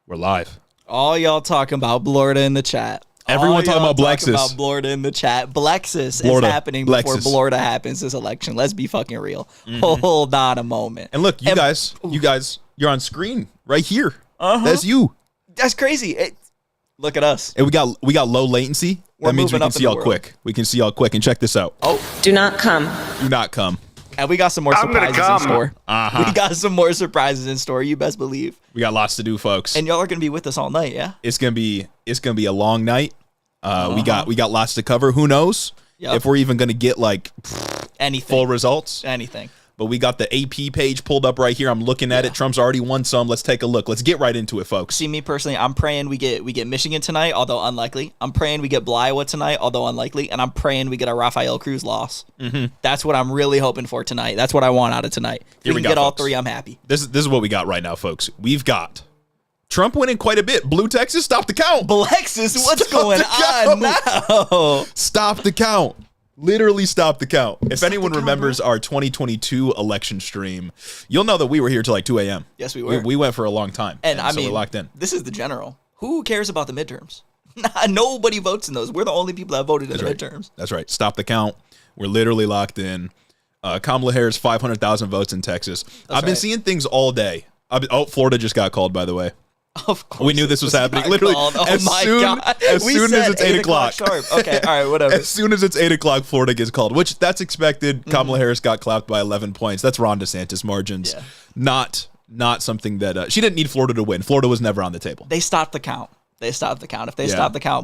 We're live. All y'all talking about Blorda in the chat. Everyone talking about Blexus. About Blorda in the chat. Blexus is happening before Blorda happens this election. Let's be fucking real. Hold on a moment. And look, you guys, you're on screen right here. That's you. That's crazy. Look at us. And we got low latency. That means we can see y'all quick. We can see y'all quick. And check this out. Oh, do not come. Do not come. And we got some more surprises in store. We got some more surprises in store. You best believe. We got lots to do, folks. And y'all are gonna be with us all night, yeah? It's gonna be a long night. We got lots to cover. Who knows if we're even gonna get like anything, full results, anything. But we got the AP page pulled up right here. I'm looking at it. Trump's already won some. Let's take a look. Let's get right into it, folks. See, me personally, I'm praying we get Michigan tonight, although unlikely. I'm praying we get Iowa tonight, although unlikely. And I'm praying we get a Rafael Cruz loss. That's what I'm really hoping for tonight. That's what I want out of tonight. If we can get all three, I'm happy. This is what we got right now, folks. We've got Trump winning quite a bit. Blue Texas, stop the count. Blexus, what's going on now? Stop the count. Literally stop the count. If anyone remembers our 2022 election stream, you'll know that we were here till like 2 a.m. Yes, we were. We went for a long time. And I mean, we're locked in. This is the general. Who cares about the midterms? Nobody votes in those. We're the only people that voted in the midterms. That's right. Stop the count. We're literally locked in. Kamala Harris, 500,000 votes in Texas. I've been seeing things all day. Florida just got called, by the way. Of course, we knew this was happening. Literally, as soon as it's 8 o'clock. Sharp. Okay, all right, whatever. As soon as it's 8 o'clock, Florida gets called, which that's expected. Kamala Harris got clapped by 11 points. That's Ron DeSantis margins. Yeah. Not something that she didn't need Florida to win. Florida was never on the table. They stopped the count. If they stopped the count,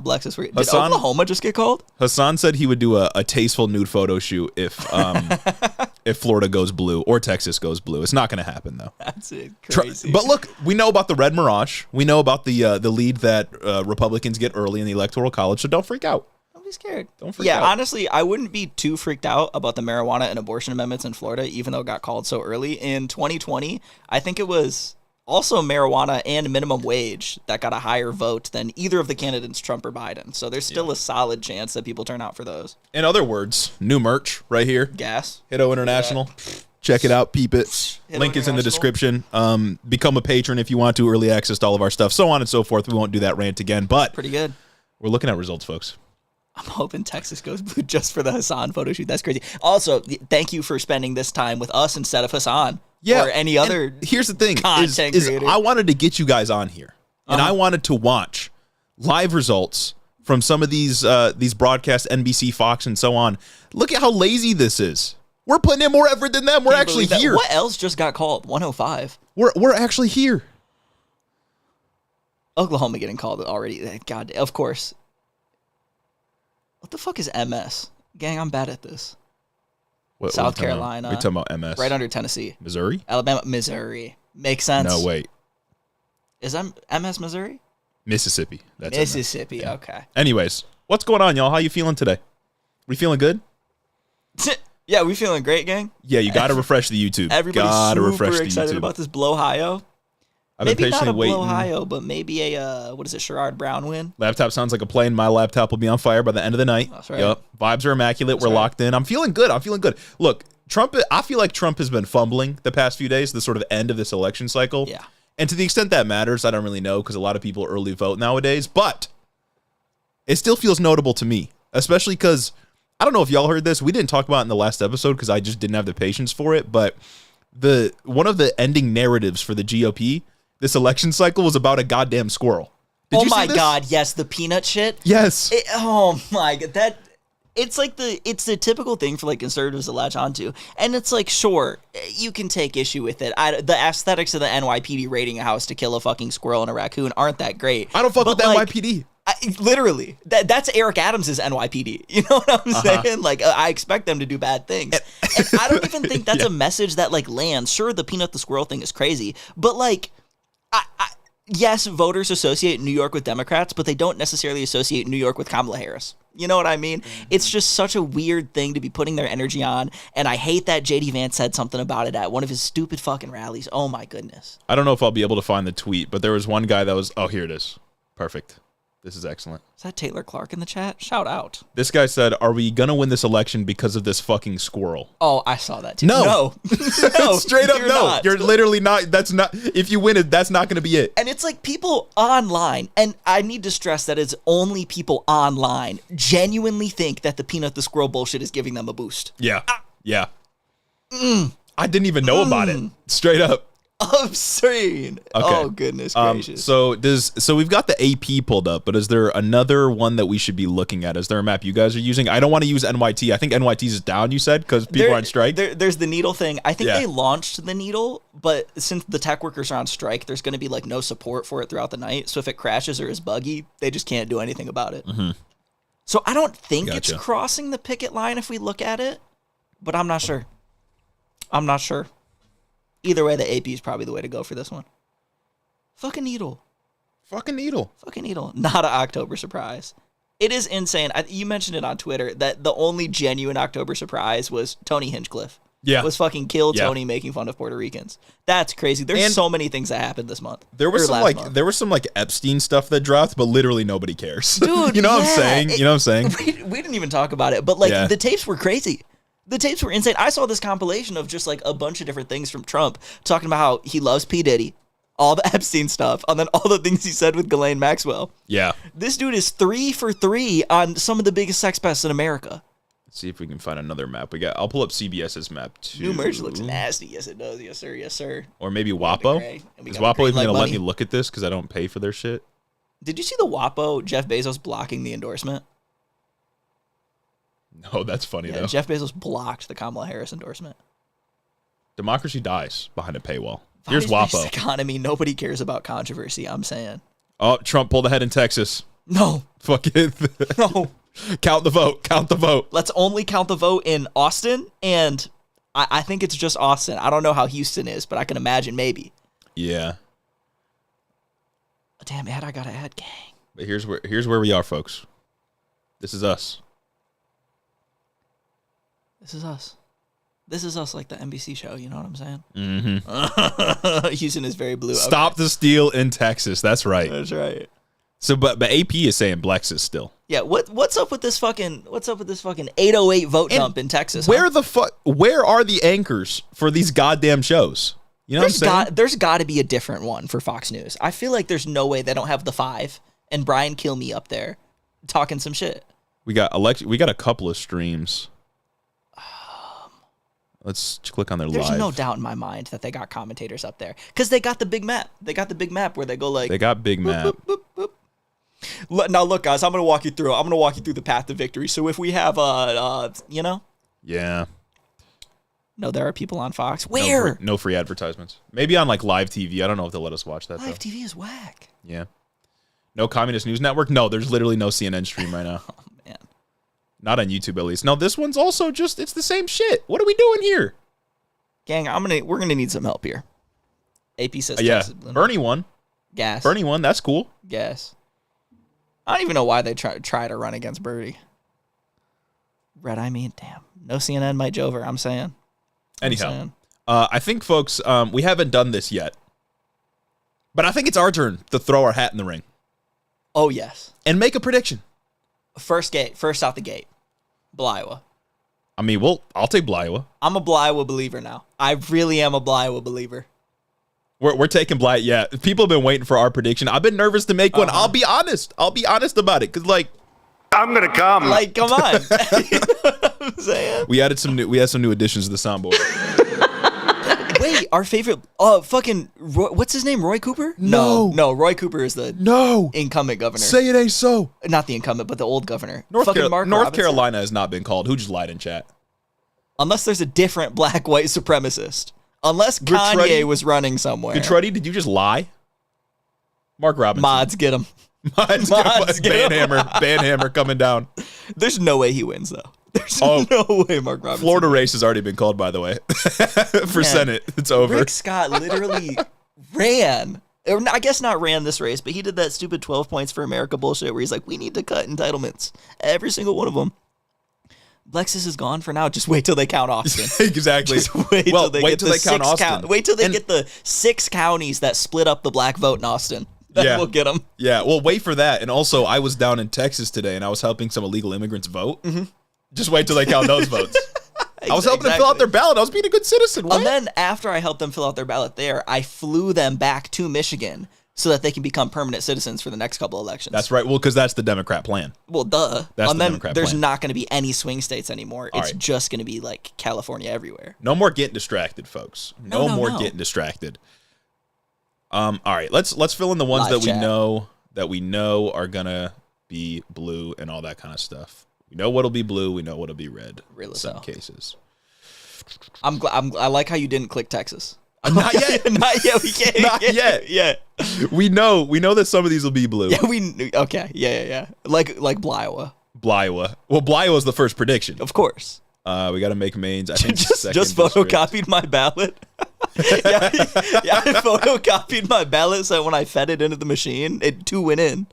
Blexus. Did Oklahoma just get called? Hassan said he would do a tasteful nude photo shoot if if Florida goes blue or Texas goes blue. It's not going to happen though. That's it. Crazy. But look, we know about the red mirage. We know about the lead that Republicans get early in the Electoral College. So don't freak out. Don't be scared. Don't freak out. Yeah, honestly, I wouldn't be too freaked out about the marijuana and abortion amendments in Florida, even though it got called so early. In 2020, I think it was also marijuana and minimum wage that got a higher vote than either of the candidates, Trump or Biden. So there's still a solid chance that people turn out for those. In other words, new merch right here. Gas. Hito International. Check it out. Peep it. Link is in the description. Become a patron if you want to. Early access to all of our stuff. So on and so forth. We won't do that rant again. But pretty good. We're looking at results, folks. I'm hoping Texas goes blue just for the Hassan photo shoot. That's crazy. Also, thank you for spending this time with us instead of Hassan. Or any other. And here's the thing: is I wanted to get you guys on here, and I wanted to watch live results from some of these broadcasts, NBC, Fox, and so on. Look at how lazy this is. We're putting in more effort than them. We're actually here. What else just got called? 105. We're actually here. Oklahoma getting called already. God, of course. What the fuck is MS? Gang, I'm bad at this. South Carolina. We're talking about MS. Right under Tennessee. Missouri? Alabama, Missouri. Makes sense. No, wait. Is MS Missouri? Mississippi. That's Mississippi, yeah. Okay. Anyways, what's going on, y'all? How you feeling today? We feeling good? Yeah, we feeling great, gang. Yeah, you got to refresh the YouTube. Everybody's super excited about this Blowhio. Maybe not a Blowhio, but maybe a, Sherrod Brown win? Laptop sounds like a plane. My laptop will be on fire by the end of the night. That's right. Yep. Vibes are immaculate. We're locked in. I'm feeling good. Look, Trump, I feel like Trump has been fumbling the past few days, the sort of end of this election cycle. Yeah. And to the extent that matters, I don't really know because a lot of people early vote nowadays. But it still feels notable to me, especially because I don't know if y'all heard this. We didn't talk about it in the last episode because I just didn't have the patience for it. But one of the ending narratives for the GOP this election cycle was about a goddamn squirrel. Oh my God, yes, the peanut shit. Yes. Oh my God, it's the typical thing for like conservatives to latch onto, and it's like, sure, you can take issue with it. The aesthetics of the NYPD raiding a house to kill a fucking squirrel and a raccoon aren't that great. I don't fuck with the NYPD. Literally, that's Eric Adams's NYPD. You know what I'm saying? Like, I expect them to do bad things. And I don't even think that's a message that like lands. Sure, the peanut the squirrel thing is crazy, but like. Yes, voters associate New York with Democrats, but they don't necessarily associate New York with Kamala Harris. You know what I mean? It's just such a weird thing to be putting their energy on, and I hate that J.D. Vance said something about it at one of his stupid fucking rallies. Oh my goodness. I don't know if I'll be able to find the tweet, but there was one guy that was, oh, here it is. Perfect. This is excellent. Is that Taylor Clark in the chat? Shout out. This guy said, "Are we gonna win this election because of this fucking squirrel?" Oh, I saw that too. No. No. Straight up, you're no. not. You're literally not. That's not. If you win it, that's not gonna be it. And it's like people online, and I need to stress that it's only people online genuinely think that the Peanut the Squirrel bullshit is giving them a boost. Yeah. Yeah. I didn't even know about it. Straight up. Obscene. Okay. Oh, goodness gracious. So we've got the AP pulled up, but is there another one that we should be looking at? Is there a map you guys are using? I don't want to use NYT. I think NYT's is down, you said, because people are on strike. There's the needle thing. I think Yeah. they launched the needle, but since the tech workers are on strike, there's going to be like no support for it throughout the night. So if it crashes or is buggy, they just can't do anything about it. So I don't think it's Gotcha. crossing the picket line if we look at it, but I'm not sure. I'm not sure. Either way, the AP is probably the way to go for this one. Fucking needle. Fucking needle. Fucking needle. Not an October surprise. It is insane. You mentioned it on Twitter that the only genuine October surprise was Tony Hinchcliffe. Yeah. Was fucking kill Yeah. Tony making fun of Puerto Ricans. That's crazy. There's And so many things that happened this month. There was Or some last month. there was some Epstein stuff that dropped, but literally nobody cares. Dude, you know what I'm yeah, saying? You know what I'm saying? We didn't even talk about it, but like Yeah. the tapes were crazy. The tapes were insane. I saw this compilation of just like a bunch of different things from Trump talking about how he loves P. Diddy, all the Epstein stuff, and then all the things he said with Ghislaine Maxwell. Yeah. This dude is 3 for 3 on some of the biggest sex pests in America. Let's see if we can find another map. I'll pull up CBS's map too. New merch looks nasty. Yes, it does. Yes, sir. Yes, sir. Or maybe WAPO. gray, and we Is got the WAPO green even like gonna let money. me look at this because I don't pay for their shit? Did you see the WAPO Jeff Bezos blocking the endorsement? No, that's funny Yeah, though. Jeff Bezos blocked the Kamala Harris endorsement. Democracy dies behind a paywall. Bodies Here's versus WAPO. economy. Nobody cares about controversy. I'm saying Oh, Trump pulled ahead in Texas. no, Fuck it. no. Count the vote. Count the vote. Let's only count the vote in Austin, and I think it's just Austin. I don't know how Houston is, but I can imagine maybe. Yeah. Damn, I gotta add gang. But here's where we are, folks. This is us. This is us. This is us, like the NBC show. You know what I'm saying? Mm-hmm. Houston is very blue. Stop the steal in Texas. That's right. Okay. That's right. So, but AP is saying Blexus still. Yeah. What's up with this fucking 808 vote dump in Texas? Where the fuck? Where are the anchors for these goddamn shows? You know what I'm saying? There's got to be a different one for Fox News. I feel like there's no way they don't have the 5 and Brian Kilmeade up there talking some shit. We got a couple of streams. Let's click on their There's live. no doubt in my mind that they got commentators up there because they got the big map. They got the big map where they go like. They got big map. Now look, guys, I'm gonna walk you through. I'm gonna walk you through the path to victory. So if we have, Yeah. no, there are people on Fox. No Where? no free advertisements. Maybe on like live TV. I don't know if they'll let us watch that though. Live TV is whack. Yeah. No Communist News Network? No, there's literally no CNN stream right now. Oh man. Not on YouTube at least. No, this one's also just it's the same shit. What are we doing here? Gang, we're gonna need some help here. AP says Yeah. Texas Blue. Bernie won. Gas. Bernie won. That's cool. Gas. I don't even know why they try to run against Birdie. Red Eye mean, damn. No CNN Mike Jover, I'm saying. Anyhow, I think, folks, we haven't done this yet. But I think it's our turn to throw our hat in the ring Oh yes. and make a prediction. First out the gate. Bliowa. I mean, I'll take Bliowa. I'm a Bliowa believer now. I really am a Bliowa believer. We're taking Bly. Yeah, people have been waiting for our prediction. I've been nervous to make one. I'll be honest. I'll be honest about it because, like, I'm gonna come. Like, come on. You know what I'm saying? we had some new additions to the soundboard. Wait, our favorite, what's his name? Roy Cooper? No. No, Roy Cooper is the No, incumbent governor. say it ain't so. Not the incumbent, but the old governor. North Fucking Mark Robinson. Carolina has not been called. Who just lied in chat? Unless there's a different black white supremacist. Unless Kanye Gutruddy- was running somewhere. Gutruddy, did you just lie? Mark Robinson. Mods get him. Mods get him. Banhammer coming down. There's no way he wins, though. There's Oh, no way Mark Robinson. Florida race has already been called, by the way. For Man. Senate. It's over. Rick Scott literally ran. Or I guess not ran this race, but he did that stupid 12 points for America bullshit where he's like, we need to cut entitlements. Every single one of them. Lexus is gone for now. Just wait till they count Austin. Exactly. Just wait till they get the count Austin. wait till they And get the 6 counties that split up the black vote in Austin. then Yeah. we'll get them. Yeah, well, wait for that. And also, I was down in Texas today, and I was helping some illegal immigrants vote. Just wait till they count those votes. I was helping them fill out their ballot. I was being a good citizen. What? And then after I helped them fill out their ballot there, I flew them back to Michigan so that they can become permanent citizens for the next couple elections. That's right. Well, because that's the Democrat plan. Well, duh. That's and the then Democrat there's plan. not going to be any swing states anymore. It's right. just going to be like California everywhere. No more getting distracted, folks. No, No, more no. getting distracted. All right, let's fill in the ones Live that chat. we know are gonna be blue and all that kind of stuff. We know what'll be blue. We know what'll be red. Really in some so. cases. I like how you didn't click Texas. Not yet. Not yet. We can't. Not yet. Yeah. We know that some of these will be blue. Yeah. Okay. Yeah. Like Bliowa, Bliowa. Well, Bliowa is the first prediction. of course. We got to make Maine's. I think Just second district. photocopied my ballot. yeah, I photocopied my ballot so when I fed it into the machine, two went in.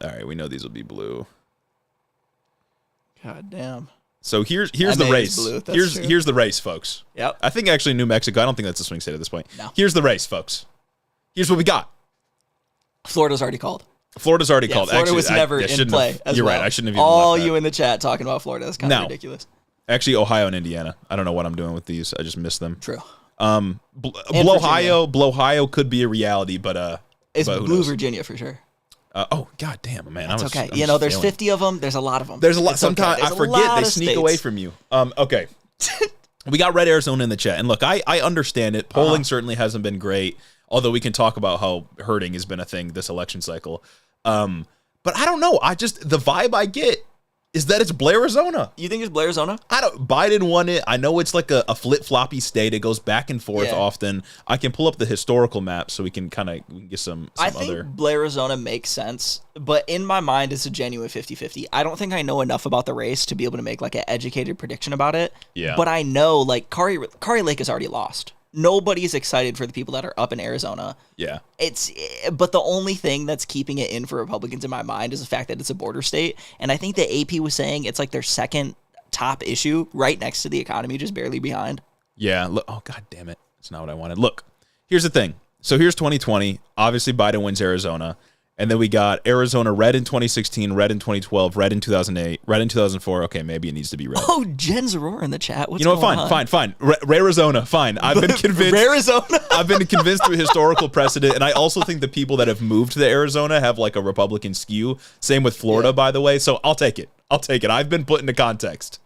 All right, we know these will be blue. God damn. So here's MA the is race. blue, that's true. Here's the race, folks. Yep. I think actually New Mexico. I don't think that's a swing state at this point. No. Here's the race, folks. Here's what we got. Florida's already called. Florida's already Yeah, called. Florida Actually, was never I in shouldn't play. have- As You're well. right. I shouldn't have even All left that. you in the chat talking about Florida. That's kind of No. ridiculous. Actually, Ohio and Indiana. I don't know what I'm doing with these. I just missed them. True. Ohio could be a reality, but It's but who blue knows? Virginia for sure. Oh god damn, man! It's okay. I'm You know, just there's failing. 50 of them. There's a lot of them. There's a lot. It's okay. Sometimes There's I a forget lot they of sneak states. away from you. Okay. We got red Arizona in the chat, and look, I understand it. Polling certainly hasn't been great, although we can talk about how hurting has been a thing this election cycle. But I don't know. The vibe I get is that it's Blair, Arizona. You think it's Blair, Arizona? Biden won it. I know it's like a flip-floppy state. It goes back and forth Yeah. often. I can pull up the historical map so we can get some I think other. Blair, Arizona makes sense, but in my mind, it's a genuine 50-50. I don't think I know enough about the race to be able to make like an educated prediction about it. Yeah. But I know like Kari Lake is already lost. Nobody's excited for the people that are up in Arizona. Yeah. But the only thing that's keeping it in for Republicans in my mind is the fact that it's a border state. And I think the AP was saying it's like their second top issue right next to the economy, just barely behind. Yeah. Look, oh, god damn it. That's not what I wanted. Look, here's the thing. So here's 2020. Obviously, Biden wins Arizona. And then we got Arizona red in 2016, red in 2012, red in 2008, red in 2004. Okay, maybe it needs to be red. Oh, Jen Zaror in the chat. What's You know what? going on? Fine. Arizona, fine. I've been convinced. Arizona. I've been convinced through historical precedent, and I also think the people that have moved to Arizona have like a Republican skew. Same with Florida, by the way. So I'll take it. I've been put into context.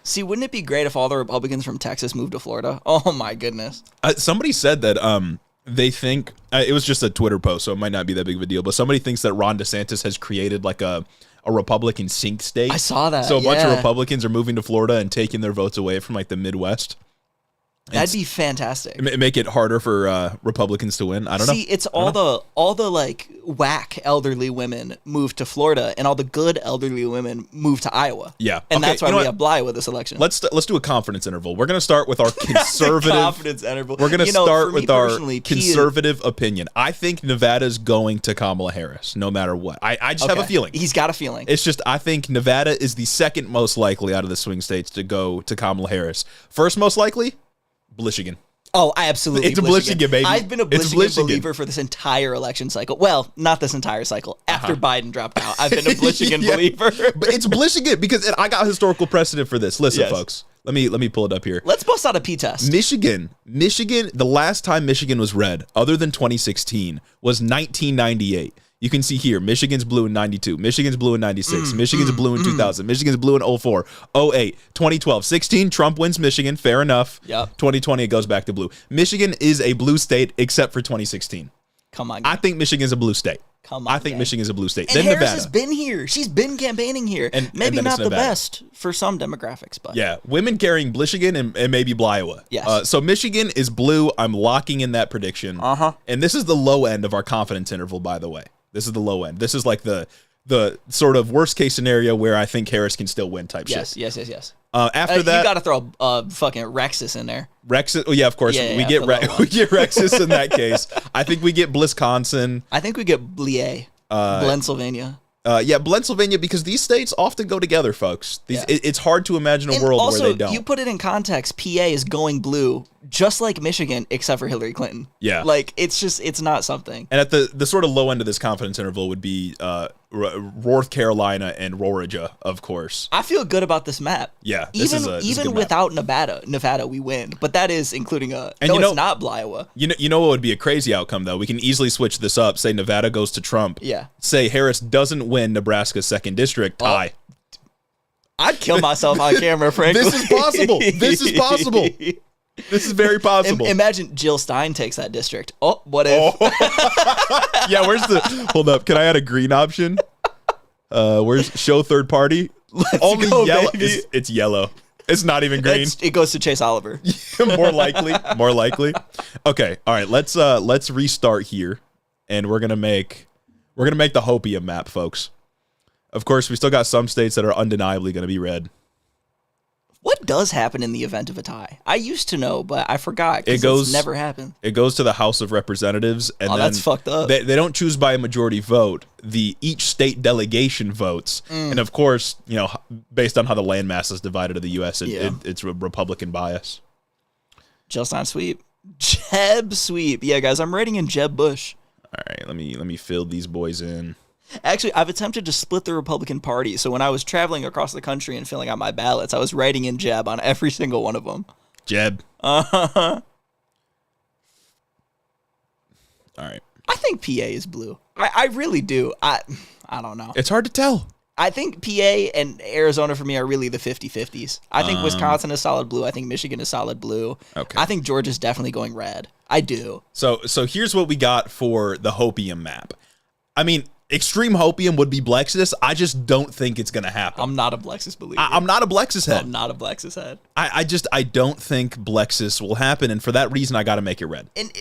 See, wouldn't it be great if all the Republicans from Texas moved to Florida? Oh my goodness. Somebody said that they think it was just a Twitter post, so it might not be that big of a deal. But somebody thinks that Ron DeSantis has created like a Republican sink state. I saw that. So a bunch of yeah. Republicans are moving to Florida and taking their votes away from like the Midwest. That'd be fantastic. Make it harder for Republicans to win. I don't know. See, it's all the like whack elderly women move to Florida, and all the good elderly women move to Iowa. Yeah. and Okay, that's why you know we what? have Bliowa this election. Let's do a confidence interval. We're going to start with our conservative confidence interval. We're going to You know, start for me with our personally, P is- conservative opinion. I think Nevada's going to Kamala Harris no matter what. I just have a Okay. feeling. He's got a feeling. It's just I think Nevada is the second most likely out of the swing states to go to Kamala Harris. First most likely, Michigan. Oh, I absolutely. It's a Michigan, baby. I've been a It's Michigan Michigan. believer for this entire election cycle. Well, not this entire cycle. After Biden dropped out, I've been a Michigan Yeah. believer. But it's Michigan because I got historical precedent for this. Listen, Yes. folks. Let me pull it up here. Let's bust out a P-test. Michigan, the last time Michigan was red, other than 2016, was 1998. You can see here, Michigan's blue in 92, Michigan's blue in 96, Michigan's blue in 2000, Michigan's blue in 04, 08, 2012, 16, Trump wins Michigan, fair enough. Yep. 2020, it goes back to blue. Michigan is a blue state except for 2016. Come on. I think Michigan's a blue state. Come on, I think gang. Michigan's a blue state. And then Harris Nevada. has been here. She's been campaigning here. And Maybe then it's not the Nevada. best for some demographics, but Yeah, women carrying Michigan and maybe Bliowa. Yes. So Michigan is blue. I'm locking in that prediction. Uh-huh. And this is the low end of our confidence interval, by the way. This is the low end. This is like the sort of worst case scenario where I think Harris can still win type yes, shit. yes. After that, you got to throw fucking Rexus in there. Rexus. Oh yeah, of course. Yeah, we yeah, get the low one. we get Rexus in that case. I think we get Wisconsin. I think we get Blie, Pennsylvania. Yeah, Pennsylvania, because these states often go together, folks. Yeah. It's hard to imagine a And world also, where they don't. you put it in context. PA is going blue just like Michigan, except for Hillary Clinton. Yeah. Like, it's not something. And at the sort of low end of this confidence interval would be North Carolina and Roraja, of course. I feel good about this map. Yeah, Even this is a good map. without Nevada, we win. But that is including a. And No, it's not Iowa. You know what would be a crazy outcome, though? We can easily switch this up. Say Nevada goes to Trump. Yeah. Say Harris doesn't win Nebraska's 2nd district. Tie. I'd kill myself on camera, frankly. This is possible. This is possible. This is very possible. Imagine Jill Stein takes that district. Oh, what if? Yeah, where's the... Hold up. Can I add a green option? Where's show third party? Only go, yellow. baby. It's yellow. It's not even green. It goes to Chase Oliver. More likely. Okay. All right. Let's restart here, and we're gonna make the Hopium map, folks. Of course, we still got some states that are undeniably going to be red. What does happen in the event of a tie? I used to know, but I forgot. It goes. It's never happened. It goes to the House of Representatives, and then that's fucked up. They don't choose by a majority vote. Each state delegation votes, and of course, based on how the landmass is divided to the U.S., it's a Republican bias. Jill Stein sweep, Jeb sweep. Yeah, guys, I'm writing in Jeb Bush. All right, let me fill these boys in. Actually, I've attempted to split the Republican Party, so when I was traveling across the country and filling out my ballots, I was writing in Jeb on every single one of them. Jeb. All right. I think PA is blue. I really do. I don't know. It's hard to tell. I think PA and Arizona for me are really the 50-50s. I think Wisconsin is solid blue. I think Michigan is solid blue. Okay. I think Georgia's definitely going red. I do. So here's what we got for the Hopium map. I mean, extreme Hopium would be Blexus. I just don't think it's going to happen. I'm not a Blexus believer. I'm not a Blexus head. I'm not a Blexus head. I don't think Blexus will happen, and for that reason, I got to make it red. And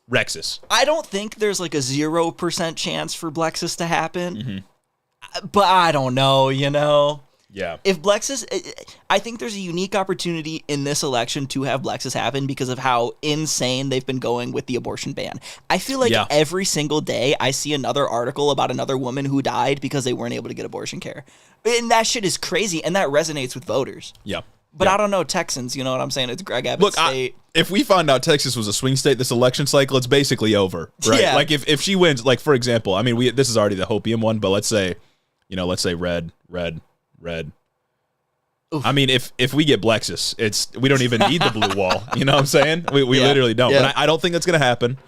Rexus. I don't think there's like a 0% chance for Blexus to happen. But I don't know, Yeah. If Blexus, I think there's a unique opportunity in this election to have Blexus happen because of how insane they've been going with the abortion ban. I feel like every single day I see another article about another woman who died because they weren't able to get abortion care. And that shit is crazy, and that resonates with voters. Yeah. But I don't know Texans, you know what I'm saying? It's Greg Abbott State. If we find out Texas was a swing state this election cycle, it's basically over, right? Yeah. Like if she wins, like for example, I mean, this is already the Hopium one, but let's say red. Oof. I mean, if we get Blexus, we don't even need the blue wall. You know what I'm saying? We literally don't. Yeah. But I don't think that's going to happen.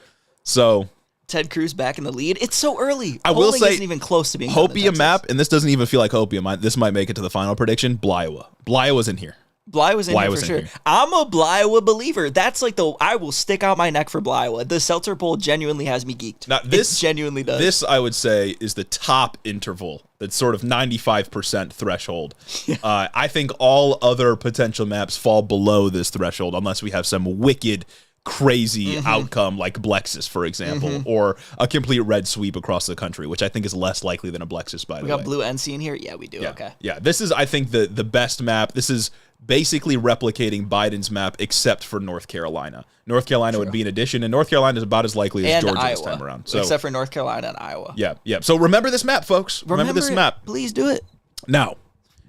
So Ted Cruz back in the lead. It's so early. I will say, isn't even close to being Hopium map, and this doesn't even feel like Hopium. This might make it to the final prediction. Bliowa. Bliowa's in here. Bliowa's in here for sure. I'm a Bliowa believer. That's like I will stick out my neck for Bliowa. The Seltzer poll genuinely has me geeked. Now, this it genuinely does. This, I would say, is the top interval. That's sort of 95% threshold. Yeah. I think all other potential maps fall below this threshold unless we have some wicked, crazy outcome like Blexus, for example, or a complete red sweep across the country, which I think is less likely than a Blexus, by the way. We got blue NC in here? Yeah, we do. Yeah. Okay. Yeah, this is, I think, the best map. This is basically replicating Biden's map except for North Carolina. North Carolina would be an addition, and North Carolina is about as likely as Georgia this time around. So, except for North Carolina and Iowa. Yeah. So remember this map, folks. Remember this map. Please do it. Now,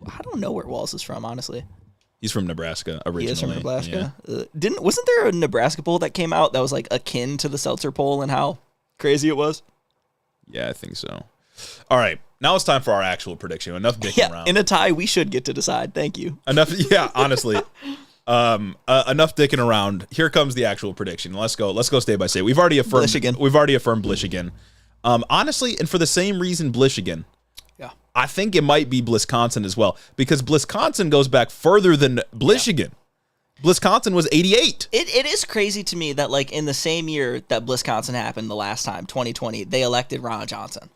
I don't know where Walls is from, honestly. He's from Nebraska originally. He is from Nebraska. Yeah. Wasn't there a Nebraska poll that came out that was like akin to the Seltzer poll and how crazy it was? Yeah, I think so. All right. Now it's time for our actual prediction. Enough dicking around. In a tie, we should get to decide. Thank you. Enough. Yeah, honestly. Enough dicking around. Here comes the actual prediction. Let's go state by state. We've already affirmed Blishigan. Honestly, and for the same reason Blishigan. Yeah. I think it might be Blisconsin as well, because Blisconsin goes back further than Blishigan. Yeah. Blisconsin was 88. It is crazy to me that like in the same year that Blisconsin happened the last time, 2020, they elected Ron Johnson.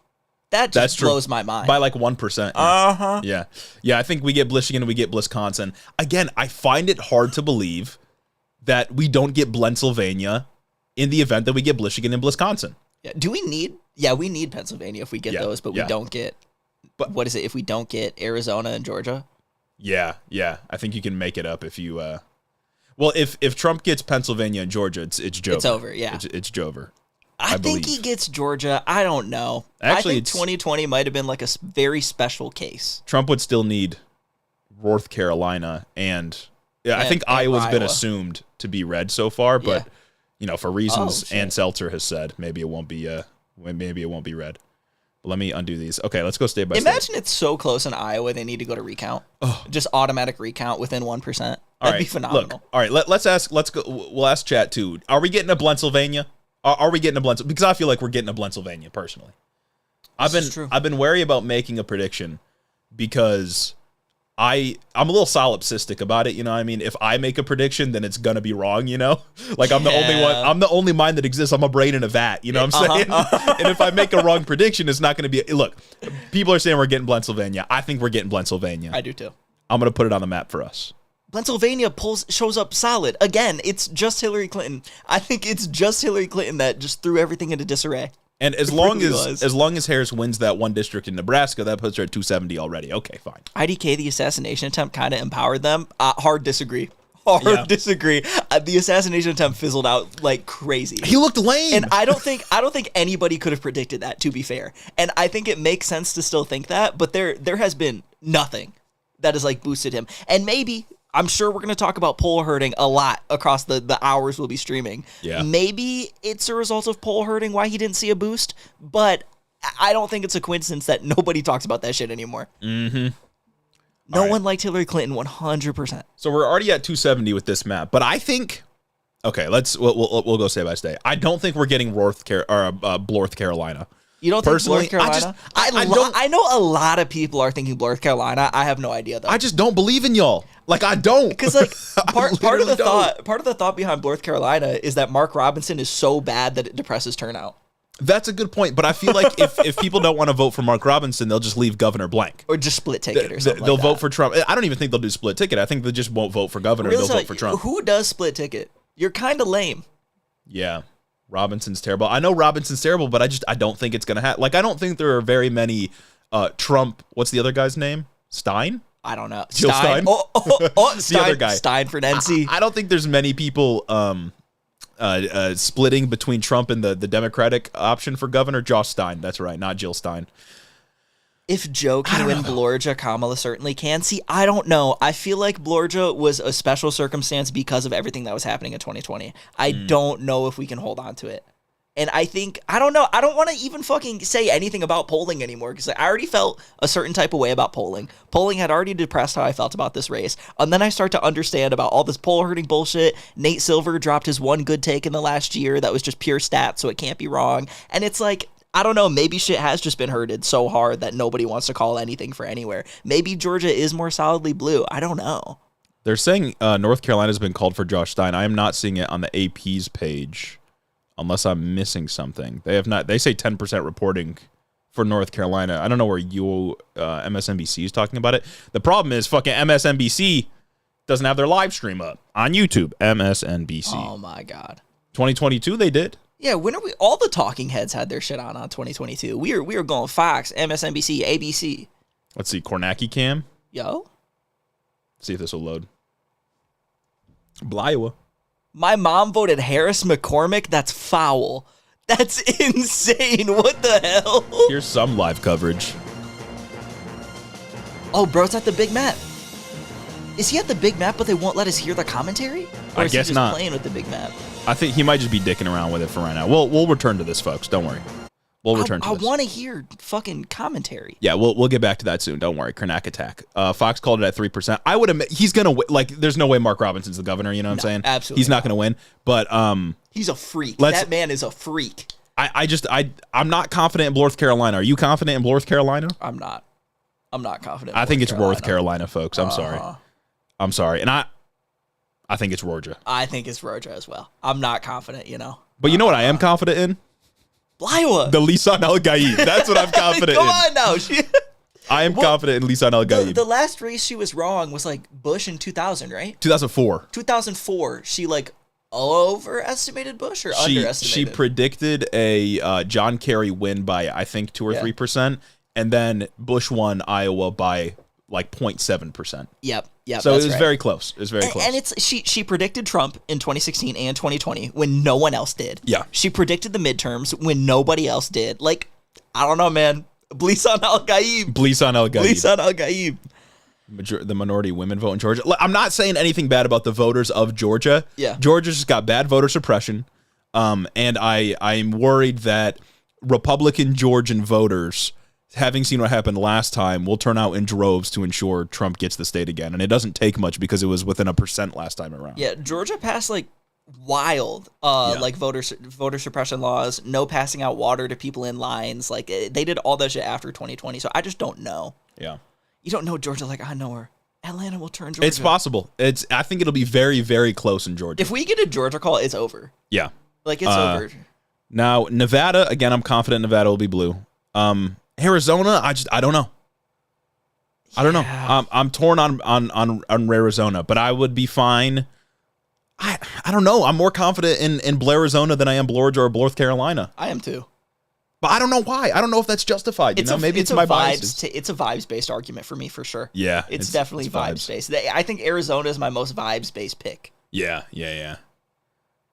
That just blows my mind. By like 1%. Yeah. Yeah, I think we get Blishigan and we get Blisconsin. Again, I find it hard to believe that we don't get Pennsylvania in the event that we get Blishigan and Blisconsin. Yeah. Do we need? Yeah, we need Pennsylvania if we get those, but we don't get. But what is it if we don't get Arizona and Georgia? Yeah. I think you can make it up if you. Well, if Trump gets Pennsylvania and Georgia, it's Jover. It's over. Yeah, it's Jover. I think he gets Georgia. I don't know. Actually, I think 2020 might have been like a very special case. Trump would still need North Carolina and Yeah, I think Iowa's been Iowa. assumed to be red so far, but for reasons shit. Ann Seltzer has said, maybe it won't be red. But let me undo these. Okay, let's go state by state. Imagine it's so close in Iowa they need to go to recount. Just automatic recount within 1%. That'd be phenomenal. Look, all right, we'll ask chat too. Are we getting a Blensylvania? Are we getting a Blensylvania? Because I feel like we're getting a Blensylvania personally. I've been wary about making a prediction because I'm a little solipsistic about it, you know what I mean? If I make a prediction, then it's gonna be wrong, you know? Like I'm the only one, I'm the only mind that exists. I'm a brain in a vat, you know what I'm saying? And if I make a wrong prediction, it's not gonna be look, people are saying we're getting Blensylvania. I think we're getting Blensylvania. I do too. I'm gonna put it on the map for us. Pennsylvania shows up solid. Again, it's just Hillary Clinton. I think it's just Hillary Clinton that just threw everything into disarray. And as long as Harris wins that one district in Nebraska, that puts her at 270 already. Okay, fine. IDK, the assassination attempt kind of empowered them. Hard disagree. Disagree. The assassination attempt fizzled out like crazy. He looked lame. And I don't think anybody could have predicted that, to be fair. And I think it makes sense to still think that, but there has been nothing that has like boosted him. And maybe, I'm sure we're going to talk about poll herding a lot across the hours we'll be streaming. Yeah. Maybe it's a result of poll herding why he didn't see a boost, but I don't think it's a coincidence that nobody talks about that shit anymore. Mm-hmm. No one liked Hillary Clinton 100%. So we're already at 270 with this map, but I think, okay, we'll go state by state. I don't think we're getting Blorth, Carolina. You don't Personally, think Blorth, Carolina? I know a lot of people are thinking Blorth, Carolina. I have no idea though. I just don't believe in y'all. Like I don't. Because like part of the thought behind Blorth, Carolina is that Mark Robinson is so bad that it depresses turnout. That's a good point, but I feel like if people don't want to vote for Mark Robinson, they'll just leave Governor blank. Or just split ticket or something. They'll vote for Trump. I don't even think they'll do split ticket. I think they just won't vote for governor. They'll vote for Trump. Who does split ticket? You're kind of lame. Yeah. Robinson's terrible. I know Robinson's terrible, but I don't think it's going to happen. Like, I don't think there are very many Trump. What's the other guy's name? Stein? I don't know. Jill Stein? Stein. The other guy. Stein for Nancy. I don't think there's many people splitting between Trump and the Democratic option for governor. Josh Stein. That's right. Not Jill Stein. If Joe can win Blorja, Kamala certainly can. See, I don't know. I feel like Blorja was a special circumstance because of everything that was happening in 2020. I don't know if we can hold on to it. And I don't know. I don't want to even fucking say anything about polling anymore because I already felt a certain type of way about polling. Polling had already depressed how I felt about this race. And then I start to understand about all this poll herding bullshit. Nate Silver dropped his one good take in the last year that was just pure stats, so it can't be wrong. And it's like, I don't know, maybe shit has just been herded so hard that nobody wants to call anything for anywhere. Maybe Georgia is more solidly blue. I don't know. They're saying North Carolina's been called for Josh Stein. I am not seeing it on the AP's page unless I'm missing something. They have not. They say 10% reporting for North Carolina. I don't know where MSNBC is talking about it. The problem is fucking MSNBC doesn't have their live stream up on YouTube. MSNBC. Oh my God. 2022 they did. Yeah, when are we? All the talking heads had their shit on 2022. We were going Fox, MSNBC, ABC. Let's see, Kornacki cam. Yo. See if this will load. Iowa. My mom voted Harris McCormick. That's foul. That's insane. What the hell? Here's some live coverage. Oh, bro's at the big map. Is he at the big map, but they won't let us hear the commentary? Or I is guess he just not. playing with the big map? I think he might just be dicking around with it for right now. We'll return to this, folks. Don't worry. We'll return to this. I want to hear fucking commentary. Yeah, we'll get back to that soon. Don't worry. Karnak attack. Fox called it at 3%. I would admit he's gonna win. Like, there's no way Mark Robinson's the governor. You know what I'm saying? Absolutely, he's not gonna win. But he's a freak. That man is a freak. I'm not confident in Blorth, Carolina. Are you confident in Blorth, Carolina? I'm not confident. I think it's North Carolina, folks. I'm sorry. I'm sorry, and I think it's Georgia. I think it's Georgia as well. I'm not confident, But you know what I am confident in? Iowa. The Lisan El-Gaib. That's what I'm confident Come in. on now. I am confident in Lisan El-Gaib. The last race she was wrong was like Bush in 2000, right? 2004. 2004. She like overestimated Bush or underestimated? She predicted a John Kerry win by, I think, 2 or 3%. And then Bush won Iowa by like 0.7%. Yep. So it was very close. It was very close. And it's she predicted Trump in 2016 and 2020 when no one else did. Yeah. She predicted the midterms when nobody else did. Like, I don't know, man. Blisan El-Gaib. Blisan El-Gaib. Blisan El-Gaib. the minority women vote in Georgia. I'm not saying anything bad about the voters of Georgia. Yeah. Georgia's just got bad voter suppression. And I'm worried that Republican Georgian voters, having seen what happened last time, will turn out in droves to ensure Trump gets the state again. And it doesn't take much because it was within 1% last time around. Yeah, Georgia passed like wild like voter suppression laws, no passing out water to people in lines. Like they did all that shit after 2020. So I just don't know. Yeah. You don't know Georgia like I know her. Atlanta will turn Georgia. It's possible. I think it'll be very, very close in Georgia. If we get a Georgia call, it's over. Yeah. Like it's over. Now, Nevada, again, I'm confident Nevada will be blue. Arizona, I don't know. I don't know. I'm torn on Arizona, but I would be fine. I don't know. I'm more confident in Blair, Arizona than I am Georgia or North Carolina. I am too. But I don't know why. I don't know if that's justified. Maybe it's my bias. It's a vibes-based argument for me, for sure. Yeah. It's definitely vibes-based. I think Arizona is my most vibes-based pick. Yeah.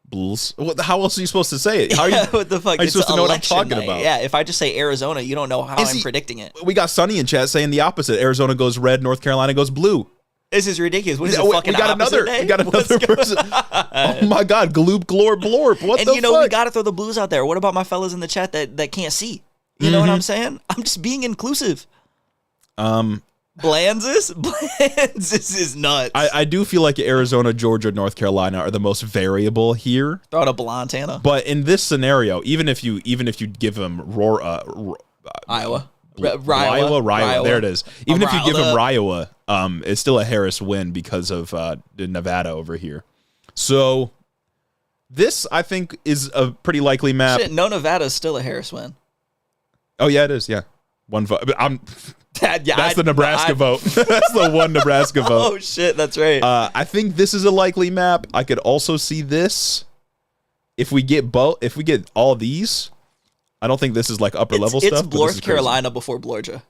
Bulls. How else are you supposed to say it? How are you, what the fuck? Are you supposed to know what I'm talking about? Yeah, if I just say Arizona, you don't know how I'm predicting it. We got Sonny in chat saying the opposite. Arizona goes red, North Carolina goes blue. This is ridiculous. What is the fucking opposite day? We got another person. Oh my God, gloop, glorp, blorp. What the fuck? And we got to throw the blues out there. What about my fellas in the chat that can't see? You know what I'm saying? I'm just being inclusive. Blanzis is nuts. I do feel like Arizona, Georgia, North Carolina are the most variable here. Throw out a Blantana. But in this scenario, even if you give them Iowa. Riowa. There it is. Even if you give him Riowa, it's still a Harris win because of Nevada over here. So this, I think, is a pretty likely map. Shit, no, Nevada's still a Harris win. Oh yeah, it is. Yeah, one vote. That's the Nebraska vote. That's the one Nebraska vote. Oh shit, that's right. I think this is a likely map. I could also see this if we get all these. I don't think this is like upper level stuff. It's North Carolina before Georgia.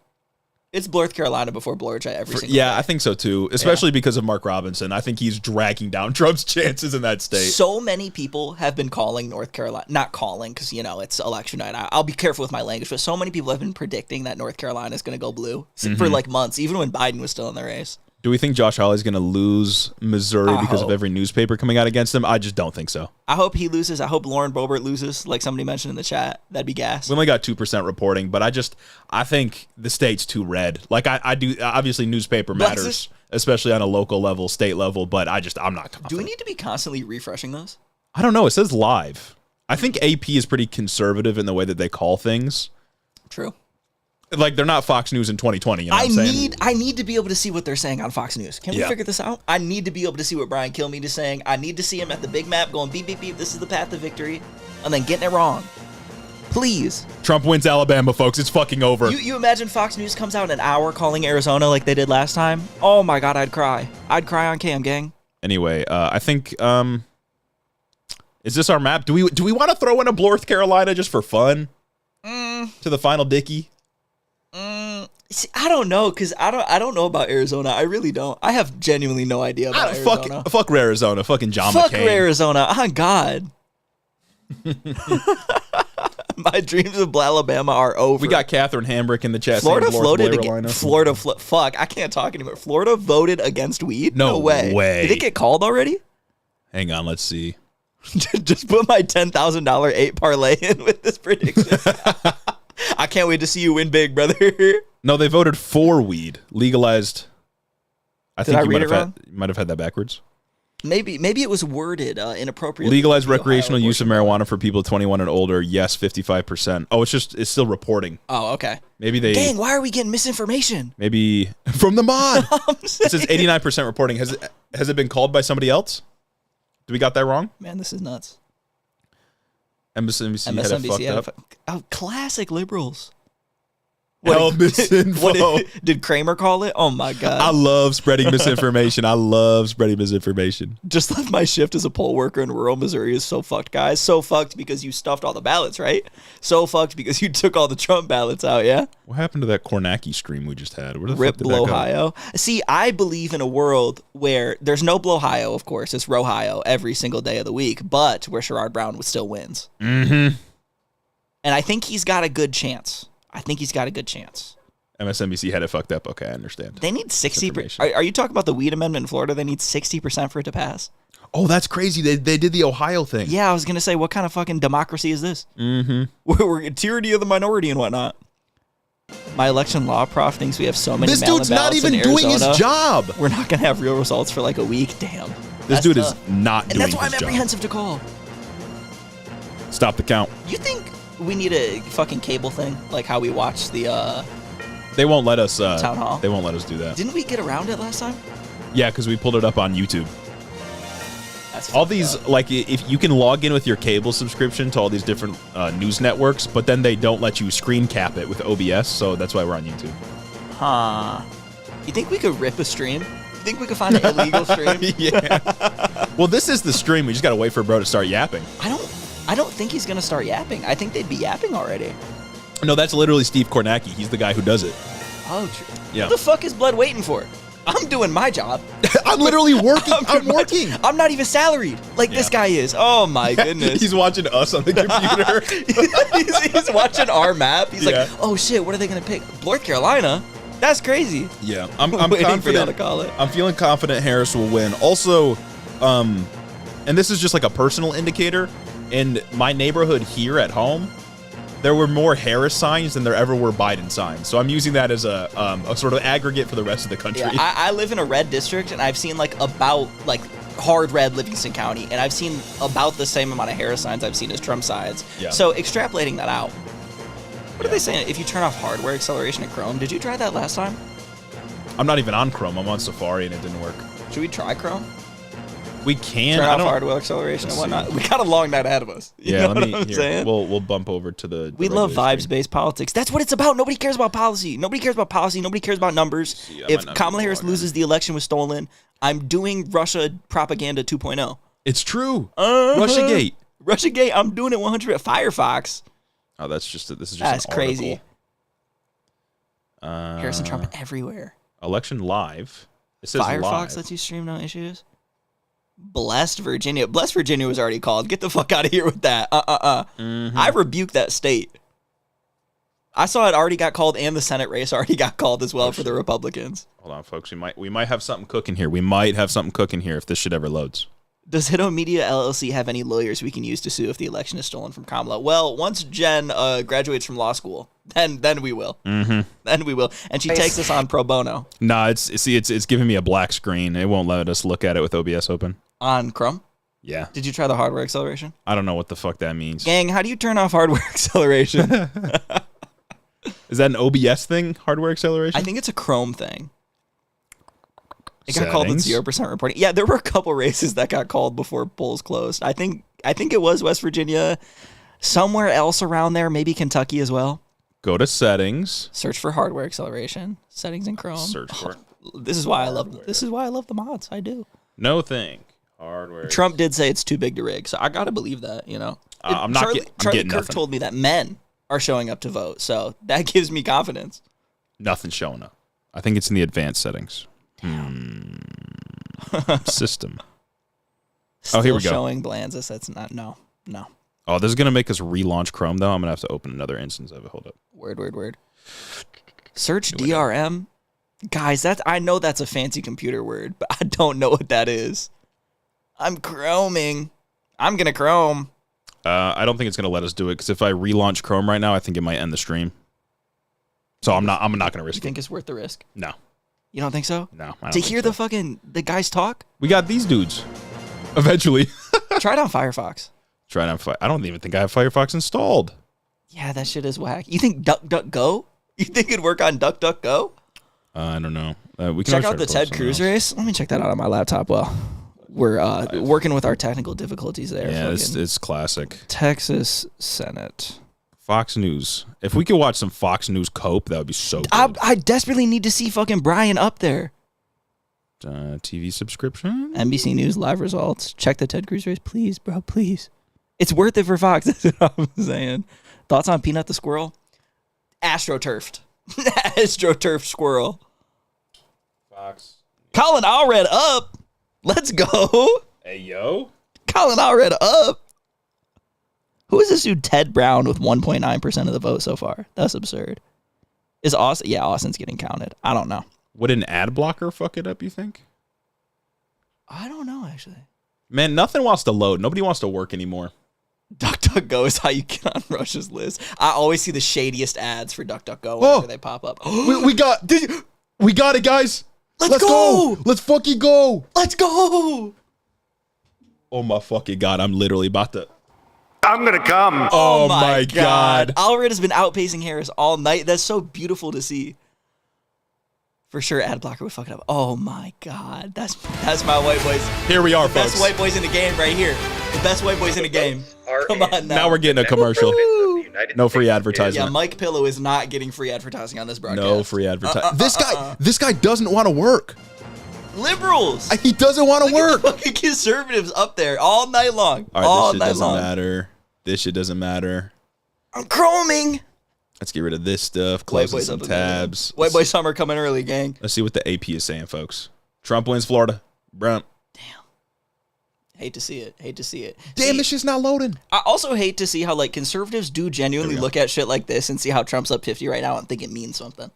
It's North Carolina before Georgia every single day. I think so too, especially because of Mark Robinson. I think he's dragging down Trump's chances in that state. So many people have been calling North Carolina, not calling because, it's election night. I'll be careful with my language, but so many people have been predicting that North Carolina is going to go blue for like months, even when Biden was still in the race. Do we think Josh Hawley's going to lose Missouri because of every newspaper coming out against him? I just don't think so. I hope he loses. I hope Lauren Boebert loses, like somebody mentioned in the chat. That'd be gas. We only got 2% reporting, but I think the state's too red. Like I do, obviously newspaper matters, especially on a local level, state level, but I'm not confident. Do we need to be constantly refreshing those? I don't know. It says live. I think AP is pretty conservative in the way that they call things. True. Like they're not Fox News in 2020. You know what I'm saying? I need to be able to see what they're saying on Fox News. Can we figure this out? I need to be able to see what Brian Kilmeade is saying. I need to see him at the big map going beep beep beep. This is the path to victory, and then getting it wrong. Please. Trump wins Alabama, folks. It's fucking over. You imagine Fox News comes out in an hour calling Arizona like they did last time? Oh my God, I'd cry. I'd cry on cam, gang. Anyway, I think is this our map? Do we want to throw in a North Carolina just for fun to the final Dickie? See, I don't know, because I don't know about Arizona. I really don't. I have genuinely no idea about Arizona. Fuck Arizona. Fucking John McCain. Fuck Arizona. Oh, God. My dreams of Alabama are over. We got Catherine Hambrick in the chat. Florida floated again. Fuck, I can't talk anymore. Florida voted against weed? No way. Did it get called already? Hang on, let's see. Just put my $10,000 8 parlay in with this prediction. I can't wait to see you win big, brother. No, they voted for weed. Legalized. I think you might have had that backwards. Maybe it was worded inappropriately. Legalized recreational use of marijuana for people 21 and older. Yes, 55%. Oh, it's still reporting. Oh, okay. Maybe they. Dang, why are we getting misinformation? Maybe from the mod. It says 89% reporting. Has it been called by somebody else? Do we got that wrong? Man, this is nuts. MSNBC had it fucked up. Oh, classic liberals. Did Kramer call it? Oh my God. I love spreading misinformation. Just left my shift as a poll worker in rural Missouri is so fucked, guys. So fucked because you stuffed all the ballots, right? So fucked because you took all the Trump ballots out, yeah? What happened to that Kornacki stream we just had? Where the Rip fuck did that go? Ohio. See, I believe in a world where there's no Ohio, of course. It's Rohio every single day of the week, but where Sherrod Brown still wins. Mm-hmm. And I think he's got a good chance. MSNBC had it fucked up. Okay, I understand. They need 60%. Information. Are you talking about the weed amendment in Florida? They need 60% for it to pass. Oh, that's crazy. They did the Ohio thing. Yeah, I was going to say, what kind of fucking democracy is this? Mm-hmm. We're tyranny of the minority and whatnot. My election law prof thinks we have so many This mail-in dude's not ballots even in doing his Arizona. job. We're not going to have real results for like a week. Damn. This That's dude tough. is not And doing his that's why I'm job. apprehensive to call. Stop the count. You think we need a fucking cable thing? Like how we watch the, They won't let us. Town hall? They won't let us do that. didn't we get around it last time? Yeah, because we pulled it up on YouTube. That's All fucked these, up. like, if you can log in with your cable subscription to all these different news networks, but then they don't let you screen cap it with OBS, so that's why we're on YouTube. Huh. You think we could rip a stream? You think we could find an illegal stream? Yeah. Well, this is the stream. We just gotta wait for bro to start yapping. I don't think he's gonna start yapping. I think they'd be yapping already. No, that's literally Steve Kornacki. He's the guy who does it. Oh, true. Yeah. What the fuck is Blood waiting for? I'm doing my job. I'm literally working. I'm working. I'm not even salaried like this guy is. Oh my goodness. He's watching us on the computer. he's watching our map. He's Yeah. like, oh shit, what are they gonna pick? North Carolina? That's crazy. Yeah, I'm Waiting for y'all confident. to call it. I'm feeling confident Harris will win. Also, and this is just like a personal indicator. In my neighborhood here at home, there were more Harris signs than there ever were Biden signs. So I'm using that as a sort of aggregate for the rest of the country. Yeah, I live in a red district, and I've seen like about like hard red Livingston County, and I've seen about the same amount of Harris signs I've seen as Trump signs. Yeah. So extrapolating that out, what are they saying? If you turn off hardware acceleration in Chrome, did you try that last time? I'm not even on Chrome. I'm on Safari, and it didn't work. Should we try Chrome? We can. Turn I off don't. hardware acceleration and Let's whatnot. see. We got a long night ahead of us. You Yeah, know let me. what I'm Here, saying? we'll bump over to the. We love regular stream. vibes-based politics. That's what it's about. Nobody cares about policy. Nobody cares about policy. Nobody cares about numbers. See, I If might not Kamala be Harris logged in. loses, the election was stolen. I'm doing Russia propaganda 2.0. It's true. Uh-huh. Russiagate. Russiagate. I'm doing it 100. Firefox. Oh, that's just. This is just. That's an crazy. article. Harris and Trump everywhere. Election live. It says Firefox live. lets you stream no issues. Blessed Virginia. Blessed Virginia was already called. Get the fuck out of here with that. Mhm. I rebuke that state. I saw it already got called, and the Senate race already got called as well for the Republicans. Hold on, folks. We might have something cooking here. We might have something cooking here if this shit ever loads. Does Hito Media LLC have any lawyers we can use to sue if the election is stolen from Kamala? Well, once Jen graduates from law school, then we will. Mm-hmm. Then we will, and she takes us on pro bono Nah, it's giving me a black screen. It won't let us look at it with OBS open. on Chrome. Yeah. Did you try the hardware acceleration? I don't know what the fuck that means. Gang, how do you turn off hardware acceleration? Is that an OBS thing? Hardware acceleration? I think it's a Chrome thing. It got called with Settings? 0% reporting. Yeah, there were a couple races that got called before polls closed. I think it was West Virginia, somewhere else around there, maybe Kentucky as well. Go to settings. Search for hardware acceleration, settings in Chrome. Search for it. This is why I love the mods. I do. No thing. Hardware. Trump did say it's too big to rig, so I gotta believe that. You know, I'm not Charlie, get- I'm Charlie getting Kirk nothing. told me that men are showing up to vote, so that gives me confidence. Nothing's showing up. I think it's in the advanced settings. System. Still here we go. Showing Blanzis. That's not no. Oh, this is gonna make us relaunch Chrome though. I'm gonna have to open another instance of it. Hold up. Word. Search DRM. Guys, I know that's a fancy computer word, but I don't know what that is. I'm chroming. I'm gonna chrome. I don't think it's gonna let us do it because if I relaunch Chrome right now, I think it might end the stream. So I'm not gonna You risk think it. it's worth the risk? No, You don't think so? no. I don't To think hear so. the guys talk, we got these dudes. Eventually, try it on Firefox. try it on. I don't even think I have Firefox installed. Yeah, that shit is whack. You think DuckDuckGo? You think it'd work on DuckDuckGo? I don't know. We can Check always out try the to pull Ted something Cruz else. race. Let me check that out on my laptop. Well, we're working with our technical difficulties there. Yeah, Fucking it's classic. Texas Senate. Fox News. If we could watch some Fox News cope, that would be so good. I desperately need to see fucking Brian up there. TV subscription. NBC News live results. Check the Ted Cruz race, please, bro. Please. It's worth it for Fox. That's what I'm saying. Thoughts on Peanut the Squirrel? AstroTurfed. AstroTurf Squirrel. Fox. Colin Allred up. Let's go. Hey yo. Colin Allred up. Who is this dude? Ted Brown with 1.9% of the vote so far. That's absurd. Is Austin? Yeah, Austin's getting counted. I don't know. Would an ad blocker fuck it up, you think? I don't know, actually. Man, nothing wants to load. Nobody wants to work anymore. DuckDuckGo is how you get on Russia's list. I always see the shadiest ads for DuckDuckGo whenever they pop up. we got it, guys. Let's go. Let's fucking go. Let's go. Oh my fucking God. I'm literally about to. I'm gonna come. Oh my God. Allred has been outpacing Harris all night. That's so beautiful to see. For sure, ad blocker would fuck it up. Oh my God. That's my white boys. Here we are, The folks. best white boys in the game right here. The best white boys in the game. Come on now. Now we're getting a commercial. No free advertisement. Yeah, Mike Pillow is not getting free advertising on this broadcast. No free advertising. This guy doesn't want to work. Liberals. He doesn't want to Look at work. the fucking conservatives up there all night long. All right, all this shit night doesn't long. matter. This shit doesn't matter. I'm chroming. Let's get rid of this stuff. White Closing boys some up in there. tabs. White boy summer coming early, gang. Let's see what the AP is saying, folks. Trump wins Florida. Bruh. Hate to see it. Hate to see it. Damn, See, this shit's not loading. I also hate to see how like conservatives do genuinely look at shit like this and see how Trump's up 50 right now and think it means something.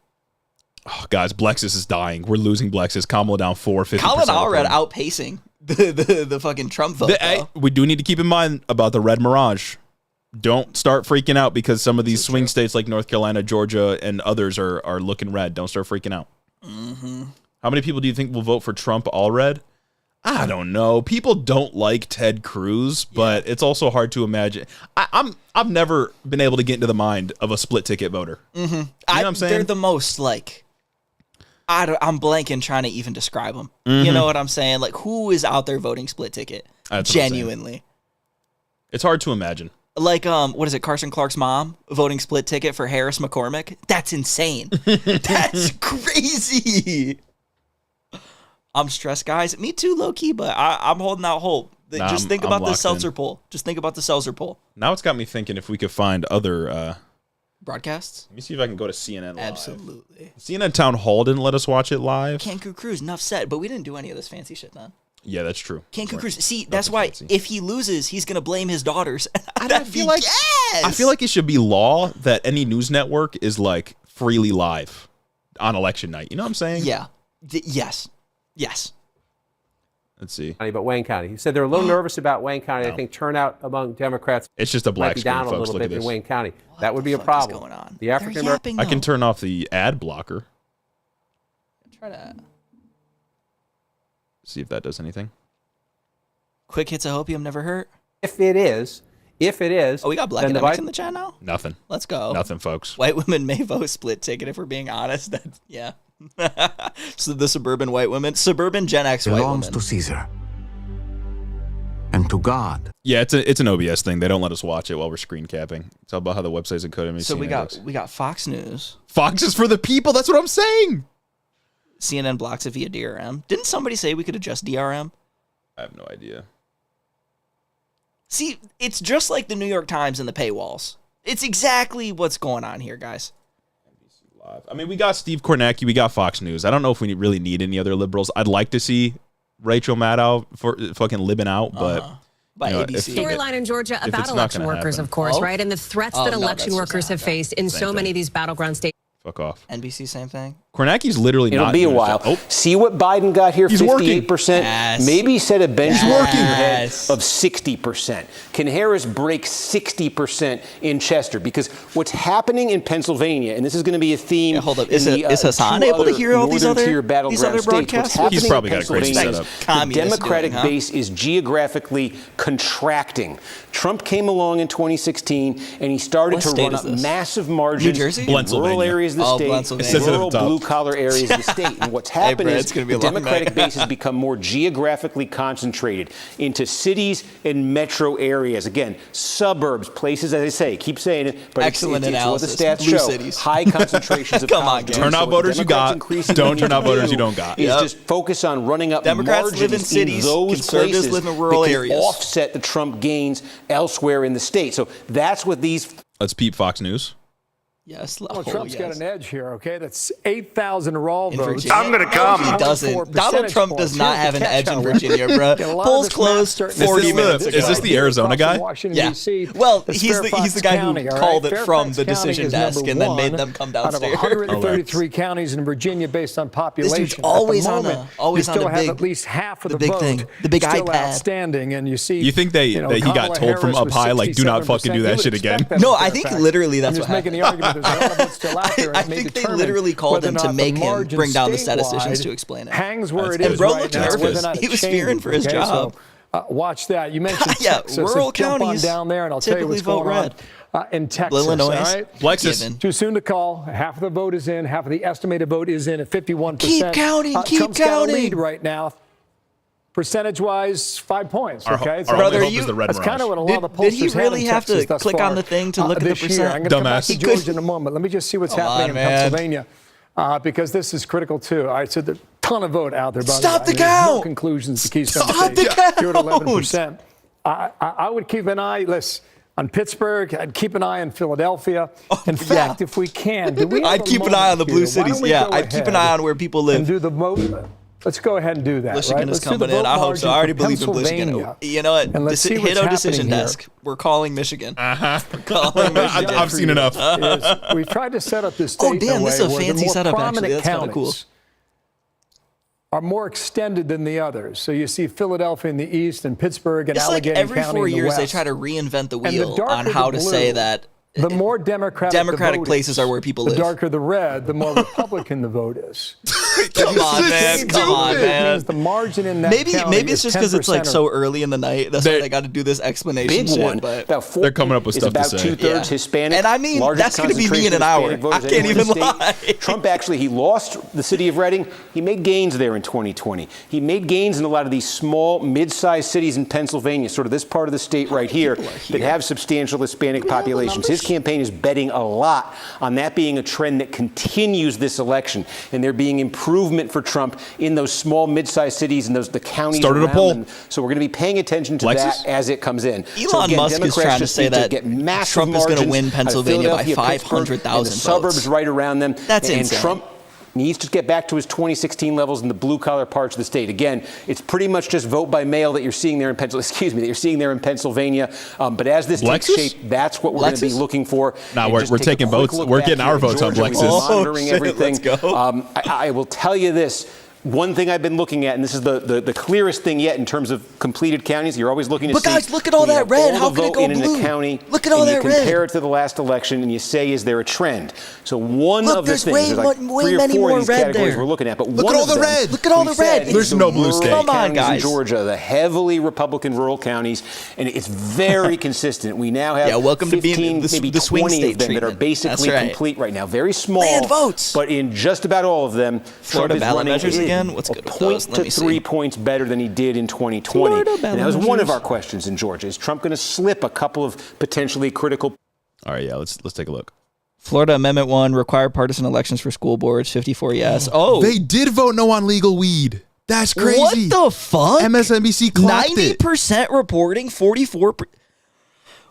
Oh, guys, Blexus is dying. We're losing Blexus. Kamala down 450%. Colin Allred outpacing the fucking Trump vote. though. We do need to keep in mind about the red mirage. Don't start freaking out because some of these swing states like North Carolina, Georgia, and others are looking red. Don't start freaking out. Mm-hmm. How many people do you think will vote for Trump all red? I don't know. People don't like Ted Cruz, but it's also hard to imagine. I've never been able to get into the mind of a split ticket voter. Mm-hmm. You know what I'm saying? They're the most like. I'm blanking trying to even describe them. Mm-hmm. You know what I'm saying? Like, who is out there voting split ticket? That's what I'm saying. Genuinely. It's hard to imagine. Like, what is it? Carson Clark's mom voting split ticket for Harris McCormick? That's insane. That's crazy. I'm stressed, guys. Me too, low key, but I'm holding out hope. Nah, Just think I'm about the locked seltzer in. poll. Just think about the seltzer poll. Now it's got me thinking if we could find other. Broadcasts? Let me see if I can go to CNN live. Absolutely. CNN Town Hall didn't let us watch it live. Cancun Cruise, enough said, but we didn't do any of this fancy shit then. Yeah, that's true. Cancun Right. Cruise. See, that's why fancy. if he loses, he's gonna blame his daughters. I feel like it should be law that any news network is like freely live on election night. You know what I'm saying? Yeah. Yes. Yes. Let's see. But Wayne County. He said they're a little nervous about Wayne County. I think turnout among Democrats It's just a might black be screen, down a folks. little Look at bit in this. Wayne County. That would be a What the fuck problem. is going on? The They're African American. yapping, I can though. turn off the ad blocker. Try to See if that does anything. quick hits of opium never hurt. If it is, Oh, we got black then the academics Biden- in the chat now. Nothing. Let's go. Nothing, folks. White women may vote split ticket if we're being honest. That's, yeah. So the suburban white women, suburban Gen X white belongs women. to Caesar and to God. Yeah, it's an OBS thing. They don't let us watch it while we're screen capping. It's all about how the website's encoded. So we got Fox News. Fox is for the people. That's what I'm saying. CNN blocks it via DRM. Didn't somebody say we could adjust DRM? I have no idea. See, it's just like the New York Times and the paywalls. It's exactly what's going on here, guys. Live. I mean, we got Steve Kornacki. We got Fox News. I don't know if we really need any other liberals. I'd like to see Rachel Maddow for fucking living out, but By you know, ABC. Storyline in Georgia if about it's not election gonna workers, happen. of course, Oh? right? And the threats Oh, that no, election that's workers just have faced in Same so many thing. of these battleground states. fuck off. NBC, same thing. Kornacki's literally It'll not be a doing his while. job. Oh, See what Biden got here, He's working. 58%. Yes. Maybe set a benchmark in your head Yes. of 60%. Can Harris break 60% in Chester? Because what's happening in Pennsylvania, and this is going to be a theme. Yeah, hold up. in Is the, Hassan two able to other hear all these northern other tier battleground states. broadcasts? What's happening He's probably in got a crazy Pennsylvania, setup. the Communist Democratic doing, huh? base is geographically contracting. Trump came along in 2016, and he started What to state run is up this? massive margins Jersey? in rural Pennsylvania. areas of the Oh, state, Pennsylvania. It says it at the rural top. blue-collar areas of the state. And what's happened Brad, is it's gonna be the a long Democratic night. base has become more geographically concentrated into cities and metro areas. Again, suburbs, places, as I say, keep saying it, but Excellent it's what the analysis. stats Blue show. cities. High concentrations of Come on, college gang. students. Turn out So what voters you Democrats got. increasingly Don't need turn out to voters do you don't got. Is Yep. just focus on running up Democrats margins live in cities, those conservatives places live in rural that can areas. offset the Trump gains elsewhere in the state. So that's what these Let's peep Fox News. Yes. Donald Trump's got an edge here, okay? That's 8,000 raw In votes. Virginia. I'm gonna come. He doesn't. Donald Trump does not have an edge in Virginia, bro. Polls closed 40 minutes ago. Is this the Arizona guy? Yeah. Well, he's the guy who called it from the decision desk and then made them come Out of downstairs. 133 counties in Virginia based on population. This dude's always At the on a- moment, always you on a still have big- at least half of the the big vote thing, the big still iPad. outstanding, and you see. You think that he got Kamala told from Harris up with high, like, do not 67%. fucking do that You would shit again? expect that No, with I think Fairfax. literally that's I'm what just making the argument. There's a lot of votes still out there. I and may think they determine literally called whether him or to not make the him margin bring down the statisticians statewide to explain it. hangs where it That's is good. Bro right looked now, nervous. whether or not He it was changes, fearing for his okay? job. So, watch that. You mentioned Yeah, Texas. rural Let's jump on counties down there, and I'll tell you what's typically vote going on in Texas. Illinois. All right? Lexus. Given. Too soon to call. Half of the vote is in. Half of the estimated vote is in at 51%. Keep counting, keep Trump's got a counting. lead right now. Percentage-wise, 5 points. Our, Okay, our So only Brother, hope you- is the red that's kind of what a lot of the Did he pollsters really in have to Texas thus click on far, the thing to look at the this year. percent? I'm going to come back Dumbass. to He Georgia could- in a moment. Let me just see what's Come happening on, in man. Pennsylvania, because this is critical too. All right, so there's a ton of vote out there. By Stop the the way. There's no count. conclusions to Keystone Stop State. the count. You're at 11%. I would keep an eye. Listen. On Pittsburgh, I'd keep an eye on Philadelphia. In fact, if we can, do we have I'd a keep an eye on the moment blue here? Why cities. don't we Yeah, go I'd keep an ahead eye on where people and live. do the vote. Let's go ahead and do that. Michigan right? is Let's do the coming in. vote I hope so. I margin already for believe in Michigan. Pennsylvania. You know what? And let's see Hit what's our decision happening here. desk. We're calling Michigan. We're calling Michigan. I've seen enough. Is we've tried to set up this state Oh, damn, in a this way is a where the fancy more setup, actually. prominent That's kinda counties cool. are more extended than the others. So you see Philadelphia in the east and Pittsburgh and It's like Allegheny every County 4 in the years they west. try to reinvent the And the wheel darker on the how to blue, say that. The more Democratic the vote places is. are where people the live. The darker the red, the more Republican the vote is. Come on, man. Come on, It man. means the margin in that Maybe county maybe it's is just because it's like 10% so early in the night. That's why they got to do this explanation Big shit. one. But About 40 They're coming up with is stuff to about say. two-thirds Yeah. Hispanic. And I mean, largest that's gonna be me in concentration an of hour. Hispanic voters I can't anywhere in the even state. lie. Trump actually, he lost the city of Reading. He made gains there in 2020. He made gains in a lot of these small, mid-sized cities in Pennsylvania, sort of this part of the state right here, that have substantial Hispanic populations. His campaign is betting a lot on that being a trend that continues this election, and there being improvement for Trump in those small, mid-sized cities and the counties Started a around poll. them. So we're going to be paying attention to Lexus? that as it comes in. Elon So again, Musk is Democrats trying to just say need that get massive Trump is gonna margins win out of Pennsylvania by Philadelphia, Pittsburgh, 500,000 and the suburbs votes. right around them. That's and insane. Trump needs to get back to his 2016 levels in the blue-collar parts of the state. Again, it's pretty much just vote by mail that you're seeing there in Pennsylvania. But as this takes Lexus? shape, that's what we're going to be Lexus? looking for. Nah, And we're just take a taking quick votes. look We're back getting here our in votes on Georgia. We've been Lexus. monitoring shit, everything. let's go. I will tell you this. One thing I've been looking at, and this is the clearest thing yet in terms of completed counties, you're always looking to But see. guys, look at all when you that have red. all How the can it vote go in blue? a county, Look at all and that you red. compare it to the last election, and you say, is there a trend? So one Look, of the there's things, way there's like more- way 3 or many 4 more of these red categories there. we're looking at, but Look one at all of the them, red. Look at all we the red. said, There's is no the blue rural state. Come on, counties guys. in Georgia, the heavily Republican rural counties, and it's very consistent. We now have Yeah, welcome to being 15, the maybe the swing 20 state of them that are treatment. basically That's right. complete right now. Very small, Land votes. but in just about all of them, Florida Trump is ballot running measures a again? What's good with point those? Let to me see. 3 points better than he did in 2020. Florida And ballot that was one of measures. our questions in Georgia. Is Trump going to slip a couple of potentially critical? All right, yeah, let's take a look. Florida Amendment 1, require partisan elections for school boards, 54 yes. Oh, They did vote no on legal weed. That's crazy. what the fuck? MSNBC clocked it. 90% reporting, 44%.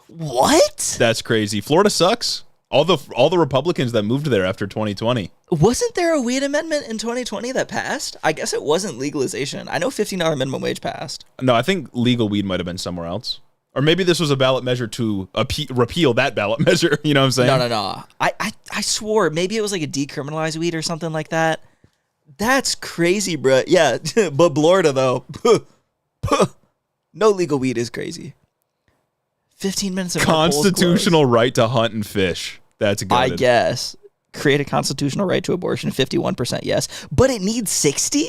What? That's crazy. Florida sucks. All the Republicans that moved there after 2020. Wasn't there a weed amendment in 2020 that passed? I guess it wasn't legalization. I know $15 minimum wage passed. No, I think legal weed might have been somewhere else. Or maybe this was a ballot measure to repeal that ballot measure. You know what I'm saying? No. I swore maybe it was like a decriminalized weed or something like that. That's crazy, bro. Yeah, but Florida though, no legal weed is crazy. 15 minutes of Constitutional right to hunt and fish. That's good. I guess. Create a constitutional right to abortion, 51% yes. But it needs 60?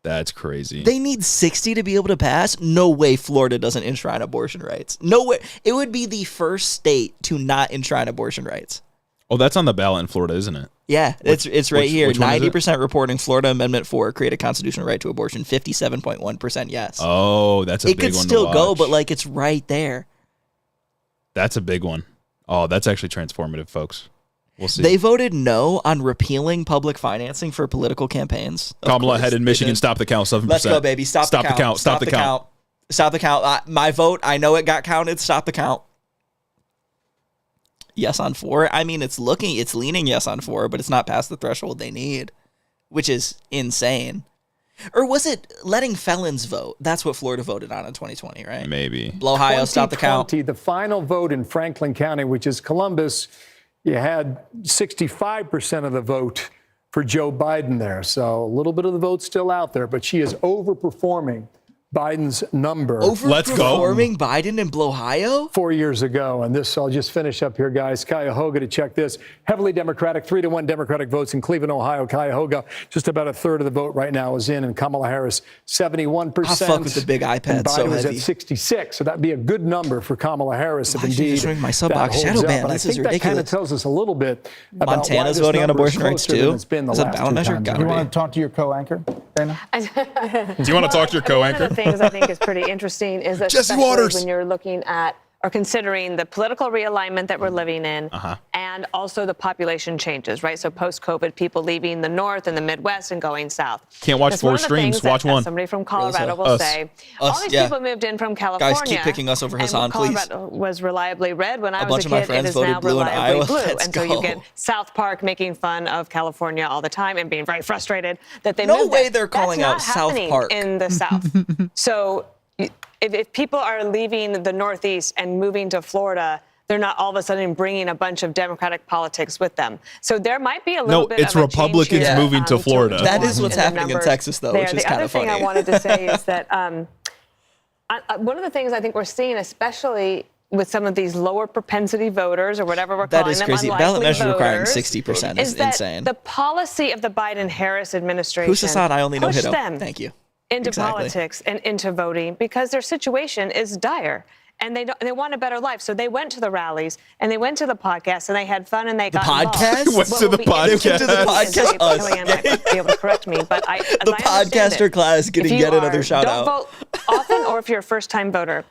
That's crazy. They need 60 to be able to pass? No way Florida doesn't enshrine abortion rights. No way. It would be the first state to not enshrine abortion rights. Oh, that's on the ballot in Florida, isn't it? Yeah, it's right here. which one is it? 90% reporting Florida Amendment 4, create a constitutional right to abortion, 57.1% yes. Oh, that's a it big could one still to go, watch. but like it's right there. That's a big one. Oh, that's actually transformative, folks. We'll see. They voted no on repealing public financing for political campaigns. Of Kamala course head in they Michigan. did. Stop the count. 7%. Let's go, baby. Stop the count. Stop the count. Stop the count. My vote, I know it got counted. Stop the count. yes on 4. I mean, it's leaning yes on 4, but it's not past the threshold they need, which is insane. Or was it letting felons vote? That's what Florida voted on in 2020, right? Maybe. Ohio stopped the count. 2020, the final vote in Franklin County, which is Columbus, you had 65% of the vote for Joe Biden there. So a little bit of the vote still out there, but she is overperforming Biden's number. Let's go. Overperforming Biden in Ohio? 4 years ago. And this, I'll just finish up here, guys. Cuyahoga, to check this. Heavily Democratic, 3-1 Democratic votes in Cleveland, Ohio. Cuyahoga, just about a third of the vote right now is in. And Kamala Harris, 71%. I fuck with the big iPad and Biden so was heavy. at 66. So that'd be a good number for Kamala Harris if Why'd you indeed just ring my sub that box holds shadow up. ban? And This I is think that kind of ridiculous. tells us a little bit about why Montana's this voting on number is abortion rights closer than too? it's been the Is that last ballot two measure? times. Gotta You be. want to talk to your co-anchor, Dana? Do you want to talk to your co-anchor? One of the things I think is pretty interesting is Jesse especially Waters. when you're looking at or considering the political realignment that we're living in and also the population changes, right? So post-COVID, people leaving the North and the Midwest and going South. Can't watch That's 4 one of the streams. things that, Watch one. Somebody from Colorado so. will Us. say, Us, all these yeah. people moved in from California. Guys, keep picking us over and Hassan, please. Colorado was reliably red when I A was bunch a of my kid. friends It is voted now blue in reliably Iowa. blue. Let's And so go. you get South Park making fun of California all the time and being very frustrated that they No moved way there. they're calling That's out not South happening Park. in the South. So if people are leaving the Northeast and moving to Florida, they're not all of a sudden bringing a bunch of Democratic politics with them. So there might be a little bit it's of a Republicans change here, moving to Florida. That is what's in the happening in numbers Texas, though, there. which is The kind other of thing funny. I wanted to say is that one of the things I think we're seeing, especially with some of these lower propensity voters or whatever we're That calling is them, crazy. unlikely Ballot measure requiring voters, 60% is is that insane. the policy of the Biden-Harris administration Who's Assad? I only know pushed Hiddo. them Thank you. into Exactly. politics and into voting because their situation is dire. And they want a better life. So they went to the rallies and they went to the podcast and they had fun and they got podcast? involved. Went What to will the be interesting podcast. They went to the is podcast, that us. Kellyanne might be able to correct me, but as The I understand podcaster it, class getting if you yet another are- shout out. Don't vote often or if you're a first-time voter.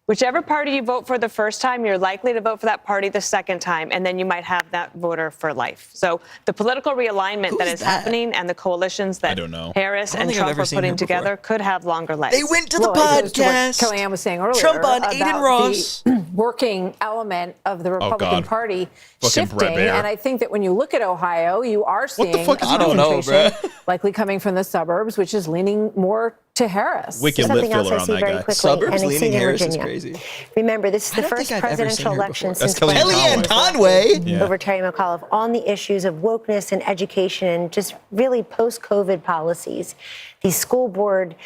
Whichever party you vote for the first time, you're likely to vote for that party the second time, and then you might have that voter for life. So the political realignment that Who's is that? happening and the coalitions I that don't know. Harris I don't and think I've Trump ever are seen her putting before. together could have longer legs. They went to the Well, it goes to what podcast. Kellyanne was saying earlier Trump on about Aiden Ross. the working element of the Republican God. Party Fucking Brett shifting. Baer. And I think that when you look at Ohio, you are seeing the fuck is a he doing? I don't know, concentration bruh. likely coming from the suburbs, which is leaning more to Harris. Wicked lip Something else filler I on see that very guy. quickly, Suburbs annexing leaning in Harris is Virginia. crazy. Remember, this is the don't first think I've ever presidential seen her election before. since That's Kellyanne Conway. Yeah. over Terry McAuliffe on the issues of wokeness and education and just really post-COVID policies. The school board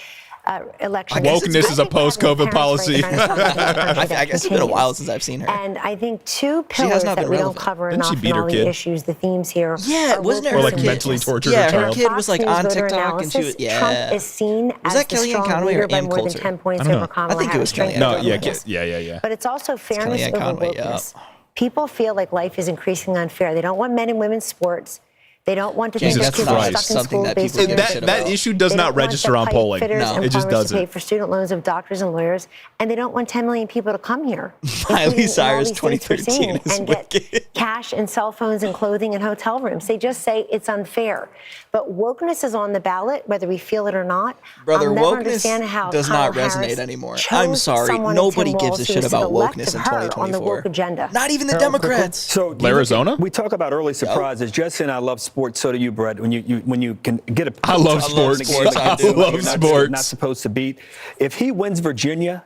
election. Wokeness is a post-COVID policy. I guess it's been a while since I've seen her. And I think two She has pillars not that been we don't relevant. cover Didn't she enough beat in her all kid? the issues, the themes here. Yeah, are wasn't wokeness her Or like and mentally justice. tortured Yeah, her her child. kid was like Fox on News voter TikTok and she was, analysis, Trump is seen Was as that the Kellyanne strong Conway or leader by Ann more than Coulter? 10 points I don't over know. Kamala I think it was Harris. Kellyanne No, Conway. yeah. But it's also fairness Kellyanne over Conway, wokeness. yeah. People feel like life is increasingly unfair. They don't want men and women's sports. They don't want to Jesus think that kids are Christ. stuck in Something school that based people on give their a shit That about. issue does They not don't want register the on pipe polling. fitters No. and It just plumbers to pay doesn't. for student loans of doctors and lawyers, and they don't want 10 million people to come here. Miley including in all Cyrus these states we're 2013 seeing, is and get wicked. cash and cell phones and clothing and hotel rooms. They just say it's unfair. But wokeness is on the ballot, whether we feel it or not. Brother, I'll never wokeness understand how does not Kamala resonate Harris anymore. chose I'm sorry. someone in Nobody Tim gives Walz a who shit was to the about left wokeness of in her on the 2024. woke agenda. Not even the Democrats. So Arizona? We talk about early surprises. Jesse and I love sports. So do you, Brett. When you can get a. I love sports. I do. love You're sports. Not supposed to beat. If he wins Virginia.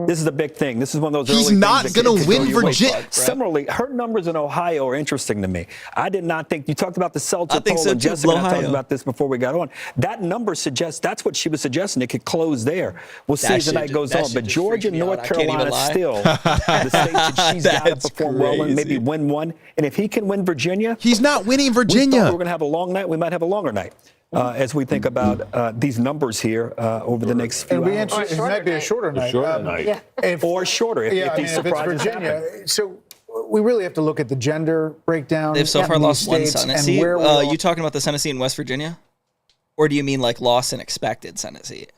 This is a big thing. This is one of those. He's early not things that gonna could win go your way. Virginia. Similarly, her numbers in Ohio are interesting to me. I did not think you talked about the Seltzer I think poll, so and too, Jessica and I talked Ohio. about this before we got on. That number suggests that's what she was suggesting. It could close there. We'll see That as the shit night goes that on. shit But just Georgia, freaked me North out. I can't even Carolina, lie. still the states that she's got to That's perform well and maybe crazy. win one. And if he can win Virginia, He's not winning we thought Virginia. we were going to have a long night. We might have a longer night. As we think about these numbers here over the next few It'll be hours. interesting. It might be a shorter night. Yeah. Or shorter if Yeah, these I mean, if it's surprises Virginia. happen. So we really have to look at the gender breakdown. They've so far in these lost one states Senate and seat. where we are. You talking about the Senate seat in West Virginia? Or do you mean like lost and expected Senate seat?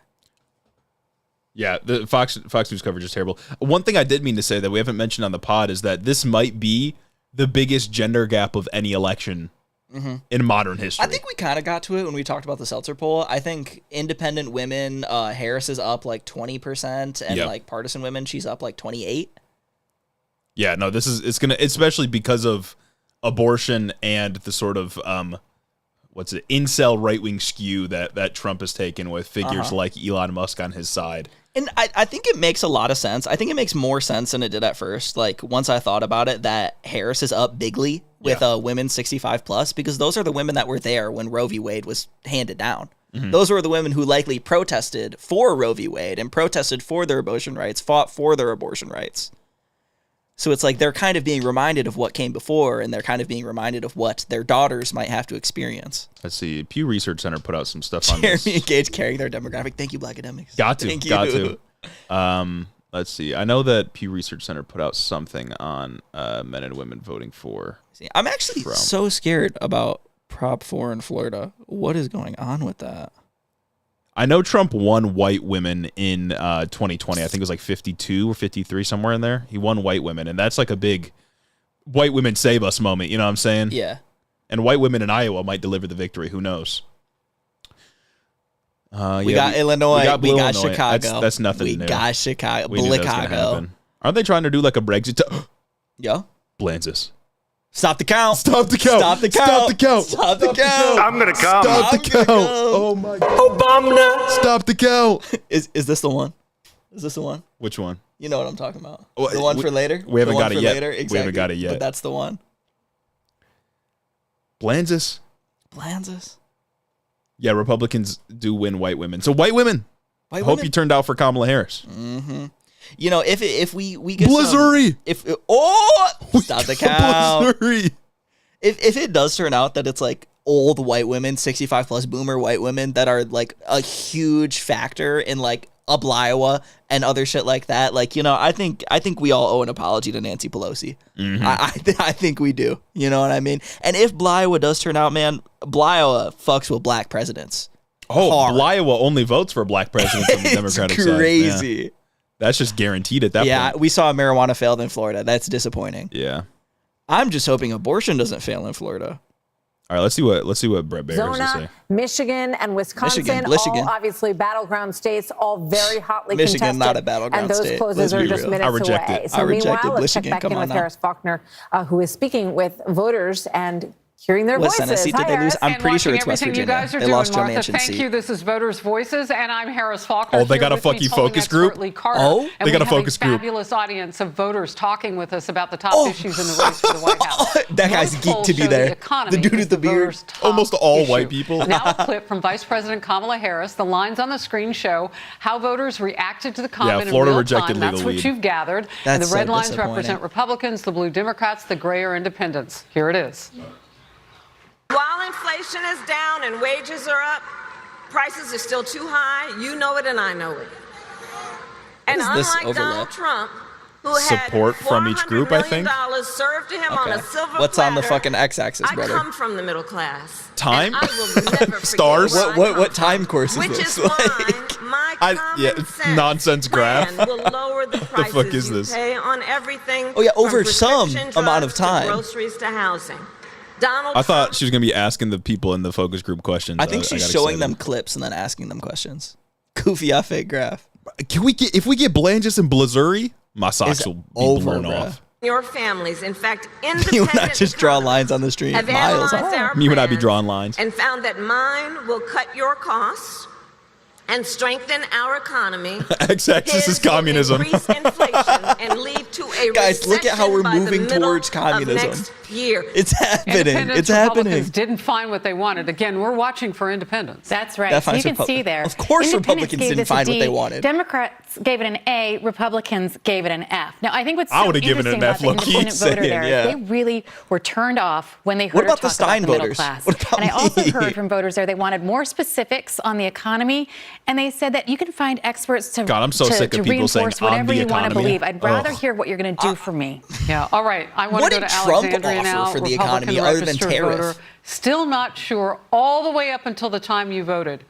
Yeah, the Fox News coverage is terrible. One thing I did mean to say that we haven't mentioned on the pod is that this might be the biggest gender gap of any election in modern history. I think we kind of got to it when we talked about the Seltzer poll. I think independent women, Harris is up like 20%, and Yep. like partisan women, she's up like 28. Yeah, no, it's gonna, especially because of abortion and the sort of incel right-wing skew that Trump has taken with figures like Elon Musk on his side. And I think it makes a lot of sense. I think it makes more sense than it did at first. Like, once I thought about it, that Harris is up bigly with women 65 plus, because those are the women that were there when Roe v. Wade was handed down. Mm-hmm. Those were the women who likely protested for Roe v. Wade and protested for their abortion rights, fought for their abortion rights. So it's like they're kind of being reminded of what came before, and they're kind of being reminded of what their daughters might have to experience. Let's see. Pew Research Center put out some stuff on this. Jeremy and Gage carrying their demographic. Thank you, Black academics. Got to. Thank Got you. to. Let's see. I know that Pew Research Center put out something on men and women voting for. See, I'm actually Trump. so scared about Prop 4 in Florida. What is going on with that? I know Trump won white women in 2020. I think it was like 52 or 53, somewhere in there. He won white women, and that's like a big white women save us moment. You know what I'm saying? Yeah. And white women in Iowa might deliver the victory. Who knows? We got Illinois. We got Illinois. Chicago. That's nothing new. We got Chicago. We knew that was gonna happen. Aren't they trying to do like a Brexit? Yeah. Blanzis. Stop the count. Stop the count. Stop the count. Stop the count. Stop the count. I'm gonna come. Stop the count. Oh my God. Obama. Stop the count. Is this the one? Is this the one? Which one? You know what I'm talking about. Well, the one for later? We haven't The one got it for yet. Later? We Exactly. haven't got it yet. But that's the one. Blanzis. Blanzis. Yeah, Republicans do win white women. So white women. I hope you turned out for Kamala Harris. Mm-hmm. You know, if we get Blizzuri. Stop the count. Blizzuri. If it does turn out that it's like old white women, 65 plus boomer white women that are like a huge factor in like Iowa and other shit like that, like, you know, I think we all owe an apology to Nancy Pelosi. Mm-hmm. I think we do. You know what I mean? And if Iowa does turn out, man, Iowa fucks with black presidents. Oh, Iowa only votes for black presidents on the Democratic side. Crazy. Yeah. That's just guaranteed at that point. Yeah, we saw marijuana failed in Florida. That's disappointing. Yeah. I'm just hoping abortion doesn't fail in Florida. All right, let's see what Brett Bear has to say. Arizona, Michigan, and Wisconsin, Michigan. all obviously battleground states, all very hotly Michigan, contested. not a battleground and those state. closes are just minutes away. So meanwhile, let's check back in with Harris Faulkner, who is speaking with voters and hearing their voices. Tennessee, did they lose? I'm pretty sure it's West Virginia. You guys are they doing, lost Joe Martha. Manchin's Thank seat. you. This is Voters' Voices, and I'm Harris Faulkner. Oh, they got a fucking focus group? Oh, they got a focus group. Fabulous audience of voters talking with us about the top issues in the race for the White House. That guy's geeked to be there. The dude with the beard. Almost all white people. Now a clip from Vice President Kamala Harris. The lines on the screen show how voters reacted to the comment Florida in real rejected time. That's legal what lead. you've gathered. And the red lines represent Republicans, the blue Democrats, the gray are independents. Here it is. While inflation is down and wages are up, prices are still too high. You know it and I know it. And unlike Donald Trump, who support had from each group, I think. served to him on a silver What's platter, on the fucking x-axis, brother? I come from the middle class. Time? And I will never forget Stars? What time course is which this? is why my common sense nonsense graph. plan will lower the prices fuck is you this? pay on everything. Oh yeah, over from some prescription amount of drugs to time. groceries to housing. Donald I thought she was going to be asking the people in the focus group questions. I think she's showing them clips and then asking them questions. Goofy fake graph. Can we get, if we get Blanchis and Blizzuri, my socks will be blown off. your families. In fact, independent You and I just draw lines on the street. have Miles. analyzed our You and I be plans drawing lines. and found that mine will cut your costs and strengthen our economy. X-axis is communism. Increase inflation and lead to a Guys, look at how we're recession by the moving middle towards of communism. next year. It's happening. Independents, It's happening. Republicans didn't find what they wanted. Again, we're watching for independence. That's right. That So you finds can see there. Of course Independents Republicans gave didn't this a find what D. they wanted. Democrats gave it an A. Republicans gave it an F. Now, I think what's I so would've given it interesting an about F, the low-key. independent voter Saying, there, yeah. they really were turned off when they heard What her about the talk Stein about the middle voters? class. What about And I also me? heard from voters there they wanted more specifics on the economy, and they said that you can find experts to, God, I'm so to, sick to of people saying reinforce on whatever the you want to economy. believe. I'd rather Ugh. hear what you're going to do for me. Yeah, all right. I want What to go did to Trump Alexandria offer now. for the Republican economy other than registered tariff? voter. Still not sure all the way up until the time you voted.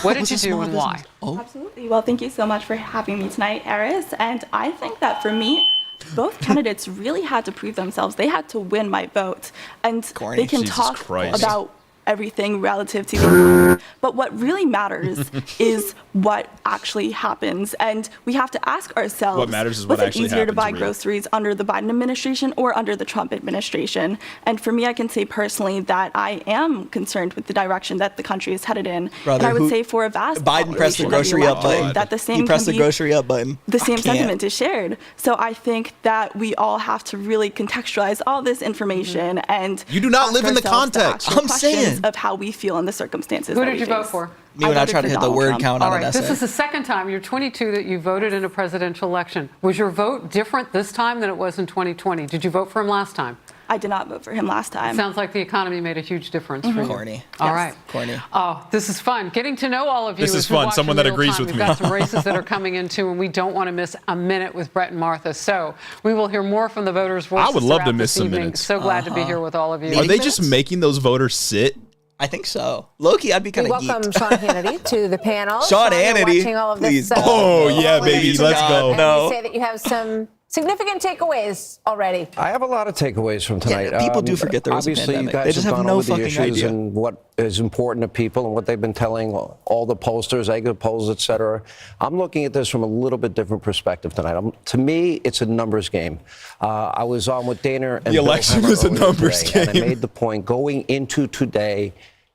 What did you do and why? Absolutely. Well, thank you so much for having me tonight, Harris. And I think that for me, both candidates really had to prove themselves. They had to win my vote. And Corny. they can Jesus talk Christ. about everything relative to but what really matters is what actually happens. And we have to ask ourselves, what matters is what was it actually easier to buy happens, groceries under the Biden administration or under the Trump administration? And for me, I can say personally that I am concerned with the direction that the country is headed in. Brother, and I would say for a vast Biden pressed the grocery up button. that the same He pressed can the be- grocery up button. the same sentiment is shared. So I think that we all have to really contextualize all this information and You do not ask live in the ourselves the context. actual I'm questions saying. of how we feel in the circumstances. Who that did we you vote face. for? Me when I try to voted hit for the Donald word Trump. count All on right, an this essay. is the second time, you're 22, that you voted in a presidential election. Was your vote different this time than it was in 2020? Did you vote for him last time? I did not vote for him last time. Sounds like the economy made a huge difference for you. Corny. All Yes. right. Corny. Oh, this is fun. Getting to know all of you. This is as we fun. watch Someone in that real agrees time. with We've me. got some races that are coming in too, and we don't want to miss a minute with Brett and Martha. So we will hear more from the voters' voices. I would love to throughout miss this some evening. minutes. So glad to be here with all of you. Are they just making those voters sit? I think so. Loki, I'd be kind We of welcome Sean Hannity to the panel. Sean you're Hannity, watching all of please. this. Oh, yeah, baby. Please, Let's God, go. And no. you say that you have some significant takeaways already. I have a lot of takeaways from tonight. Yeah, people do forget there was a obviously, pandemic. you guys They just have gone no over the fucking issues idea. and what is important to people and what they've been telling all the pollsters, exit polls, et cetera. I'm looking at this from a little bit different perspective tonight. To me, it's a numbers game. I was on with Dana and The Bill election Hemmer was a earlier numbers today, And I game. made the point going into today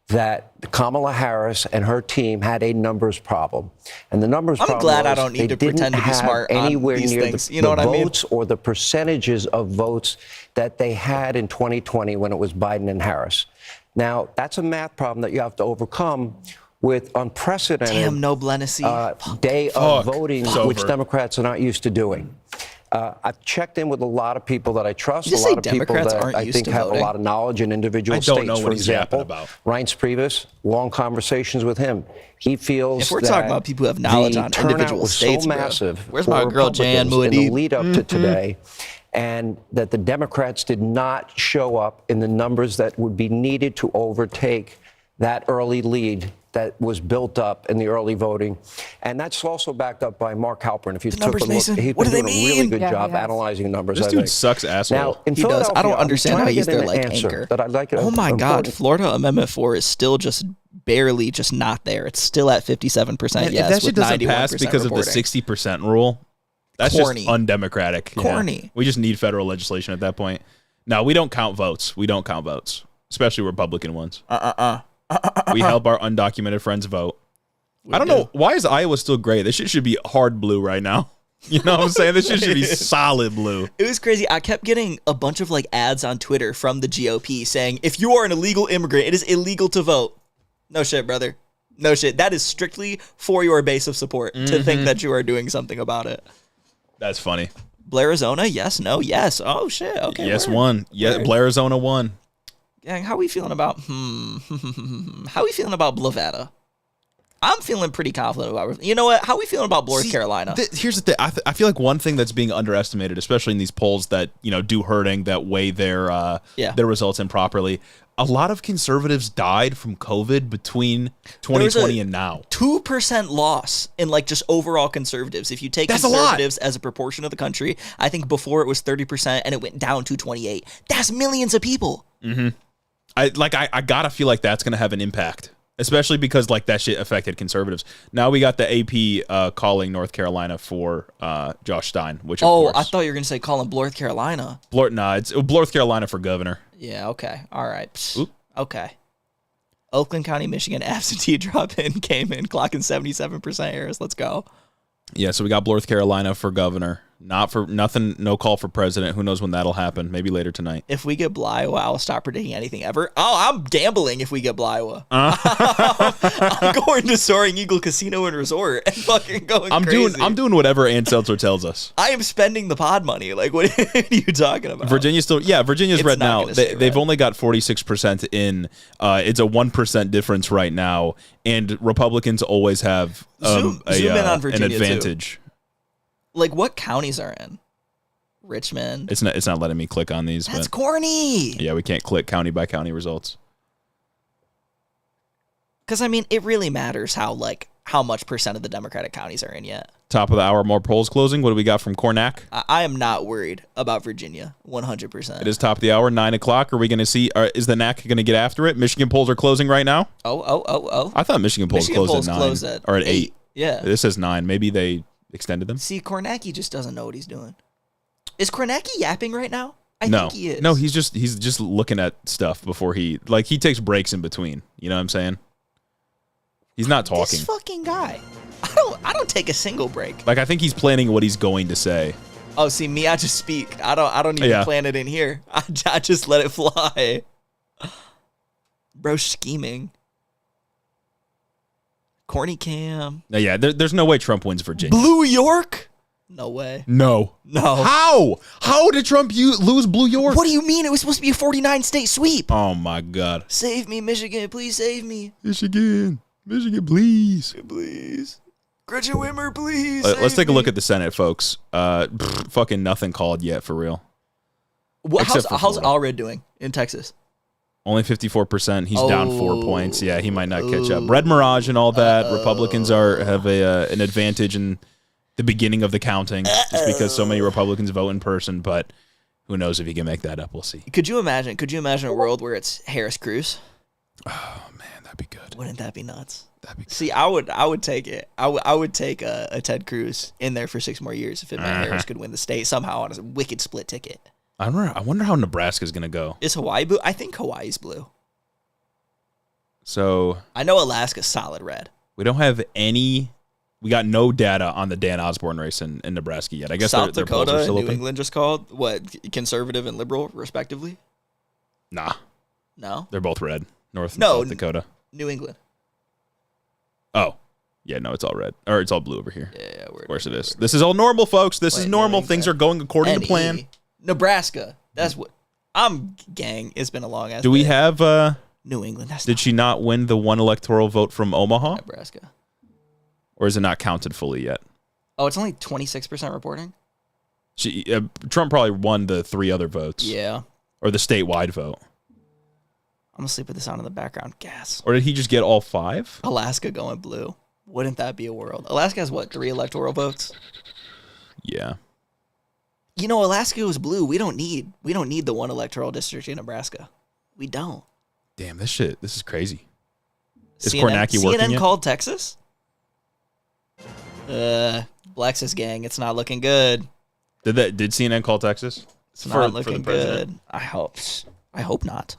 that Kamala Harris and her team had a numbers problem. And the numbers I'm problem glad I was don't need they to pretend didn't to be have smart on anywhere these near things. the, You know the what I mean? votes or the percentages of votes that they had in 2020 when it was Biden and Harris. Now, that's a math problem that you have to overcome with unprecedented Damn, no Blenessy. day of Fuck. voting, It's which over. Democrats are not used to doing. I've checked in with a lot of people that I trust, You a say lot of people Democrats that aren't I used think to have voting? a lot of knowledge in individual I don't states. know what For he's yapping example, about. Reince Priebus, long conversations with him. He feels If we're that talking about people who have knowledge the on turnout individual was states, so bro. massive Where's for my girl, Jan Republicans in the Muad'Dib? lead up to today, and that the Democrats did not show up in the numbers that would be needed to overtake that early lead that was built up in the early voting. And that's also backed up by Mark Halperin. If you took numbers, a look, Mason? he's What been do doing they a really mean? good Yeah, job he has. analyzing numbers. This I dude think. sucks asshole. Now, in He does. I Philadelphia, don't I'm understand trying how to he's get their an like answer anchor. that I'd like Oh my God, important- Florida Amendment 4 is still just barely just not there. It's still at 57%. And yes, if that shit with doesn't 91% pass because of the reporting. 60% rule, that's Corny. just undemocratic. you know? Corny. We just need federal legislation at that point. No, we don't count votes. We don't count votes, especially Republican ones. We help our undocumented friends vote. I don't know. Why is Iowa still gray? This shit should be hard blue right now. You know what I'm saying? This shit should be solid blue. It was crazy. I kept getting a bunch of like ads on Twitter from the GOP saying, if you are an illegal immigrant, it is illegal to vote. No shit, brother. No shit. That is strictly for your base of support to think that you are doing something about it. That's funny. Blairizona? Yes, no, yes. Oh shit. Okay. Yes, word. won. Yeah, Word. Blairizona won. Gang, how we feeling about how we feeling about Blavada? I'm feeling pretty confident about it. You know what? How we feeling about North Carolina? Here's the thing. I feel like one thing that's being underestimated, especially in these polls that do hurting, that weigh their results improperly. A lot of conservatives died from COVID between 2020 and now. 2% loss in like just overall conservatives. If you take That's a lot. conservatives as a proportion of the country, I think before it was 30% and it went down to 28. That's millions of people. Mm-hmm. I gotta feel like that's gonna have an impact, especially because like that shit affected conservatives. Now we got the AP calling North Carolina for Josh Stein, which of course, I thought you were gonna say calling North Carolina. It's North Carolina for governor. Yeah. Okay. All right. Psst. Okay. Oakland County, Michigan absentee drop-in came in clocking 77% Harris. Let's go. Yeah, so we got North Carolina for governor. Not for nothing, no call for president. Who knows when that'll happen? Maybe later tonight. If we get Bliowa, I'll stop predicting anything ever. Oh, I'm gambling if we get Bliowa. I'm going to Soaring Eagle Casino and Resort and fucking going crazy. I'm doing whatever Ann Seltzer tells us. I am spending the pod money. Like, what are you talking about? Virginia's It's red not now. gonna stay They've red. only got 46% in. It's a 1% difference right now, and Republicans always have Zoom in on an Virginia, too. advantage. Like, what counties are in? Richmond. It's not letting me click on these. That's but corny. yeah, we can't click county by county results. Because, I mean, it really matters how how much percent of the Democratic counties are in yet. Top of the hour, more polls closing. What do we got from Cornac? I am not worried about Virginia, 100%. It is top of the hour, 9 o'clock. Are we going to see, is the NAC going to get after it? Michigan polls are closing right now? Oh. I thought Michigan polls closed at 9. Or at 8. Yeah. This says 9. Maybe they extended them? See, Kornacki just doesn't know what he's doing. Is Kornacki yapping right now? I No. think he is. No, he's just looking at stuff before he takes breaks in between. You know what I'm saying? He's not talking. This fucking guy. I don't take a single break. Like, I think he's planning what he's going to say. Oh, see, me, I just speak. I don't even plan it in here. I just let it fly. Bro, scheming. Corny Cam. No, yeah, there's no way Trump wins Virginia. Blue York? No way. No. How? How did Trump lose Blue York? What do you mean? It was supposed to be a 49-state sweep. Oh, my God. Save me, Michigan. Please save me. Michigan, please. Please. Gretchen Whitmer, please. Let's take a look at the Senate, folks. Fucking nothing called yet, for real. How's Allred doing in Texas? Only 54%. He's down 4 points. Yeah, he might not catch up. Red Mirage and all that. Republicans have an advantage in the beginning of the counting just because so many Republicans vote in person. But who knows if he can make that up? We'll see. Could you imagine a world where it's Harris Cruz? Oh man, that'd be good. Wouldn't that be nuts? That'd be good. See, I would take it. I would take a Ted Cruz in there for 6 more years if it meant Harris could win the state somehow on a wicked split ticket. I wonder how Nebraska's gonna go. Is Hawaii blue? I think Hawaii's blue. So I know Alaska's solid red. We don't have any. We got no data on the Dan Osborne race in Nebraska yet. I guess South their polls Dakota are still and New open. England just called what, conservative and liberal respectively? Nah. No. They're both red. North and South Dakota. New England. Oh. Yeah, no, it's all red. Or it's all blue over here. Yeah, of course it is. This is all normal, folks. This is normal. Things are going according to plan. Nebraska. That's what I'm gang. It's been a long ass Do we day. have New England? Did she not win the one electoral vote from Omaha? Nebraska. Or is it not counted fully yet? Oh, it's only 26% reporting? Trump probably won the 3 other votes. Yeah. Or the statewide vote. I'm going to sleep with the sound in the background. Gas. Or did he just get all 5? Alaska going blue. Wouldn't that be a world? Alaska has what, 3 electoral votes? Yeah. You know, Alaska was blue. We don't need the 1 electoral district in Nebraska. We don't. Damn, this is crazy. Is CNN, Kornacki working CNN yet? called Texas? Blexus gang, it's not looking good. Did CNN call Texas? It's not looking good. I hope not.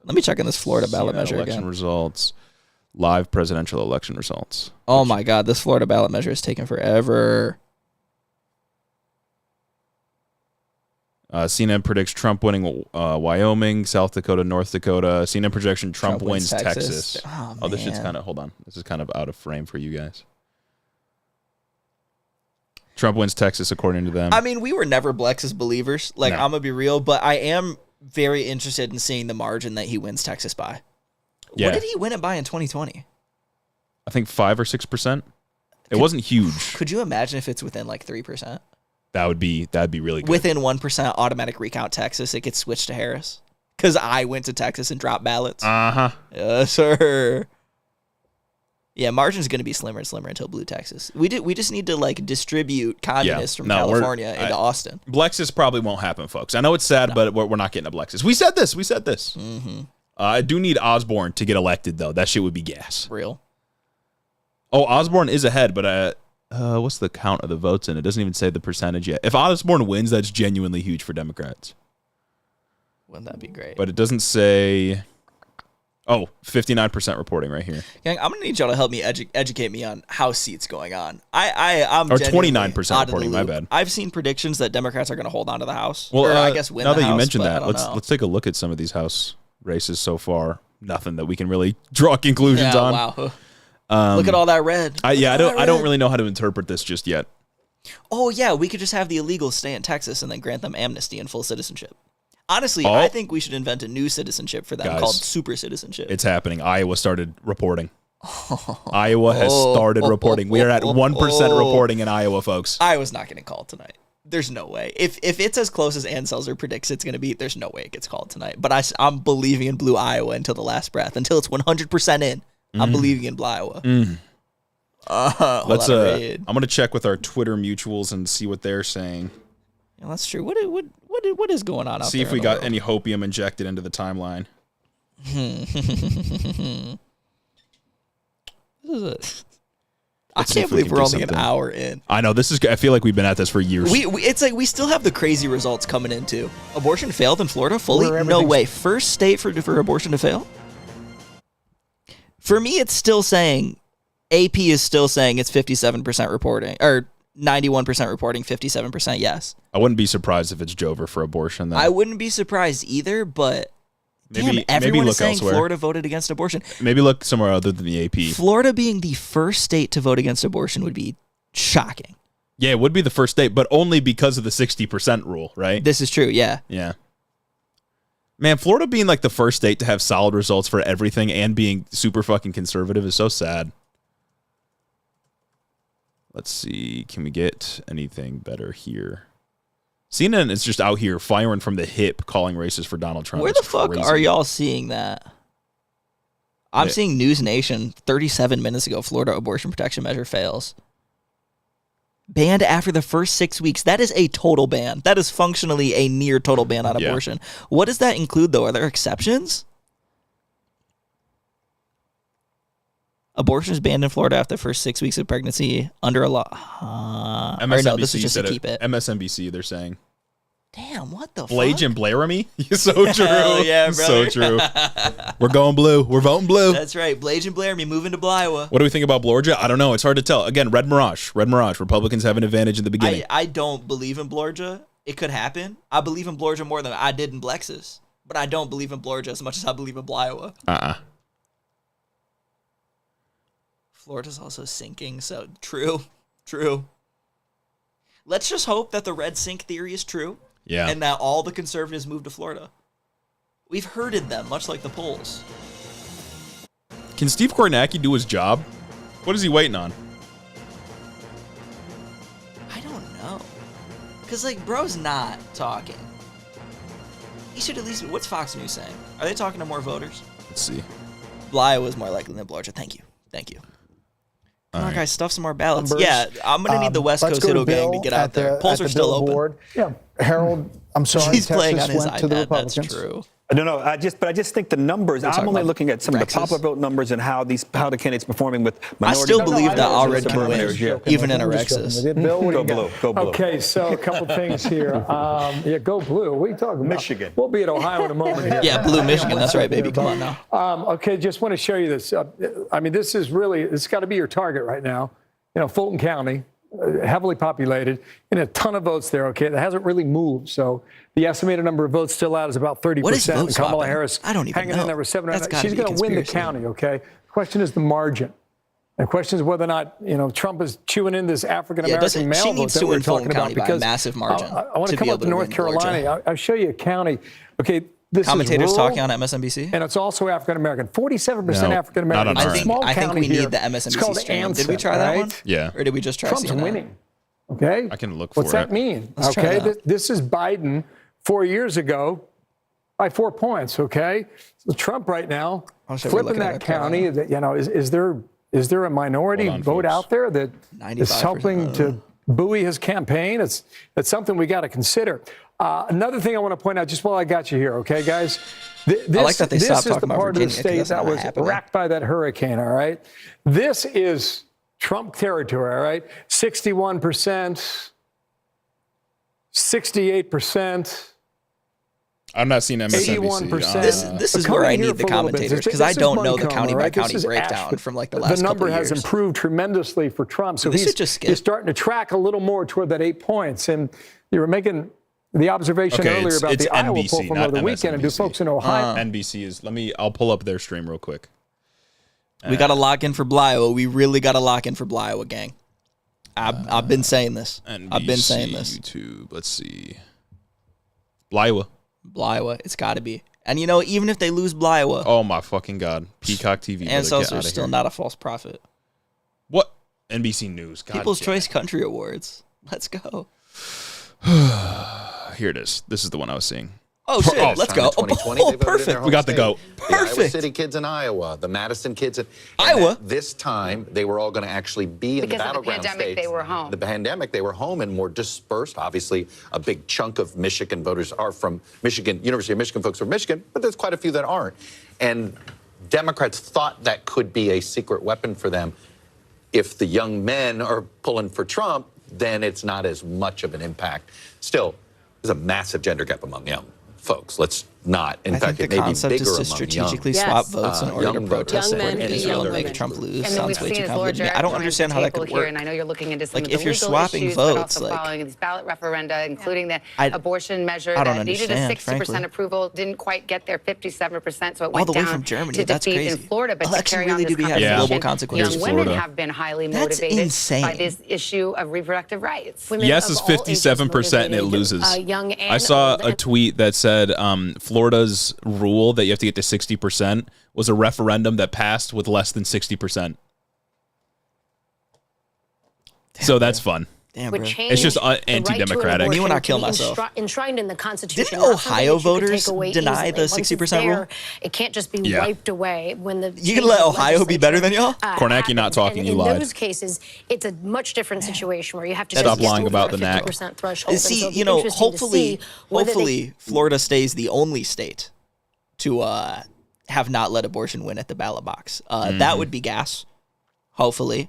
Let me check on this Florida ballot measure election again. results. Live presidential election results. Oh my God, this Florida ballot measure is taking forever. CNN predicts Trump winning Wyoming, South Dakota, North Dakota. CNN projection Trump wins Texas. Oh, this shit's kind of, hold on. This is kind of out of frame for you guys. Trump wins Texas according to them. I mean, we were never Blex's believers. Like, No. I'm going to be real, but I am very interested in seeing the margin that he wins Texas by. Yeah. What did he win it by in 2020? I think 5 or 6%. It wasn't huge. Could you imagine if it's within like 3%? That'd be really good. Within 1% automatic recount Texas, it gets switched to Harris. Because I went to Texas and dropped ballots. Uh-huh. Yes, sir. Yeah, margin's going to be slimmer and slimmer until blue Texas. We just need to like distribute communists from California into Austin. Blexus probably won't happen, folks. I know it's sad, but we're not getting a Blexus. We said this. Mm-hmm. I do need Osborne to get elected, though. That shit would be gas. Real. Oh, Osborne is ahead, but what's the count of the votes in? It doesn't even say the percentage yet. If Osborne wins, that's genuinely huge for Democrats. Wouldn't that be great? But it doesn't say... Oh, 59% reporting right here. Gang, I'm gonna need y'all to help me educate me on House seats going on. I'm Or genuinely 29% out of the reporting, my loop. bad. I've seen predictions that Democrats are gonna hold on to the House. Well, or I guess win now the that House, you mentioned but I that, don't know. let's take a look at some of these House races so far. Nothing that we can really draw conclusions Yeah, on. wow. Look at all that red. I don't really know how to interpret this just yet. Oh yeah, we could just have the illegals stay in Texas and then grant them amnesty and full citizenship. Honestly, I think we should invent a new citizenship for them Guys, called super citizenship. It's happening. Iowa started reporting. Iowa has started reporting. We are at 1% reporting in Iowa, folks. Iowa's not getting called tonight. There's no way. If it's as close as Ann Selzer predicts it's going to be, there's no way it gets called tonight. But I'm believing in blue Iowa until the last breath. Until it's 100% in, I'm believing in blue Iowa. Let's I'm gonna check with our Twitter mutuals and see what they're saying. Yeah, that's true. What is going on out See there if we got any hopium injected into the timeline. I can't believe we're only an hour in. I know this is. I feel like we've been at this for years. It's like we still have the crazy results coming in too. Abortion failed in Florida fully. No way. First state for abortion to fail. For me, it's still saying AP is still saying it's 57% reporting or 91% reporting, 57% yes. I wouldn't be surprised if it's Jover for abortion. Then. I wouldn't be surprised either, but maybe everyone look is saying elsewhere. Florida voted against abortion. Maybe look somewhere other than the AP. Florida being the first state to vote against abortion would be shocking. Yeah, it would be the first state, but only because of the 60% rule, right? This is true, yeah. Yeah. Man, Florida being like the first state to have solid results for everything and being super fucking conservative is so sad. Let's see. Can we get anything better here? CNN is just out here firing from the hip, calling racist for Donald Trump. Where the fuck are y'all seeing that? I'm seeing News Nation 37 minutes ago. Florida abortion protection measure fails. Banned after the first 6 weeks. That is a total ban. That is functionally a near total ban on abortion. What does that include, though? Are there exceptions? Abortion is banned in Florida after the first 6 weeks of pregnancy under a law. MSNBC no, this is just to keep it. MSNBC, they're saying. Damn, what the Blage fuck? and Blairamy? So true. Hell yeah, brother. So true. We're going blue. We're voting blue. That's right. Blage and Blairamy moving to Iowa. What do we think about Georgia? I don't know. It's hard to tell. Again, Red Mirage. Red Mirage. Republicans have an advantage in the beginning. I don't believe in Georgia. It could happen. I believe in Georgia more than I did in Blexus. But I don't believe in Georgia as much as I believe in Iowa. Florida's also sinking, so true. Let's just hope that the red sink theory is true. Yeah. And that all the conservatives move to Florida. We've herded them, much like the polls. Can Steve Kornacki do his job? What is he waiting on? I don't know. Because, bro's not talking. He should at least... What's Fox News saying? Are they talking to more voters? Let's see. Iowa's more likely than Georgia. Thank you. Come on, guys, stuff some more ballots. Numbers. Yeah, I'm going to need the West Coast Hiddo gang to get out there. Polls are still open. Yeah, Harold, I'm sorry, He's Texas playing on his went to the iPad. Republicans. That's true. No. I just think the numbers. I'm only looking at some of the popular vote numbers and how the candidates performing with minority. I still believe that Allred can win, even in a Rexus. Go blue. Go blue. Okay, so a couple things here. Go blue. What are you talking about? Michigan. We'll be at Ohio in a moment here. Yeah, blue Michigan. That's right, baby. Come on now. Okay, just want to show you this. This is really, it's got to be your target right now. Fulton County, heavily populated, and a ton of votes there, okay? It hasn't really moved. So the estimated number of votes still out is about 30%. What is vote Kamala swapping? Harris I don't even hanging know. in there with 7. That's gotta She's be a going to win the conspiracy. county, okay? The question is the margin. The question is whether or not, Trump is chewing in this African-American male she vote needs that to we're win talking Fulton about. County by a Because massive margin I want to to come be up able to to North win Carolina. Georgia. I'll show you a county. Okay, this Commentators is rural, talking on MSNBC? and it's also African-American. 47% No, African-American. not on It's a our small I think county we here. need the It's MSNBC called stream. Did Anson, we try that right? one? Yeah. Or did we just try Trump's CNN? winning. Okay? I can look for What's it. that mean? Let's try Okay, it out. this is Biden 4 years ago by 4 points, okay? So Trump right now, I'll show you flipping looking at that it, county, is there a minority Hold on, vote folks. out there that is 95%. helping to buoy his campaign? It's something we got to consider. Another thing I want to point out, just while I got you here, okay, guys? This, I like that they this stopped is talking the about part of the Virginia, 'cause state that's that not was happening. racked by that hurricane, all right? This is Trump territory, all right? 61%, 68%. I'm not seeing MSNBC. 81%. This is where I need the commentators because I don't know the county by county breakdown from the last couple of years. The number has improved tremendously for Trump, so This he's should just skip. he's starting to track a little more toward that 8 points. And you were making the observation Okay, earlier about it's the Iowa NBC, poll from not over the weekend, and do MSNBC. folks in Ohio? NBC is. I'll pull up their stream real quick. We got to lock in for Iowa. We really got to lock in for Iowa, gang. I've been saying this. I've been saying this. YouTube. Let's see. Iowa. Iowa. It's got to be. And even if they lose Iowa, Oh my fucking god. Peacock TV. and brother, get Seltzer's outta still here. not a false prophet. What? NBC News. God People's damn Choice Country Awards. Let's go. it. Here it is. This is the one I was seeing. Oh, shit. Let's go. 2020, Perfect. We got the goat. The Iowa Perfect. City kids in Iowa, the Madison kids in Iowa. This time, they were all going to actually be in the Because of the battleground pandemic, states. they were home. The pandemic, they were home and more dispersed. Obviously, a big chunk of Michigan voters are from Michigan, University of Michigan folks are from Michigan, but there's quite a few that aren't. And Democrats thought that could be a secret weapon for them. If the young men are pulling for Trump, then it's not as much of an impact. Still, there's a massive gender gap among young folks. Let's not. In fact, it may be bigger is to among strategically young, swap votes in order to young protest voters. support in Israel and make women. Trump lose. And then Sounds we've way seen too as complicated. Lord I don't Jarrett understand how that could here, work. and I know you're looking into some Like, of the if you're legal swapping issues, votes, but also like- following these ballot referenda, including the I- abortion measure I don't that needed a understand, 60% frankly. approval, didn't quite get there, 57%, so it All went the way down from Germany. to That's defeat in crazy. Florida. But Elections to carry really on this do have conversation, global consequences. young women Florida. have been highly That's motivated insane. by this issue of reproductive rights. Yes is 57% and it loses. I saw a tweet that said Florida's rule that you have to get to 60% was a referendum that passed with less than 60%. So that's fun. Damn, would bro. change It's just the right to an anti-democratic. abortion Me when I to kill be myself. Enshrined in the Constitution. Didn't not something Ohio that you can voters take away deny easily. the Once it's 60% there, rule? it can't just be Yeah. wiped away. When the You can let Ohio be better than y'all? Kornacki not talking, and you in lied. those cases, it's a much different situation where you have to Stop just get lying over about a the knack. 50% threshold. And so See, it'll be you know, interesting to see whether they- Florida stays the only state to have not let abortion win at the ballot box. That would be gas. Hopefully.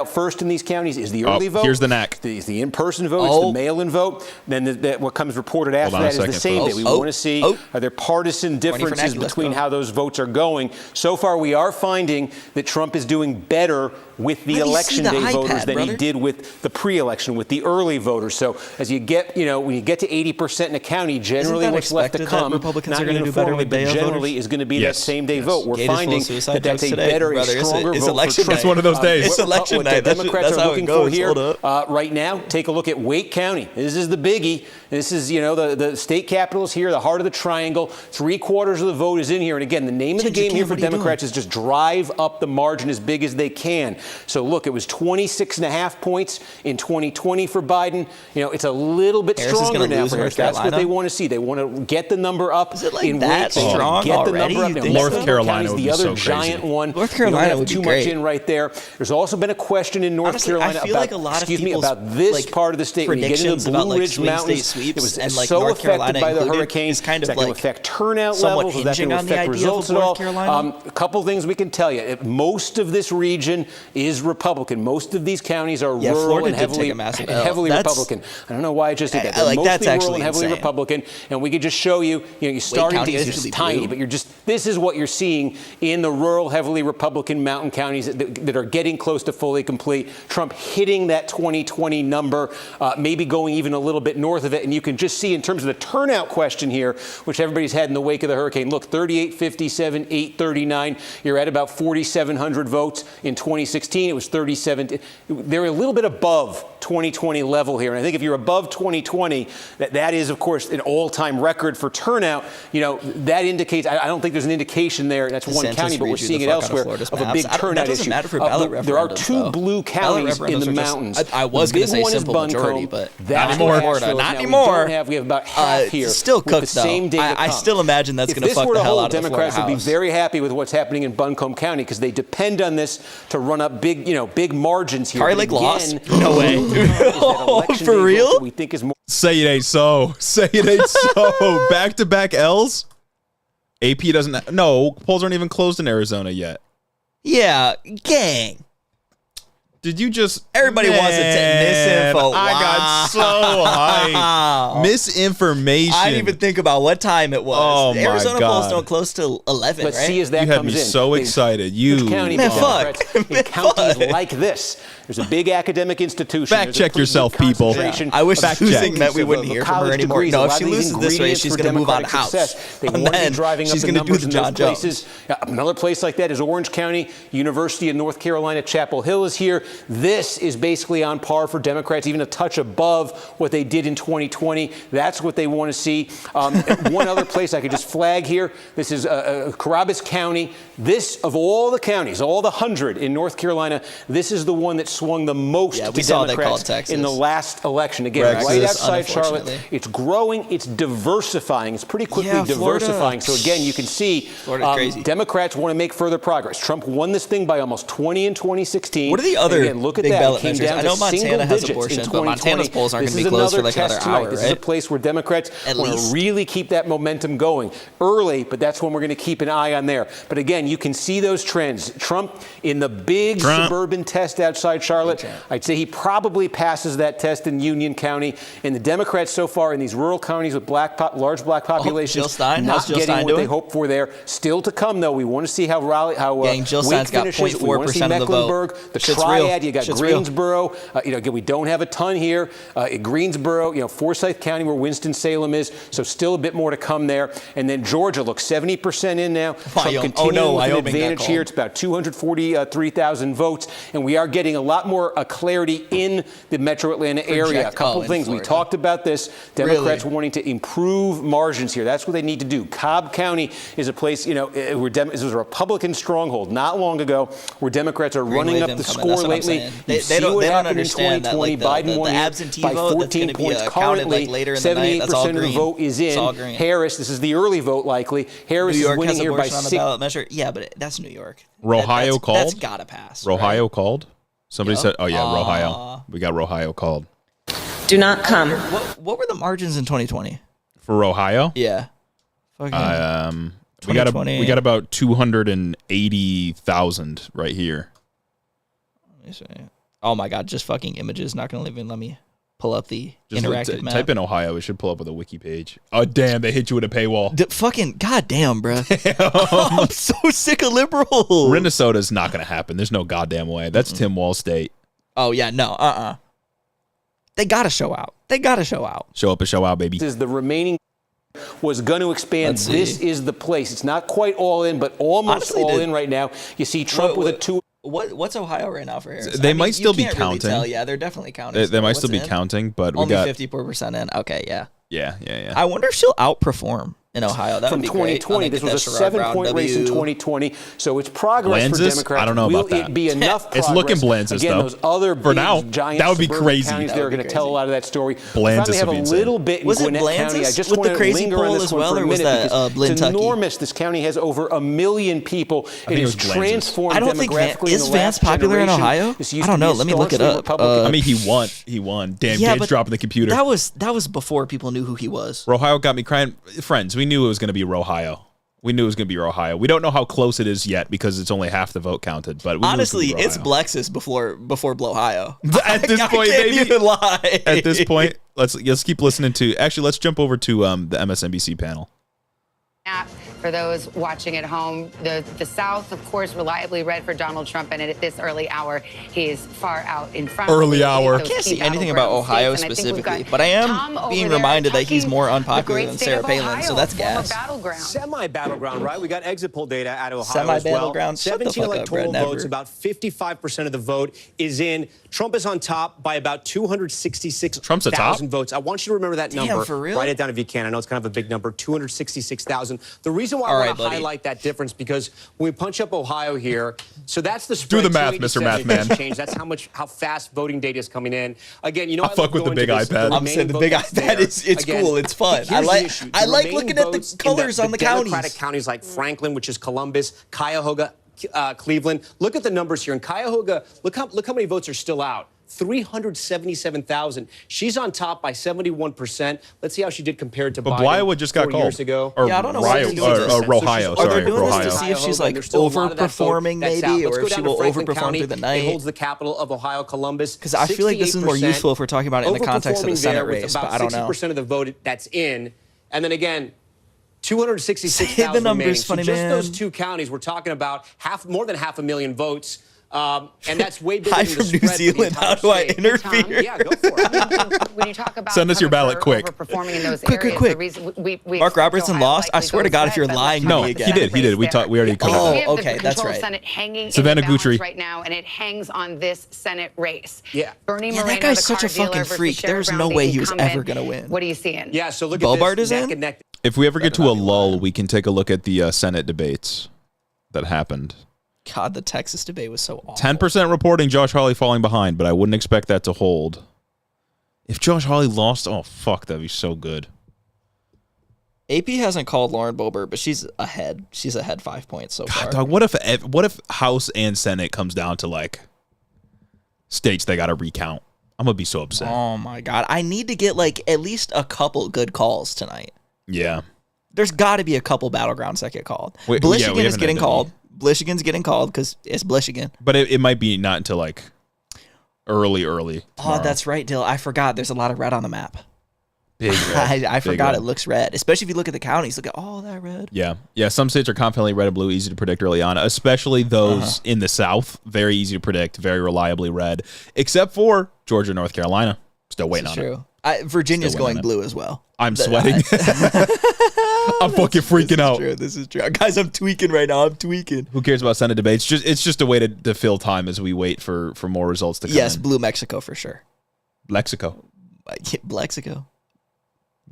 First in these counties is the early vote. Here's the knack. It's the in-person vote. It's the mail-in vote. Then what comes reported after on a that is the second, same folks. day. We want to see are there partisan differences Let's between go. how those votes are going. So far, we are finding that Trump is doing better with the Let me see election the day iPad, voters than brother. he did with the pre-election, with the early voters. So as you get, when you get to 80% in a county, generally that what's left to expected that come, Republicans not are gonna do better uniformly, with but day-of generally voters? is going to be Yes. that same-day vote. We're Gate is full of finding suicide that that's jokes a today, better, brother. a It's stronger it's vote election for Trump. It's one of those days. It's election what night. the That's Democrats how are it looking goes. for here Hold up. right now. Take a look at Wake County. This is the biggie. This is, the state capital is here, the heart of the triangle. 3/4 of the vote is in here. And again, the name of the game here for Democrats is just drive up the margin as big as they can. So look, it was 26.5 points in 2020 for Biden. It's a little bit Harris is stronger gonna now lose for Harris. North That's what Carolina? they want to see. They want to get the number up Is it like in that Wake. They want to strong get the already? number up. You Now, think North so? Carolina Carolina is would the be other so crazy. giant one. North We Carolina don't have would be too great. much in right there. There's also been a question in North Honestly, Carolina I feel about, like a lot of people's, about this part of the state. When you get into predictions the about, Blue like, Ridge swing state Mountains, sweeps it was and, like, so North affected Carolina by the included hurricanes. is kind Is of that going like to affect turnout somewhat levels? Is that hinging going to on the affect idea of results at North all? Carolina? A couple things we can tell you. Most of this region is Republican. Most of these counties are Yeah, rural Florida and did heavily, take a massive and L. heavily That's- Republican. I don't know why I just did that. I They're like, mostly that's rural actually and heavily insane. Republican, and we could just show you. You're starting to. County's It's usually tiny, blue. but this is what you're seeing in the rural, heavily Republican mountain counties that are getting close to fully complete. Trump hitting that 2020 number, maybe going even a little bit north of it, and you can just see in terms of the turnout question here, which everybody's had in the wake of the hurricane. Look, 3857, 839. You're at about 4,700 votes. In 2016, it was 37. They're a little bit above 2020 level here, and I think if you're above 2020, that is, of course, an all-time record for turnout. That indicates. I don't think there's an indication there. That's one DeSantis county, but we're read you seeing the it fuck out of elsewhere Florida's of a maps. big That turnout doesn't issue. matter for ballot There are referendums, two though. blue counties in the referendums are just- mountains. I was The going to big say one is simple majority, Buncombe. but That's not where anymore. Florida. Not Now, anymore. We have about half here. Still with cooked, the same though. day to I come. still imagine that's If going to this fuck were the to hell hold, out of the Florida Democrats would be House. very happy with what's happening in Buncombe County because they depend on this to run up big margins here. Carly But Lake lost? again, No way. election For day vote real? that we think is more. Say it ain't so. Say it ain't so. Back-to-back L's? AP doesn't. No, polls aren't even closed in Arizona yet. Yeah, gang. Did you just? Everybody wants to misinfo. I got so hyped. Misinformation. I didn't even think about what time it was. Oh, The my Arizona God. polls don't close till 11, Let's right? see as that You had comes me in. so excited. You County Man, Democrats fuck. in counties like this. There's a big academic institution. Fact There's a check pretty yourself, big people. concentration I wish of losing students meant we of- wouldn't of hear from her college anymore. degrees. No, A if lot she of these loses this race, ingredients she's for gonna move on to Democratic House. success. They And want to be then driving she's up the gonna do numbers the in John those Jones. places. Another place like that is Orange County. University of North Carolina, Chapel Hill is here. This is basically on par for Democrats, even a touch above what they did in 2020. That's what they want to see. One other place I could just flag here. This is Carrabas County. This, of all the counties, all the 100 in North Carolina, this is the one that swung the most to Democrats in the last election. Again, right outside Charlotte, it's growing, it's diversifying, it's pretty quickly diversifying. So again, you can see Democrats want to make further progress. Trump won this thing by almost 20 in 2016. What are the other look at big that. ballot It came measures? down I know to Montana has single abortion, digits in but 2020. Montana's polls aren't This going to is be closed for another like another test tonight. hour, This right? is a place where Democrats want to really keep that momentum going early, but that's when we're going to keep an eye on there. But again, you can see those trends. Trump in the big suburban test outside Charlotte, I'd say he probably passes that test in Union County. And the Democrats so far in these rural counties with large black populations, Jill Stein? not How's Jill getting Stein what doing? they hoped for there. Still to come, though. We want to see how Jill Wake Stein's got finishes. We want to see 0.4% of the vote. Mecklenburg, the Shit's triad. real. You got Shit's real. Greensboro. Again, we don't have a ton here. Greensboro, Forsyth County, where Winston-Salem is. So still a bit more to come there. And then Georgia, look, 70% in now. Trump continuing with an advantage here. It's about 243,000 votes. And we are getting a lot more clarity in the metro Atlanta area. A couple of things. We talked about this. Democrats wanting to improve margins here. That's what they need to do. Cobb County is a place, where this was a Republican stronghold not long ago, where Democrats are running up the score lately. They don't understand that, like, Biden won the absentee by vote 14 points. Currently, later in the night. 78% of the vote is in. Harris, this is the early vote likely. Harris is winning here by 6. Ballot measure. Yeah, but that's New York. Rohio called? That's gotta pass. Rohio called? Somebody said, oh yeah, Rohio. We got Rohio called. Do not come. What were the margins in 2020? For Rohio? Yeah. We got about 280,000 right here. Let me see. Oh my God, just fucking images. Not gonna even let me pull up the interactive map. Type in Ohio. It should pull up with a wiki page. Oh damn, they hit you with a paywall. Fucking goddamn, bro. I'm so sick of liberals. Minnesota's not gonna happen. There's no goddamn way. That's Tim Wall State. Oh yeah, no, They gotta show out. Show up and show out, baby. This is the remaining was going to expand. This is the place. It's not quite all in, but almost all in right now. You see Trump with a 2. What's Ohio right now for Harris? They might still be counting. Really yeah, they're definitely counting. They might still be counting, but only we got 54% in. Okay, yeah. Yeah. I wonder if she'll outperform in Ohio. That from would be 2020. This was a 7-point race in 2020, so it's progress for Blanzes? Democrats. I don't know Will about that. it be enough progress? It's looking Blanzes, Again, though. those other For big, now, giant that would be suburban crazy. counties, they're going to tell a lot of that story. Blanzes We finally have would be a insane. little bit in Was it Gwinnett County. I Blanzes just with want the to crazy linger on poll this as one well, for a or was minute that, because it's Blintucky? enormous. This county has over 1 million people. It it is was Blanzes. transformed I don't think demographically is in the Vance last popular in generation. Ohio? This used I don't to be know. a Let me look it staunchly up. Republican- I mean, he won. Damn, Yeah, Gates but dropping the computer. That was before people knew who he was. Rohio got me crying. Friends, we knew it was going to be Rohio. We knew it was going to be Rohio. We don't know how close it is yet because it's only half the vote counted. But we Honestly, knew it was it's gonna Blexus before Blowhio. At this point, I can't baby. even lie. At this point, let's keep listening to. Actually, let's jump over to the MSNBC panel. For those watching at home, the South, of course, reliably read for Donald Trump, and at this early hour, he is far out in front. Early hour. I can't see anything about Ohio specifically, but I am being reminded that he's more unpopular than Sarah Palin, so that's gas. Semi-battleground, right? We got exit poll data out of Ohio Semi-battleground? as well. Shut the 17 fuck up, electoral Brett votes, Never. about 55% of the vote is in. Trump is on top by about 266,000 Trump's a top? votes. I want you to remember that Damn, number. for real? Write it down if you can. I know it's kind of a big number, 266,000. The reason why All I right, want to buddy. highlight that difference because when we punch up Ohio here, so that's the spread. Do the math, Mr. 287 Math Man. change. That's how fast voting data is coming in. Again, you know, I fuck with the big iPad. I'm saying the big iPad it's cool, it's fun. I like looking at the colors on the counties. Democratic counties like Franklin, which is Columbus, Cuyahoga, Cleveland. Look at the numbers here. In Cuyahoga, look how many votes are still out. 377,000. She's on top by 71%. Let's see how she did compared to But Biden Iowa just got 4 called. years ago. Or Yeah, I don't know what they're doing with this. Rohio, Are they sorry, doing this to Rohio. see if she's like There's still a lot of that vote overperforming that's out. maybe, Let's or go if she down to will Franklin overperform County. through the It night? holds the capital of Ohio, Columbus. Because I feel like this is more 68%. useful if we're talking about it in the context of the Overperforming Senate there with race, about but I don't know. 60% of the vote that's in. And then again, 266,000 Say the numbers, remaining. funny so just man. those two counties, we're talking about more than 500,000 votes. And that's way bigger Hi than the from New spread for the Zealand. entire How do I state. interfere? Yeah, go for it. When you talk about Send us your ballot quick. overperforming in those Quick. areas, the reason we Mark expect Robertson Ohio lost. I likely swear to goes God, if you're red, but lying let's to No, me he again. did. We already covered We that. have okay, the that's control right. Senate hanging Savannah in the balance Guthrie. right now, and it hangs on this Senate race. Yeah. Bernie Yeah, that Moreno, guy's the such a car dealer fucking versus freak. Sherrod There's Brown, no the way he was incumbent. ever gonna win. What are you seeing? Yeah, so look at Bobart this. is neck in? and neck. If we ever get to a lull, we can take a look at the Senate debates that happened. God, the Texas debate was so awful. 10% reporting Josh Hawley falling behind, but I wouldn't expect that to hold. If Josh Hawley lost, oh, fuck, that'd be so good. AP hasn't called Lauren Boebert, but she's ahead. She's ahead 5 points so far. Dog, what if House and Senate comes down to, like, states they got to recount? I'm going to be so upset. Oh, my God. I need to get, like, at least a couple good calls tonight. Yeah. There's got to be a couple battlegrounds that get called. Blishigan is getting called. Blishigan's getting called because it's Blishigan. But it might be not until, like, early tomorrow. Oh, that's right, Dill. I forgot. There's a lot of red on the map. Big red. I Big forgot red. it looks red, especially if you look at the counties. Look at all that red. Yeah. Some states are confidently red and blue, easy to predict early on, especially those in the South. Very easy to predict, very reliably red, except for Georgia, North Carolina. Still waiting on it. Virginia's going blue as well. I'm sweating. I'm fucking freaking out. This is true. Guys, I'm tweaking right now. I'm tweaking. Who cares about Senate debates? It's just a way to fill time as we wait for more results to come Yes, in. blue Mexico for sure. Lexico. Lexico.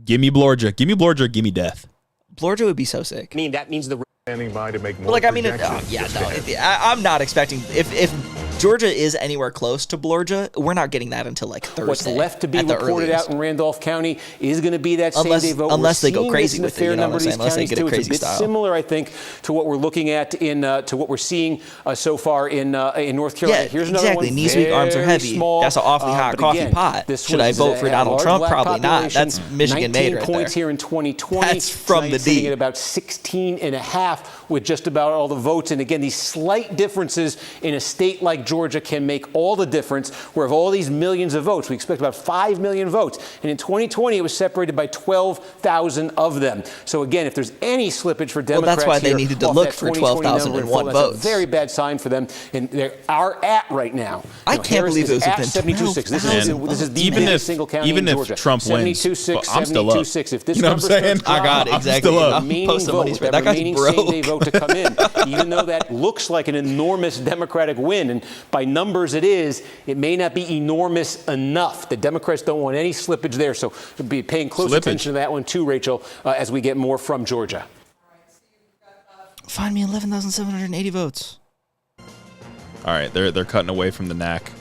Give me Blorgia. Give me Blorgia. Give me death. Blorgia would be so sick. I mean, that means the Standing by to make more Like, I mean, projections. I'm not expecting if Georgia is anywhere close to Blorgia, we're not getting that until like Thursday. What's left to be at the reported earliest. out in Randolph County is going to be that same-day vote. Unless they go crazy with with it, you know what I'm saying? Unless they get a crazy It's a bit style. similar, I think, to what we're looking at to what we're seeing so far in North Carolina. Yeah, Here's another exactly. one. Knees weak, arms are heavy. Small, That's an awfully hot but coffee again, pot. this Should I was vote for a Donald large Trump? black Probably not. population. That's Michigan 19 made right points there. here in 2020. That's from Tonight the sitting D. at about 16 and a half with just about all the votes. And again, these slight differences in a state like Georgia can make all the difference. Where of all these millions of votes, we expect about 5 million votes. And in 2020, it was separated by 12,000 of them. So again, if there's any slippage for Democrats that's why they here needed to off look that for 2020 12,001 number, that's votes. a very bad sign for them. And they are at right now. I can't believe it was at within 72.6. This is the even biggest if single county even in if Georgia. Trump wins, 72.6, I'm still up. 72.6. If this You know what I'm number saying? starts I got it, dropping, exactly. still up. I'll remaining post some money vote, for it. That guy's remaining broke. same-day vote to come in, even though that looks like an enormous Democratic win, and by numbers it is, it may not be enormous enough. The Democrats don't want any slippage there, so we'll be paying close attention to that one too, Rachel, as we get more from Georgia. Find me 11,780 votes. All right, they're cutting away from the NAC.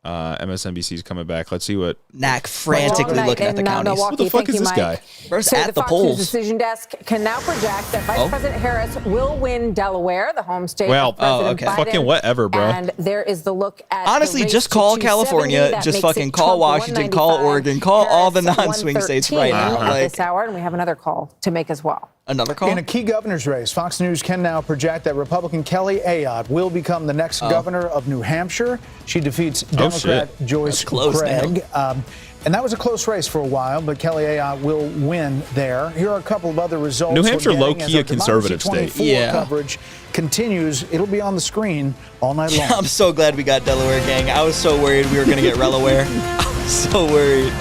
MSNBC's coming back. Let's see what NAC frantically looking at the counties. What the fuck is this guy? Where's So at the the Fox News polls? decision desk can now project that Vice President Harris will win Delaware, the home state Well, of President Biden. fucking whatever, bro. And there is the look at Honestly, the race just to call 270. California, That just makes fucking it call Trump Washington, call 195, Oregon, call all the Harris non-swing states right 113 now. at this hour, and we have another call to make as well. Another call? In a key governor's race, Fox News can now project that Republican Kelly Ayotte will become the next governor of New Hampshire. She defeats Democrat Joyce Craig. And that was a close race for a while, but Kelly Ayotte will win there. Here are a couple of other results. New Hampshire, we're getting low-key as a conservative Democracy state. 24 Yeah. coverage continues. It'll be on the screen all night long. I'm so glad we got Delaware, gang. I was so worried we were going to get Relaware. I was so worried.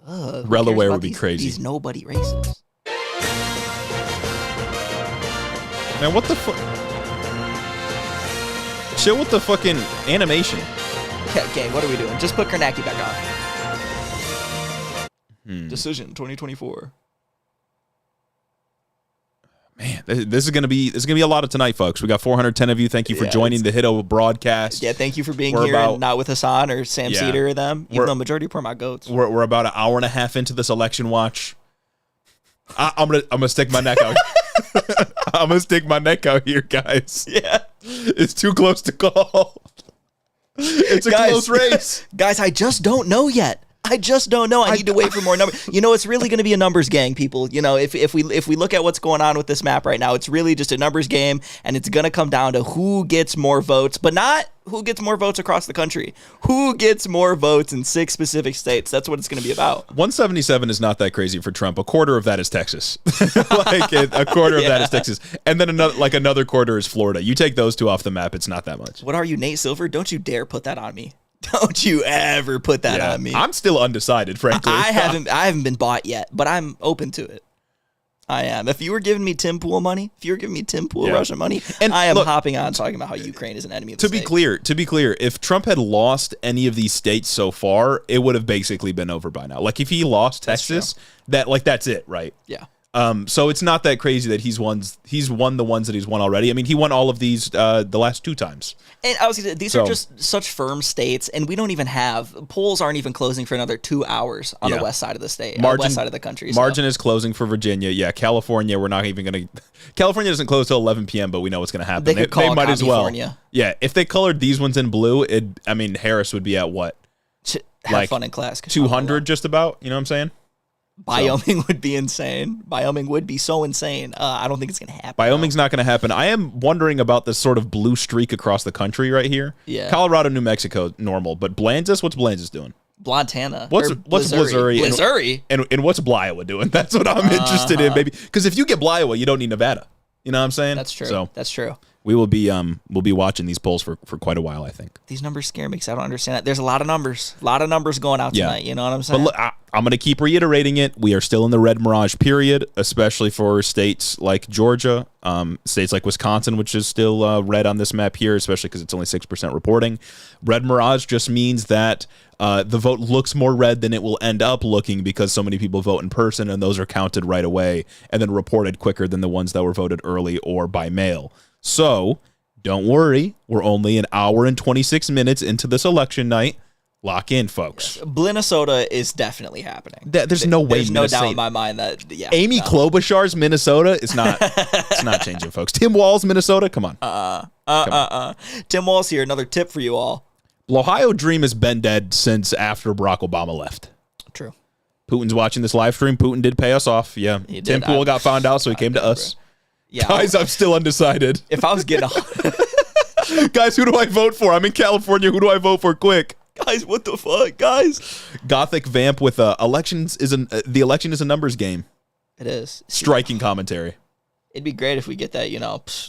Who cares Relaware about would be crazy. These nobody races. Man, what the fuck? Chill with the fucking animation. Okay, what are we doing? Just put Kornacki back on. Decision 2024. Man, this is gonna be a lot of tonight, folks. We got 410 of you. Thank you for joining the Hiddo broadcast. Yeah, thank you for being here and not with Hassan or Sam Cedar or them. Even though majority are my goats. We're about an hour and a half into this election watch. I'm gonna stick my neck out. I'm gonna stick my neck out here, guys. Yeah, it's too close to call. It's a close race, guys. I just don't know yet. I just don't know. I need to wait for more numbers. You know, it's really going to be a numbers gang, people. You know, if we look at what's going on with this map right now, it's really just a numbers game, and it's going to come down to who gets more votes, but not who gets more votes across the country. Who gets more votes in 6 specific states? That's what it's going to be about. 177 is not that crazy for Trump. A quarter of that is Texas. A quarter of that is Texas, and then another quarter is Florida. You take those two off the map, it's not that much. What are you, Nate Silver? Don't you dare put that on me. Don't you ever put that on me. I'm still undecided, frankly. I haven't been bought yet, but I'm open to it. I am. If you were giving me Tim Pool money, Russian money, and I am hopping on talking about how Ukraine is an enemy of the state. To be clear, if Trump had lost any of these states so far, it would have basically been over by now. Like if he lost Texas, that's it, right? Yeah. So it's not that crazy that he's won the ones that he's won already. I mean, he won all of these the last 2 times. And I was gonna say, these are just such firm states, and we don't even have polls aren't even closing for another 2 hours on the west side of the state, west side of the country. Margin is closing for Virginia. Yeah, California, we're not even going to. California doesn't close till 11 p.m., but we know what's going to happen. They might as well. Yeah, if they colored these ones in blue, Harris would be at what? Have fun in class. 200, just about. You know what I'm saying? Wyoming would be insane. Wyoming would be so insane. I don't think it's going to happen. Wyoming's not going to happen. I am wondering about this sort of blue streak across the country right here. Yeah. Colorado, New Mexico, normal. But Blanzis, what's Blanzis doing? Montana. What's Missouri? Missouri? And what's Bliowa doing? That's what I'm interested in, baby. Because if you get Bliowa, you don't need Nevada. You know what I'm saying? That's true. So that's true. We will be watching these polls for quite a while, I think. These numbers scare me because I don't understand that. There's a lot of numbers going out tonight. You know what I'm saying? But look, I'm going to keep reiterating it. We are still in the red mirage period, especially for states like Georgia, states like Wisconsin, which is still red on this map here, especially because it's only 6% reporting. Red mirage just means that the vote looks more red than it will end up looking because so many people vote in person, and those are counted right away and then reported quicker than the ones that were voted early or by mail. So don't worry. We're only an hour and 26 minutes into this election night. Lock in, folks. Yes. Minnesota is definitely happening. There's no way. There's no doubt in my mind that Amy Klobuchar's Minnesota is not. It's not changing, folks. Tim Walz, Minnesota. Come on. Tim Walz here. Another tip for you all. The Ohio dream has been dead since after Barack Obama left. True. Putin's watching this live stream. Putin did pay us off. Yeah. Tim Pool got found out, so he came to us. Yeah, guys, I'm still undecided. If I was getting guys, who do I vote for? I'm in California. Who do I vote for? Quick. Guys, what the fuck, guys? Gothic Vamp with the election is a numbers game. It is. Striking commentary. It'd be great if we get that,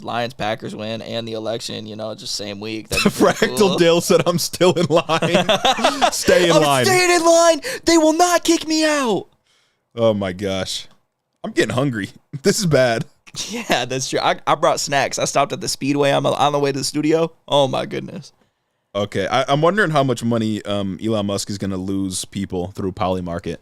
Lions Packers win and the election, just same week. Fractal cool. Dale said, I'm still in line. Stay in line. I'm staying in line. They will not kick me out. Oh my gosh. I'm getting hungry. This is bad. Yeah, that's true. I brought snacks. I stopped at the Speedway on the way to the studio. Oh my goodness. Okay, I'm wondering how much money Elon Musk is going to lose people through Polymarket.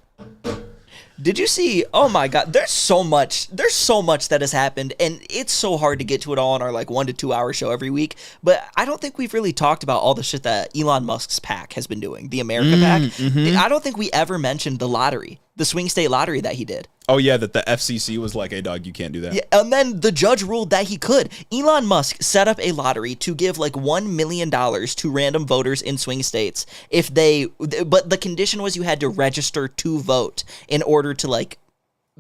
Did you see? Oh my God, there's so much that has happened, and it's so hard to get to it all in our 1 to 2 hour show every week. But I don't think we've really talked about all the shit that Elon Musk's PAC has been doing, the America PAC. Mm-hmm. I don't think we ever mentioned the lottery, the swing state lottery that he did. Oh yeah, that the FCC was like, "Hey dog, you can't do that." Yeah, and then the judge ruled that he could. Elon Musk set up a lottery to give $1 million to random voters in swing states but the condition was you had to register to vote in order to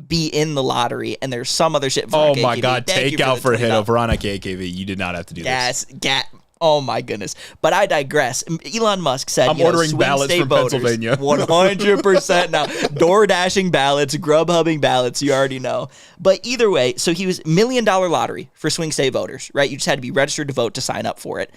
be in the lottery. And there's some other shit. Oh my God, take out for Hito, Veronica AKV. You did not have to do this. Oh my goodness. But I digress. Elon Musk said, I'm ordering ballots from Pennsylvania. 100% now. Door dashing ballots, Grubhubbing ballots, you already know. But either way, so he was $1 million lottery for swing state voters, right? You just had to be registered to vote to sign up for it.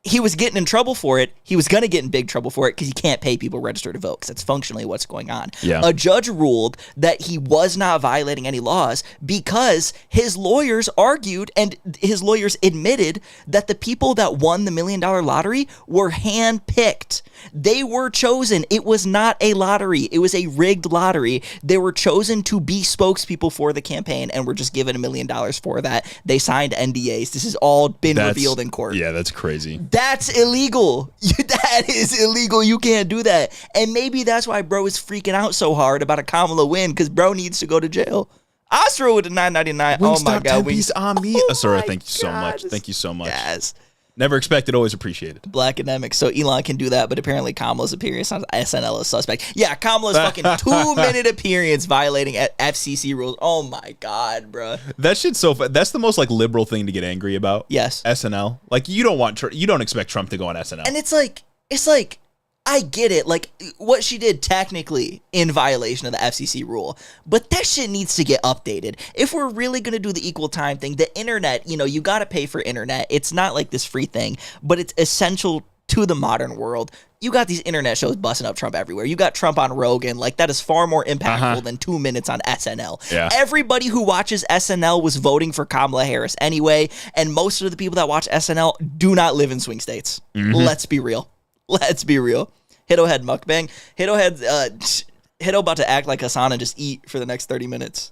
He was getting in trouble for it. He was going to get in big trouble for it because he can't pay people registered to vote because that's functionally what's going on. Yeah. A judge ruled that he was not violating any laws because his lawyers argued and his lawyers admitted that the people that won the $1 million lottery were handpicked. They were chosen. It was not a lottery. It was a rigged lottery. They were chosen to be spokespeople for the campaign and were just given $1 million for that. They signed NDAs. This has all been revealed in court. Yeah, that's crazy. That's illegal. That is illegal. You can't do that. And maybe that's why bro is freaking out so hard about a Kamala win because bro needs to go to jail. Astro with the $9.99. Oh my God. Wingstop on me. Asura, thank you so much. Thank you so much. Yes. Never expected, always appreciated. Black Endemic. So Elon can do that, but apparently Kamala's appearance on SNL is suspect. Yeah, Kamala's fucking 2-minute appearance violating FCC rules. Oh my God, bro. That shit's so that's the most liberal thing to get angry about. Yes. SNL. You don't expect Trump to go on SNL. And it's like I get it, what she did technically in violation of the FCC rule, but that shit needs to get updated. If we're really going to do the equal time thing, the internet, you got to pay for internet. It's not like this free thing, but it's essential to the modern world. You got these internet shows busting up Trump everywhere. You got Trump on Rogan. That is far more impactful than 2 minutes on SNL. Yeah. Everybody who watches SNL was voting for Kamala Harris anyway, and most of the people that watch SNL do not live in swing states. Mm-hmm. Let's be real. Hito had mukbang. Hito about to act like Hassan and just eat for the next 30 minutes.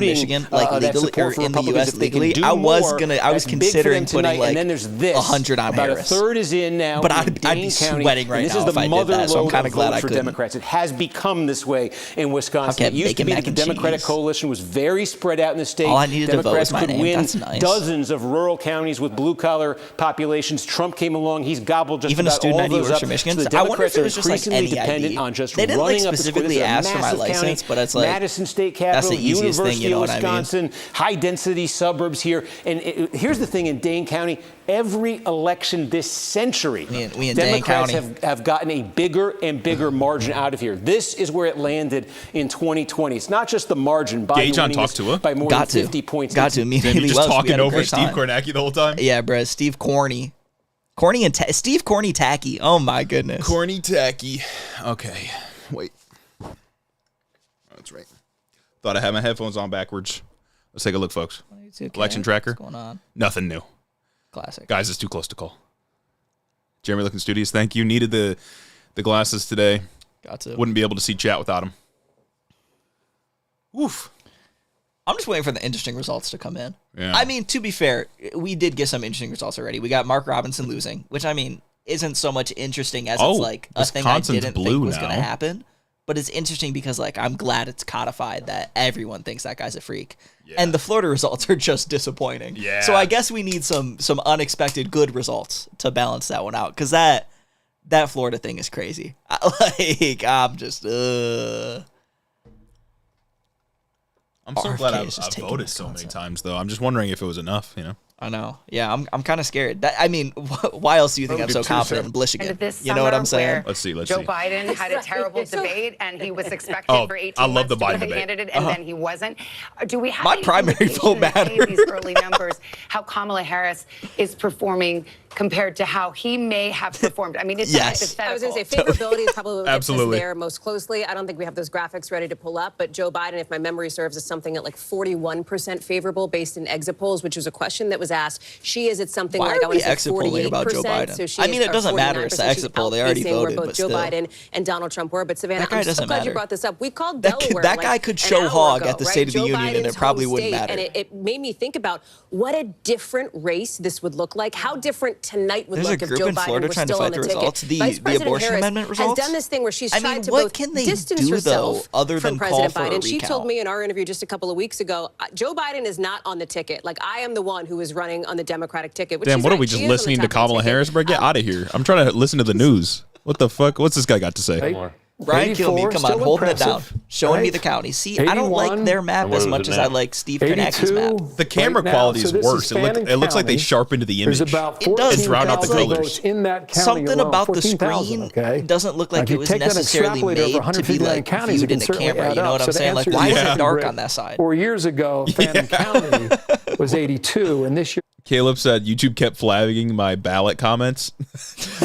voting Michigan, like that legally, support or for in the Republicans, U.S. if they can legally, do I was more, considering that's big for them putting tonight. like and then there's this 100 on about Harris. a third is in now. But in I'd be Dane County, sweating right and this now is the if I did mother that, so I'm lode kinda of glad votes I for couldn't. Democrats. It has become this way in Wisconsin. I'll It used to get be that mac the and Democratic cheese. coalition was very spread out in the state. All I needed to vote Democrats was my could name. win That's nice. dozens of rural counties with blue-collar populations. Trump came along. He's gobbled just even about a student all ID those works up. for Michigan. So the I wonder if Democrats it are was just like increasingly any dependent ID. on just They didn't like running up the specifically this is a ask for my massive license, county. but it's like Madison State that's Capital, the easiest University thing, you know of what I mean? Wisconsin, high-density suburbs here. And here's the thing in Dane County, every election this century, we in Democrats Dane County. have gotten a bigger and bigger margin out of here. This is where it landed in 2020. It's not just the margin. Biden Gage on winning talk this to her. by more Got than to. 50 points. Got to. Me Damn, you really just was. We talking had a over great Steve time. Kornacki the whole time? Yeah, bro. Steve Corny. Steve Corny Tacky. Oh my goodness. Corny Tacky. Okay. Wait. Oh, that's right. Thought I had my headphones on backwards. Let's take a look, folks. Okay. Election tracker. What's going on? Nothing new. Classic. Guys, it's too close to call. Jeremy Looking Studios, thank you. Needed the glasses today. Got to. Wouldn't be able to see chat without them. Oof. I'm just waiting for the interesting results to come in. Yeah. I mean, to be fair, we did get some interesting results already. We got Mark Robinson losing, which I mean isn't so much interesting as it's like a thing I Wisconsin's didn't blue think was going to now. happen. But it's interesting because like I'm glad it's codified that everyone thinks that guy's a freak. And the Florida results are just disappointing. Yeah. So I guess we need some unexpected good results to balance that one out because that Florida thing is crazy. I'm just I'm so RFK glad I've is just taking voted this so many concept. times, though. I'm just wondering if it was enough, you know? I know. Yeah, I'm kind of scared. I mean, why else do you think I'm so confident in Michigan? You know what I'm saying? Let's see. Joe Biden had a terrible debate, and he was expected Oh, for 18 I love months the to Biden be the debate. candidate, and then he wasn't. Do we have My any primary vote indication in any of matters. these early numbers how Kamala Harris is performing compared to how he may have performed? I mean, it's hypothetical. I was going to say favorability is probably what gets us Absolutely. there most closely. I don't think we have those graphics ready to pull up, but Joe Biden, if my memory serves, is something at like 41% favorable based in exit polls, which was a question that was asked. She is at something Why like are I want we to say exit polling about Joe 48%. Biden? So she I mean, is, it doesn't matter. 49%. It's the exit poll. They already outpacing voted, where both but Joe still. Biden and Donald Trump were. But Savannah, That guy I'm so doesn't glad matter. you brought this up. We called That Delaware. that like guy could an show hour hog ago, at the right? State of the Joe Union, and Biden's it probably home wouldn't state, matter. And it made me think about what a different race this would look like. How different tonight would There's a look if group Joe in Biden Florida were trying to still on fight the the ticket. results, the Vice President abortion Harris amendment has results? done this thing where she's I mean, tried to what both can they distance do, though, herself other from than call President for a Biden. She recount? told me in our interview just a couple of weeks ago, Joe Biden is not on the ticket. Like I am the one who is running on the Democratic ticket. Which Damn, she's what are right, we she just is on the listening to Democratic Kamala ticket. Harris? Bro, get out of here. I'm trying to listen to the news. What the fuck? What's this guy got to say? Brian Kilmeade, 84, come on, still holding it down, impressive, showing me right? the county. See, I don't 81. like their map as much as I like Steve Kornacki's map. The camera Right now, quality so is this is worse. Fannin It looks like they County. sharpened the image. There's about It does. and drown out the 14,000 colors. votes in that county Something alone, about the 14,000, screen okay? doesn't look Now, like if it you was take that and necessarily extrapolate over made to be 159 like counties, viewed it in can the certainly camera. add You know up. what I'm So to saying? Like, answer why your is it question, dark Greg, on that side? 4 years ago, Fannin County was 82, and this year. Caleb said YouTube kept flagging my ballot comments.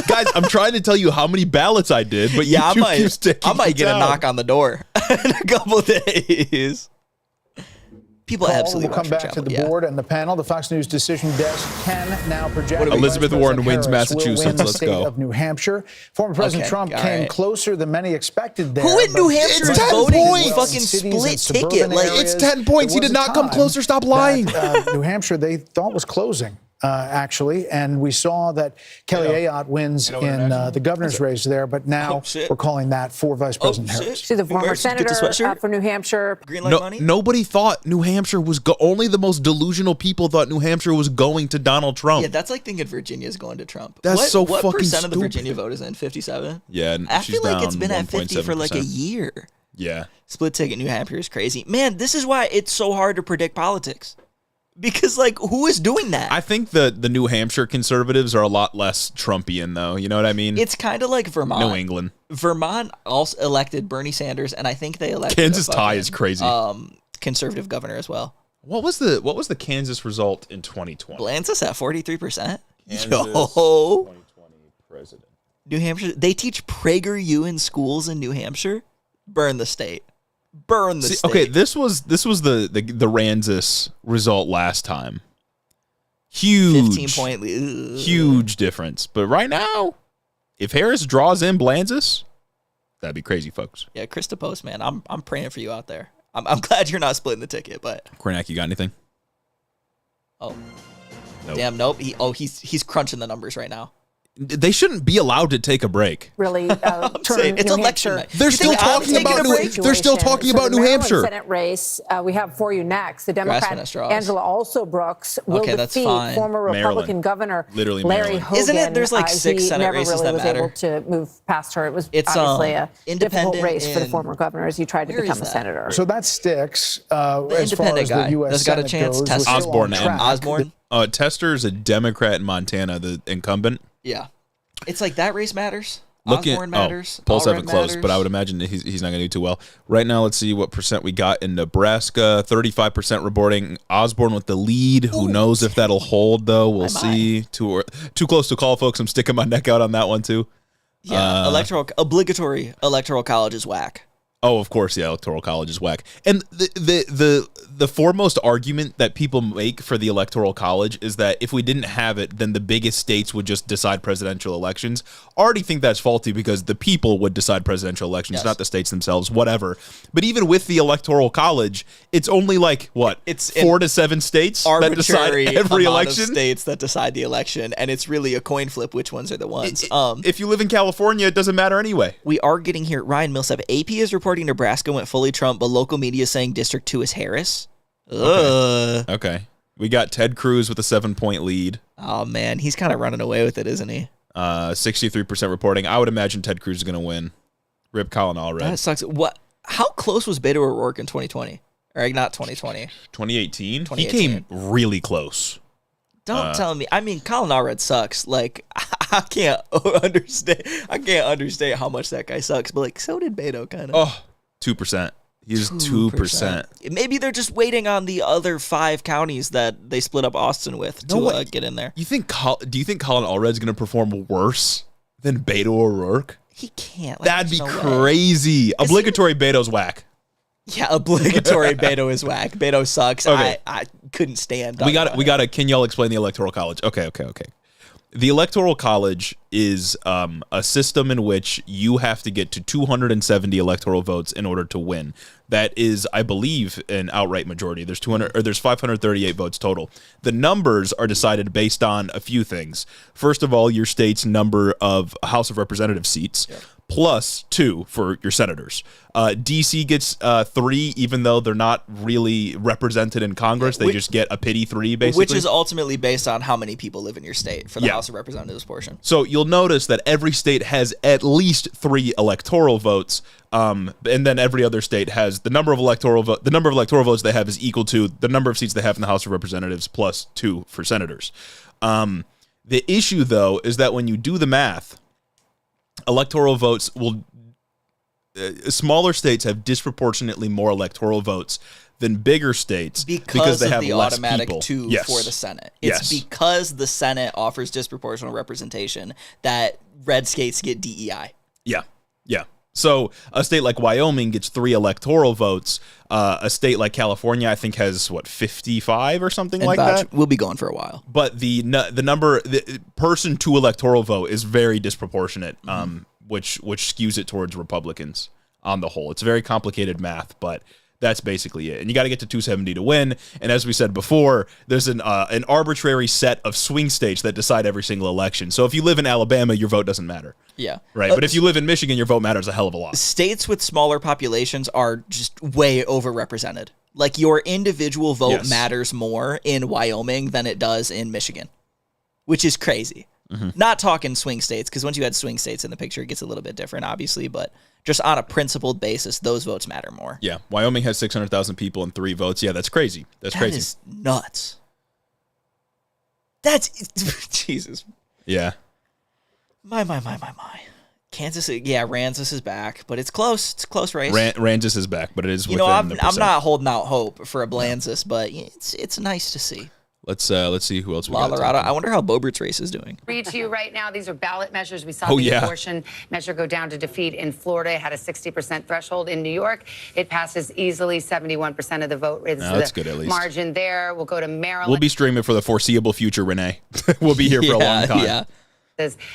Guys, I'm trying to tell you how many ballots I did, but Yeah, YouTube keeps taking I might it get down. a knock on the door in a couple days. People Call absolutely will come rush back for to the Chapel, yeah. board and the panel. The Fox News decision desk can now project What that Elizabeth Vice Warren President wins Harris will Massachusetts. win the Let's state go. of New Hampshire. Former President Okay, Trump all came right. closer than many expected there. Who in New but Hampshire is Vice voting? President Fucking in cities split and suburban ticket, like, areas, it's 10 points. He there was did a not come time closer. Stop that, lying. New Hampshire, they thought was closing. Actually, and we saw that Kelly Ayotte wins in the governor's race there, but now we're calling that for Vice President Harris. She's the former senator for New Hampshire. Nobody thought New Hampshire was only the most delusional people thought New Hampshire was going to Donald Trump. Yeah, that's like thinking Virginia's going to Trump. That's what fucking percent of the stupid. Virginia vote is in? 57? Yeah, and I she's feel like it's down been at 50 for like a 1.7%. year. Yeah. Split ticket New Hampshire is crazy. Man, this is why it's so hard to predict politics. Because, like, who is doing that? I think the New Hampshire conservatives are a lot less Trumpian, though. You know what I mean? It's kind of like Vermont. New England. Vermont also elected Bernie Sanders, and I think they elected Kansas a tie fucking, is crazy. Conservative governor as well. What was the Kansas result in 2020? Blancis at 43%. Kansas, Yo. 2020 president. New Hampshire. They teach PragerU in schools in New Hampshire. Burn the state. Burn the state. Okay, this was the Ranzis result last time. Huge 15-point lead. Huge difference. But right now, if Harris draws in Blanzis, that'd be crazy, folks. Yeah, Krista Post, man, I'm praying for you out there. I'm glad you're not splitting the ticket, but Kornacki, you got anything? oh, Nope. damn, nope. He's crunching the numbers right now. They shouldn't be allowed to take a break. Really turn it's New election Hampshire. night. They're still talking about They're still talking about New Maryland Hampshire. Senate race we have for you next. The Grasping Democrat at straws. Angela Alsobrooks will Okay, that's defeat fine. former Republican Maryland. Governor Literally Larry Maryland. Hogan. Isn't it there's like 6 he Senate never races really that was matter? able to move past her. It was It's, obviously a independent difficult race for the in- former governor as he tried to Where become is a that? senator. So that sticks as far independent as guy the U.S. that's got a Senate chance. goes. Tester. We're still on Osborne and track. Osborne? Tester is a Democrat in Montana, the incumbent. Yeah. It's like that race matters. Looking, Osborne matters. Polls Allred haven't closed, matters. but I would imagine that he's not going to do too well. Right now, let's see what percent we got in Nebraska. 35% reporting Osborne with the lead. Who knows if that'll hold, though? We'll see. Too close to call, folks. I'm sticking my neck out on that one, too. Yeah, obligatory electoral college is whack. Oh, of course, yeah, electoral college is whack. And the foremost argument that people make for the electoral college is that if we didn't have it, then the biggest states would just decide presidential elections. I already think that's faulty because the people would decide presidential elections, not the states themselves, whatever. But even with the electoral college, it's only like, what, it's 4 to 7 states that decide Arbitrary every amount election? of states that decide the election, and it's really a coin flip which ones are the ones. If you live in California, it doesn't matter anyway. We are getting here. Ryan Millsap, AP is reporting Nebraska went fully Trump, but local media is saying District 2 is Harris. Okay. We got Ted Cruz with a 7-point lead. Oh, man. He's kind of running away with it, isn't he? 63% reporting. I would imagine Ted Cruz is going to win. Rip Colin Allred. That sucks. What? How close was Beto O'Rourke in 2020? Or not 2020. 2018? He came really close. Don't tell me. I mean, Colin Allred sucks. Like, I can't understand how much that guy sucks. But, like, so did Beto, kind of. Oh, 2%. He's 2%. Maybe they're just waiting on the other 5 counties that they split up Austin with to get in there. Do you think Colin Allred's going to perform worse than Beto O'Rourke? He can't. That'd be crazy. Obligatory Beto's whack. Yeah, obligatory Beto is whack. Beto sucks. Okay. I couldn't stand. We got to. Can y'all explain the Electoral College? Okay. The Electoral College is a system in which you have to get to 270 electoral votes in order to win. That is, I believe, an outright majority. There's 538 votes total. The numbers are decided based on a few things. First of all, your state's number of House of Representative seats. Yeah. Plus 2 for your senators. DC gets 3, even though they're not really represented in Congress. They just get a pity 3, basically. Which is ultimately based on how many people live in your state for the House of Representatives portion. So you'll notice that every state has at least 3 electoral votes, and then every other state has the number of electoral votes they have is equal to the number of seats they have in the House of Representatives plus 2 for senators. The issue, though, is that when you do the math, electoral votes will smaller states have disproportionately more electoral votes than bigger states because they have the less automatic people. 2 Yes. for the Senate. It's because the Senate offers disproportional representation that red states get DEI. Yeah. So a state like Wyoming gets 3 electoral votes. A state like California, I think, has 55 or something And like vouch, that. We'll be going for a while. But the person to electoral vote is very disproportionate, which skews it towards Republicans on the whole. It's very complicated math, but that's basically it. And you got to get to 270 to win. And as we said before, there's an arbitrary set of swing states that decide every single election. So if you live in Alabama, your vote doesn't matter. Yeah. Right. But if you live in Michigan, your vote matters a hell of a lot. States with smaller populations are just way overrepresented. Like your individual vote matters more in Wyoming than it does in Michigan, which is crazy. Not talking swing states, because once you add swing states in the picture, it gets a little bit different, obviously. But just on a principled basis, those votes matter more. Yeah. Wyoming has 600,000 people and 3 votes. Yeah, that's crazy. That is nuts. That's Jesus. Yeah. My. Kansas, Ranzis is back, but it's close. It's a close race. Ranzis is back, but it is within the I'm not holding out hope for a Blanzis, but it's nice to see. Let's see who else we got. Colorado. I wonder how Boebert's race is doing. Read to you right now. These are ballot measures. We saw the abortion measure go down to defeat in Florida. It had a 60% threshold in New York. It passes easily. 71% of the vote is that's good, at least. Margin there. We'll go to Maryland. We'll be streaming for the foreseeable future, Renee. We'll be here for a long time. Yeah.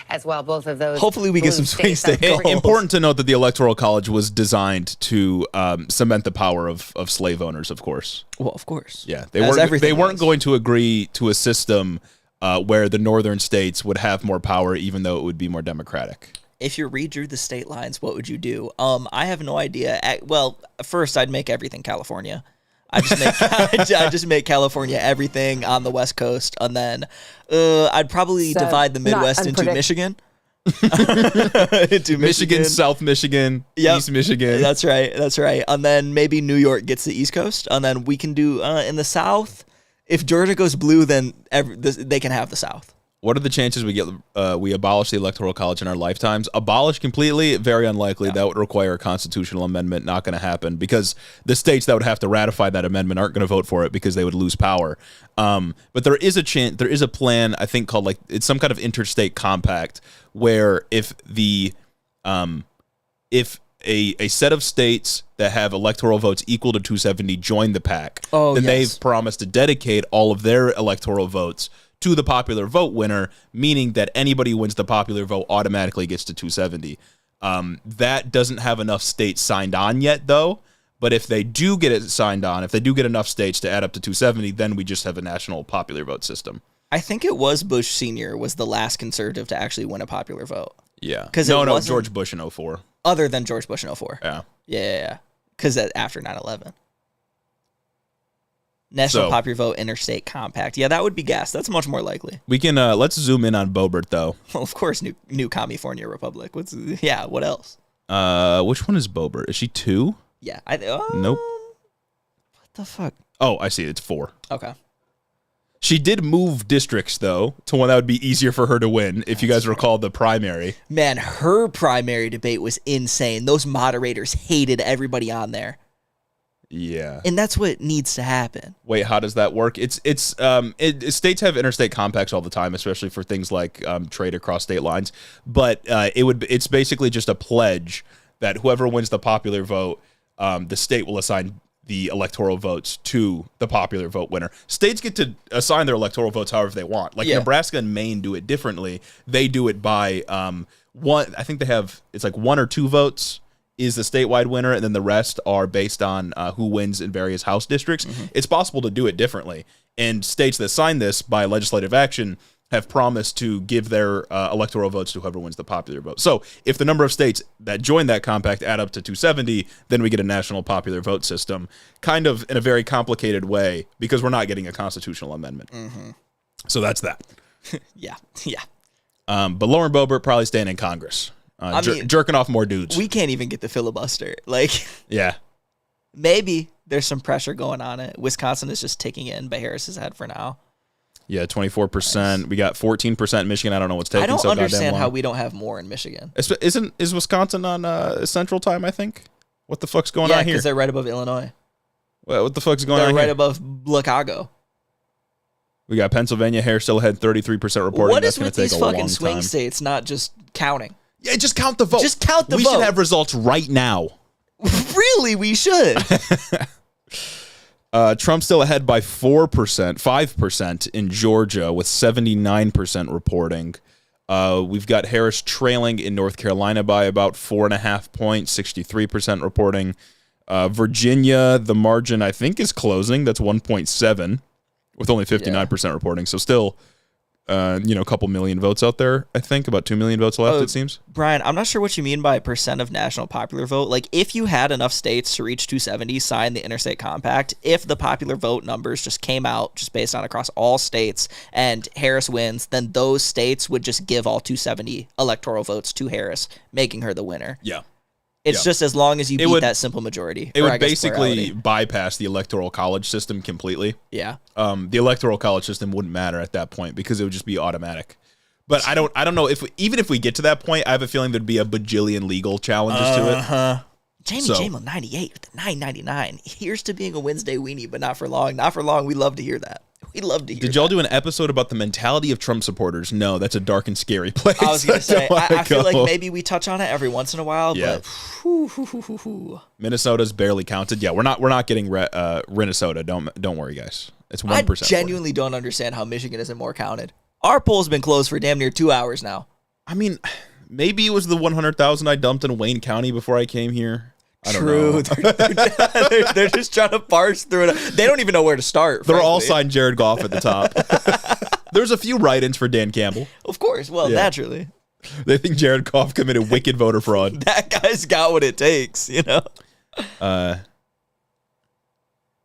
As well, both of those. Hopefully we get some swing state goals. Important to note that the Electoral College was designed to cement the power of slave owners, of course. Well, of course. Yeah, they weren't going to agree to a system where the northern states would have more power, even though it would be more democratic. If you redrew the state lines, what would you do? I have no idea. Well, first I'd make everything California. I just make California everything on the West Coast, and then I'd probably divide the Midwest into Michigan. Michigan, South Michigan, East Michigan. That's right. And then maybe New York gets the East Coast, and then we can do in the South. If Georgia goes blue, then they can have the South. What are the chances we abolish the Electoral College in our lifetimes? Abolish completely? Very unlikely. Yeah. That would require a constitutional amendment. Not going to happen because the states that would have to ratify that amendment aren't going to vote for it because they would lose power. But there is a chance. There is a plan, I think, called it's some kind of interstate compact where if a set of states that have electoral votes equal to 270 join the pact, then they've promised to dedicate all of their electoral votes to the popular vote winner, meaning that anybody who wins the popular vote automatically gets to 270. That doesn't have enough states signed on yet, though. But if they do get it signed on, if they do get enough states to add up to 270, then we just have a national popular vote system. I think it was Bush Sr. was the last conservative to actually win a popular vote. Yeah. No, George Bush in 2004. Other than George Bush in 2004. Yeah. Yeah. Because after 9/11. National popular vote, interstate compact. Yeah, that would be gas. That's much more likely. We can let's zoom in on Boebert though. Well, of course, new California Republic. What else? Which one is Boebert? Is she 2? Yeah. Nope. What the fuck? Oh, I see. It's 4. Okay. She did move districts though to one that would be easier for her to win. If you guys recall the primary. Man, her primary debate was insane. Those moderators hated everybody on there. Yeah. And that's what needs to happen. Wait, how does that work? States have interstate compacts all the time, especially for things like trade across state lines. But it's basically just a pledge that whoever wins the popular vote, the state will assign the electoral votes to the popular vote winner. States get to assign their electoral votes however they want. Like Nebraska and Maine do it differently. They do it by one. I think they have it's like 1 or 2 votes is the statewide winner, and then the rest are based on who wins in various House districts. Mm-hmm. It's possible to do it differently. And states that sign this by legislative action have promised to give their electoral votes to whoever wins the popular vote. So if the number of states that join that compact add up to 270, then we get a national popular vote system, kind of in a very complicated way, because we're not getting a constitutional amendment. Mm-hmm. So that's that. Yeah. But Lauren Boebert probably staying in Congress. Jerking off more dudes. We can't even get the filibuster. Yeah. Maybe there's some pressure going on it. Wisconsin is just ticking in by Harris's head for now. Yeah, 24%. Nice. We got 14% in Michigan. I don't know what's taking. I don't understand how we don't have more in Michigan. Is Wisconsin on Central Time? I think. What the fuck's going on here? Because they're right above Illinois. What the fuck's going on here? They're right above Chicago. We got Pennsylvania. Harris still ahead 33% reporting. What is with these fucking swing states not just counting? Yeah, just count the vote. Just count the vote. We should have results right now. Really, we should. Trump's still ahead by 5% in Georgia with 79% reporting. We've got Harris trailing in North Carolina by about 4.5 points, 63% reporting. Virginia, the margin I think is closing. That's 1.7 with only 59% reporting. So still, a couple million votes out there. I think about 2 million votes left. It seems. Brian, I'm not sure what you mean by percent of national popular vote. Like, if you had enough states to reach 270, sign the interstate compact. If the popular vote numbers just came out just based on across all states, and Harris wins, then those states would just give all 270 electoral votes to Harris, making her the winner. Yeah. It's just as long as you beat that simple majority. It would basically bypass the Electoral College system completely. Yeah. The Electoral College system wouldn't matter at that point because it would just be automatic. But I don't know even if we get to that point, I have a feeling there'd be a bajillion legal challenges to it. Jamie Jamel 98 with the 999. Here's to being a Wednesday weenie, but not for long. Not for long. We love to hear that. We love to hear Did y'all do an episode about the mentality of Trump supporters? No, that's a dark and scary place. I was going to say, I feel like maybe we touch on it every once in a while, but Minnesota's barely counted. Yeah, we're not getting Minnesota. Don't worry, guys. It's 1%. I genuinely don't understand how Michigan isn't more counted. Our poll's been closed for damn near 2 hours now. I mean, maybe it was the 100,000 I dumped in Wayne County before I came here. I don't know. They're just trying to parse through it. They don't even know where to start. They're all signed Jared Goff at the top. There's a few write-ins for Dan Campbell. Of course. Well, naturally. They think Jared Goff committed wicked voter fraud. That guy's got what it takes, you know?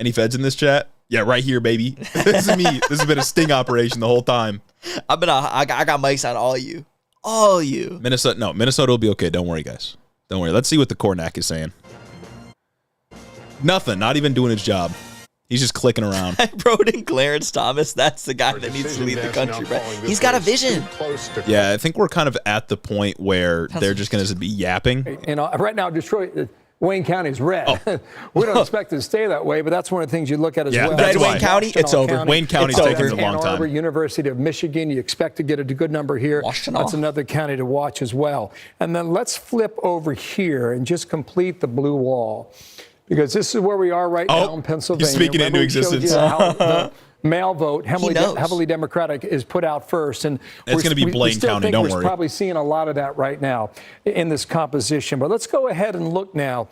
Any feds in this chat? Yeah, right here, baby. This is me. This has been a sting operation the whole time. I got mics on all you. All you. Minnesota will be okay. Don't worry, guys. Don't worry. Let's see what the Cornac is saying. Nothing. Not even doing his job. He's just clicking around. I wrote in Clarence Thomas. That's the guy that needs to lead the country, bro. He's got a vision. Yeah, I think we're kind of at the point where they're just going to be yapping. You know, right now, Detroit, Wayne County is red. We don't expect it to stay that way, but that's one of the things you look at as well. Red Wayne County, it's over. Wayne County's taking a long Ann time. Arbor, University of Michigan, you expect to get a good number here. That's another county to watch as well. And then let's flip over here and just complete the blue wall. Because this is where we are right now in Pennsylvania. He's speaking it into existence. How the mail vote, heavily Democratic, is put out first. And it's going to be Blaine County, don't worry. We're probably seeing a lot of that right now in this composition. But let's go ahead and look now.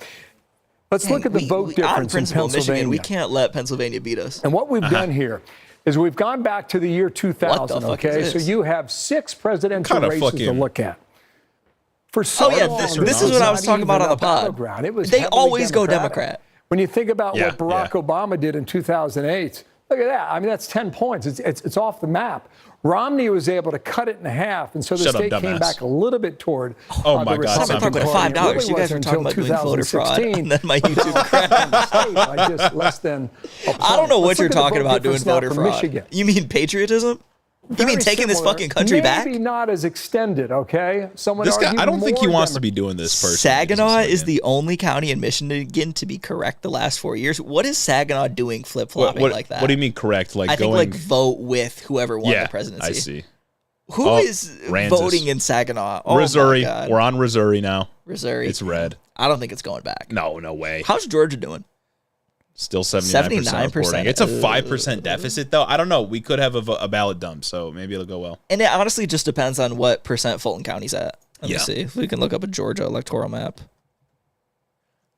Let's look at the vote difference in Pennsylvania. Michigan, we can't let Pennsylvania beat us. And what we've done here is we've gone back to the year 2000, okay? So you have 6 presidential races to look at. This is what I was talking about on the pod. They always go Democrat. When you think about what Barack Obama did in 2008, look at that. I mean, that's 10 points. It's off the map. Romney was able to cut it in half, and so the state came back a little bit toward my God, I'm talking about $5. You guys were talking about doing voter fraud, and then my YouTube crashed. By just less than I don't know what you're talking about doing voter fraud. Michigan. You mean patriotism? You mean taking this fucking country back? Maybe not as extended, okay? This guy, I don't think he wants to be doing this personally. Saginaw is the only county in Michigan to be correct the last 4 years. What is Saginaw doing flip-flopping like that? What do you mean correct? Like I think like vote with whoever won the presidency. I see. Who is voting in Saginaw? Oh, Missouri. We're on Missouri now. Missouri. It's red. I don't think it's going back. No way. How's Georgia doing? Still 79% reporting. It's a 5% deficit, though. I don't know. We could have a ballot dump, so maybe it'll go well. And it honestly just depends on what percent Fulton County's at. Let me see if we can look up a Georgia electoral map.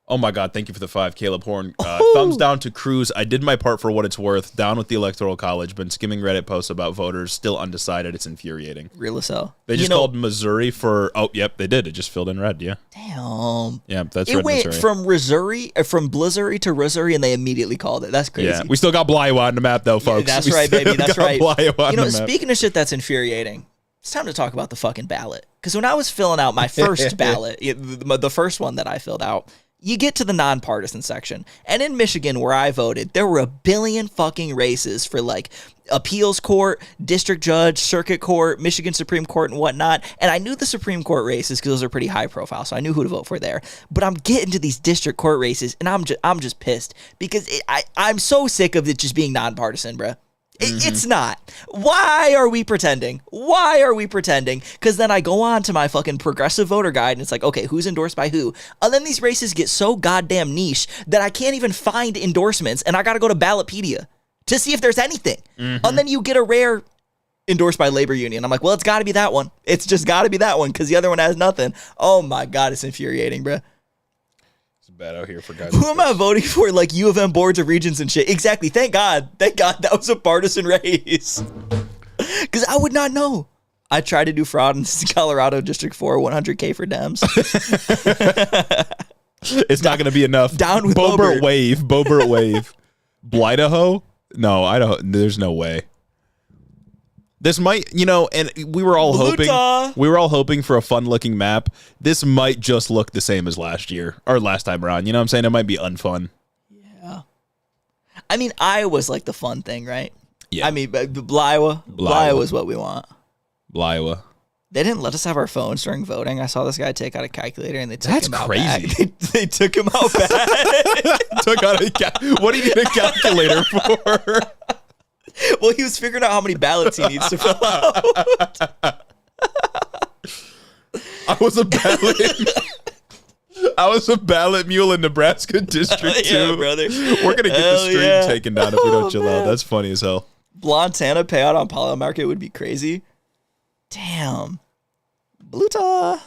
Oh, my God. Thank you for the 5, Caleb Horn. Thumbs down to Cruz. I did my part for what it's worth. Down with the Electoral College. Been skimming Reddit posts about voters. Still undecided. It's infuriating. Real as hell. They just called Missouri for... Oh, yep, they did. It just filled in red, yeah. Damn. Yeah, that's it red went Missouri. from Blizzuri to Missouri, and they immediately called it. That's crazy. Yeah, we still got Bliowa on the map, though, folks. Yeah, that's right, baby. That's right. You know, speaking of shit that's infuriating, it's time to talk about the fucking ballot. Because when I was filling out my first ballot, the first one that I filled out, you get to the nonpartisan section. And in Michigan, where I voted, there were a billion fucking races for like appeals court, district judge, circuit court, Michigan Supreme Court, and whatnot. And I knew the Supreme Court races because those are pretty high profile, so I knew who to vote for there. But I'm getting to these district court races, and I'm just pissed because I'm so sick of it just being nonpartisan, bruh. It's not. Why are we pretending? Why are we pretending? Because then I go on to my fucking progressive voter guide and it's like, okay, who's endorsed by who? And then these races get so goddamn niche that I can't even find endorsements and I got to go to Ballotpedia to see if there's anything. And then you get a rare endorsed by labor union. I'm like, well, it's got to be that one. It's just got to be that one because the other one has nothing. Oh my God, it's infuriating, bruh. Bad out here for guys. Who am I voting for? Like U of M boards of regents and shit. Exactly. Thank God that was a partisan race. Because I would not know. I tried to do fraud in Colorado District 4, 100K for Dems. It's not going to be enough. Down with Bobert wave. Bobert wave. Blidaho? No, I don't. There's no way. This might, and we were all hoping for a fun-looking map. This might just look the same as last year or last time around. You know what I'm saying? It might be unfun. Yeah. I mean, Iowa's like the fun thing, right? Yeah. I mean, Bliowa is what we want. Bliowa. They didn't let us have our phones during voting. I saw this guy take out a calculator and they took him out crazy. back. They took him out back. Took out what do you need a calculator for? Well, he was figuring out how many ballots he needs to fill out. I was a ballot mule in Nebraska District 2. Yeah, brother. We're going to get the stream taken down if we don't chill out. That's funny as hell. Montana payout on Polymarket would be crazy. Damn. Bluta.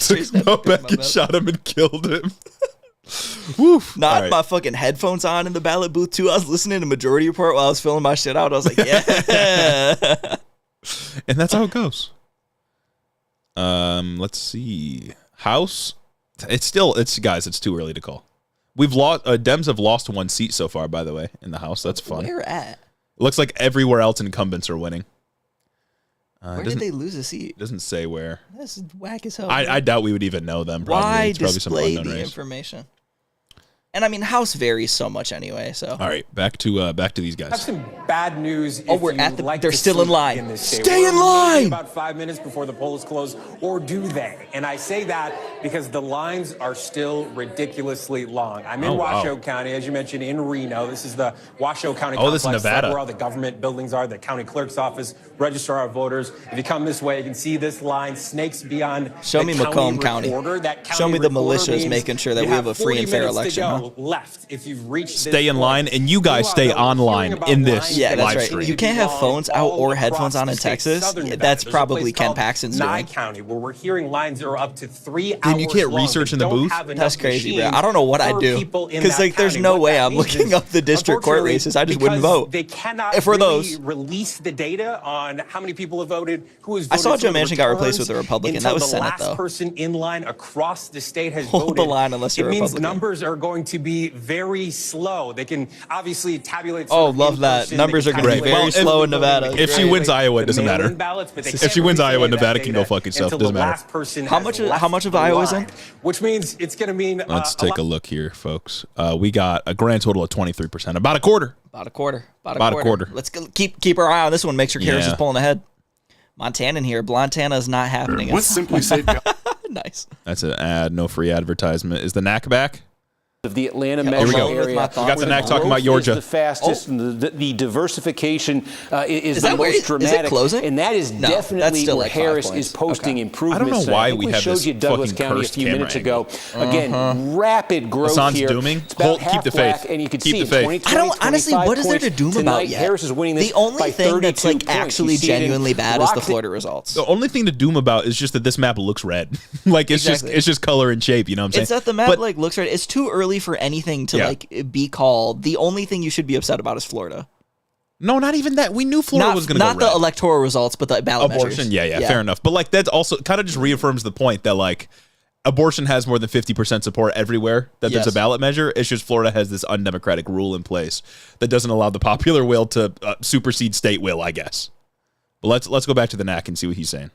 Took him out back and shot him and killed him. Woof. Not All right. my fucking headphones on in the ballot booth too. I was listening to Majority Report while I was filling my shit out. I was like, yeah. And that's how it goes. Let's see. House. It's too early to call. We've lost. Dems have lost 1 seat so far, by the way, in the House. That's fun. Where at? It looks like everywhere else incumbents are winning. Where did they lose a seat? It doesn't say where. This is whack as hell. I doubt we would even know them. Probably. Why It's probably some display unknown the race. information? And I mean, House varies so much anyway. So All right, back to these I have guys. some bad news. Oh, if we're you at the- like they're to still in sleep line. this state. Stay in We're line! About 5 minutes before the polls close, or do they? And I say that because the lines are still ridiculously long. I'm in Oh, wow. Washoe County, as you mentioned, in Reno. This is the Washoe County Oh, this is complex, Nevada. where all the government buildings are, the county clerk's office, registrar of voters. If you come this way, you can see this line snakes beyond. Show the me Macomb County. recorder. That Show county me the recorder militias means making sure that you we have a free 40 and fair minutes to election, go huh? left if you've reached this Stay in point. line, and you guys stay online in this Yeah, that's live right. stream. You can't have phones out or headphones on in State, Texas. southern Yeah, Nevada. that's There's a probably place Ken called Paxton's Nye doing. County, where we're hearing lines that are up to 3 hours Dude, you can't long. research They in the don't booth? have enough That's crazy, bro. machines I don't know what I'd for do. people in Because, that like, there's county. no What way that I'm means looking is, up the district court unfortunately, races. I just wouldn't because vote. They cannot If we're really those. release the data on how many people have voted, who has I voted. saw for Joe the Manchin got replaced with a returns Republican. That until was the Senate, last though. person in line across the state has Hold voted. the line unless you're It means Republican. numbers are going to be very slow. They can obviously tabulate. Oh, sort of love in that. person. Numbers They are can going to be calculate very who's slow in voting. Nevada. They can If she calculate wins Iowa, it the doesn't matter. mail-in ballots, but they If can't she wins really Iowa, say that Nevada can go data fuck itself. until Doesn't the matter. last person How has much left of the Iowa is line, in? Which means it's going to mean Let's take a look here, folks. We got a grand total of 23%, about a quarter. About a quarter. About a quarter. Let's go, keep our eye on this one. Make sure Harris Yeah. is pulling ahead. Montana in here. Montana is not happening. With Simply Safe. Nice. That's an ad, no free advertisement. Is the NAC back? Of the Atlanta Here we metro go. area. We got the where NAC talking about growth Georgia. is the fastest, and the diversification is Is the that where most is it dramatic. closing? And that is No, that's definitely still where like 5 Harris points. is posting Okay. improvements. I don't know why I think we have showed this you Douglas fucking County a cursed few minutes camera ago. Again, rapid growth Hassan's here. dooming. It's about Hold- half keep the black, faith. and you can Keep see the faith. 20, I don't honestly. 25 What is there to points. doom Tonight, about yet? Harris is winning this The only by thing that's 32 like points. actually You see it in genuinely bad is the Rock- Florida results. The only thing to doom about is just that this map looks red. Like it's Exactly. just color and shape. You know what I'm saying? It's that the map But- like looks right. It's too early for anything to Yeah. like be called. The only thing you should be upset about is Florida. No, not even that. We knew Florida was going to go not the red. electoral results, but the ballot Abortion, measures. yeah, fair enough. But like that's also kind of just reaffirms the point that like abortion has more than 50% support everywhere that there's a Yes. ballot measure. It's just Florida has this undemocratic rule in place that doesn't allow the popular will to supersede state will, I guess. But let's go back to the NAC and see what he's saying.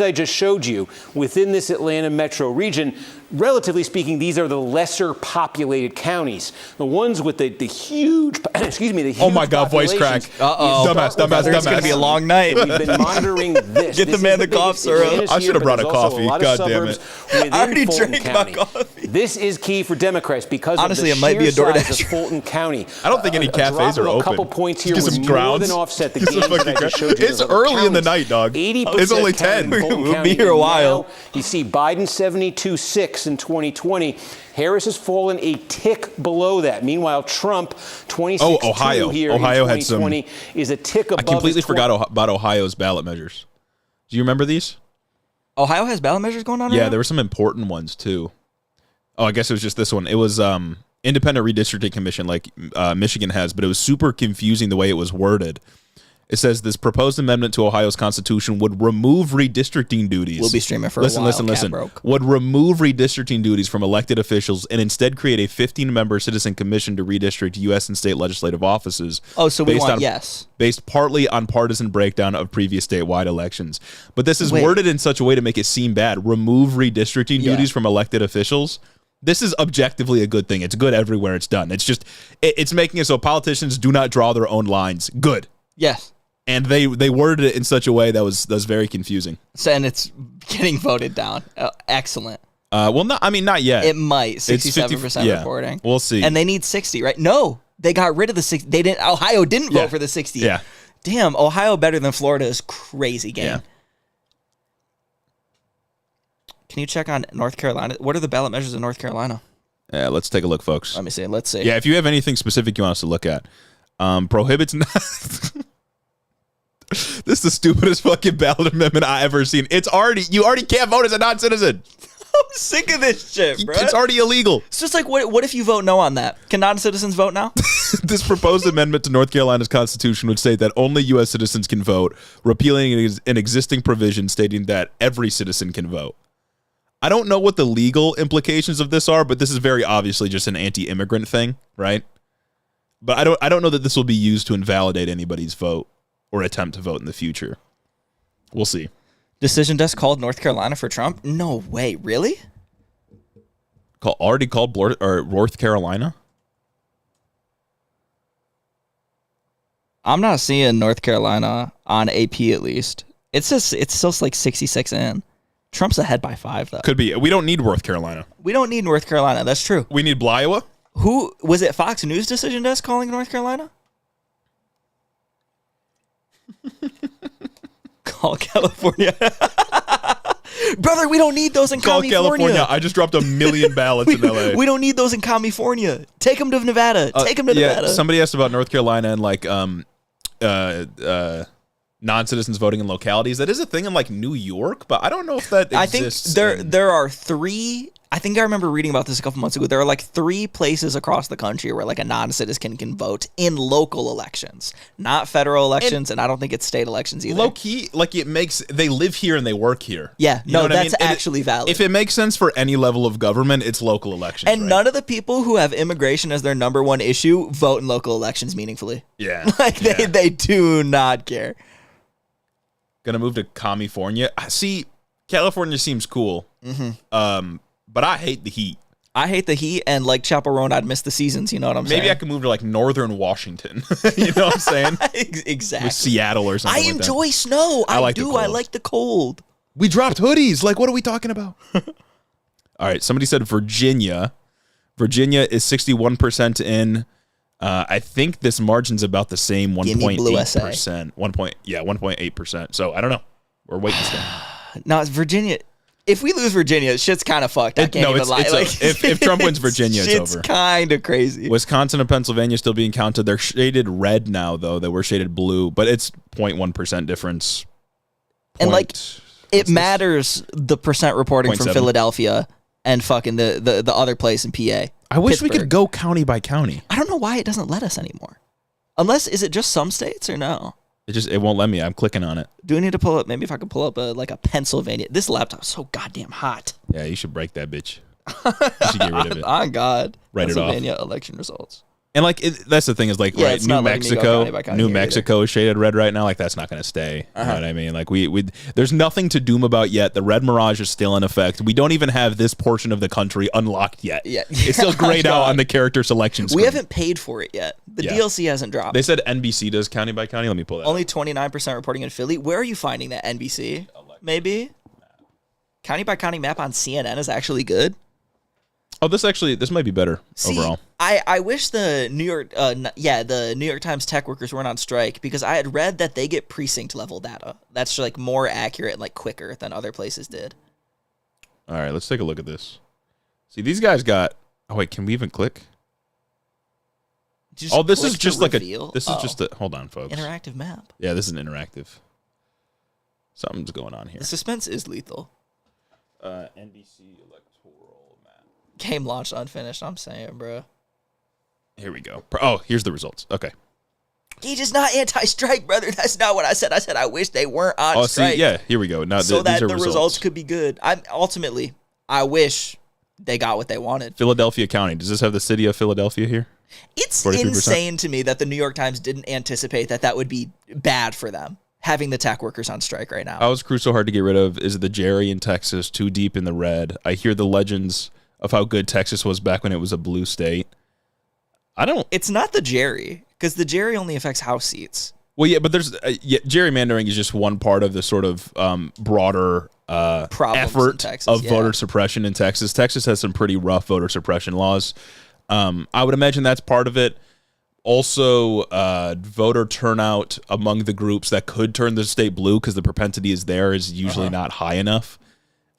I just showed you within this Atlanta metro region, relatively speaking, these are the lesser populated counties. The ones with the huge, excuse me, the huge Oh my God, voice crack. Uh-oh. Dumbass. It's going to be a long night. We've been monitoring this. Get the This man is the cough biggest syrup. advantage I here, should have but brought a there's also coffee. lot of God damn it. suburbs within I already Fulton drank my County. coffee. This is key for Democrats because Honestly, of the it might be sheer a size DoorDash. of Fulton County. I don't think any cafes drop are of open. A couple points here Just would some more grounds. than offset the Just some gains that fucking I just showed you. It's Those other early in the counties. night, dog. 80% It's only counting 10. Fulton We'll County. be here a And while. now you see Biden 72-6 in 2020. Harris has fallen a tick below that. Meanwhile, Trump 26-2 Ohio. here Ohio in had some- 2020 is a tick above. I completely his forgot about Ohio's ballot measures. Do you remember these? Ohio has ballot measures going on. Yeah, right now? there were some important ones too. Oh, I guess it was just this one. It was independent redistricting commission like Michigan has, but it was super confusing the way it was worded. It says this proposed amendment to Ohio's constitution would remove redistricting duties. We'll be streaming for a listen, while. Listen, Cat listen. broke. Would remove redistricting duties from elected officials and instead create a 15-member citizen commission to redistrict U.S. and state legislative offices. Oh, so we want yes. Based partly on partisan breakdown of previous statewide elections. But this is Wait. worded in such a way to make it seem bad. Remove redistricting duties from elected officials. This is objectively a good thing. It's good everywhere it's done. It's just, it's making it so politicians do not draw their own lines. Good. Yes. And they worded it in such a way that was very confusing. So, and it's getting voted down. Excellent. Well, not yet. It might. It's 67% yeah. reporting. We'll see. And they need 60, right? No, they got rid of the 60. They didn't. Ohio didn't Yeah. vote for the 60. Yeah. Damn, Ohio better than Florida is crazy, gang. Yeah. Can you check on North Carolina? What are the ballot measures in North Carolina? Yeah, let's take a look, folks. Let me see. Let's see. Yeah, if you have anything specific you want us to look at. Prohibits... This is the stupidest fucking ballot amendment I ever seen. You already can't vote as a non-citizen. sick of this shit, bro. It's already illegal. It's just like, what if you vote no on that? Can non-citizens vote now? This proposed amendment to North Carolina's constitution would state that only U.S. citizens can vote, repealing an existing provision stating that every citizen can vote. I don't know what the legal implications of this are, but this is very obviously just an anti-immigrant thing, right? But I don't know that this will be used to invalidate anybody's vote or attempt to vote in the future. We'll see. Decision desk called North Carolina for Trump? No way, really? Already called North Carolina? I'm not seeing North Carolina on AP at least. It's still like 66 in. Trump's ahead by 5 though. Could be. We don't need North Carolina. We don't need North Carolina. That's true. We need Iowa. Who was it? Fox News decision desk calling North Carolina? Call California. Brother, we don't need those in California. Call California. I just dropped 1 million ballots in LA. We don't need those in California. Take them to Nevada. Take them to Nevada. Somebody asked about North Carolina and like non-citizens voting in localities. That is a thing in like New York, but I don't know if that exists. I think there are 3. I think I remember reading about this a couple months ago. There are like 3 places across the country where like a non-citizen can vote in local elections, not federal elections, and I don't think it's state elections either. Low key, like they live here and they work here. Yeah, You know what I that's mean? And actually valid. If it makes sense for any level of government, it's local elections. And none of the people who have immigration as their number 1 issue vote in local elections meaningfully. Yeah. Like they do not care. Gonna move to California. See, California seems cool. Mm-hmm. But I hate the heat. I hate the heat, and like Chaperone, I'd miss the seasons. You know what I'm saying? Maybe I could move to like northern Washington. You know what I'm saying? Exactly. With Seattle or something. I enjoy snow. I like do. the cold. I like the cold. We dropped hoodies. Like, what are we talking about? All right. Somebody said Virginia. Virginia is 61% in. I think this margin's about the same, 1.8%. 1.8%. So I don't know. We're waiting still. No, it's Virginia. If we lose Virginia, shit's kind of fucked. I can't even lie. If Trump wins Virginia, it's over. It's kind of crazy. Wisconsin and Pennsylvania still being counted. They're shaded red now, though. They were shaded blue, but it's 0.1% difference. And like, it matters the percent reporting from 0.7. Philadelphia and fucking the other place in PA. I wish we Pittsburgh. could go county by county. I don't know why it doesn't let us anymore. Unless, is it just some states or no? It won't let me. I'm clicking on it. Do we need to pull up? Maybe if I could pull up a Pennsylvania. This laptop's so goddamn hot. Yeah, you should break that bitch. You should get rid of it. On God. Write it off. Pennsylvania election results. And like that's the thing is like, Yeah, right, it's New not letting me go Mexico, county by county New here Mexico is shaded red right now. Like that's not going to stay. You know what I mean? Like we there's nothing to doom about yet. The red mirage is still in effect. We don't even have this portion of the country unlocked yet. Yeah. It's still grayed out on the character selection screen. We haven't paid for it yet. The Yeah. DLC hasn't dropped. They said NBC does county by county. Let me pull that. Only 29% reporting in Philly. Where are you finding that? NBC? Maybe? County by county map on CNN is actually good. Oh, this might be better overall. I wish the New York Times tech workers weren't on strike because I had read that they get precinct level data. That's like more accurate and like quicker than other places did. All right, let's take a look at this. See, these guys got. Oh wait, can we even click? Oh, this is just like reveal? This is just a. Hold on, folks. Interactive map. Yeah, this is an interactive. Something's going on here. The suspense is lethal. NBC electoral map. Game launched unfinished. I'm saying, bro. Here we go. Oh, here's the results. Okay. He just not anti-strike, brother. That's not what I said. I said I wish they weren't on strike. See, yeah, here we go. Now so these that are the results could be good. I wish they got what they wanted. Philadelphia County. Does this have the city of Philadelphia here? It's 43%? insane to me that the New York Times didn't anticipate that would be bad for them, having the tech workers on strike right now. How is Crew so hard to get rid of? Is the Jerry in Texas too deep in the red? I hear the legends of how good Texas was back when it was a blue state. It's not the Jerry, because the Jerry only affects House seats. Well, yeah, but there's gerrymandering is just one part of the sort of broader effort of voter suppression in Texas. Texas has some pretty rough voter suppression laws. I would imagine that's part of it. Also, voter turnout among the groups that could turn the state blue because the propensity is there is usually not high enough.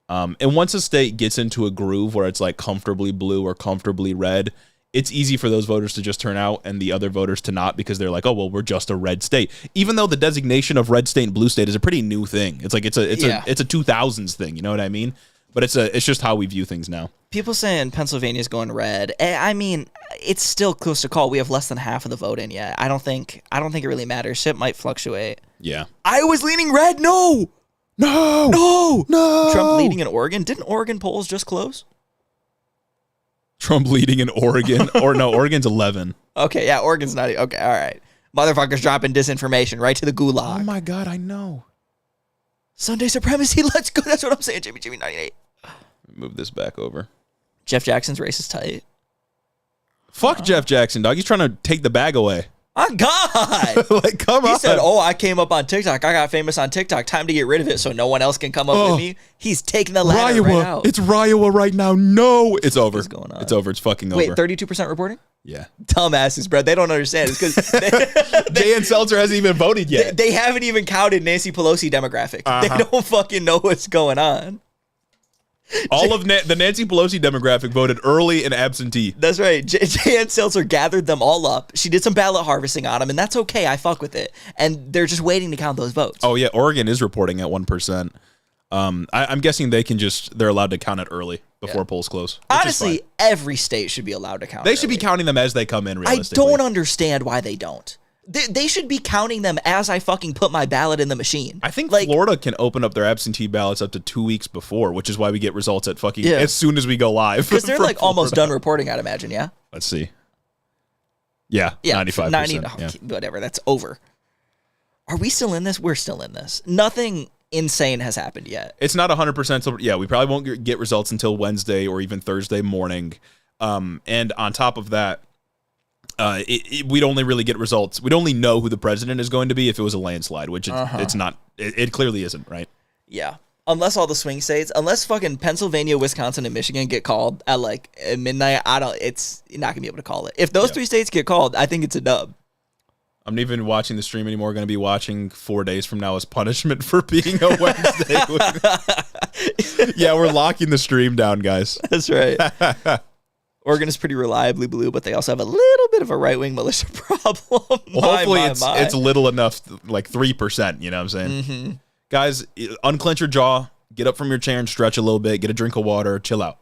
And once a state gets into a groove where it's like comfortably blue or comfortably red, it's easy for those voters to just turn out and the other voters to not because they're like, oh, well, we're just a red state. Even though the designation of red state and blue state is a pretty new thing. It's like it's a 2000s thing. You know what I mean? But it's just how we view things now. People saying Pennsylvania's going red. I mean, it's still close to call. We have less than half of the vote in yet. I don't think it really matters. Shit might fluctuate. Yeah. Iowa's leaning red. No. Trump leading in Oregon. Didn't Oregon polls just close? Trump leading in Oregon. Or no, Oregon's 11. Okay, yeah, Oregon's not. Okay, all right. Motherfuckers dropping disinformation right to the gulag. Oh my God, I know. Sunday supremacy, let's go. That's what I'm saying, Jimmy 98. Move this back over. Jeff Jackson's race is tight. Fuck Jeff Jackson, dog. He's trying to take the bag away. My God. Like, come on. He said, I came up on TikTok. I got famous on TikTok. Time to get rid of it so no one else can come up with me. He's taking the ladder right out. It's Iowa right now. No. It's over. What's going on? It's over. It's fucking over. Wait, 32% reporting? Yeah. Dumbasses, bro. They don't understand. It's because Jan Seltzer hasn't even voted yet. They haven't even counted Nancy Pelosi demographic. They don't fucking know what's going on. All of the Nancy Pelosi demographic voted early and absentee. That's right. Jan Seltzer gathered them all up. She did some ballot harvesting on them, and that's okay. I fuck with it. And they're just waiting to count those votes. Oh, yeah. Oregon is reporting at 1%. I'm guessing they're allowed to count it early before polls close. Honestly, every state should be allowed to count They should be counting them as they come in, realistically. I don't understand why they don't. They should be counting them as I fucking put my ballot in the machine. I think Florida can open up their absentee ballots up to 2 weeks before, which is why we get results at fucking as soon as we go live. Because they're like almost done reporting, I'd imagine, yeah? Let's see. Yeah, 95%. 90, whatever, that's over. Are we still in this? We're still in this. Nothing insane has happened yet. It's not 100%. So yeah, we probably won't get results until Wednesday or even Thursday morning. And on top of that, we'd only really get results. We'd only know who the president is going to be if it was a landslide, which it's not. It clearly isn't, right? Yeah. Unless all the swing states, unless fucking Pennsylvania, Wisconsin, and Michigan get called at midnight, you're not gonna be able to call it. If those three states get called, I think it's a dub. I'm not even watching the stream anymore. Going to be watching 4 days from now as punishment for being a Wednesday. Yeah, we're locking the stream down, guys. That's right. Oregon is pretty reliably blue, but they also have a little bit of a right-wing militia problem. Well, hopefully it's little enough, like 3%, you know what I'm saying? Mm-hmm. Guys, unclench your jaw, get up from your chair and stretch a little bit, get a drink of water, chill out.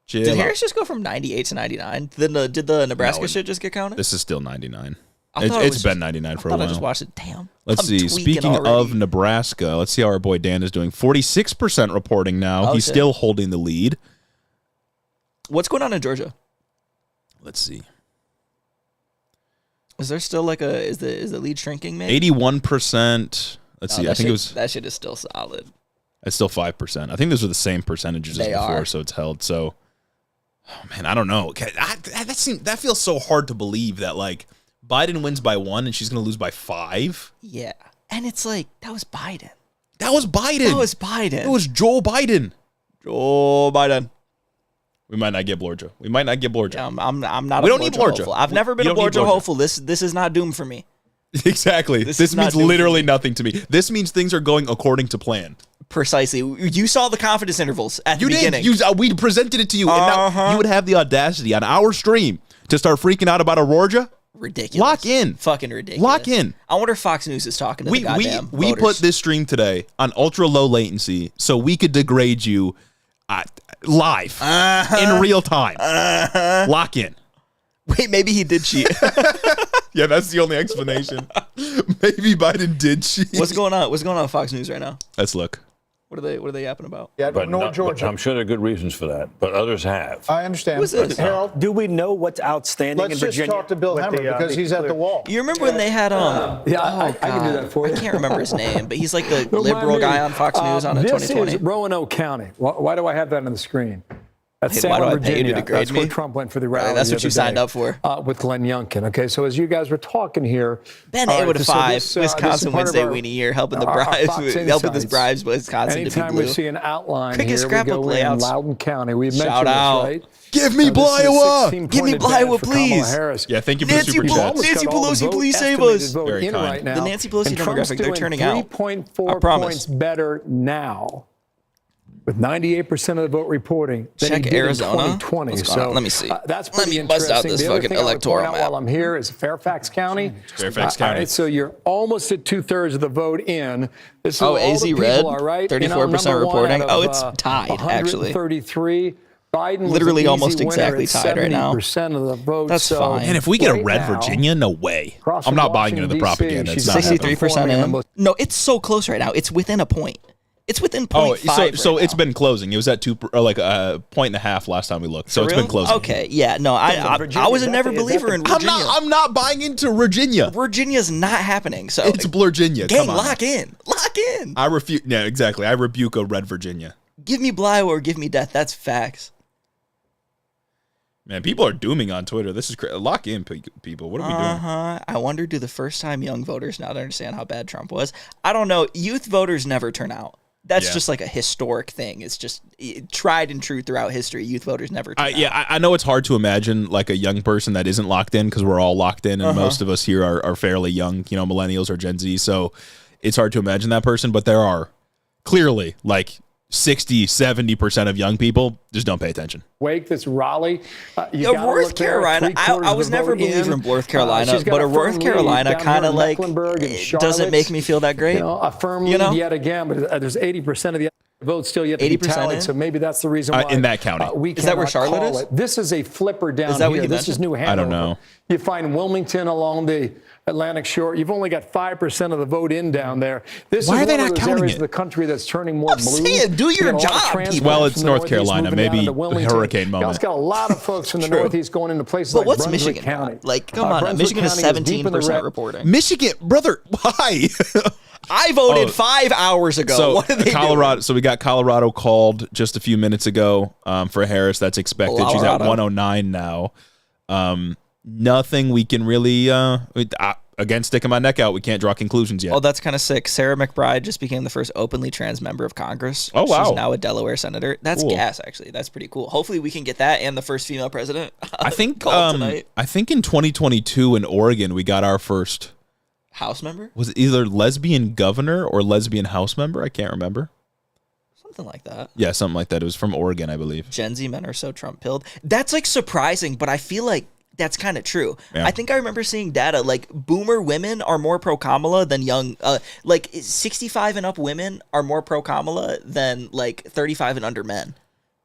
Did Harris just go from 98 to 99? Did the Nebraska shit just get counted? This is still 99. It's been 99 for a while. I just watched it. Damn. Let's see. Speaking of Nebraska, let's see how our boy Dan is doing. 46% reporting now. He's still holding the lead. What's going on in Georgia? Let's see. Is there still is the lead shrinking, maybe? 81%. Let's see. I think it was. That shit is still solid. It's still 5%. I think those are the same percentages as before, so it's held. So, oh man, I don't know. That feels so hard to believe that Biden wins by 1 and she's going to lose by 5. Yeah. And it's that was Biden. That was Biden. It was Joe Biden. Joe Biden. We might not get Georgia. Yeah, I'm not. We don't need Georgia. Hopeful. I've never been a Georgia hopeful. This is not doomed for me. Exactly. This means literally nothing to me. This means things are going according to plan. Precisely. You saw the confidence intervals at the beginning. We presented it to you, and now you would have the audacity on our stream to start freaking out about Georgia. Ridiculous. Lock in. Fucking ridiculous. Lock in. I wonder if Fox News is talking to the goddamn We voters. put this stream today on ultra low latency so we could degrade you live in real time. Lock in. Wait, maybe he did cheat. Yeah, that's the only explanation. Maybe Biden did cheat. What's going on? What's going on Fox News right now? Let's look. What are they yapping about? Yeah, but North Georgia. I'm sure there are good reasons for that, but others have. I understand. Who's this? Harold, do we know what's outstanding in Virginia? Let's just talk to Bill Hemmer because he's at the wall. You remember when they had I can do that for you. I can't remember his name, but he's like the liberal guy on Fox News on 2020. This is Roanoke County. Why do I have that on the screen? That's Hey, Salem, why do I pay you to Virginia. degrade That's where me? Trump went for the rally. That's the what you other signed day, up for. with Glenn Youngkin. Okay, so as you guys were talking here, Ben all right, 8-5, so Wisconsin Wednesday weenie year, helping the bribes, helping this bribes Wisconsin anytime to be blue. we see an outline Quick here, we scrapbook go layouts. in Loudoun County. We've Shout mentioned out. this, right? Give me Iowa. Give me Iowa, please. Yeah, thank you for the super chat. Nancy Pelosi, please save us. Very kind. Right now. The Nancy Pelosi And Trump's demographic, they're doing turning out. 3.4 points better now. with 98% of the vote reporting than Check he did Arizona. in 2020. What's going on? Let me see. That's Let pretty me bust out interesting. this The other fucking thing I would electoral point out map. while I'm here is Fairfax County. Fairfax All County. right, so you're almost at 2/3 of the vote in. This is Oh, where all AZ the people red, are, right? 34% number one reporting. out Oh, of, it's tied, actually. 133. Biden was Literally an easy almost winner exactly at tied right now. 70% of the vote. That's so fine. And if we get a right red now, Virginia, no way. across I'm from not buying into the Washington, propaganda. DC, It's she's not happening. 63% in. No, it's so close right now. It's within a point. It's within 0.5 so right it's now. been closing. It was at 2 or like a point and a half last time we looked. So For it's real? been closing. Okay, yeah, no, I was a never believer in Virginia. I'm not buying into Virginia. Virginia's not happening. So It's Virginia. gang, Come on. lock in. I refuse. Yeah, exactly. I rebuke a red Virginia. Give me Bly or give me death. That's facts. Man, people are dooming on Twitter. This is lock in, people. What are we doing? I wonder, do the first-time young voters now understand how bad Trump was? I don't know. Youth voters never turn out. That's just like a historic thing. It's just tried and true throughout history. Youth voters never turn out. Yeah, I know it's hard to imagine like a young person that isn't locked in because we're all locked in, and most of us here are fairly young, millennials or Gen Z. So it's hard to imagine that person. But there are clearly like 60-70% of young people just don't pay attention. Wake, that's Raleigh. North Carolina, I was never a believer in North Carolina, but a North Carolina kind of like doesn't make me feel that great. A firm lead yet again, but there's 80% of the votes still yet to be tallied, so maybe that's the reason why. In that county. Is that where Charlotte is? This is a flipper down is that here. What you this is New Hanover. I don't know. You find Wilmington along the Atlantic shore. You've only got 5% of the vote in down there. This Why is are they one not of those counting areas it? of the country that's turning more blue. Saying, do your job. Well, it's North Carolina. Maybe hurricane moment. It's got a lot of folks from the Northeast going into places like what's Brunswick Michigan County. Like, come on, Brunswick Michigan is County deep in the 17% red. reporting. Michigan, brother, why? I voted 5 hours ago. So what are they Colorado. doing? So we got Colorado called just a few minutes ago for Harris. That's expected. She's at 109 now. Nothing we can really. Again, sticking my neck out. We can't draw conclusions yet. Oh, that's kind of sick. Sarah McBride just became the first openly trans member of Congress. Oh, wow. She's now a Delaware senator. That's Cool. gas, actually. That's pretty cool. Hopefully we can get that and the first female president. I think. called tonight. I think in 2022 in Oregon we got our first House member? Was it either lesbian governor or lesbian House member? I can't remember. Something like that. Yeah, something like that. It was from Oregon, I believe. Gen Z men are so Trump-pilled. That's like surprising, but I feel like that's kind of true. Yeah. I think I remember seeing data like boomer women are more pro-Kamala than young, like 65 and up women are more pro-Kamala than like 35 and under men.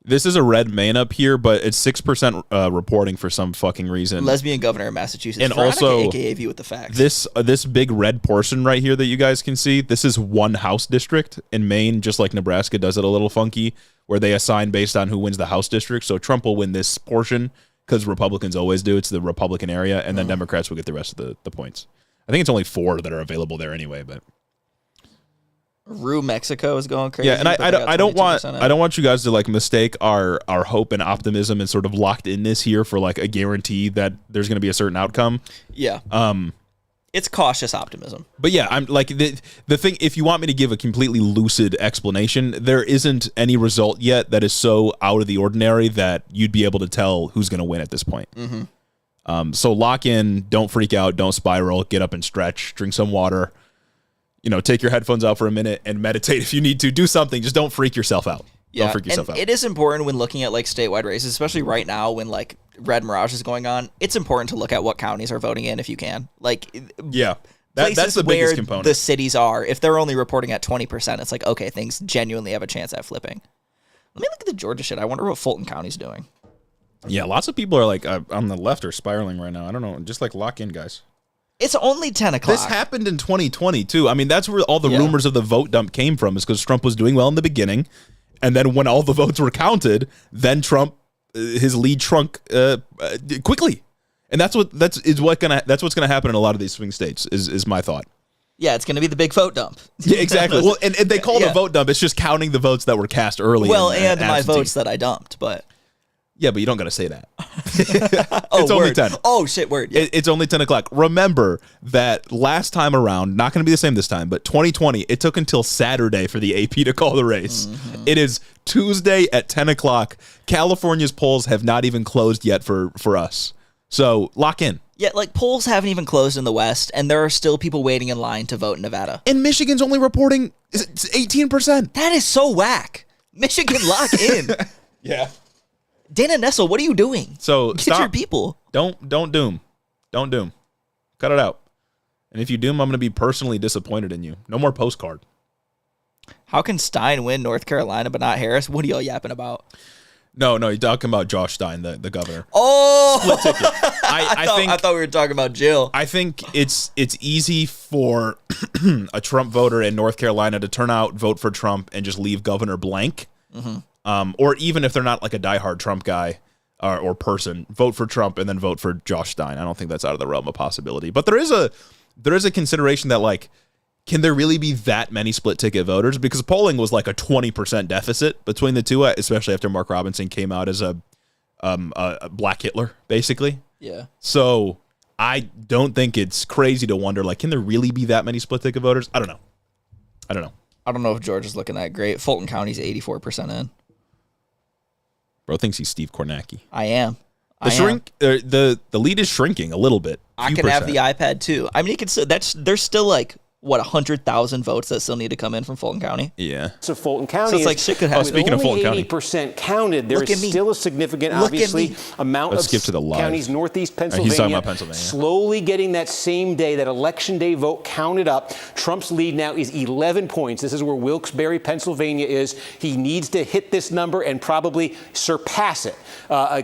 This is a red main up here, but it's 6% reporting for some fucking reason. Lesbian governor of Massachusetts. And Veronica, also, AKA View with the facts. This big red portion right here that you guys can see, this is one House district in Maine, just like Nebraska does it a little funky, where they assign based on who wins the House district. So Trump will win this portion because Republicans always do. It's the Republican area, and then Democrats will get the rest of the points. I think it's only 4 that are available there anyway, but. Rue Mexico is going crazy. Yeah, and I don't want out. you guys to like mistake our hope and optimism and sort of locked in this here for like a guarantee that there's going to be a certain outcome. Yeah. It's cautious optimism. But yeah, I'm like the thing. If you want me to give a completely lucid explanation, there isn't any result yet that is so out of the ordinary that you'd be able to tell who's going to win at this point. Mm-hmm. So lock in. Don't freak out. Don't spiral. Get up and stretch. Drink some water. Take your headphones out for a minute and meditate if you need to. Do something. Just don't freak yourself out. Yeah, don't freak yourself out. It is important when looking at like statewide races, especially right now when like Red Mirage is going on. It's important to look at what counties are voting in if you can. Like, yeah, that's the biggest component. The cities are, if they're only reporting at 20%, it's like, okay, things genuinely have a chance at flipping. Let me look at the Georgia shit. I wonder what Fulton County's doing. Yeah, lots of people are like on the left are spiraling right now. I don't know. Just like lock in, guys. It's only 10 o'clock. This happened in 2020 too. I mean, that's where all the rumors of the vote dump came from, is because Trump was doing well in the beginning, and then when all the votes were counted, then Trump, his lead shrunk quickly, and that's what's gonna happen in a lot of these swing states. Is my thought. Yeah, it's going to be the big vote dump. Yeah, exactly. Well, and they call it a vote dump. It's just counting the votes that were cast early. Well, and my votes that I dumped, but. Yeah, but you don't got to say that. It's only 10. Oh, shit, word. Yeah. It's only 10 o'clock. Remember that last time around, not going to be the same this time, but 2020, it took until Saturday for the AP to call the race. Mm-hmm. It is Tuesday at 10 o'clock. California's polls have not even closed yet for us. So lock in. Yeah, like polls haven't even closed in the West, and there are still people waiting in line to vote in Nevada. And Michigan's only reporting 18%. That is so whack. Michigan, lock in. Yeah. Dana Nessel, what are you doing? So Get stop. your people. Don't doom. Don't doom. Cut it out. And if you doom, I'm going to be personally disappointed in you. No more postcard. How can Stein win North Carolina but not Harris? What are y'all yapping about? No, you're talking about Josh Stein, the governor. Oh, split ticket. I thought we were talking about Jill. I think it's easy for a Trump voter in North Carolina to turn out, vote for Trump, and just leave governor blank. Or even if they're not like a diehard Trump guy or person, vote for Trump and then vote for Josh Stein. I don't think that's out of the realm of possibility. But there is a consideration that, like, can there really be that many split ticket voters? Because polling was like a 20% deficit between the two, especially after Mark Robinson came out as a black Hitler, basically. Yeah. So I don't think it's crazy to wonder, like, can there really be that many split ticket voters? I don't know. I don't know if Georgia's looking that great. Fulton County's 84% in. Bro thinks he's Steve Kornacki. I am. The lead is shrinking a little bit. I can have the iPad too. I mean, you can. There's still like 100,000 votes that still need to come in from Fulton County. Yeah. So Fulton County. So it's like shit could happen. Speaking of Fulton County, 80% counted. There is still a significant, obviously, amount Let's of skip to the live. counties northeast He's Pennsylvania, talking about Pennsylvania. slowly getting that same day, that election day vote counted up. Trump's lead now is 11 points. This is where Wilkes-Barre, Pennsylvania is. He needs to hit this number and probably surpass it.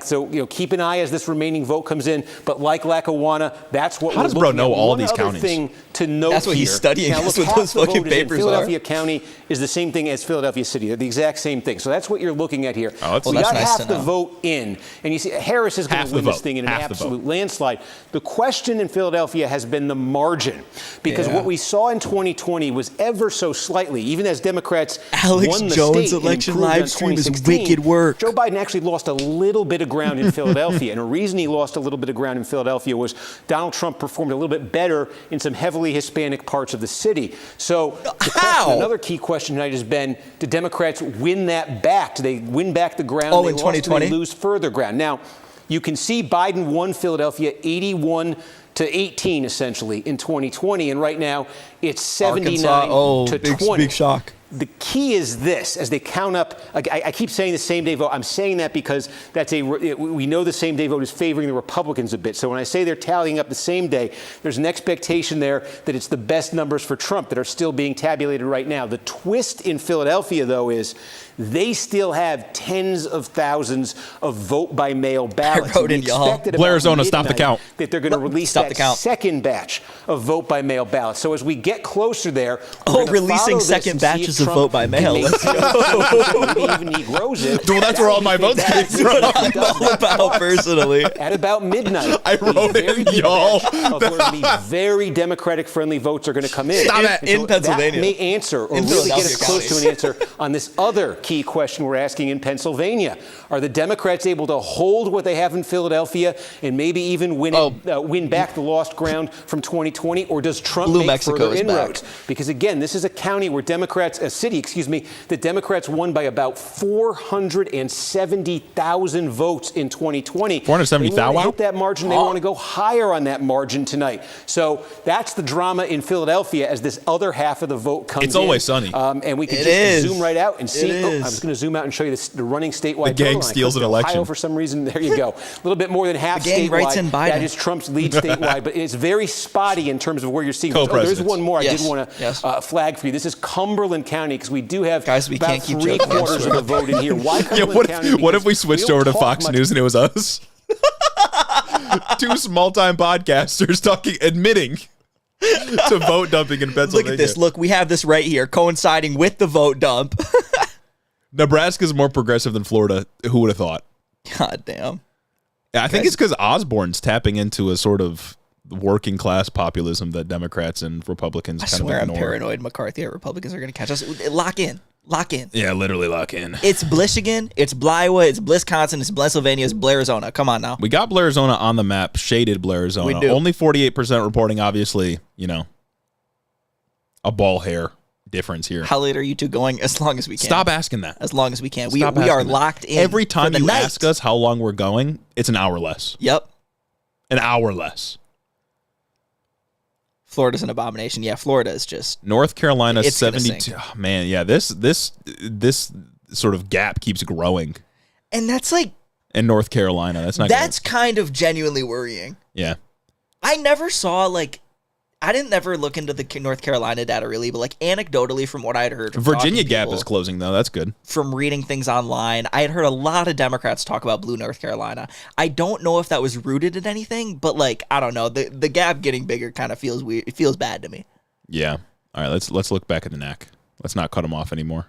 So keep an eye as this remaining vote comes in. But like Lackawanna, that's what How we're does bro looking know at. all One these other counties? thing to note That's what he's here. studying. Now, That's look, what those half the fucking voters in papers Philadelphia are. County is the same thing as Philadelphia City. They're the exact same thing. So that's what you're looking at here. Oh, that's we nice. got That's nice half to the know. vote in, and you see Harris is going Half to the win this vote. thing in an Half the absolute landslide. The question in Philadelphia has been the margin, because what we saw in 2020 was ever so slightly, even as Democrats Alex won the Jones state and election improved on live stream is 2016, wicked work. Joe Biden actually lost a little bit of ground in Philadelphia, and the reason he lost a little bit of ground in Philadelphia was Donald Trump performed a little bit better in some heavily Hispanic parts of the city. So another key question tonight has been, do Democrats win that back? Do they win back the ground Oh, they in lost, or do 2020? they lose further ground? Now, you can see Biden won Philadelphia 81-18 essentially in 2020, and right now it's 79 to 20. Big shock. The key is this: as they count up, I keep saying the same day vote. I'm saying that because we know the same day vote is favoring the Republicans a bit. So when I say they're tallying up the same day, there's an expectation there that it's the best numbers for Trump that are still being tabulated right now. The twist in Philadelphia, though, is they still have tens of thousands of vote-by-mail ballots. wrote in, y'all. Blair, Arizona, stop the count. That they're going to release that second batch of vote-by-mail ballots. So as we get closer there, releasing second batches of vote-by-mail. Let's go. Maybe even he grows it. Well, that's where all my votes came from. I'm all about personally. At about midnight, I wrote it, y'all. Of where the very Democratic-friendly votes are going to come in. Stop it. And In Pennsylvania. That may answer, or In really get us Philadelphia close County. to an answer on this other key question we're asking in Pennsylvania. Are the Democrats able to hold what they have in Philadelphia and maybe even win back the lost ground from 2020, or does Trump Blue make Mexico further is inroads? back. Because again, this is a county where the Democrats won by about 470,000 votes in 2020. 470,000? They want to hit that margin. They want to go higher on that margin tonight. So that's the drama in Philadelphia as this other half of the vote comes in. It's always sunny. And we can It just is. zoom right out and see. It Oh, is. I was going to zoom out and show you the running statewide. The gang total. I steals clicked an election. Ohio for some reason. There you go. A little bit more than half The gang statewide. writes in Biden. That is Trump's lead statewide, but it's very spotty in terms of where you're seeing. Co-presidents. There's one more I Yes. did want to Yes. flag for you. This is Cumberland County, because we do have Guys, we about can't keep joking, I 3/4 swear. of the vote in here. Why Yeah, Cumberland County? what if we Because switched don't over to talk Fox much- News and it was us? Two small-time podcasters admitting to vote dumping in Pennsylvania. Look at this. Look, we have this right here coinciding with the vote dump. Nebraska's more progressive than Florida. Who would have thought? God damn. Yeah, I think it's because Osborne's tapping into a sort of working class populism that Democrats and Republicans I kind swear of I'm ignore. paranoid Republicans are going to catch us. Lock in. Lock in. Yeah, literally lock in. It's Michigan, it's Iowa, it's Wisconsin, it's Pennsylvania, it's Blair, Arizona. Come on now. We got Blair, Arizona on the map, shaded Blair, Arizona. We do. Only 48% reporting, obviously, a ball hair difference here. How late are you two going? As long as we can. Stop asking that. As long as we can. We Stop are asking that. locked in. Every time for the you night. ask us how long we're going, it's an hour less. Yep. An hour less. Florida's an abomination. Yeah, Florida is just North Carolina It's gonna 72. Oh, man, yeah, this sort of gap keeps growing. And that's like in North Carolina. That's kind of genuinely worrying. Yeah. I never saw I didn't never look into the North Carolina data really, but anecdotally from what I had heard, Virginia gap is closing though. That's good. From reading things online, I had heard a lot of Democrats talk about blue North Carolina. I don't know if that was rooted in anything, but I don't know. The gap getting bigger kind of feels weird. It feels bad to me. Yeah. All right. Let's look back at the NAC. Let's not cut them off anymore.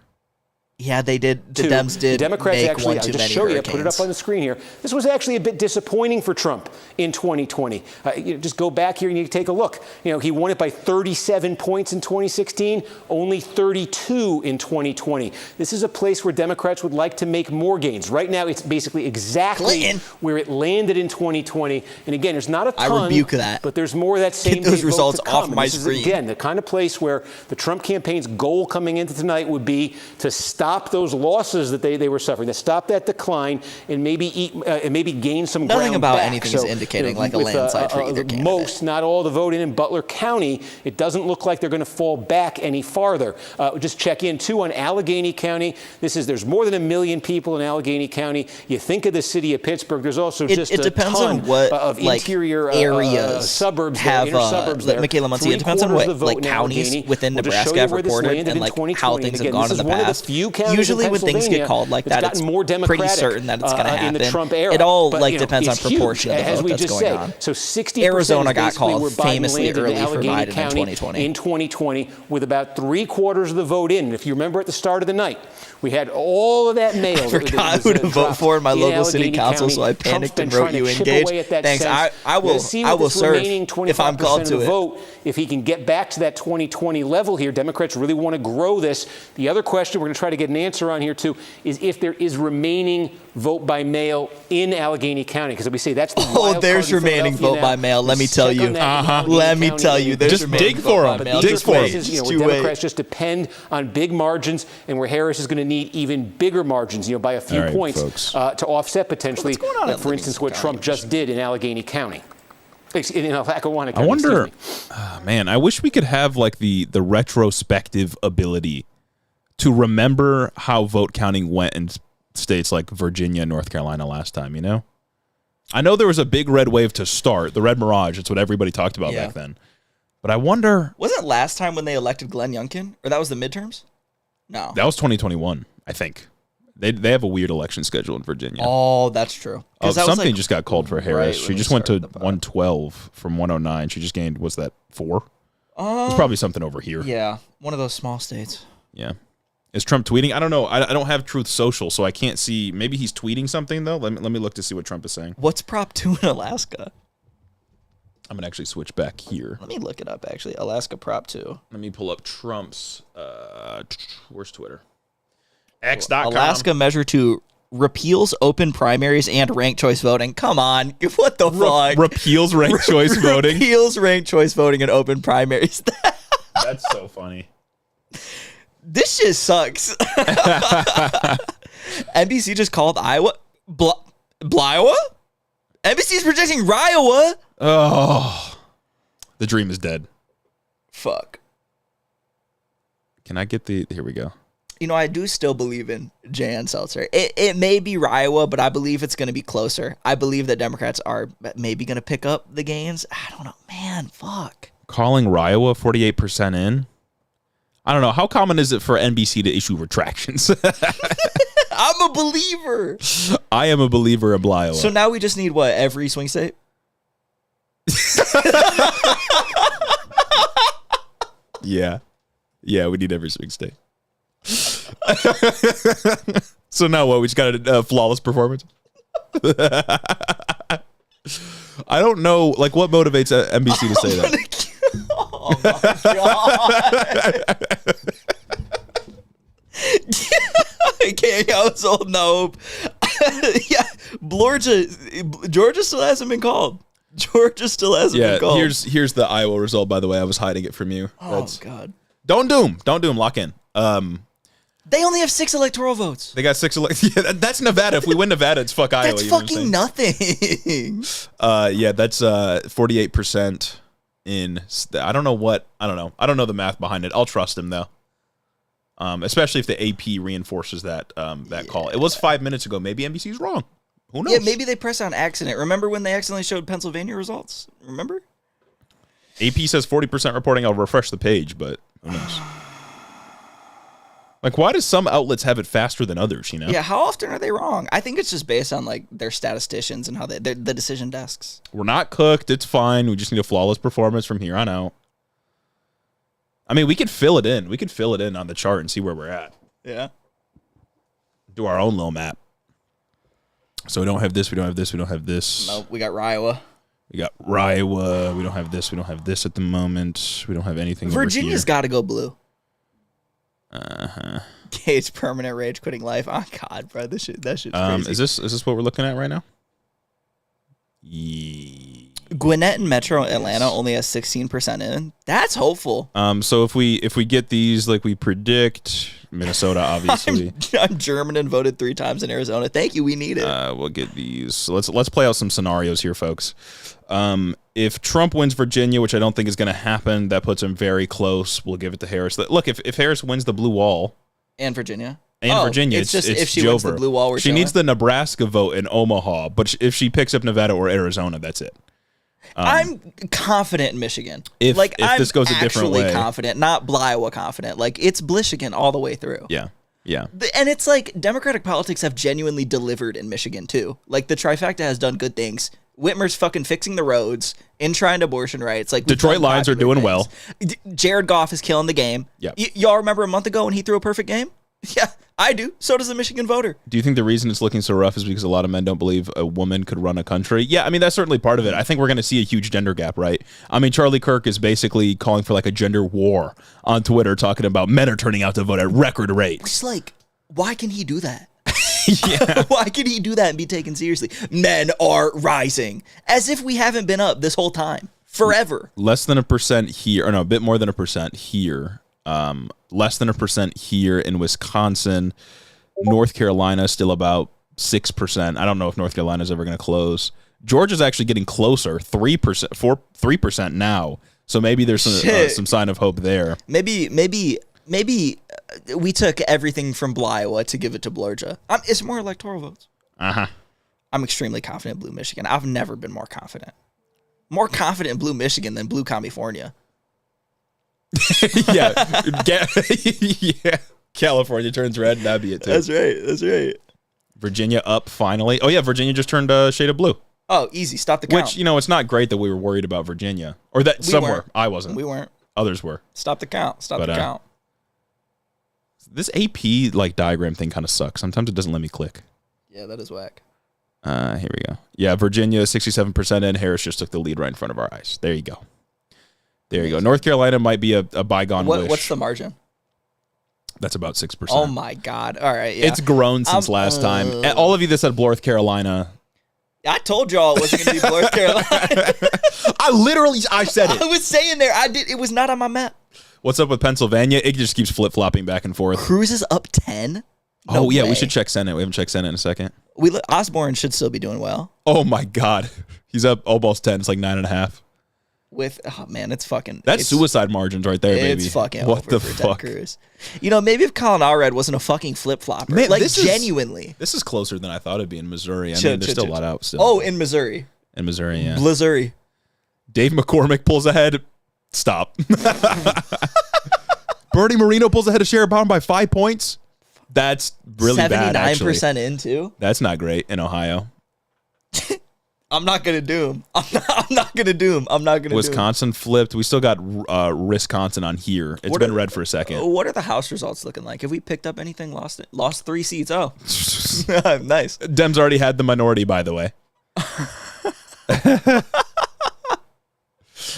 Yeah, they did. The Dems did. The Democrats make actually, one I'll too just many show you, hurricanes. put it up on the screen here. This was actually a bit disappointing for Trump in 2020. Just go back here and you take a look. He won it by 37 points in 2016, only 32 in 2020. This is a place where Democrats would like to make more gains. Right now, it's basically exactly where it landed in 2020. And again, there's not a ton. I rebuke that. But there's more of that same Get those vote results to come. off And my this is, screen. again, the kind of place where the Trump campaign's goal coming into tonight would be to stop those losses that they were suffering, to stop that decline and maybe gain some ground Nothing about back. anything is indicating a landslide for either candidate. Most, not all the vote in Butler County, it doesn't look like they're going to fall back any farther. Just check in too on Allegheny County. There's more than 1 million people in Allegheny County. You think of the city of Pittsburgh. There's also just it depends a ton on what of interior areas suburbs have inner suburbs there. Michaela Muncie, it depends on what counties Allegheny. within We'll just show Nebraska you have where this reported landed and in how 2020. things Again, have gone this in the is one of the past. few counties in Usually when things get Pennsylvania called like that's that, it's gotten more pretty Democratic, certain that it's going to happen. in the Trump era. It all But, depends on it's huge, proportion of the as vote we that's just going said. on. So 60% Arizona is got basically called where Biden famously landed in early for Allegheny Biden in County 2020. in 2020 with about 3/4 of the vote in. And if you remember at the start of the night, we had all of that mail. I forgot who to vote for in my local city council, so I panicked and wrote you engage. Thanks. I will serve if I'm called to it. Vote, if he can get back to that 2020 level here. Democrats really want to grow this. The other question we're going to try to get an answer on here too is if there is remaining vote by mail in Allegheny County, because we say that's the wild there's card in remaining Philadelphia vote by now. mail. Let me Just tell check you. on that in Allegheny Let me County. tell you. There's Just remaining dig vote for by them. mail. Dig Just for wait. them. Where Just Democrats just depend on big margins, and where Harris is going to need even bigger margins, by a few All right, points folks. to offset potentially, What's going on in for instance, what Trump just did in Allegheny County. In Lackawanna County. I wonder, excuse me. man, I wish we could have the retrospective ability to remember how vote counting went in states like Virginia and North Carolina last time, I know there was a big red wave to start, the red mirage. It's what everybody talked about back then. But I wonder. Wasn't it last time when they elected Glenn Youngkin? Or that was the midterms? No. That was 2021, I think. They have a weird election schedule in Virginia. Oh, that's true. Oh, That was something just got called for Harris. right She when just we went to started the pod. 112 from 109. She just gained, was that 4? It's probably something over here. Yeah, one of those small states. Yeah. Is Trump tweeting? I don't know. I don't have Truth Social, so I can't see. Maybe he's tweeting something, though. Let me look to see what Trump is saying. What's Prop 2 in Alaska? I'm going to actually switch back here. Let me look it up, actually. Alaska Prop 2. Let me pull up Trump's, where's Twitter? X.com. Alaska Measure 2 repeals open primaries and ranked choice voting. Come on. What the fuck? Repeals ranked choice voting? Repeals ranked choice voting and open primaries. That's so funny. This shit sucks. NBC just called Iowa. Bliowa? NBC's projecting Riowa. Oh. The dream is dead. Fuck. Can I get here we go. I do still believe in Jan Seltzer. It may be Iowa, but I believe it's going to be closer. I believe that Democrats are maybe going to pick up the gains. I don't know. Man, fuck. Calling Iowa 48% in? I don't know. How common is it for NBC to issue retractions? I'm a believer. I am a believer in Iowa. So now we just need what? Every swing state? Yeah. Yeah, we need every swing state. So now what? We just got a flawless performance? I don't know. What motivates NBC to say that? Oh my God. I can't. I was holding hope. Yeah, Georgia still hasn't been called. Georgia still hasn't been called. Here's the Iowa result. By the way, I was hiding it from you. Oh God! Don't do them. Lock in. They only have 6 electoral votes. They got 6 Yeah, that's Nevada. If we win Nevada, it's fuck Iowa. That's fucking nothing. Yeah, that's 48% in. I don't know. I don't know the math behind it. I'll trust him though. especially if the AP reinforces that call. It was 5 minutes ago. Maybe NBC's wrong. Who knows? Yeah, maybe they pressed on accident. Remember when they accidentally showed Pennsylvania results? Remember? AP says 40% reporting. I'll refresh the page, but who knows? Like, why does some outlets have it faster than others, you know? Yeah, how often are they wrong? I think it's just based on, like, their statisticians and how the decision desks. We're not cooked. It's fine. We just need a flawless performance from here on out. I mean, we could fill it in. We could fill it in on the chart and see where we're at. Yeah. Do our own little map. So we don't have this. We don't have this. We don't have this. No, we got Iowa. We got Iowa. We don't have this. We don't have this at the moment. We don't have anything. Virginia's got to go blue. Gates permanent rage quitting life. Oh God, bro, that shit's crazy. Is this what we're looking at right now? Gwinnett and Metro Atlanta only has 16% in. That's hopeful. So if we get these like we predict, Minnesota obviously. I'm German and voted 3 times in Arizona. Thank you. We need it. We'll get these. So let's play out some scenarios here, folks. If Trump wins Virginia, which I don't think is going to happen, that puts him very close. We'll give it to Harris. Look, if Harris wins the blue wall and Virginia. It's just if she Joe wins the blue wall, she needs the Nebraska vote in Omaha, but if she picks up Nevada or Arizona, that's it. I'm confident in Michigan. If this goes a different way, confident, not Iowa confident. Like it's Michigan all the way through. Yeah. And it's like Democratic politics have genuinely delivered in Michigan too. Like the trifecta has done good things. Whitmer's fucking fixing the roads, enshrined abortion rights. Like Detroit Lions are doing well. Jared Goff is killing the game. Yeah. Y'all remember a month ago when he threw a perfect game? Yeah, I do. So does the Michigan voter. Do you think the reason it's looking so rough is because a lot of men don't believe a woman could run a country? Yeah, I mean, that's certainly part of it. I think we're going to see a huge gender gap, right? I mean, Charlie Kirk is basically calling for like a gender war on Twitter, talking about men are turning out to vote at record rates. It's like, why can he do that? Yeah. Why can he do that and be taken seriously? Men are rising. As if we haven't been up this whole time. Forever. Less than 1% here, or no, a bit more than 1% here. Less than 1% here in Wisconsin. North Carolina still about 6%. I don't know if North Carolina is ever going to close. Georgia's actually getting closer, 3% now. So maybe there's some sign of hope there. Maybe we took everything from Iowa to give it to Georgia. It's more electoral votes. I'm extremely confident in Blue Michigan. I've never been more confident. More confident in Blue Michigan than Blue California. Yeah. California turns red, and that'd be it too. That's right. Virginia up finally. Oh yeah, Virginia just turned a shade of blue. Oh, easy. Stop the count. Which, it's not great that we were worried about Virginia. Or that I wasn't. We weren't. Others were. Stop the count. Stop the count. This AP diagram thing kind of sucks. Sometimes it doesn't let me click. Yeah, that is whack. Here we go. Yeah, Virginia 67% in. Harris just took the lead right in front of our eyes. There you go. North Carolina might be a bygone wish. What's the margin? That's about 6%. Oh my God. All right. Yeah. It's grown since last time. And all of you that said North Carolina. I told y'all it wasn't going to be North Carolina. I said it. I was saying there. It was not on my map. What's up with Pennsylvania? It just keeps flip-flopping back and forth. Cruz is up 10? No way. We should check Senate. We haven't checked Senate in a second. Osborne should still be doing well. Oh my God. He's up almost 10. It's like 9.5. That's suicide margins right there, baby. It's fucking what over the for fuck? Ted Cruz. Maybe if Colin Allred wasn't a fucking flip-flopper. Man, genuinely. This is closer than I thought it'd be in Missouri. There's still a lot out still. Oh, in Missouri. In Missouri, yeah. Missouri. Dave McCormick pulls ahead. Stop. Bernie Moreno pulls ahead of Sherrod Brown by 5 points. That's really bad, actually. 79% in, too? That's not great in Ohio. I'm not going to do him. I'm not going to do him. Wisconsin flipped. We still got Wisconsin on here. It's been red for a second. What are the House results looking like? Have we picked up anything? Lost 3 seats. Oh, nice. Dems already had the minority, by the way.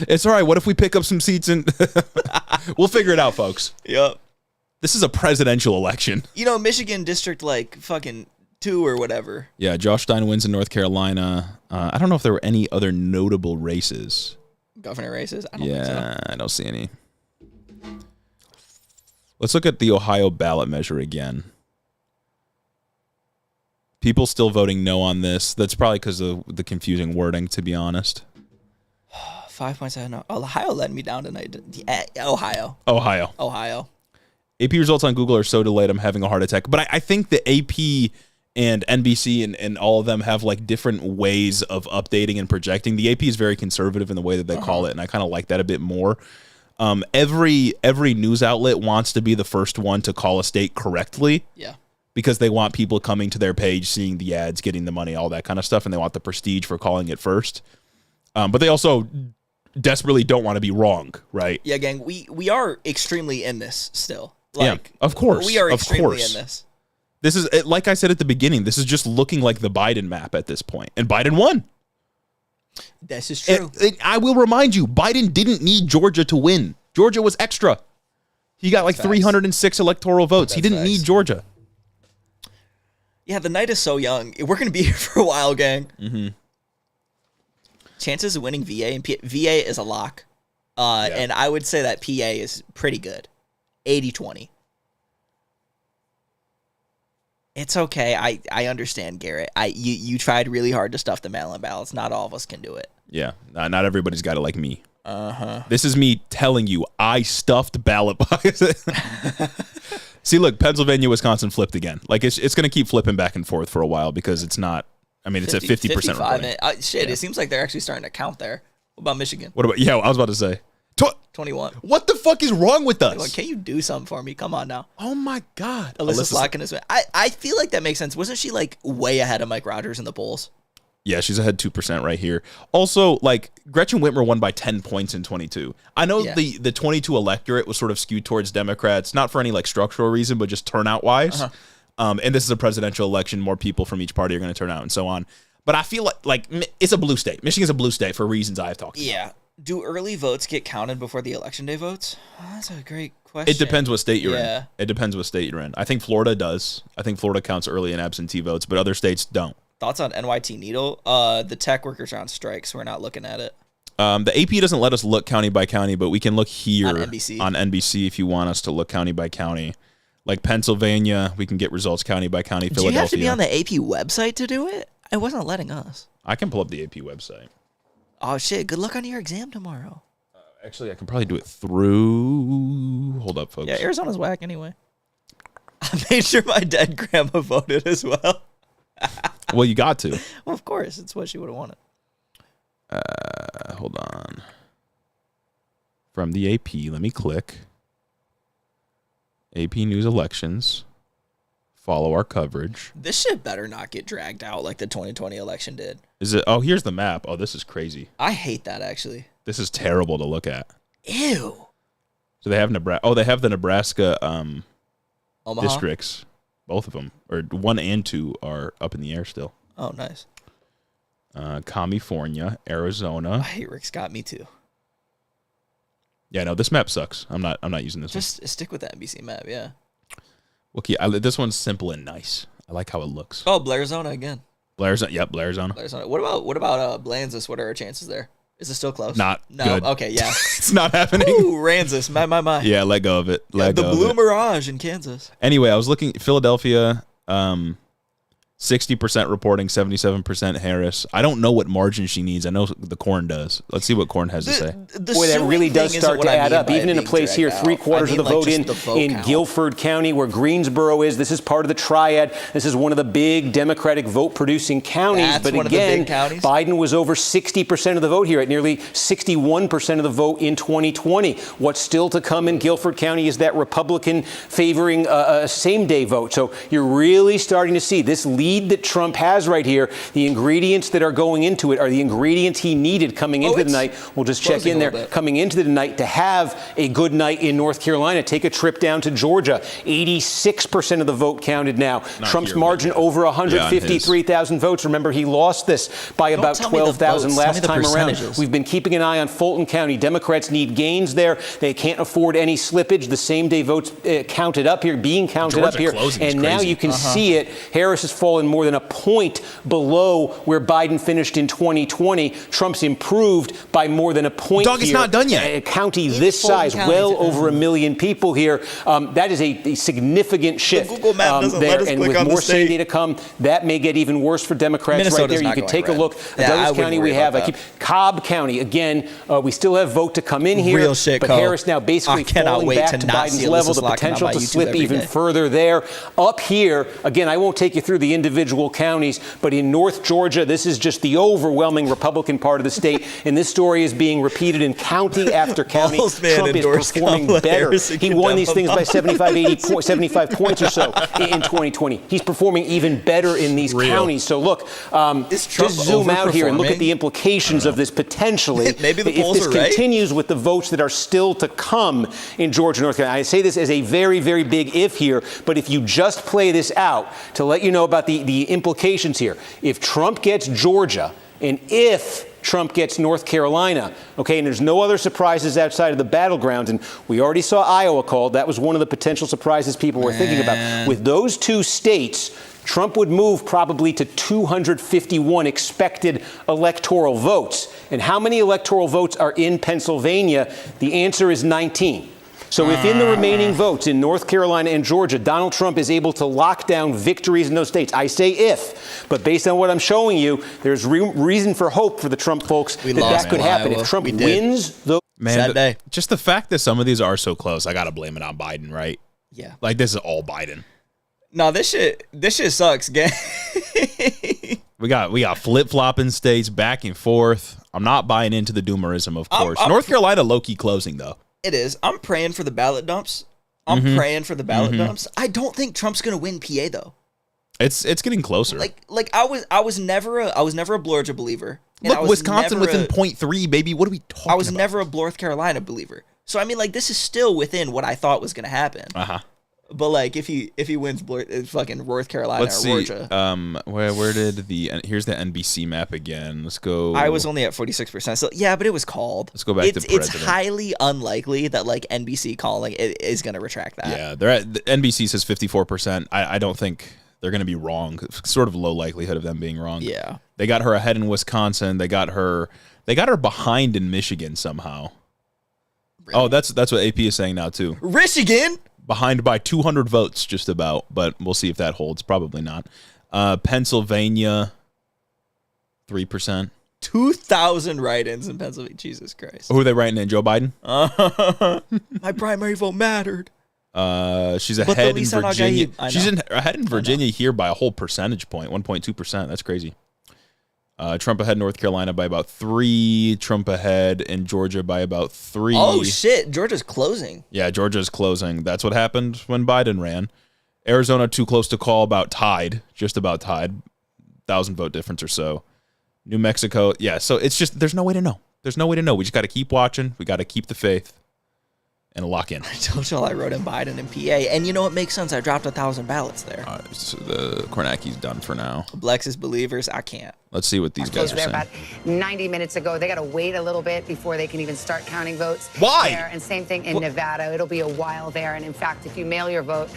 It's all right. What if we pick up some seats and we'll figure it out, folks. Yep. This is a presidential election. Michigan district fucking 2 or whatever. Yeah, Josh Stein wins in North Carolina. I don't know if there were any other notable races. Governor races? I don't think so. I don't see any. Let's look at the Ohio ballot measure again. People still voting no on this. That's probably because of the confusing wording, to be honest. 5 points. I know. Ohio let me down tonight. Ohio. AP results on Google are so delayed, I'm having a heart attack. But I think the AP and NBC and all of them have like different ways of updating and projecting. The AP is very conservative in the way that they call it, and I kind of like that a bit more. Every news outlet wants to be the first one to call a state correctly. Yeah. Because they want people coming to their page, seeing the ads, getting the money, all that kind of stuff, and they want the prestige for calling it first. But they also desperately don't want to be wrong, right? Yeah, gang, we are extremely in this still. Like, yeah, of course. We are of extremely course. in this. This is, like I said at the beginning, this is just looking like the Biden map at this point. And Biden won. This is true. I will remind you, Biden didn't need Georgia to win. Georgia was extra. He got like 306 electoral votes. He didn't need Georgia. Yeah, the night is so young. We're going to be here for a while, gang. Mm-hmm. Chances of winning VA and VA is a lock. And I would say that PA is pretty good. 80-20. It's okay. I understand, Garrett. You tried really hard to stuff the mail-in ballots. Not all of us can do it. Yeah, not everybody's got it like me. Uh-huh. This is me telling you, I stuffed ballot boxes. See, look, Pennsylvania, Wisconsin flipped again. Like, it's going to keep flipping back and forth for a while because it's not, I mean, it's at 50% reporting. It seems like they're actually starting to count there. What about Michigan? What about, I was about to say. 21. What the fuck is wrong with us? 21. Can you do something for me? Come on now. Oh my God. Alyssa's locking his way. I feel like that makes sense. Wasn't she like way ahead of Mike Rogers in the polls? Yeah, she's ahead 2% right here. Also, like, Gretchen Whitmer won by 10 points in 22. I know the 22 electorate was sort of skewed towards Democrats, not for any like structural reason, but just turnout wise. And this is a presidential election. More people from each party are going to turn out and so on. But I feel like it's a blue state. Michigan's a blue state for reasons I've talked about. Yeah. Do early votes get counted before the election day votes? Oh, that's a great question. It depends what state you're in. It depends what state you're in. I think Florida does. I think Florida counts early and absentee votes, but other states don't. Thoughts on NYT Needle? The tech workers are on strike, so we're not looking at it. The AP doesn't let us look county by county, but we can look here on NBC if you want us to look county by county. Like Pennsylvania, we can get results county by county. Do Philadelphia. you have to be on the AP website to do it? It wasn't letting us. I can pull up the AP website. Oh, shit. Good luck on your exam tomorrow. Actually, I can probably do it through... Hold up, folks. Yeah, Arizona's whack anyway. I made sure my dead grandma voted as well. Well, you got to. Well, of course. It's what she would have wanted. Hold on. From the AP, let me click. AP News Elections. Follow our coverage. This shit better not get dragged out like the 2020 election did. Is it? Oh, here's the map. Oh, this is crazy. I hate that, actually. This is terrible to look at. Ew. So they have Nebraska. Oh, they have the Nebraska Omaha? districts. Both of them, or 1 and 2, are up in the air still. Oh, nice. California, Arizona. I hate Rick Scott. Me too. Yeah, no, this map sucks. I'm not using this. Just stick with that NBC map, yeah. Okay, this one's simple and nice. I like how it looks. Oh, Blairzona again. Blairzona, yep, Blairzona. What about Blanzas? What are our chances there? Is it still close? No. Good. Okay, yeah. It's not happening. Ooh, Ranzas, my. Yeah, let go of it. Let go the of Blue it. Mirage in Kansas. Anyway, I was looking Philadelphia, 60% reporting, 77% Harris. I don't know what margin she needs. I know the Corn does. Let's see what Corn has to say. Boy, that really does start to add up. Even in a place here, 3/4 of the vote in Guilford County, where Greensboro is. This is part of the triad. This is one of the big Democratic vote-producing counties. That's but one of the again, big counties. Biden was over 60% of the vote here, at nearly 61% of the vote in 2020. What's still to come in Guilford County is that Republican favoring a same-day vote. So you're really starting to see this lead that Trump has right here. The ingredients that are going into it are the ingredients he needed coming into the night. We'll just check in there. Coming into the night to have a good night in North Carolina. Take a trip down to Georgia. 86% of the vote counted now. Trump's margin over 153,000 votes. Remember, he lost this by about 12,000 last time around. We've been keeping an eye on Fulton County. Democrats need gains there. They can't afford any slippage. The same day votes counted up here, being counted up here. And now you can see it. Harris has fallen fallen more than a point below where Biden finished in 2020. Trump's improved by more than a point. Dog, it's not done yet. A county this size, well over 1 million people here. That is a significant shift. The Google map doesn't let us and click with on the more state. Sunday to come, that may get even worse for Democrats. Minnesota's right there, you not can going take red. a look. Yeah, I Douglas wouldn't County, worry we have about Cobb County. Again, we still have vote to come in here. Real shit, but Cole. Harris now basically I cannot falling wait back to to not see Biden's level. Alyssa The Slotkin on potential my to YouTube slip every even day. further there. Up here, again, I won't take you through the individual counties, but in North Georgia, this is just the overwhelming Republican part of the state, and this story is being repeated in county after county. Trump is performing better. He won these things by 75 points or so in 2020. He's performing even better in these counties. So look, just zoom out here and look at the implications of this potentially. Maybe the if polls this are right. continues with the votes that are still to come in Georgia, North Carolina. I say this as a very, very big if here, but if you just play this out to let you know about the implications here. If Trump gets Georgia and if Trump gets North Carolina, okay, and there's no other surprises outside of the battlegrounds, and we already saw Iowa called. That was one of the potential surprises people were thinking about. With those two states, Trump would move probably to 251 expected electoral votes. And how many electoral votes are in Pennsylvania? The answer is 19. So if in the remaining votes in North Carolina and Georgia, Donald Trump is able to lock down victories in those states, I say if, but based on what I'm showing you, there's reason for hope for the Trump folks that could happen. If Trump wins those... Man, just the fact that some of these are so close, I got to blame it on Biden, right? Yeah. Like, this is all Biden. No, this shit sucks, gang. We got flip-flopping states back and forth. I'm not buying into the doomerism, of course. North Carolina low-key closing, though. It is. I'm praying for the ballot dumps. I'm praying for the ballot dumps. I don't think Trump's gonna win PA though. It's getting closer. Like I was never a Blorgia believer. Look, Wisconsin within 0.3, baby. What are we talking about? I was never a North Carolina believer. So I mean, like, this is still within what I thought was gonna happen. But like, if he wins fucking North Carolina Let's or see. Georgia. Where did here's the NBC map again. Let's go. I was only at 46%. So yeah, but it was called. Let's go back to president. It's highly unlikely that like NBC calling is going to retract that. Yeah, the NBC says 54%. I don't think they're going to be wrong. Sort of low likelihood of them being wrong. Yeah. They got her ahead in Wisconsin. They got her behind in Michigan somehow. Really? Oh, that's what AP is saying now too. Michigan behind by 200 votes, just about, but we'll see if that holds. Probably not. Pennsylvania, 3%. 2,000 write-ins in Pennsylvania. Jesus Christ. Who are they writing in? Joe Biden? My primary vote mattered. She's ahead in Virginia. She's ahead in Virginia here by a whole percentage point, 1.2%. That's crazy. Trump ahead in North Carolina by about 3. Trump ahead in Georgia by about 3. Oh, shit. Georgia's closing. Yeah, Georgia's closing. That's what happened when Biden ran. Arizona too close to call, about tied. Just about tied. 1,000 vote difference or so. New Mexico. Yeah, so it's just, there's no way to know. There's no way to know. We just got to keep watching. We got to keep the faith and lock in. I told y'all I wrote in Biden and PA. And you know what makes sense? I dropped 1,000 ballots there. So the Kornacki's done for now. Blex's believers, I can't. Let's see what these guys are saying. About 90 minutes ago. They got to wait a little bit before they can even start counting votes. Why? There. And same thing in Nevada. It'll be a while there. And in fact, if you mail your vote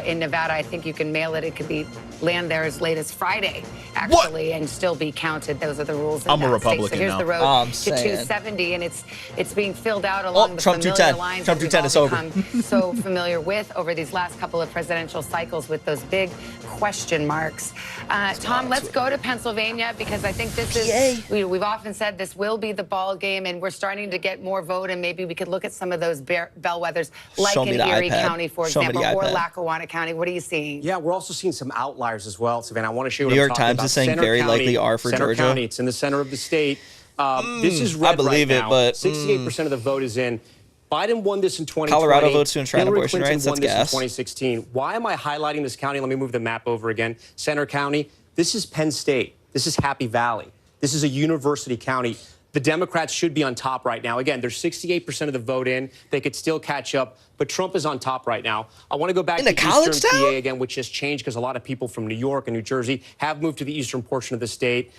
in Nevada, I think you can mail it. It could land there as late as Friday, actually, and still be counted. Those are the rules in I'm a that Republican state. So here's now. the road to 270, and it's being filled out along the Trump familiar 210. lines Trump that 210 we've is all over. become so familiar with over these last couple of presidential cycles with those big question marks. Tom, let's go to Pennsylvania because I think this is, we've often said this will be the ball game, and we're starting to get more vote, and maybe we could look at some of those bellwethers, like in Erie County, for example, or Lackawanna County. What are you seeing? Yeah, we're also seeing some outliers as well, Savannah. I want to show you what New I'm York talking Times about. is saying Center very County, likely R for Center Georgia. County, it's in the center of the state. This is red I believe right it, now. but 68% of the vote is in. Biden won this in 2020. Colorado votes to enshrine Hillary abortion Clinton rights. won That's this gas. in 2016. Why am I highlighting this county? Let me move the map over again. Center County. This is Penn State. This is Happy Valley. This is a university county. The Democrats should be on top right now. Again, there's 68% of the vote in. They could still catch up, but Trump is on top right now. I want to go back to Eastern PA again, which has changed because a lot of people from New York and New Jersey have moved to the eastern portion of the state.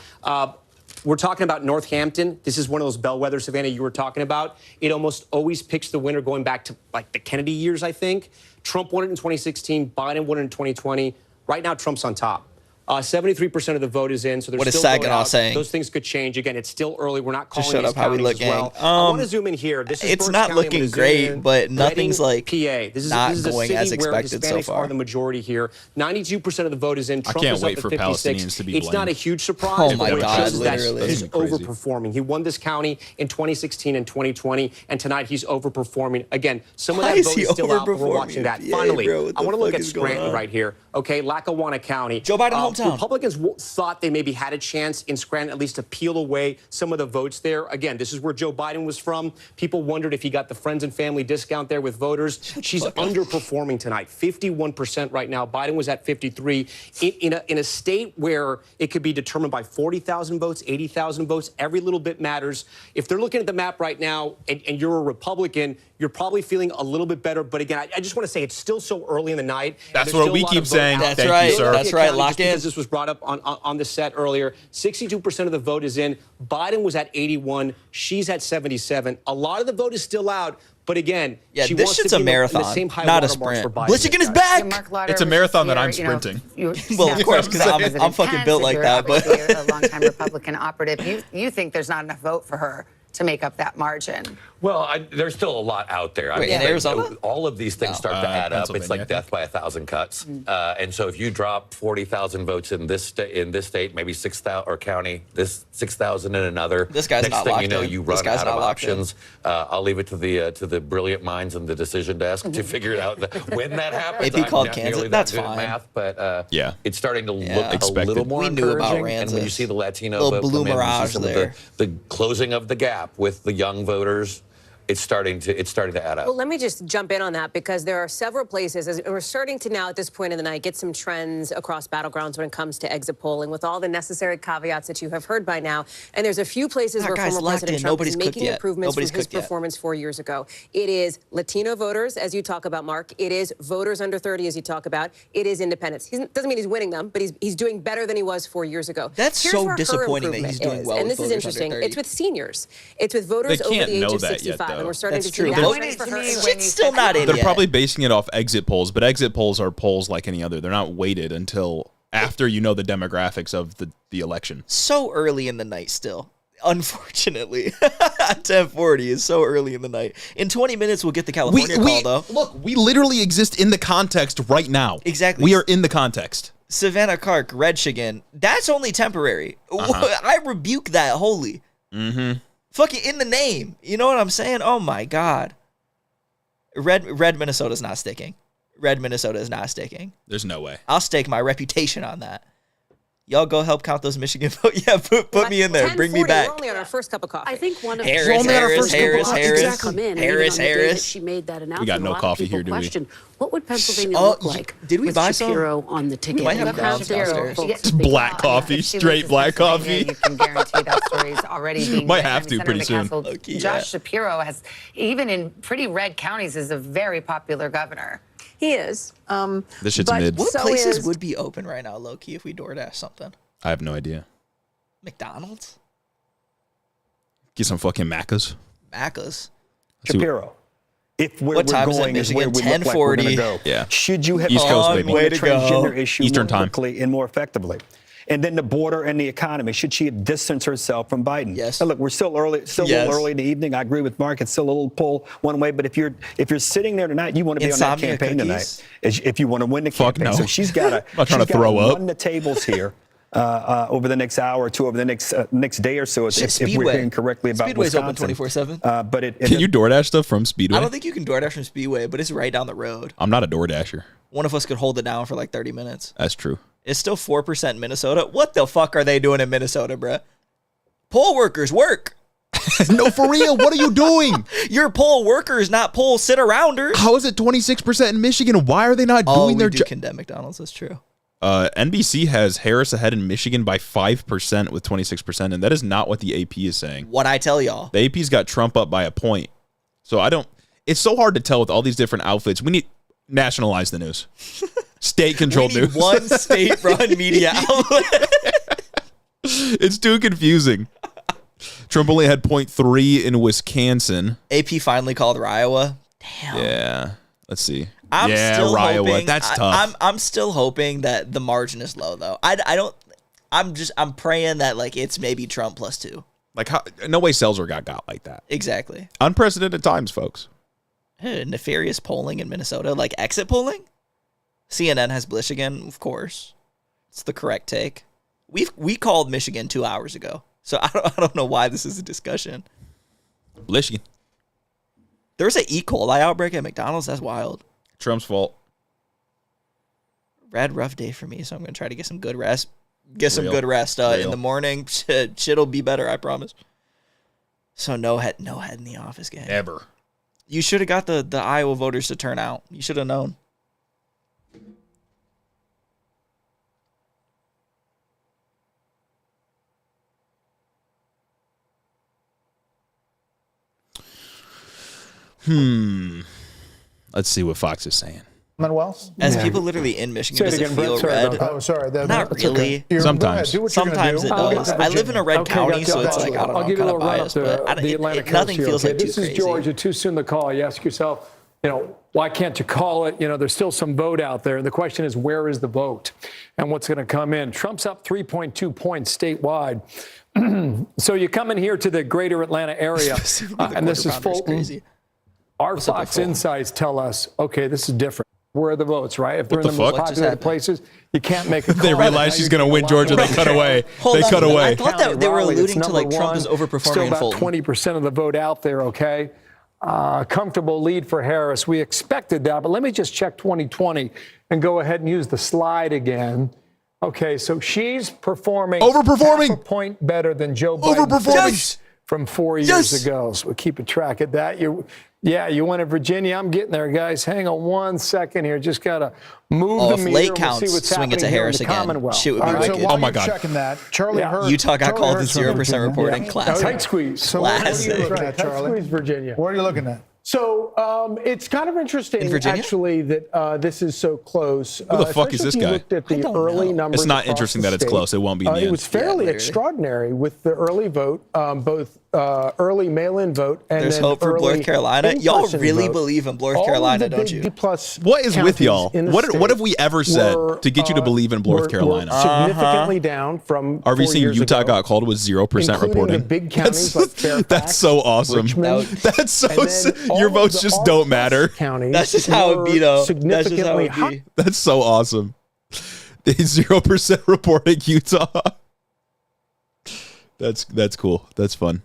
We're talking about Northampton. This is one of those bellwethers, Savannah, you were talking about. It almost always picks the winner going back to like the Kennedy years, I think. Trump won it in 2016. Biden won it in 2020. Right now, Trump's on top. 73% of the vote is in, so there's What is still vote Saginaw out. saying? Those things could change. Again, it's still early. We're not calling Just shut these up how we counties look, as well. gang. I want to zoom in here. This is it's Berks not County. I'm looking gonna zoom great, in. but nothing's Reading, like PA. This is not a going city as where expected the so Hispanics far. are the majority here. 92% of the vote is in. Trump can't is wait up for at 56. Palestinians to be It's not blamed. a huge surprise. Oh but my what it God, shows is that literally. he's That's crazy. overperforming. He won this county in 2016 and 2020, and tonight he's overperforming. Again, some of Why that is vote he is still out, but we're overperforming watching that. in PA, Finally, bro? What I the want to look fuck at is going Scranton on? right here. Okay, Lackawanna County. Joe Biden hometown. Republicans thought they maybe had a chance in Scranton at least to peel away some of the votes there. Again, this is where Joe Biden was from. People wondered if he got the friends and family discount there with voters. She's underperforming tonight, 51% right now. Biden was at 53. In a state where it could be determined by 40,000 votes, 80,000 votes, every little bit matters. If they're looking at the map right now and you're a Republican, you're probably feeling a little bit better. But again, I just want to say it's still so early in the night. That's what we keep saying. That's Thank right. you, sir. That's right. Lock in. Because this was brought up on the set earlier. 62% of the vote is in. Biden was at 81. She's at 77. A lot of the vote is still out. But again, Yeah, she this wants shit's to a be in the marathon, same high not a water marks sprint. for Biden. Michigan is back. Mark Lauder It's a was marathon that here, I'm you know, sprinting. Well, of course, because I'm fucking Pence, built like you're that. But obviously a longtime Republican operative. You think there's not enough vote for her to make up that margin? Well, there's still a lot out there. Wait, in Arizona? All of these things start to add up. It's Pennsylvania, I like death by 1,000 cuts. And so if you drop 40,000 votes in this state, maybe 6,000 or county, this 6,000 in another. This guy's Next not thing you locked know, in. you This run guy's out not of locked in. options. I'll leave it to the brilliant minds in the decision desk to figure it out when that happens. AP called I'm not Kansas. nearly That's that good at fine. math, but Yeah. it's starting to Yeah. look a Expected. little more We knew about encouraging. And when you Ranzis. see the Latino Little vote blue come in, you see mirage some of there. the closing of the gap with the young voters, it's starting to add up. Well, let me just jump in on that because there are several places, and we're starting to now at this point in the night get some trends across battlegrounds when it comes to exit polling with all the necessary caveats that you have heard by now. And there's a few places where guys, former locked President in. Trump Nobody's is cooked making yet. improvements Nobody's from his cooked yet. performance 4 years ago. It is Latino voters, as you talk about, Mark. It is voters under 30, as you talk about. It is independents. He doesn't mean he's winning them, but he's doing better than he was 4 years ago. That's Here's so where her disappointing that he's improvement doing is. well And with this is voters under interesting. 30. It's with seniors. It's with voters They over can't the age know of that yet, 65, and though. we're starting That's to true. see They're- that. Pointed to me when Shit's you still said not in They're yet. probably basing it off exit polls, but exit polls are polls like any other. They're not weighted until after you know the demographics of the election. So early in the night still. Unfortunately, 10:40 is so early in the night. In 20 minutes, we'll get the California call, though. Look, we literally exist in the context right now. Exactly. We are in the context. Savannah Clark, Redshigan, that's only temporary. I rebuke that wholly. Mm-hmm. Fucking in the name. You know what I'm saying? Oh, my God. Red Minnesota's not sticking. Red Minnesota is not sticking. There's no way. I'll stake my reputation on that. Y'all go help count those Michigan votes. Yeah, put me in there. Bring me 10:40, back. We're only on our first cup of coffee. I think one of Harris, We're only on our Harris, first cup of Harris, coffee. Harris, Exactly. Come in, and even Harris, on the day Harris. that she made that announcement, got no a lot coffee of people here, do we? questioned, what would Pennsylvania Oh, look like did we with buy some? Shapiro on the ticket? might have And crowds Shapiro downstairs. folks It's big black time. coffee, If she straight loses black Pennsylvania, coffee. You can guarantee that story is already being Might written have in to the pretty center of the soon. castle. Low-key, Josh yeah. Shapiro has, even in pretty red counties, is a very popular governor. He is. This shit's but mid. What so places is- would be open right now, low-key, if we DoorDash something? I have no idea. McDonald's? Get some fucking Maccas. Macca's? Shapiro. If where What we're time is it, going is where we Michigan? look like we're going 10:40. to go. Yeah. Should you have East Coast, on baby. Way the to go. transgender issue Eastern more time. quickly and more effectively? And then the border and the economy. Should she distance herself from Biden? Yes. Now, look, we're still early, a Yes. little early in the evening. I agree with Mark. It's still a little pull one way. But if you're sitting there tonight, you want to be on that Insomnia campaign cookies? tonight. If you want to win the Fuck campaign, no. so she's got to. I'm not trying to throw up. Run the tables here. Over the next hour or two, over the next day or so, if we're Speedway. hearing correctly about Speedway's open Wisconsin. 24/7. But it Can you DoorDash stuff from Speedway? I don't think you can DoorDash from Speedway, but it's right down the road. I'm not a DoorDasher. One of us could hold it down for like 30 minutes. That's true. It's still 4% Minnesota. What the fuck are they doing in Minnesota, bruh? Poll workers work. No, for real. What are you doing? You're poll workers, not poll sit-arounders. How is it 26% in Michigan? Why are they not doing their job? job? Condemn McDonald's. That's true. NBC has Harris ahead in Michigan by 5% with 26%, and that is not what the AP is saying. What I tell y'all. The AP's got Trump up by a point. So it's so hard to tell with all these different outfits. We need nationalize the news. State-controlled We need news. one state-run media outlet. It's too confusing. Trump only had 0.3 in Wisconsin. AP finally called Iowa. Damn. Yeah. Let's see. I'm still Iowa. hoping, That's tough. I'm still hoping that the margin is low, though. I'm praying that like it's maybe Trump +2. Like, no way Selzer got like that. Exactly. Unprecedented times, folks. Nefarious polling in Minnesota, like exit polling. CNN has Michigan, of course. It's the correct take. We called Michigan 2 hours ago, so I don't know why this is a discussion. Michigan. There was an E. coli outbreak at McDonald's. That's wild. Trump's fault. Red rough day for me, so I'm gonna try to get some good rest. Get some Real. good rest in the morning. Shit'll be better, I promise. So no head in the office, gang. Never. You should have got the Iowa voters to turn out. You should have known. Let's see what Fox is saying. Commonwealth? As people literally in Michigan, does it feel Sorry red? about that. Oh, sorry. Not That's really. okay. You're- Sometimes. go ahead, do what you're gonna Sometimes do. it does. I live in a red county, so it's like, I don't know, I'll give you a kind of little run up biased, to but the Atlantic coast nothing here, feels okay? like too This crazy. is Georgia, too soon to call. You ask yourself, why can't you call it? There's still some vote out there. The question is, where is the vote and what's going to come in? Trump's up 3.2 points statewide. So you come in here to the greater Atlanta area, and this is Fulton. Crazy. Our Fox Insights tell us, okay, this is different. Where are the votes, right? If they're What in the the most fuck? populated places, you can't make a call. They realize she's going to win Georgia. They cut away. They cut away. I thought that they were Raleigh, it's alluding to like number Trump one. is overperforming Still in about Fulton. 20% of the vote out there, okay? Comfortable lead for Harris. We expected that, but let me just check 2020 and go ahead and use the slide again. Okay, so she's performing Overperforming. half a point better than Joe Biden Overperforming. from 4 years ago. So we're keeping track of that. You went to Virginia. I'm getting there, guys. Hang on 1 second here. Just got to move the if meter. Lake We'll counts, see what's swing it to happening here in Harris the again. Commonwealth. Shit would be All right, so wicked. while Oh, my you're God. checking that, Charlie Hurt. Utah got Charlie called Hurt's to 0% Virginia. reporting. Yeah. Classic. Tight squeeze. So what are you looking at, Tight Charlie? squeeze, Virginia. What are you looking at? So it's kind of interesting, In Virginia? actually, that this is so close. Who the fuck is especially this if you guy? looked at the early numbers. It's not across interesting the that it's state. close. It won't be in the It end. was fairly literally. extraordinary with the early vote, both early mail-in vote and There's then hope for early North Carolina. Y'all in-person really vote. believe in North All of Carolina, the don't big you? D-plus What is with counties y'all? in the What state have we ever said were, to get you to believe in North were Carolina? significantly down from 4 RVC years Utah ago, got called with 0% including reporting. the big counties like Fairfax, That's so awesome. Richmond, That's so. and then all Your of votes the just don't R-plus matter. Counties That's just how it be, though. were That's just how significantly it be. high. That's so awesome. The 0% reporting Utah. That's cool. That's fun.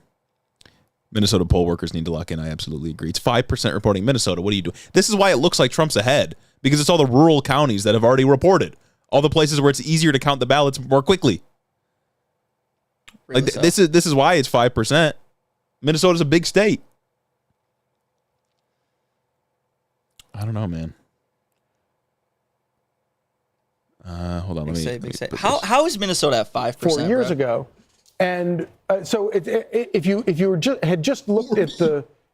Minnesota poll workers need to lock in. I absolutely agree. It's 5% reporting Minnesota. What do you do? This is why it looks like Trump's ahead, because it's all the rural counties that have already reported. All the places where it's easier to count the ballots more quickly. Like this is why it's 5%. Minnesota's a big state. I don't know, man. Hold on. Big say. How is Minnesota at 5%? 4 years bro? ago, and so if you had just looked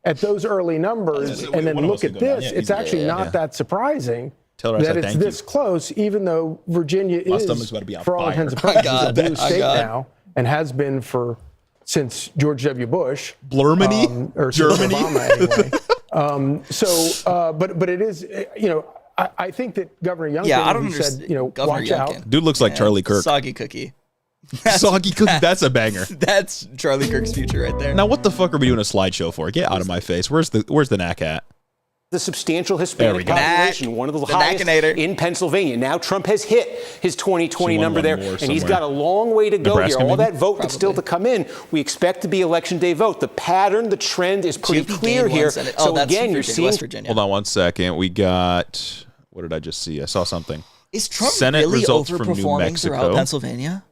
at those early numbers and then look at this, it's actually not that surprising Tell her I that said it's thank this close, even though Virginia My is, stomach's about to be on for all fire. intents and purposes, God, a blue oh state God. now and has been since George W. Bush. Blurmany? Or Germany? Obama, anyway. But it is, I think that Governor Youngkin, Yeah, I don't who said, understand. Governor watch out. Youngkin. Dude looks like Charlie Kirk. Soggy cookie. Soggy cookie. That's a banger. That's Charlie Kirk's future right there. Now, what the fuck are we doing a slideshow for? Get out of my face. Where's the knack at? The substantial There we Hispanic go. population, one of the highest Knackinator. in Pennsylvania. Now Trump has hit his 2020 She won number one there, more and he's somewhere. got a long way to go Nebraska, here. All maybe? that vote that's still to come in, we expect to be election day vote. The pattern, the trend is pretty Jimmy clear gained one here. Senate. So that's again, you're Virginia, seeing West Virginia. Hold on 1 second. We got, what did I just see? I saw something. Is Trump Senate really results from New overperforming throughout Mexico. Pennsylvania?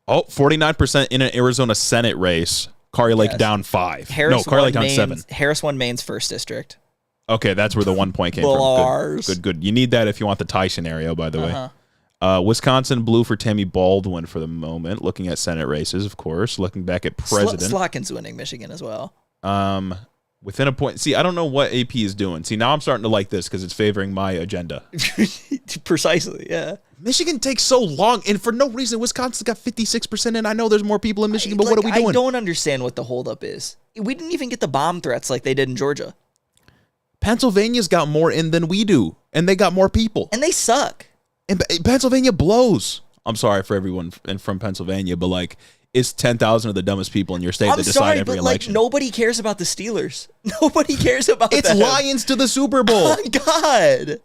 Oh, 49% in an Arizona Senate race. Kari Lake down 5. Kari Lake down 7. Harris won Maine's 1st district. Okay, that's where the 1 point came Bars. from. Good. You need that if you want the tie scenario, by the way. Wisconsin blue for Tammy Baldwin for the moment. Looking at Senate races, of course. Looking back at president. Slotkin's winning Michigan as well. Within a point. See, I don't know what AP is doing. See, now I'm starting to like this because it's favoring my agenda. Precisely, yeah. Michigan takes so long, and for no reason, Wisconsin's got 56%, and I know there's more people in Michigan, but what are we doing? I don't understand what the holdup is. We didn't even get the bomb threats like they did in Georgia. Pennsylvania's got more in than we do, and they got more people. And they suck. And Pennsylvania blows. I'm sorry for everyone from Pennsylvania, but like, it's 10,000 of the dumbest people in your state that decide every election. Like, nobody cares about the Steelers. Nobody cares about It's them. Lions to the Super Bowl. Oh, God.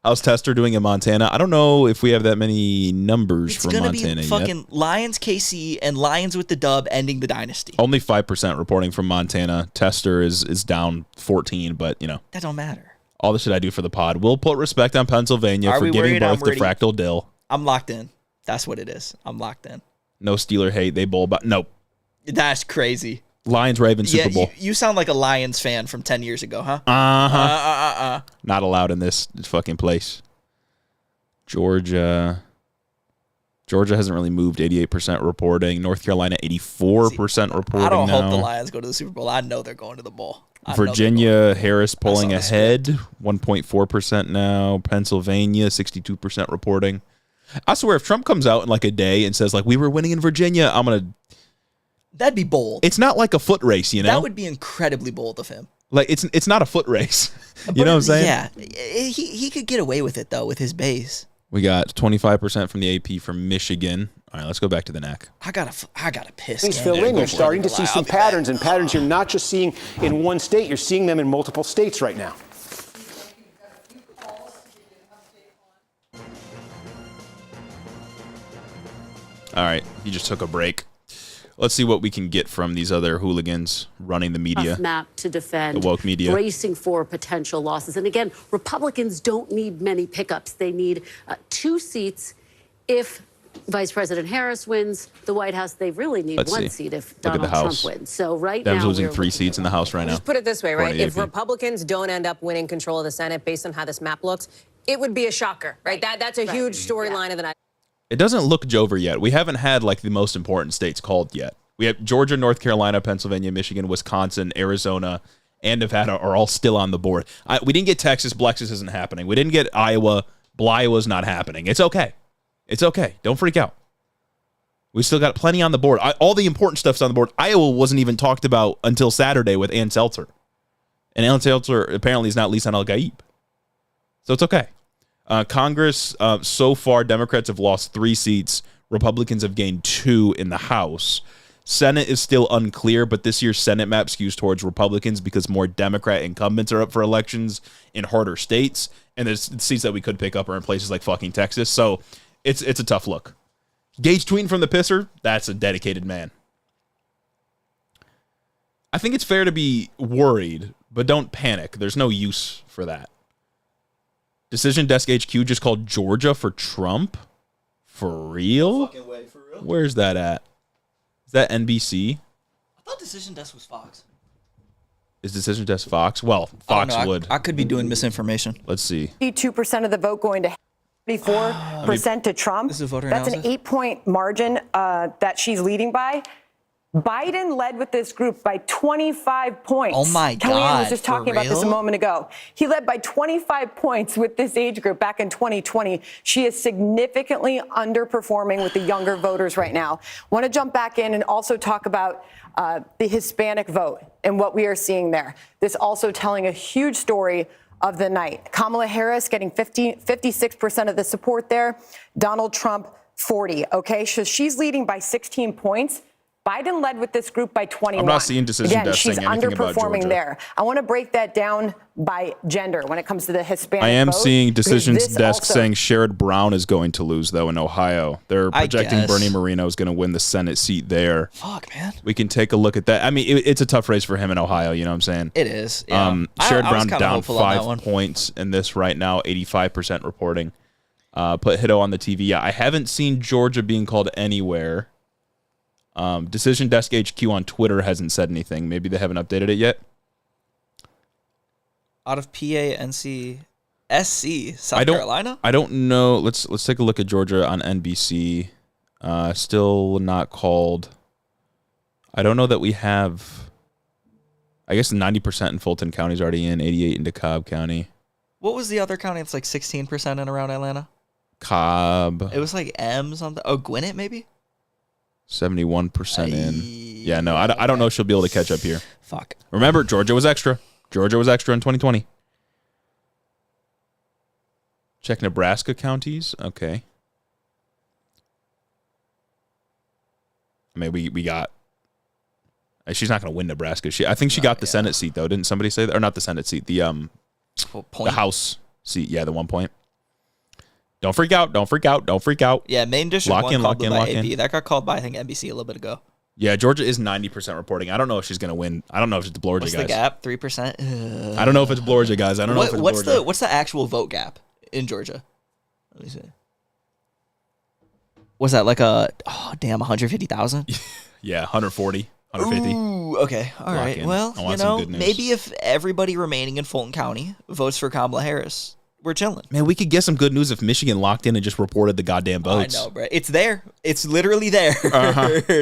How's Tester doing in Montana? I don't know if we have that many numbers from Montana yet. It's gonna be fucking Lions KC and Lions with the dub ending the dynasty. Only 5% reporting from Montana. Tester is down 14, but you know. That don't matter. All the shit I do for the pod. We'll put respect on Pennsylvania for giving birth to Fractal Dill. I'm locked in. That's what it is. I'm locked in. No Steeler hate. They bowl, but nope. That's crazy. Lions Ravens Super Bowl. You sound like a Lions fan from 10 years ago, huh? Not allowed in this fucking place. Georgia hasn't really moved. 88% reporting. North Carolina 84% reporting. I don't now. hope the Lions go to the Super Bowl. I know they're going to the bowl. Virginia Harris pulling ahead. 1.4% now. Pennsylvania 62% reporting. I swear, if Trump comes out in like a day and says like we were winning in Virginia, I'm gonna. That'd be bold. It's not like a foot race, you know. That would be incredibly bold of him. Like it's not a foot race. You know what I'm saying? Yeah, he could get away with it though with his base. We got 25% from the AP from Michigan. All right, let's go back to the NAC. I gotta piss. Things fill in. You're starting to see some patterns, and patterns you're not just seeing in one state. You're seeing them in multiple states right now. All right, he just took a break. Let's see what we can get from these other hooligans running the media. Map to defend the woke media. Bracing for potential losses. And again, Republicans don't need many pickups. They need 2 seats if Vice President Harris wins the White House. They really need 1 seat if Donald Trump wins. So right now, losing 3 seats in the House right now. Just put it this way, right? If Republicans don't end up winning control of the Senate based on how this map looks, it would be a shocker, right? That's a huge storyline of the night. It doesn't look Jover yet. We haven't had like the most important states called yet. We have Georgia, North Carolina, Pennsylvania, Michigan, Wisconsin, Arizona, and Nevada are all still on the board. We didn't get Texas. Blexus isn't happening. We didn't get Iowa. Iowa's not happening. It's okay. It's okay. Don't freak out. We still got plenty on the board. All the important stuff's on the board. Iowa wasn't even talked about until Saturday with Ann Seltzer. And Ann Seltzer apparently is not Lisan Al-Gaib. So it's okay. Congress, so far, Democrats have lost 3 seats. Republicans have gained 2 in the House. Senate is still unclear, but this year's Senate map skews towards Republicans because more Democrat incumbents are up for elections in harder states. And there's seats that we could pick up are in places like fucking Texas. So it's a tough look. Gage tweeting from the pisser, that's a dedicated man. I think it's fair to be worried, but don't panic. There's no use for that. Decision Desk HQ just called Georgia for Trump? For real? Fucking way, for real? Where's that at? Is that NBC? I thought Decision Desk was Fox. Is Decision Desk Fox? Well, Fox would. I could be doing misinformation. Let's see. 52% of the vote going to 34% to Trump. This is voter That's analysis? an 8-point margin that she's leading by. Biden led with this group by 25 points. Oh, my God. Kellyanne was just for talking about this a real? moment ago. He led by 25 points with this age group back in 2020. She is significantly underperforming with the younger voters right now. Want to jump back in and also talk about the Hispanic vote and what we are seeing there. This also telling a huge story of the night. Kamala Harris getting 56% of the support there. Donald Trump, 40. Okay, so she's leading by 16 points. Biden led with this group by 21. I'm not seeing Decision Again, Desk she's saying anything about underperforming Georgia. there. I want to break that down by gender when it comes to the Hispanic I am vote, seeing because Decision this Desk also- saying Sherrod Brown is going to lose, though, in Ohio. They're I projecting guess. Bernie Moreno is going to win the Senate seat there. Fuck, man. We can take a look at that. I mean, it's a tough race for him in Ohio, you know what I'm saying? It is, yeah. Sherrod I was Brown kinda down hopeful on that 5 one. points in this right now, 85% reporting. Put Hiddo on the TV. Yeah, I haven't seen Georgia being called anywhere. Decision Desk HQ on Twitter hasn't said anything. Maybe they haven't updated it yet. Out of PA, NC, SC, South Carolina? I don't know. Let's take a look at Georgia on NBC. Still not called. I don't know that we have. I guess 90% in Fulton County is already in. 88 in DeKalb County. What was the other county? It's like 16% in around Atlanta. Cobb. It was like M something. Oh, Gwinnett maybe? 71% in. Yeah, no, I don't know if she'll be able to catch up here. Fuck. Remember, Georgia was extra. Georgia was extra in 2020. Check Nebraska counties. Okay. I mean, we got. She's not going to win Nebraska. I think she got the Senate seat though. Didn't somebody say that? Or not the Senate seat? The House seat. Yeah, the 1 point. Don't freak out. Don't freak out. Don't freak out. Yeah, Main District lock 1 in, called lock in, by lock AP. in. That got called by, I think, NBC a little bit ago. Yeah, Georgia is 90% reporting. I don't know if she's going to win. I don't know if it's Georgia, What's guys. the gap? 3%? I don't know if it's Georgia, guys. I don't know if it's Georgia. What's the actual vote gap in Georgia? Let me see. Was that like 150,000? Yeah, 140, 150. Ooh, okay. All right. in. Well, I want some good news. maybe if everybody remaining in Fulton County votes for Kamala Harris, we're chilling. Man, we could get some good news if Michigan locked in and just reported the goddamn votes. I know, bro. It's there. It's literally there.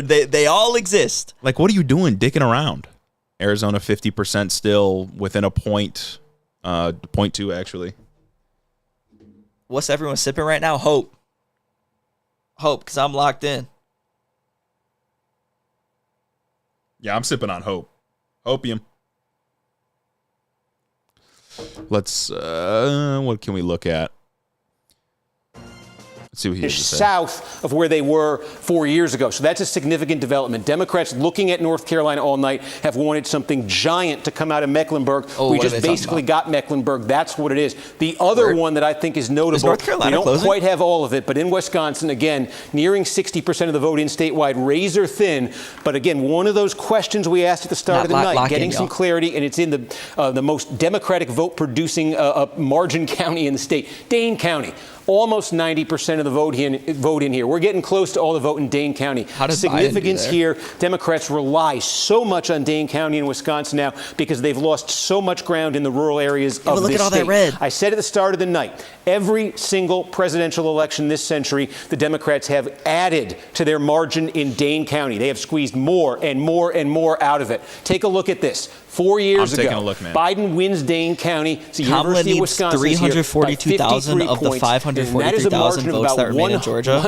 They all exist. Like, what are you doing dicking around? Arizona 50% still within a point, 0.2 actually. What's everyone sipping right now? Hope, because I'm locked in. Yeah, I'm sipping on hope. Opium. Let's, what can we look at? Let's see what he has to say. South of where they were 4 years ago. So that's a significant development. Democrats looking at North Carolina all night have wanted something giant to come out of Mecklenburg. We just basically got Mecklenburg. That's what it is. The other one that I think is notable, is North Carolina we don't closing? quite have all of it, but in Wisconsin, again, nearing 60% of the vote in statewide, razor thin. But again, one of those questions we asked at the start of the night, getting some clarity, and it's in the most Democratic vote-producing margin county in the state, Dane County. Almost 90% of the vote in here. We're getting close to all the vote in Dane County. How does Significance Biden do here, Democrats rely so much on Dane County and Wisconsin now because they've lost so much ground in the rural areas of this state. Look at all that red. I said at the start of the night, every single presidential election this century, the Democrats have added to their margin in Dane County. They have squeezed more and more and more out of it. Take a look at this. 4 years ago, taking a look, man. Biden wins Dane County. It's the Kamala University of needs Wisconsin 342,000 of the 543,000 votes that remain in Georgia.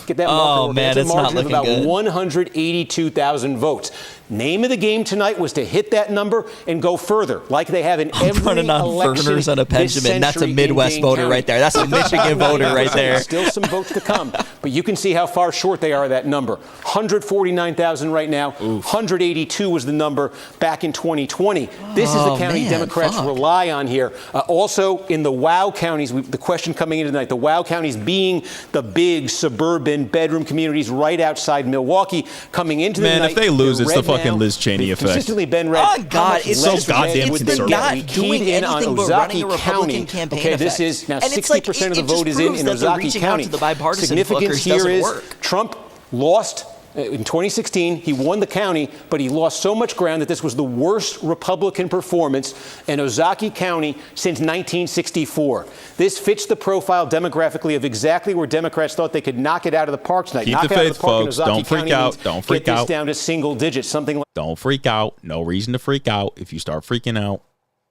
Get that Oh, man, it's not looking about good. 182,000 votes. Name of the game tonight was to hit that number and go further, like they have in every Running on election Verner's on a this Benjamin. That's a century in Midwest Dane voter County. right there. That's a Michigan voter right there. Still some votes to come, but you can see how far short they are of that number. 149,000 right now. 182 was the number back in 2020. This is the county Democrats rely on here. Also, in the WOW counties, the question coming in tonight, the WOW counties being the big suburban bedroom communities right outside Milwaukee, coming into the night. Man, if they lose, it's they're the red fucking now. Liz Cheney They've effect. consistently been red. Oh, God, How much it's less so goddamn would consistent. they They're get? not We doing keyed in on anything but running a Ozaki Republican County. campaign Okay, this effect. is now And it's like, 60% of the it just vote is in proves that the Ozaki reaching out County. to the bipartisan Significance fuckers here doesn't is work. Trump lost in 2016. He won the county, but he lost so much ground that this was the worst Republican performance in Ozaki County since 1964. This fits the profile demographically of exactly where Democrats thought they could knock it out of the park tonight. Keep knock the it out faith, of the park in folks. Ozaki Don't freak County out. means Don't freak get out. this down to single digits, something like. Don't freak out. No reason to freak out. If you start freaking out,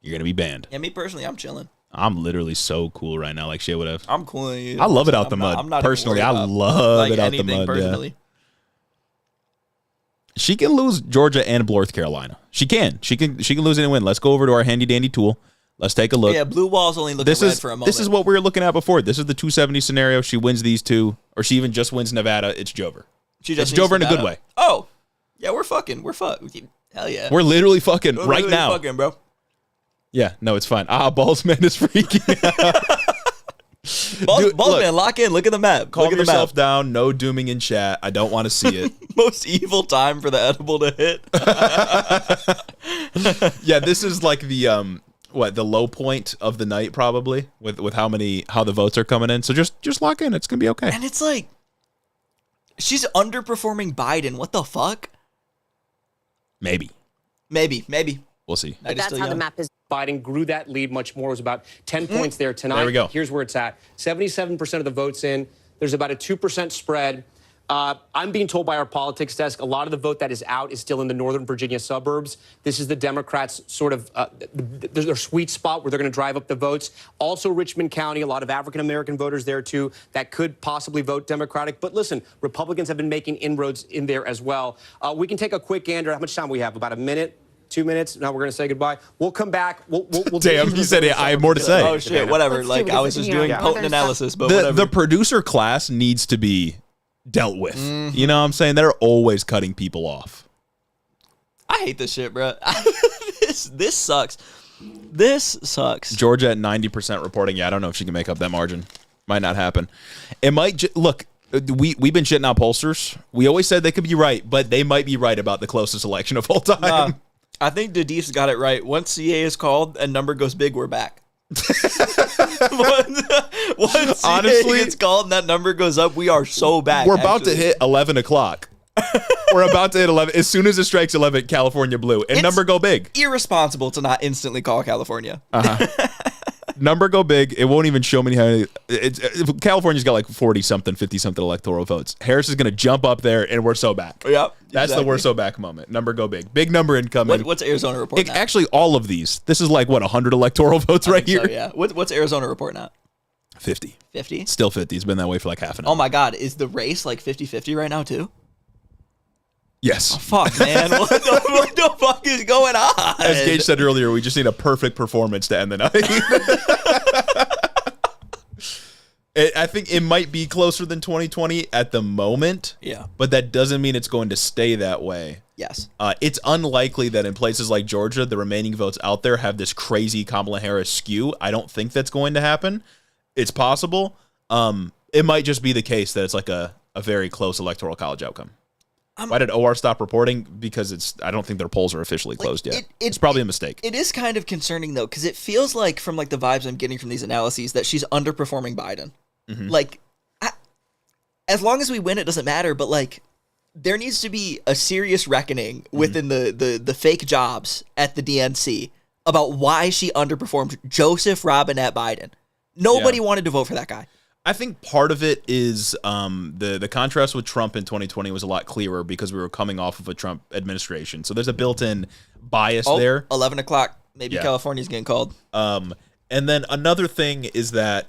you're going to be banned. Yeah, me personally, I'm chilling. I'm literally so cool right now, like shit would have. I'm cool. I love it out the mud. I'm not Personally, even I worried about, love like, it out the anything mud. Personally. Yeah. She can lose Georgia and North Carolina. She can. She can lose and win. Let's go over to our handy dandy tool. Let's take a look. Yeah, blue wall's only looking red for a moment. This is what we were looking at before. This is the 270 scenario. She wins these two, or she even just wins Nevada. It's Jover. It's Jover in a good way. Oh, yeah, we're fucking. Hell yeah. We're literally fucking We're right literally now. fucking, bro. Yeah, no, it's fine. Balls man is freaking out. Balls man, lock in. Look at the map. Calm Look at the yourself map. down. No dooming in chat. I don't want to see it. Most evil time for the edible to hit. Yeah, this is like the the low point of the night probably with how the votes are coming in. So just lock in. It's gonna be okay. And it's like she's underperforming Biden. What the fuck? Maybe. We'll see. But that's how the map is. Biden grew that lead much more. It was about 10 points there tonight. There we go. Here's where it's at. 77% of the votes in. There's about a 2% spread. I'm being told by our politics desk, a lot of the vote that is out is still in the Northern Virginia suburbs. This is the Democrats' sort of their sweet spot where they're going to drive up the votes. Also, Richmond County, a lot of African-American voters there, too, that could possibly vote Democratic. But listen, Republicans have been making inroads in there as well. We can take a quick gander. How much time we have? About a minute? 2 minutes. Now we're going to say goodbye. We'll come back. We'll Damn, he said it. I have more to say. Oh shit, whatever. Like I was just doing potent analysis, but whatever. The producer class needs to be dealt with. You know what I'm saying? They're always cutting people off. I hate this shit, bro. This sucks. This sucks. Georgia at 90% reporting. Yeah, I don't know if she can make up that margin. Might not happen. It might. Look, we've been shitting out pollsters. We always said they could be right, but they might be right about the closest election of all time. I think Dadif's got it right. Once CA is called and number goes big, we're back. Once Honestly, CA gets called and that number goes up, we are so back. We're about to hit 11 o'clock. We're about to hit 11. As soon as it strikes 11, California blue. And number go big. Irresponsible to not instantly call California. Number go big. It won't even show me how. California's got like 40-something, 50-something electoral votes. Harris is going to jump up there, and we're so back. Yep. That's the we're so back moment. Number go big. Big number incoming. What's Arizona reporting at? Actually, all of these. This is like, what, 100 electoral votes right here? So, yeah. What's Arizona reporting at? 50. 50? Still 50. It's been that way for like half an hour. Oh, my God. Is the race like 50-50 right now, too? Yes. Oh, fuck, man. What the fuck is going on? As Gage said earlier, we just need a perfect performance to end the night. I think it might be closer than 2020 at the moment. Yeah. But that doesn't mean it's going to stay that way. Yes. It's unlikely that in places like Georgia, the remaining votes out there have this crazy Kamala Harris skew. I don't think that's going to happen. It's possible. It might just be the case that it's like a very close electoral college outcome. Why did OR stop reporting? Because I don't think their polls are officially closed yet. It's probably a mistake. It is kind of concerning, though, because it feels like from like the vibes I'm getting from these analyses that she's underperforming Biden. Mm-hmm. Like, as long as we win, it doesn't matter. But like, there needs to be a serious reckoning within the fake jobs at the DNC about why she underperformed Joseph Robinette Biden. Nobody wanted to vote for that guy. I think part of it is the contrast with Trump in 2020 was a lot clearer because we were coming off of a Trump administration. So there's a built-in bias there. 11 o'clock. Maybe California's getting called. And then another thing is that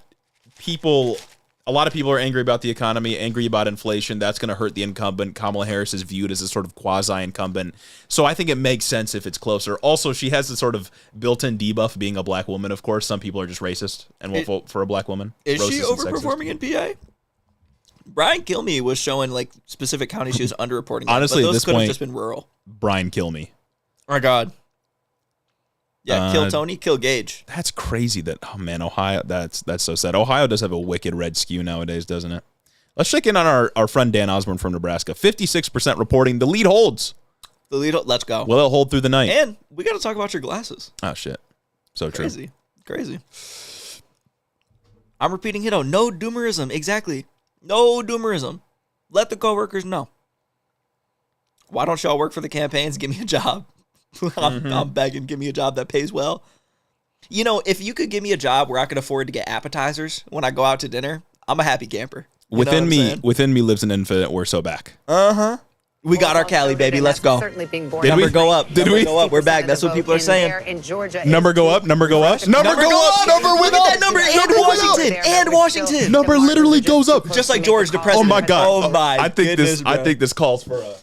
a lot of people are angry about the economy, angry about inflation. That's going to hurt the incumbent. Kamala Harris is viewed as a sort of quasi-incumbent. So I think it makes sense if it's closer. Also, she has the sort of built-in debuff being a black woman, of course. Some people are just racist and won't vote for a black woman. Is Racist she and overperforming in PA? Brian Kilmeade was showing like specific counties she was underreporting. Honestly, but at those this could have point, just been rural. Brian Kilmeade. Oh my God. Yeah, kill Tony, kill Gage. That's crazy that, oh man, Ohio, that's so sad. Ohio does have a wicked red skew nowadays, doesn't it? Let's check in on our friend Dan Osborne from Nebraska. 56% reporting. The lead holds. Let's go. Will it hold through the night? And we got to talk about your glasses. Oh, shit. So Crazy. I'm repeating it. No doomerism. Exactly. No doomerism. Let the coworkers know. Why don't y'all work for the campaigns? Give me a job. I'm begging. Give me a job that pays well. You know, if you could give me a job where I could afford to get appetizers when I go out to dinner, I'm a happy camper. Within me lives an infinite we're so back. We got our Cali, baby. Let's go. Certainly being born. Number go up. Did we? Go up. We're back. That's what people are saying. In Georgia, Number go up. Number go up. Number go up. Number went up. That number and Washington. And Washington. Number literally goes up. Just like George, the president. Oh my God. Oh my I think goodness, I think this calls for a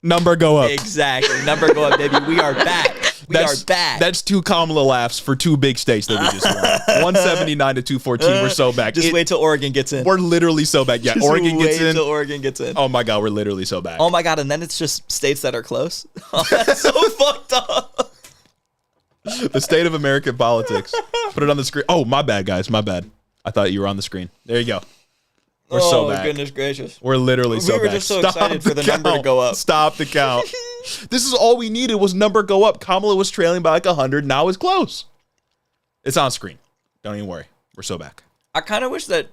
number go up. Exactly. Number go up, baby. We are back. We are back. That's two Kamala laughs for two big states that we just won. 179 to 214. We're so back. Just wait till Oregon gets in. We're literally so back. Yeah, Oregon gets in. Wait till Oregon gets in. Oh my God, we're literally so back. Oh my God, and then it's just states that are close. Oh, that's so fucked up. The state of American politics. Put it on the screen. Oh, my bad, guys. My bad. I thought you were on the screen. There you go. We're so back. Oh, goodness gracious. We're literally so back. We were just so excited for the number to go up. Stop the count. This is all we needed was number go up. Kamala was trailing by like 100. Now it's close. It's on screen. Don't even worry. We're so back. I kind of wish that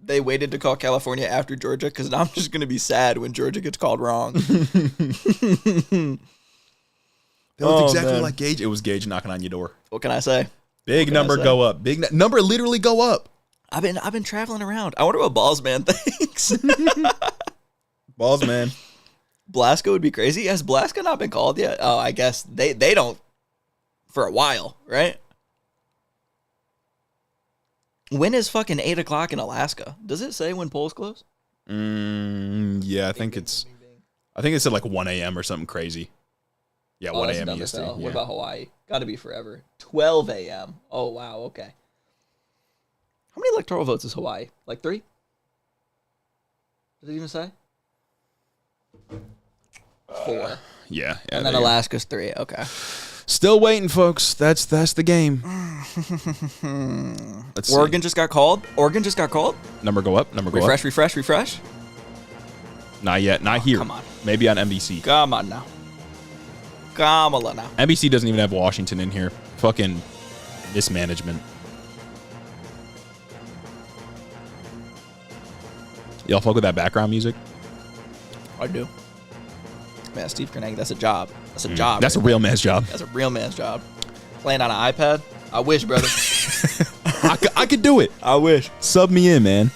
they waited to call California after Georgia because now I'm just going to be sad when Georgia gets called wrong. It was exactly like Gage. It was Gage knocking on your door. What can I say? Big number go up. Big number literally go up. I've been traveling around. I wonder what Balls Man thinks. Balls Man. Blasco would be crazy. Has Blasco not been called yet? Oh, I guess they don't for a while, right? When is fucking 8 o'clock in Alaska? Does it say when polls close? Yeah, I think it said like 1 a.m. or something crazy. Yeah, Oh, 1 that's a.m. dumb as EST. hell. Yeah. What about Hawaii? Got to be forever. 12 a.m. Oh, wow. Okay. How many electoral votes is Hawaii? Like 3? Did it even say? 4. Yeah. And then Alaska's 3. Okay. Still waiting, folks. That's the game. Let's see. Oregon just got called. Number go up. Refresh. Not yet. Not here. come on. Maybe on NBC. Come on now. Kamala now. NBC doesn't even have Washington in here. Fucking mismanagement. Y'all fuck with that background music? I do. Man, Steve Carnegie, that's a job. That's a job. That's a real man's job. That's a real man's job. Playing on an iPad? I wish, brother. I could do it. I wish. Sub me in, man.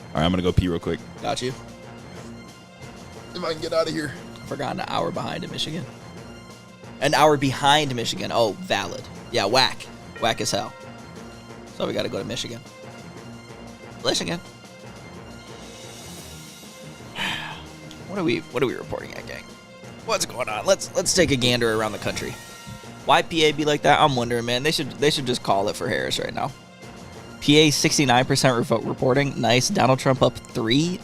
All right, I'm going to go pee real quick. Got you. If I can get out of here. Forgot an hour behind in Michigan. An hour behind Michigan. Oh, valid. Yeah, whack. Whack as hell. So we got to go to Michigan. Michigan. What are we reporting at, gang? What's going on? Let's take a gander around the country. Why PA be like that? I'm wondering, man. They should just call it for Harris right now. PA 69% reporting. Nice. Donald Trump up 3.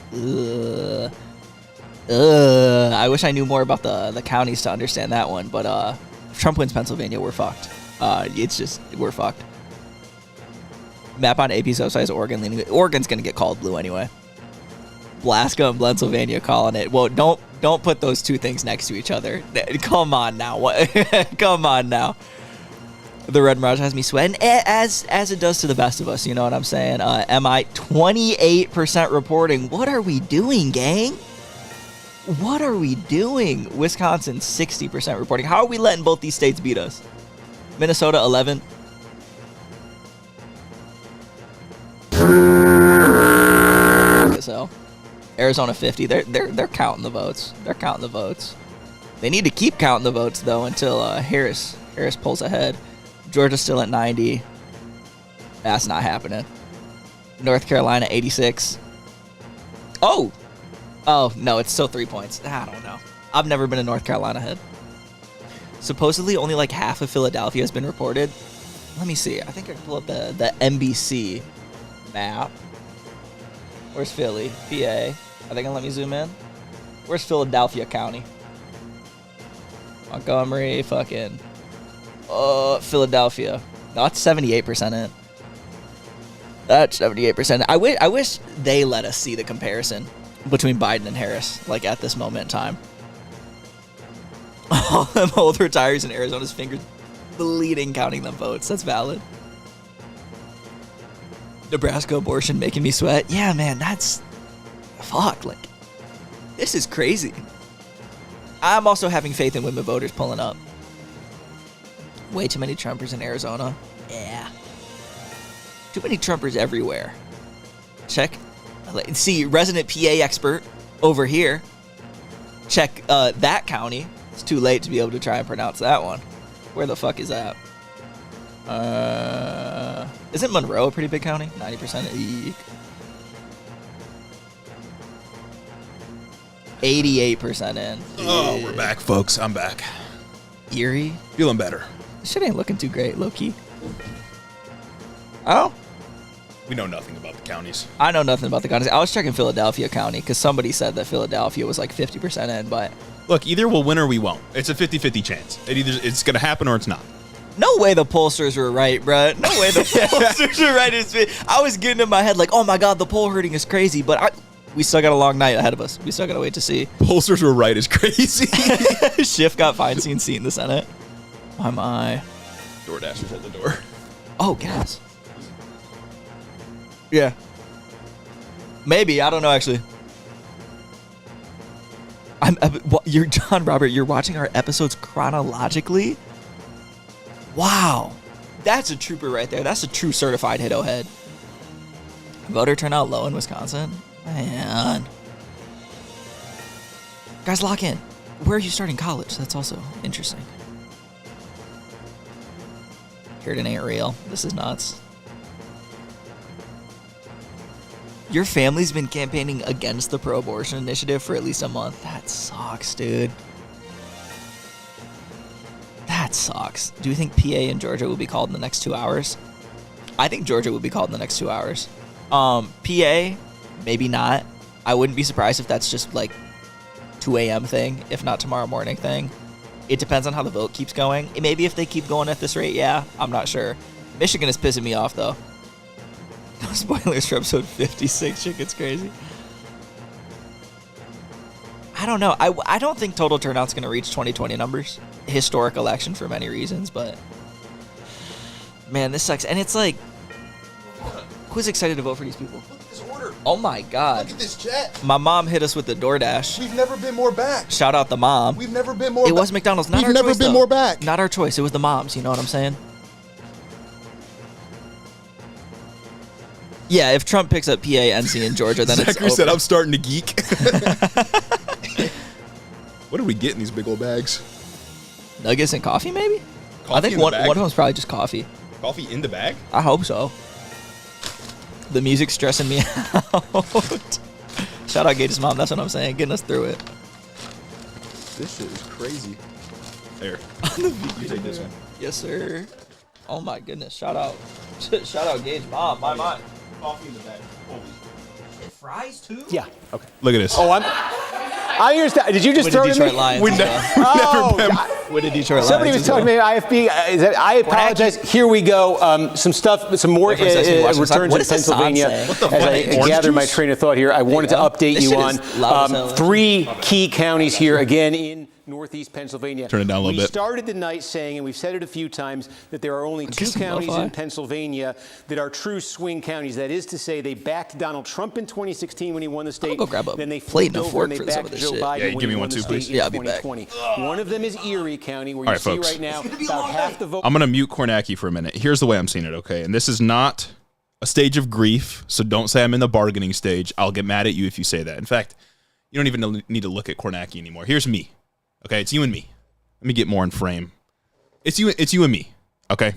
I wish I knew more about the counties to understand that one, but if Trump wins Pennsylvania, we're fucked. We're fucked. Map on AP's website is Oregon leaning. Oregon's gonna get called blue anyway. Alaska and Pennsylvania calling it. Well, don't put those two things next to each other. Come on now. What? Come on now. The Red Mirage has me sweating, as it does to the best of us. You know what I'm saying? MI 28% reporting. What are we doing, gang? What are we doing? Wisconsin 60% reporting. How are we letting both these states beat us? Minnesota 11. So, Arizona 50. They're counting the votes. They're counting the votes. They need to keep counting the votes though until Harris pulls ahead. Georgia's still at 90. That's not happening. North Carolina 86. Oh no, it's still 3 points. I don't know. I've never been a North Carolina head. Supposedly only like half of Philadelphia has been reported. Let me see. I think I can pull up the NBC map. Where's Philly? PA. Are they gonna let me zoom in? Where's Philadelphia County? Montgomery, fucking Philadelphia. No, that's 78% in. That's 78%. I wish they let us see the comparison between Biden and Harris, like at this moment in time. All them old retirees in Arizona's fingers bleeding counting them votes. That's valid. Nebraska abortion making me sweat. Yeah, man, that's fuck. Like, this is crazy. I'm also having faith in women voters pulling up. Way too many Trumpers in Arizona. Yeah. Too many Trumpers everywhere. Check. See, resident PA expert over here. Check that county. It's too late to be able to try and pronounce that one. Where the fuck is that? Isn't Monroe a pretty big county? 90%. Eek. 88% in. Oh, we're back, folks. I'm back. Erie? Feeling better. This shit ain't looking too great, low-key. Oh? We know nothing about the counties. I know nothing about the counties. I was checking Philadelphia County because somebody said that Philadelphia was like 50% in, but... Look, either we'll win or we won't. It's a 50-50 chance. It's going to happen or it's not. No way the pollsters were right, bruh. No way the pollsters were right. I was getting in my head like, oh my God, the poll hurting is crazy, but we still got a long night ahead of us. We still got to wait to see. Pollsters were right is crazy. Schiff got Feinstein's seat in the Senate. My. DoorDashers at the door. Oh, gas. Yeah. Maybe. I don't know, actually. You're John Robert. You're watching our episodes chronologically? Wow. That's a trooper right there. That's a true certified hit-o head. Voter turnout low in Wisconsin? Man. Guys, lock in. Where are you starting college? That's also interesting. Heard it ain't real. This is nuts. Your family's been campaigning against the pro-abortion initiative for at least a month. That sucks, dude. sucks. Do you think PA and Georgia will be called in the next 2 hours? I think Georgia will be called in the next 2 hours. PA, maybe not. I wouldn't be surprised if that's just like 2 a.m. thing, if not tomorrow morning thing. It depends on how the vote keeps going. Maybe if they keep going at this rate, yeah, I'm not sure. Michigan is pissing me off, though. No spoilers for episode 56. Shit gets crazy. I don't know. I don't think total turnout's going to reach 2020 numbers. Historic election for many reasons, but man, this sucks. And it's like, who's excited to vote for these people? Look at this order. Oh my God. Look at this jet. My mom hit us with the DoorDash. We've never been more back. Shout out the mom. We've never been more It was McDonald's, not We've our never choice, been though. more back. Not our choice. It was the mom's. You know what I'm saying? Yeah, if Trump picks up PA, NC, and Georgia, then it's Zachary over. said, I'm starting to geek. What did we get in these big old bags? Nuggets and coffee, maybe? Coffee I think in the one bag? of them's probably just coffee. Coffee in the bag? I hope so. The music's stressing me out. Shout out Gage's mom. That's what I'm saying. Getting us through it. This shit is crazy. There. You take this one. Yes, sir. Oh my goodness. Shout out. Shout out Gage mom. My mind. Coffee in the bag. Fries too? Yeah. Okay. Look at this. Oh, I understand. Did you just With throw the to Detroit me? Lions. We as never, well. we never been. With the Detroit Lions. Somebody was as telling well. me IFB. I apologize. Here we go. Some stuff, some more Wait for a second, watch this. returns What in does this sign Pennsylvania. say? What the As fuck? I Orange gather my juice? train of thought here, I wanted to go. update This you shit on is loud as hell. 3 key counties here again in Northeast Pennsylvania. Turn it down a little we bit. started the night saying, and we've said it a few times, that there are only 2 some counties lo-fi. in Pennsylvania that are true swing counties. That is to say, they backed Donald Trump in 2016 when he won the state. go grab a then they plate flipped and a over fork and they for some of backed this Joe shit. Biden Yeah, when give me he one won the too, state please. in Yeah, I'll be back. 2020. One of them is Erie County, where All you right, see folks. right now about half the vote. I'm going to mute Kornacki for a minute. Here's the way I'm seeing it, okay? And this is not a stage of grief, so don't say I'm in the bargaining stage. I'll get mad at you if you say that. In fact, you don't even need to look at Kornacki anymore. Here's me, okay? It's you and me. Let me get more in frame. It's you and me, okay?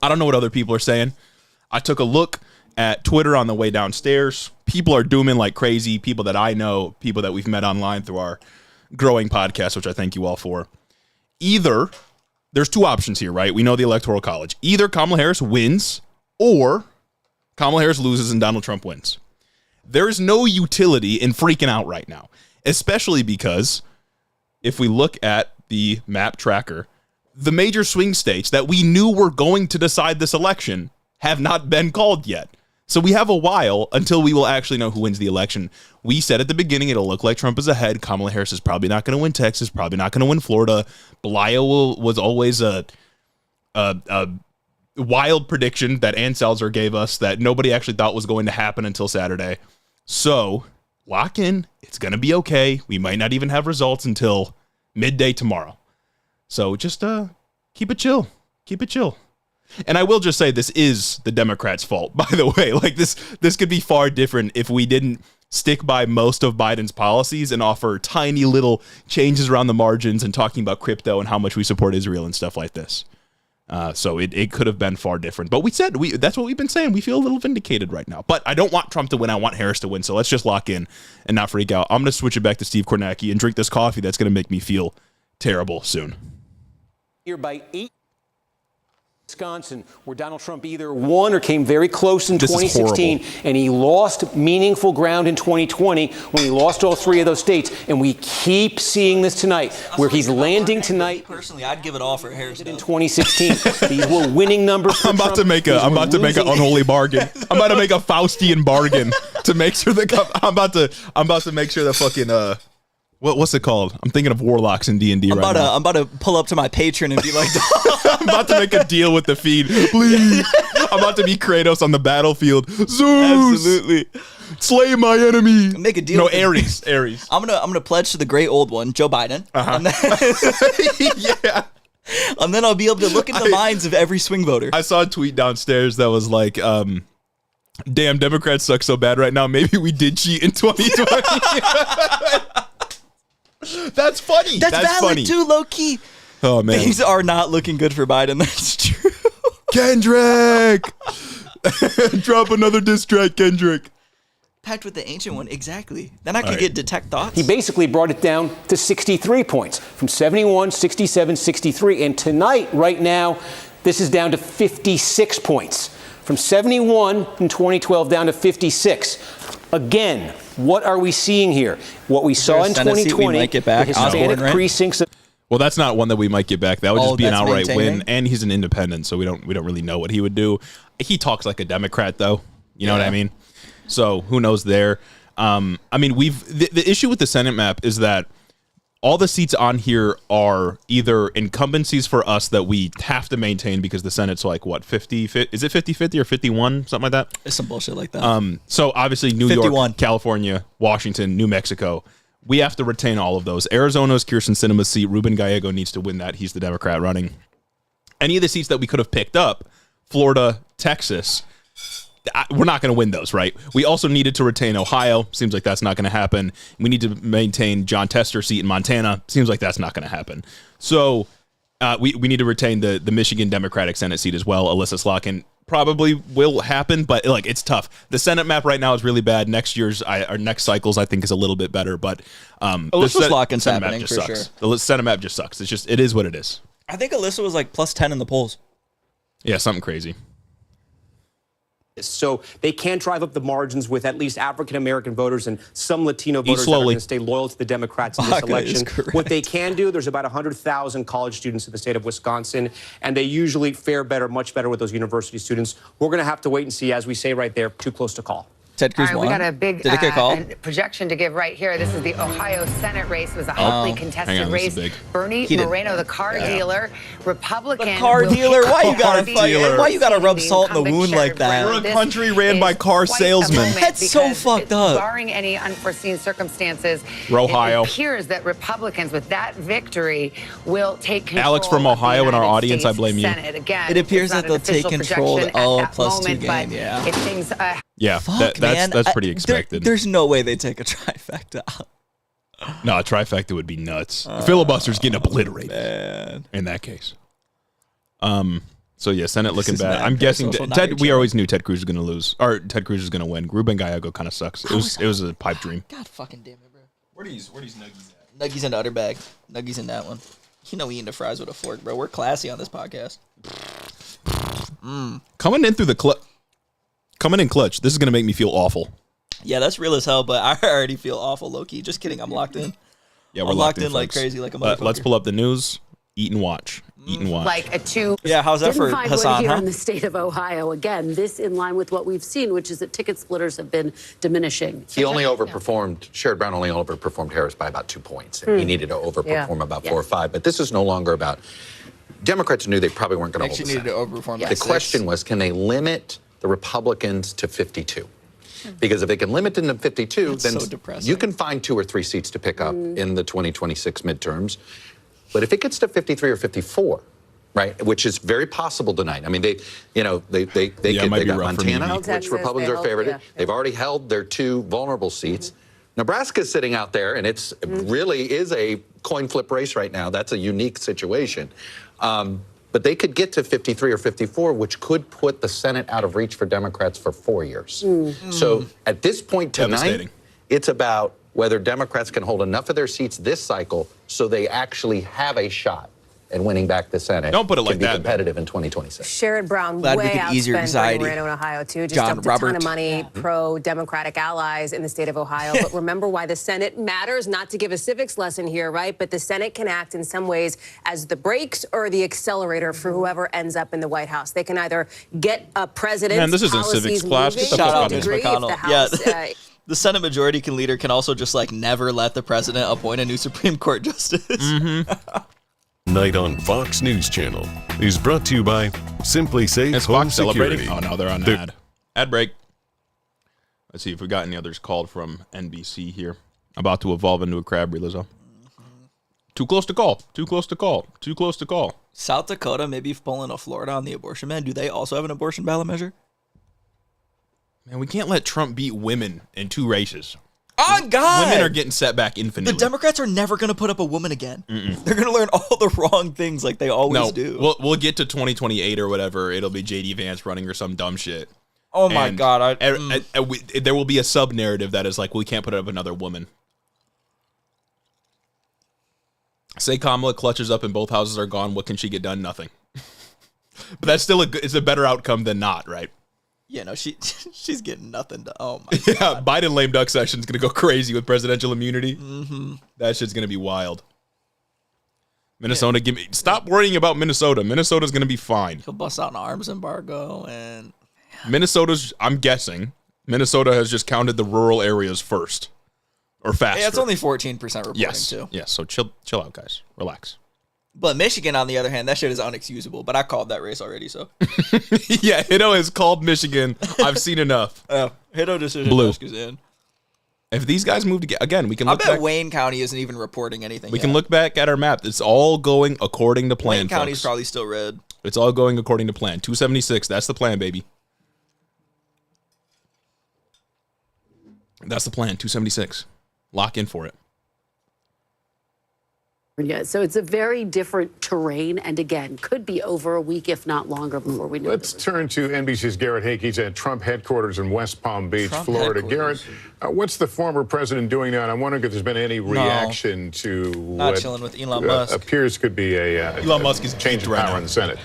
I don't know what other people are saying. I took a look at Twitter on the way downstairs. People are dooming like crazy. People that I know, people that we've met online through our growing podcast, which I thank you all for. Either, there's 2 options here, right? We know the Electoral College. Either Kamala Harris wins or Kamala Harris loses and Donald Trump wins. There's no utility in freaking out right now, especially because if we look at the map tracker, the major swing states that we knew were going to decide this election have not been called yet. So we have a while until we will actually know who wins the election. We said at the beginning it'll look like Trump is ahead. Kamala Harris is probably not going to win Texas, probably not going to win Florida. Belial was always a wild prediction that Ann Selzer gave us that nobody actually thought was going to happen until Saturday. So lock in. It's going to be okay. We might not even have results until midday tomorrow. So just keep it chill. Keep it chill. And I will just say this is the Democrats' fault, by the way. Like this could be far different if we didn't stick by most of Biden's policies and offer tiny little changes around the margins and talking about crypto and how much we support Israel and stuff like this. So it could have been far different. But we said that's what we've been saying. We feel a little vindicated right now. But I don't want Trump to win. I want Harris to win. So let's just lock in and not freak out. I'm going to switch it back to Steve Kornacki and drink this coffee that's going to make me feel terrible soon. Here by 8. Wisconsin, where Donald Trump either won or came very close in 2016, and he lost meaningful ground in 2020 when he lost all 3 of those states. And we keep seeing this tonight, where he's landing tonight. Personally, I'd give it all for Harris in 2016. These were winning numbers. I'm about to make an unholy bargain. I'm about to make a Faustian bargain to make sure I'm about to make sure that fucking what's it called? I'm thinking of warlocks in D&D right now. I'm about to pull up to my patron and be like, I'm about to make a deal with the feed. Please. I'm about to be Kratos on the battlefield. Zeus. Absolutely. Slay my enemy. Make a deal. No, Ares. Ares. I'm gonna pledge to the great old one, Joe Biden. Yeah. And then I'll be able to look into the minds of every swing voter. I saw a tweet downstairs that was like, damn, Democrats suck so bad right now. Maybe we did cheat in 2020. That's funny. That's valid funny. too, low key. Oh man, things are not looking good for Biden. That's true. Kendrick, drop another diss track, Kendrick. Packed with the ancient one, exactly. Then I could get detect thoughts. He basically brought it down to 63 points from 71, 67, 63. And tonight, right now, this is down to 56 points. From 71 in 2012 down to 56. Again, what are we seeing here? What we saw in 2020, might get back? the Hispanic precincts. Well, that's not one that we might get back. That would just be an outright maintaining? win, and he's an independent, so we don't really know what he would do. He talks like a Democrat, though. You know what I mean? So who knows there? I mean, the issue with the Senate map is that all the seats on here are either incumbencies for us that we have to maintain because the Senate's like, what, 50? Is it 50-50 or 51? Something like that? It's some bullshit like that. So obviously New 51. York, California, Washington, New Mexico, we have to retain all of those. Arizona's Kyrsten Sinema's seat. Ruben Gallego needs to win that. He's the Democrat running. Any of the seats that we could have picked up, Florida, Texas, we're not going to win those, right? We also needed to retain Ohio. Seems like that's not going to happen. We need to maintain John Tester's seat in Montana. Seems like that's not going to happen. So we need to retain the Michigan Democratic Senate seat as well. Alyssa Slotkin probably will happen, but like it's tough. The Senate map right now is really bad. Next year's our next cycles I think is a little bit better, but Alyssa Slotkin's happening for sure. The Senate map just sucks. It is what it is. I think Alyssa was like plus 10 in the polls. Yeah, something crazy. So they can drive up the margins with at least African-American voters and some Latino voters that are going to stay loyal to the Democrats in this election. What they can do, there's about 100,000 college students in the state of Wisconsin, and they usually fare better, much better with those university students. We're going to have to wait and see, as we say right there, too close to call. Ted Cruz won. We got a big projection to give right here. This is the Ohio Senate race. It was a hotly contested race. Bernie Moreno, the car dealer, Republican. The car dealer? Why you gotta rub salt in the wound like that? We're a country ran by car salesmen. That's so fucked up. Barring any unforeseen circumstances, Ohio. It appears that Republicans with that victory will take control. Alex from Ohio in our audience, I blame you. Senate. Again, it appears that they'll take control of +2 game. If things yeah, that's pretty expected. There's no way they take a trifecta out. No, a trifecta would be nuts. Filibuster's getting obliterated in that case. So yeah, Senate looking bad. I'm guessing Ted. We always knew Ted Cruz was going to lose, or Ted Cruz was going to win. Ruben Gallego kind of sucks. It was a pipe dream. God fucking damn it, bro. Where these nuggies at? Nuggies in the other bag. Nuggies in that one. You know we eating the fries with a fork, bro. We're classy on this podcast. Coming in through the clutch. Coming in clutch. This is going to make me feel awful. Yeah, that's real as hell, but I already feel awful, low-key. Just kidding. I'm locked in. Yeah, we're I'm locked in like crazy, like a motherfucker. Let's pull up the news. Eat and watch. Eat and watch. Like a two. Yeah, how's that for find Hassan, one here huh? in the state of Ohio. Again, this in line with what we've seen, which is that ticket splitters have been diminishing. He only overperformed, Sherrod Brown only overperformed Harris by about 2 points. And he needed to overperform about 4 or 5. But this is no longer about, Democrats knew they probably weren't going to hold the needed Senate. to overperform by The 6. question was, can they limit the Republicans to 52? Because if they can limit them to 52, then you can find 2 or 3 seats to pick up in the 2026 midterms. But if it gets to 53 or 54, right, which is very possible tonight. I mean, they got Montana, which Republicans are favored. Yeah. They've already held their 2 vulnerable seats. Nebraska's sitting out there, and it's really is a coin flip race right now. That's a unique situation. But they could get to 53 or 54, which could put the Senate out of reach for Democrats for 4 years. So at this point tonight, it's about whether Democrats can hold enough of their seats this cycle so they actually have a shot at winning back the Senate. Don't put it like that. that. Competitive in 2026. Sherrod Brown Glad we way could ease your outspent anxiety. Bernie Moreno in Ohio, too. Just John dumped a ton Robert. of money, pro-Democratic allies in the state of Ohio. But remember why the Senate matters, not to give a civics lesson here, right? But the Senate can act in some ways as the brakes or the accelerator for whoever ends up in the White House. They can either get a president's Man, this isn't policies civics class. moving Get the Shout fuck out out to of Mitch here. McConnell. Yeah. The Senate Majority Leader can also just like never let the president appoint a new Supreme Court justice. Night on Fox News Channel is brought to you by Simply Safe Is Home Fox celebrating? Security. Oh, no, they're on ad. Ad break. Let's see if we got any others called from NBC here. About to evolve into a crab, Lizzo. Too close to call. Too close to call. Too close to call. South Dakota maybe pulling a Florida on the abortion ban. Do they also have an abortion ballot measure? Man, we can't let Trump beat women in 2 races. Oh, God! Women are getting set back infinitely. The Democrats are never going to put up a woman again. They're going to learn all the wrong things like they always do. We'll get to 2028 or whatever. It'll be J.D. Vance running or some dumb shit. Oh my God! There will be a sub narrative that is like, we can't put up another woman. Say Kamala clutches up and both houses are gone. What can she get done? Nothing. But that's still it's a better outcome than not, right? Yeah, no, she's getting nothing to. Oh my Yeah, God. Biden lame duck session is gonna go crazy with presidential immunity. Mm-hmm. That shit's gonna be wild. Minnesota, stop worrying about Minnesota. Minnesota's gonna be fine. He'll bust out an arms embargo, and I'm guessing Minnesota has just counted the rural areas first or faster. Yeah, it's only 14% reporting too. Yes, so chill out, guys. Relax. But Michigan, on the other hand, that shit is unexcusable. But I called that race already, so. Yeah, Hiddo has called Michigan. I've seen enough. Oh, Hiddo decision Blue. is in. If these guys move together, again, we can look I bet back. Wayne County isn't even reporting anything We yet. can look back at our map. It's all going according to plan, Wayne County's folks. probably still red. It's all going according to plan. 276, that's the plan, baby. That's the plan, 276. Lock in for it. Yeah, so it's a very different terrain, and again, could be over a week, if not longer, before we know. Let's turn to NBC's Garrett Haake. He's at Trump headquarters in West Palm Beach, Florida. Garrett, what's the former president doing now? And I'm wondering if there's been any reaction to Not what chilling with Elon Musk. appears could be a Elon Musk is change of power in the Senate.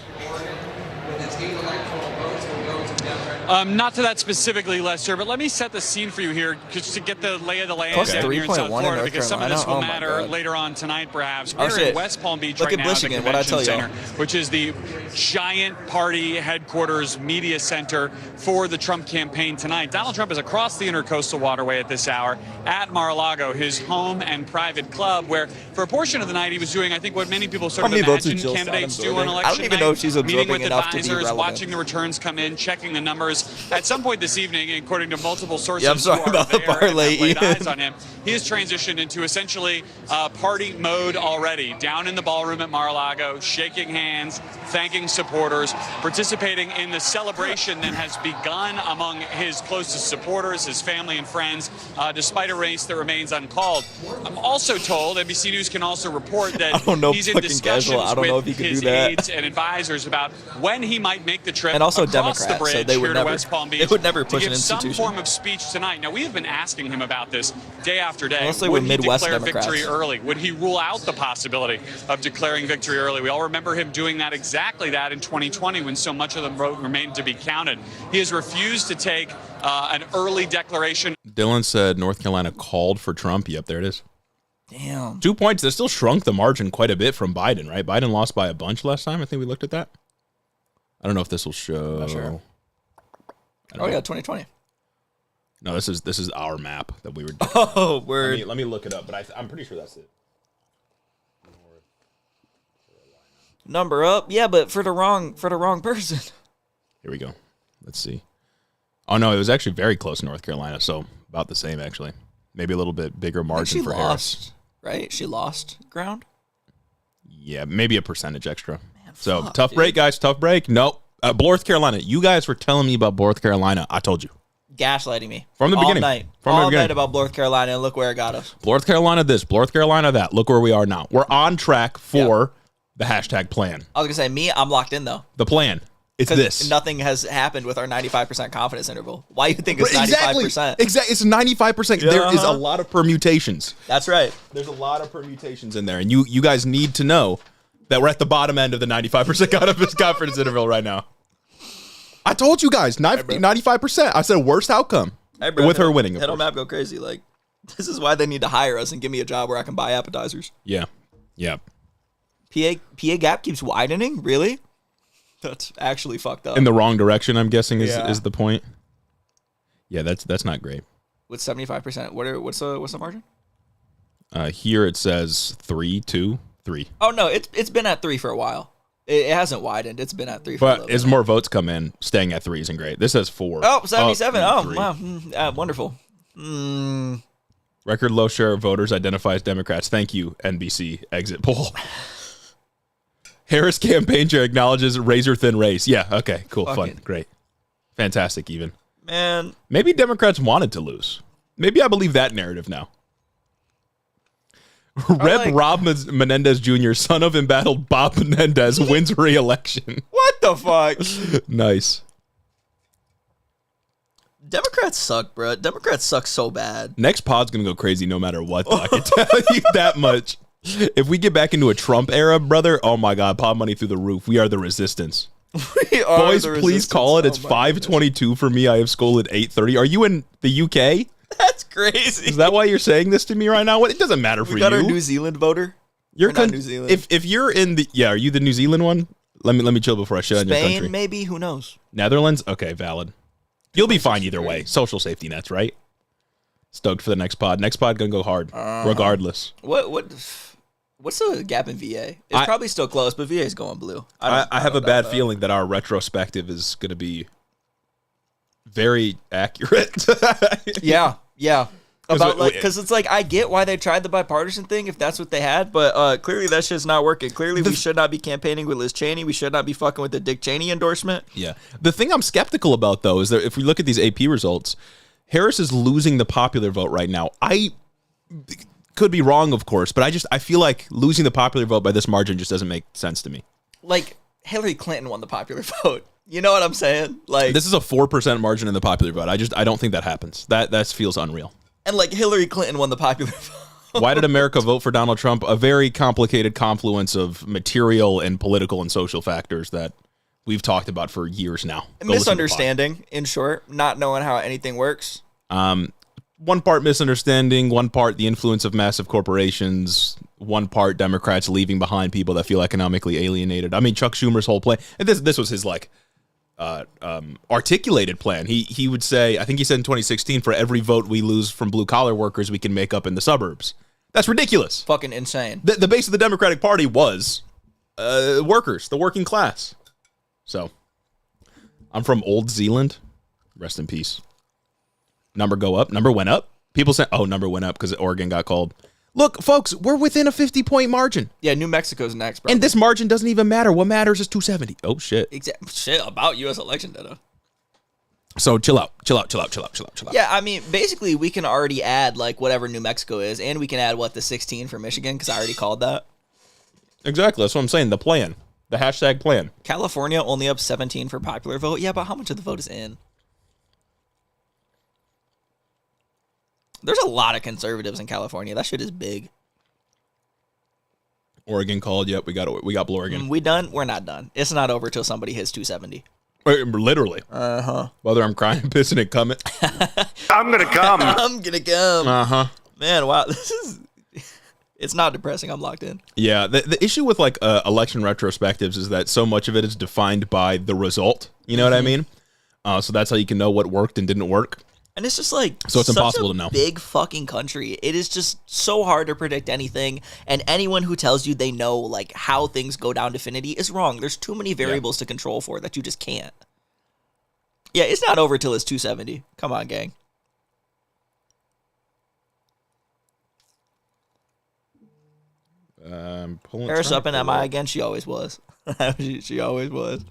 Not to that specifically, Lester, but let me set the scene for you here just to get the lay of the land Plus down here in 3.1 South in Florida, North because some of Carolina. this will Oh my matter God. later on tonight, perhaps. Oh, We're shit. in West Palm Beach Look right at now Michigan, at the what'd I Convention tell Center, y'all? which is the giant party headquarters media center for the Trump campaign tonight. Donald Trump is across the Intercoastal Waterway at this hour at Mar-a-Lago, his home and private club, where for a portion of the night he was doing, I think, what many people sort of How many votes did imagine Jill candidates Stein do on absorbing? election I don't even night, know if she's meeting absorbing with enough to be advisors, relevant. watching the returns come in, checking the numbers. At some point this evening, according to multiple sources Yeah, I'm sorry who are about the there and parlay, have laid Ian. eyes on him, he has transitioned into essentially party mode already. Down in the ballroom at Mar-a-Lago, shaking hands, thanking supporters, participating in the celebration that has begun among his closest supporters, his family and friends, despite a race that remains uncalled. I'm also told, NBC News can also report that I don't know, he's in fucking discussions casual. I don't know with if he can his do that. aides and advisors about when he might make the trip And also across Democrats, the so bridge they would here never- to West Palm Beach they would never to push give an some institution. form of speech tonight. Now, we have been asking him about this day after day. Mostly Would with he Midwest declare Democrats. victory early? Would he rule out the possibility of declaring victory early? We all remember him doing that, exactly that, in 2020 when so much of the vote remained to be counted. He has refused to take an early declaration. Dylan said North Carolina called for Trump. Yep, there it is. Damn. 2 points. That still shrunk the margin quite a bit from Biden, right? Biden lost by a bunch last time. I think we looked at that. I don't know if this will show. Not sure. Oh, yeah, 2020. No, this is our map that we were doing. Oh, word. Let me look it up, but I'm pretty sure that's it. Number up. Yeah, but for the wrong person. Here we go. Let's see. Oh, no, it was actually very close in North Carolina, so about the same, actually. Maybe a little bit bigger margin she for lost, Harris. right? She lost ground. Yeah, maybe a percentage extra. So fuck, tough dude. break, guys. Tough break. Nope. North Carolina. You guys were telling me about North Carolina. I told you. Gaslighting me. From the all beginning. Night. From the all beginning. night about North Carolina, and look where it got us. North Carolina this, North Carolina that. Look where we are now. We're on track for the hashtag plan. I was going to say, I'm locked in, though. The plan. It's 'Cause this. Nothing has happened with our 95% confidence interval. Why do you think it's Exactly. 95%? Exactly. It's 95%. Yeah, There is a uh-huh. lot of permutations. That's right. There's a lot of permutations in there. And you guys need to know that we're at the bottom end of the 95% confidence interval right now. I told you guys, 95%. I said worst outcome. Hey, bro, with her winning, of Head on course. map go crazy. Like, this is why they need to hire us and give me a job where I can buy appetizers. Yeah. Yeah. PA gap keeps widening? Really? That's actually fucked up. In the wrong direction, I'm guessing, Yeah. is the point. Yeah, that's not great. With 75%, what's the margin? Here it says 3, 2, 3. Oh no, it's been at 3 for a while. It hasn't widened. It's been at 3 for a But little as bit. more votes come in, staying at 3 isn't great. This says 4. Oh, 77. Up, Oh, 3. wow. Wonderful. Record low share of voters identifies Democrats. Thank you, NBC exit poll. Harris campaign chair acknowledges razor thin race. Yeah, okay, cool, fun, Fucking- great. Fantastic, even. Man. Maybe Democrats wanted to lose. Maybe I believe that narrative now. Rep. Rob Menendez Jr., son of embattled Bob Menendez, wins re-election. What the fuck? Nice. Democrats suck, bro. Democrats suck so bad. Next pod's gonna go crazy no matter what. Though. I can tell you that much. If we get back into a Trump era, brother, oh my God, pod money through the roof. We are the resistance. Boys, please call it. It's 5:22 for me. I have school at 8:30. Are you in the UK? That's crazy. Is that why you're saying this to me right now? What? It doesn't matter for you. We got our New Zealand voter. You're New Zealand. If you're in the are you the New Zealand one? Let me chill before I shit on your country. Spain, maybe. Who knows? Netherlands. Okay, valid. You'll be fine either way. Social safety nets, right? Stoked for the next pod. Next pod gonna go hard, regardless. What's the gap in VA? It's probably still close, but VA is going blue. I have a bad feeling that our retrospective is gonna be very accurate. Yeah. About because it's like I get why they tried the bipartisan thing if that's what they had, but clearly that shit's not working. Clearly we should not be campaigning with Liz Cheney. We should not be fucking with the Dick Cheney endorsement. Yeah. The thing I'm skeptical about though is that if we look at these AP results, Harris is losing the popular vote right now. I could be wrong, of course, but I feel like losing the popular vote by this margin just doesn't make sense to me. Like Hillary Clinton won the popular vote. You know what I'm saying? Like this is a 4% margin in the popular vote. I don't think that happens. That feels unreal. And like Hillary Clinton won the popular vote. Why did America vote for Donald Trump? A very complicated confluence of material and political and social factors that we've talked about for years now. Misunderstanding, in short, not knowing how anything works. One part misunderstanding, one part the influence of massive corporations, one part Democrats leaving behind people that feel economically alienated. I mean, Chuck Schumer's whole plan, and this was his articulated plan. He would say, I think he said in 2016, for every vote we lose from blue collar workers, we can make up in the suburbs. That's ridiculous. Fucking insane. The base of the Democratic Party was workers, the working class. So I'm from Old Zealand. Rest in peace. Number go up. Number went up. People say, oh, number went up because Oregon got called. Look, folks, we're within a 50-point margin. Yeah, New Mexico's next, bro. And this margin doesn't even matter. What matters is 270. Oh, shit. Shit about U.S. election data. So chill out. Yeah, I mean, basically, we can already add, like, whatever New Mexico is, and we can add, the 16 for Michigan, because I already called that. Exactly. That's what I'm saying. The plan. The hashtag plan. California only up 17 for popular vote. Yeah, but how much of the vote is in? There's a lot of conservatives in California. That shit is big. Oregon called. Yep, we got Blue Oregon. We done? We're not done. It's not over till somebody hits 270. Literally. Whether I'm crying, pissing, and coming. I'm gonna come. I'm gonna come. Man, wow. It's not depressing. I'm locked in. Yeah. The issue with election retrospectives is that so much of it is defined by the result. You know what I mean? So that's how you can know what worked and didn't work. And it's just like so it's impossible to know. Big fucking country. It is just so hard to predict anything. And anyone who tells you they know how things go down to infinity is wrong. There's too many variables to control for that you just can't. Yeah, it's not over till it's 270. Come on, gang. Harris up in MI again. She always was. she always was.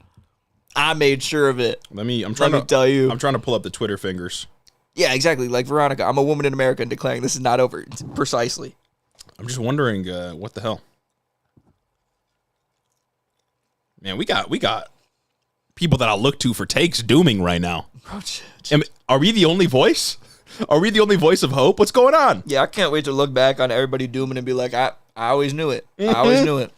I made sure of it. I'm trying to tell you. I'm trying to pull up the Twitter fingers. Yeah, exactly. Like Veronica, I'm a woman in America and declaring this is not over. Precisely. I'm just wondering, what the hell? Man, we got people that I'll look to for takes dooming right now. Are we the only voice? Are we the only voice of hope? What's going on? Yeah, I can't wait to look back on everybody dooming and be like, I always knew it. I always knew it.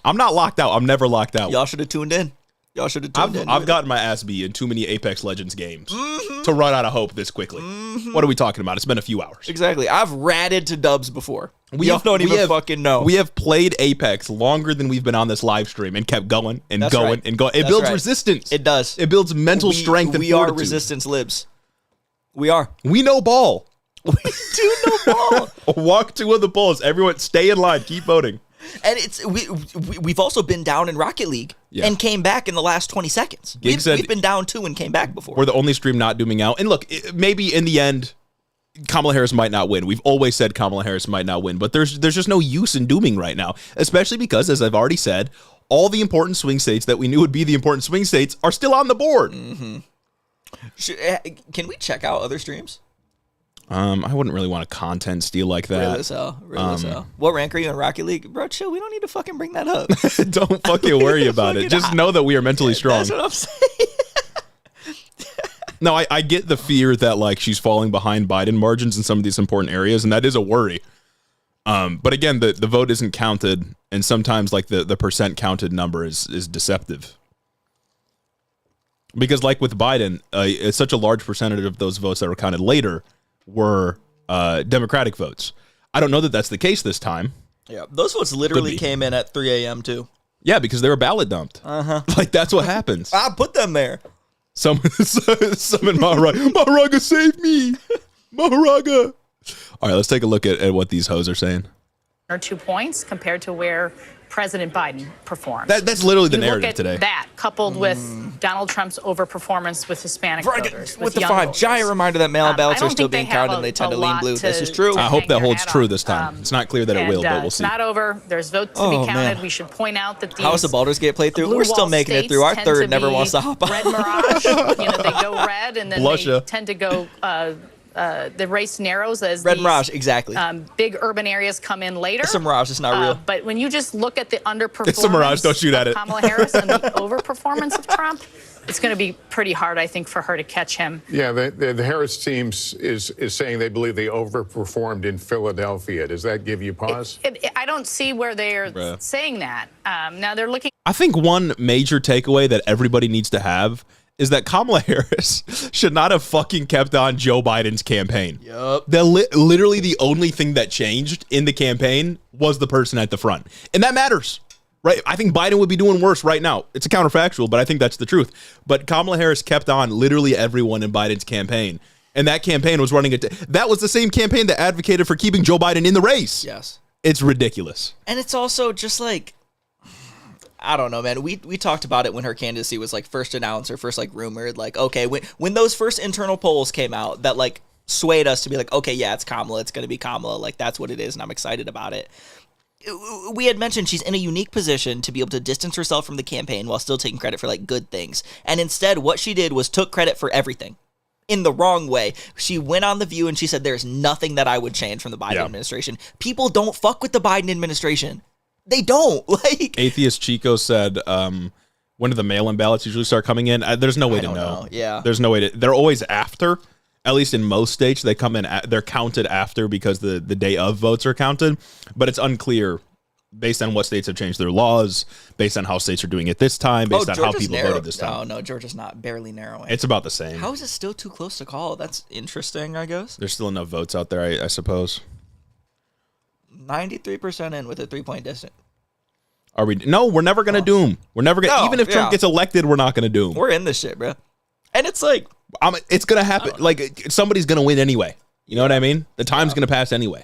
I'm not locked out. I'm never locked out. Y'all should have tuned in. I've gotten my ass beat in too many Apex Legends games to run out of hope this quickly. What are we talking about? It's been a few hours. Exactly. I've ratted to dubs before. Y'all don't even fucking know. We have played Apex longer than we've been on this live stream and kept going and going and going. It builds resistance. It does. It builds mental strength and fortitude. We are resistance libs. We are. We know ball. We do know ball. Walk two of the polls. Everyone stay in line. Keep voting. And we've also been down in Rocket League and came back in the last 20 seconds. We've been down 2 and came back before. We're the only stream not dooming out. And look, maybe in the end, Kamala Harris might not win. We've always said Kamala Harris might not win, but there's just no use in dooming right now, especially because, as I've already said, all the important swing states that we knew would be the important swing states are still on the board. Can we check out other streams? I wouldn't really want a content steal like that. Real as hell. What rank are you in Rocket League? Bro, chill. We don't need to fucking bring that up. Don't fucking worry about it. Just know that we are mentally strong. That's what I'm saying. No, I get the fear that like she's falling behind Biden margins in some of these important areas, and that is a worry. But again, the vote isn't counted, and sometimes like the percent counted number is deceptive. Because like with Biden, it's such a large percentage of those votes that were counted later were Democratic votes. I don't know that that's the case this time. Yeah, those votes literally came in at 3 a.m. too. Yeah, because they were ballot dumped. Like that's what happens. I put them there. Summon Maharaga. Maharaga, save me. Maharaga. All right, let's take a look at what these hoes are saying. 2 points compared to where President Biden performed. That's literally the narrative look at today. That coupled with Donald Trump's overperformance with Hispanic voters. With the 5, giant reminder that mail-in ballots are still being counted and they tend to lean blue. This is true. I hope that holds true this time. It's not clear that it will, but we'll see. It's not over. There's votes to be counted. Man. We should point out that these how is the Baldur's Gate playthrough? We're still making it through. Our third never wants to hop on. Red Mirage. They go red and then they tend to go. The race narrows as Red Mirage, exactly. Big urban areas come in later. It's a mirage. It's not real. But when you just look at the underperformance it's a mirage. Don't shoot at it. Kamala Harris and the overperformance of Trump, it's going to be pretty hard, I think, for her to catch him. Yeah, the Harris team is saying they believe they overperformed in Philadelphia. Does that give you pause? I don't see where they're saying that. Now they're looking. I think one major takeaway that everybody needs to have is that Kamala Harris should not have fucking kept on Joe Biden's campaign. Yup. Literally the only thing that changed in the campaign was the person at the front. And that matters, right? I think Biden would be doing worse right now. It's a counterfactual, but I think that's the truth. But Kamala Harris kept on literally everyone in Biden's campaign. And that campaign was running that was the same campaign that advocated for keeping Joe Biden in the race. Yes. It's ridiculous. And it's also just like, I don't know, man. We talked about it when her candidacy was like first announced or first like rumored. Like, okay, when those first internal polls came out that like swayed us to be like, okay, yeah, it's Kamala. It's going to be Kamala. Like, that's what it is. And I'm excited about it. We had mentioned she's in a unique position to be able to distance herself from the campaign while still taking credit for like good things. And instead, what she did was took credit for everything in the wrong way. She went on The View and she said, there's nothing that I would change from the Biden administration. People don't fuck with the Biden administration. They don't. Like, Atheist Chico said, when do the mail-in ballots usually start coming in? There's no way to know. Yeah. There's no way to. They're always after. At least in most states, they come in. They're counted after because the day of votes are counted. But it's unclear based on what states have changed their laws, based on how states are doing it this time, based on how people voted this time. No, Georgia's not. Barely narrowing. It's about the same. How is it still too close to call? That's interesting, I guess. There's still enough votes out there, I suppose. 93% in with a 3-point distance. Are we? No, we're never going to do him. We're never going to. Even if Trump gets elected, we're not going to do him. We're in this shit, bro. And it's like, it's going to happen. Like, somebody's going to win anyway. You know what I mean? The time's going to pass anyway.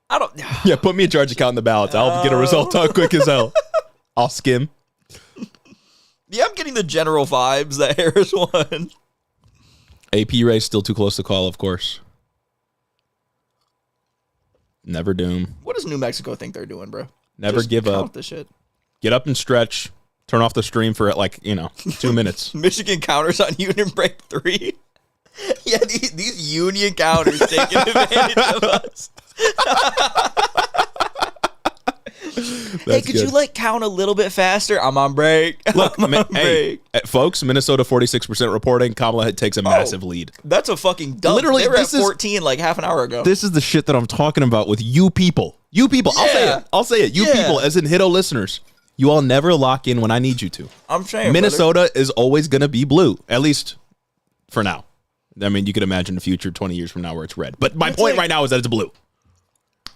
I don't. Yeah, put me in charge of counting the ballots. I'll get a result out quick as hell. I'll skim. Yeah, I'm getting the general vibes that Harris won. AP race still too close to call, of course. Never doom. What does New Mexico think they're doing, bro? Never Just give up. count the shit. Get up and stretch. Turn off the stream for 2 minutes. Michigan counters on Union Break 3. Yeah, these Union counters taking advantage of us. Hey, could you count a little bit faster? I'm on break. Look, hey, folks, Minnesota 46% reporting. Kamala takes a massive lead. That's a fucking dump. Literally, they were at 14 half an hour ago. This is the shit that I'm talking about with you people. You people. Yeah. I'll say it. You people, as in Hiddo listeners. You all never lock in when I need you to. I'm saying Minnesota is always going to be blue, at least for now. I mean, you could imagine the future 20 years from now where it's red. But my point right now is that it's blue.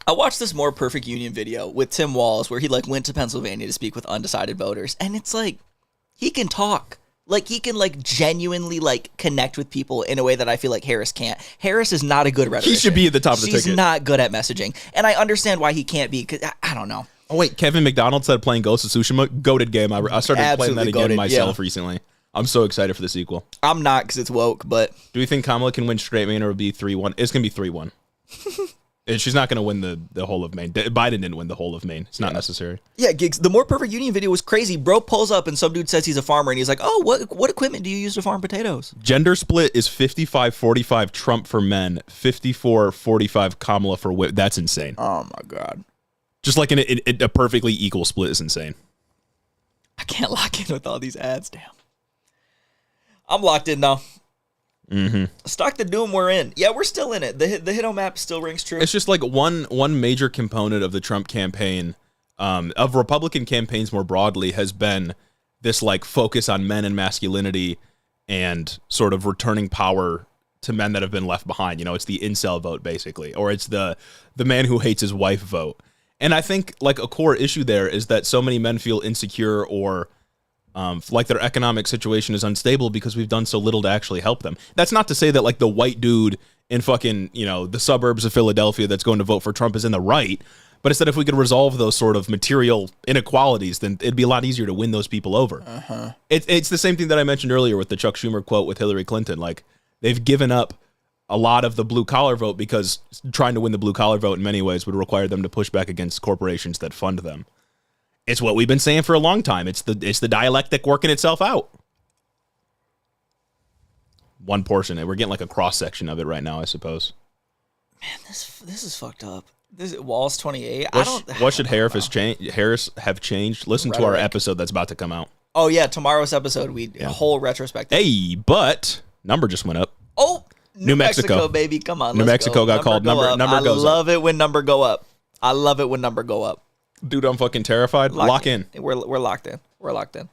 I watched this More Perfect Union video with Tim Walz where he went to Pennsylvania to speak with undecided voters. And it's he can talk. He can genuinely connect with people in a way that I feel like Harris can't. Harris is not a good rhetorician. He should be at the top of the ticket. She's not good at messaging. And I understand why he can't be, because I don't know. Oh, wait, Kevin McDonald said playing Ghost of Tsushima, goated game. I started playing that again myself recently. I'm so excited for the sequel. I'm not because it's woke, but... Do we think Kamala can win straight Maine or it'll be 3-1? It's going to be 3-1. She's not going to win the whole of Maine. Biden didn't win the whole of Maine. It's not necessary. Yeah, Gigs, the More Perfect Union video was crazy. Bro pulls up and some dude says he's a farmer and he's like, oh, what equipment do you use to farm potatoes? Gender split is 55-45 Trump for men, 54-45 Kamala for women. That's insane. Oh, my God. Just a perfectly equal split is insane. I can't lock in with all these ads, damn. I'm locked in now. Mm-hmm. Stock the doom we're in. Yeah, we're still in it. The Hito map still rings true. It's just like one major component of the Trump campaign, of Republican campaigns more broadly, has been this like focus on men and masculinity and sort of returning power to men that have been left behind. You know, it's the incel vote basically, or it's the man who hates his wife vote. And I think like a core issue there is that so many men feel insecure or like their economic situation is unstable because we've done so little to actually help them. That's not to say that like the white dude in fucking, you know, the suburbs of Philadelphia that's going to vote for Trump is in the right, but it's that if we could resolve those sort of material inequalities, then it'd be a lot easier to win those people over. It's the same thing that I mentioned earlier with the Chuck Schumer quote with Hillary Clinton. Like, they've given up a lot of the blue collar vote because trying to win the blue collar vote in many ways would require them to push back against corporations that fund them. It's what we've been saying for a long time. It's the dialectic working itself out. One portion, and we're getting like a cross section of it right now, I suppose. Man, this is fucked up. This is Walls 28. What should Harris have changed? Listen to our episode that's about to come out. Oh yeah, tomorrow's episode a whole retrospective. Hey, but number just went up. Oh, New Mexico, baby, come on. New Mexico got called. Number goes up. I love it when number go up. I love it when number go up. Dude, I'm fucking terrified. Lock in. We're locked in. We're locked in.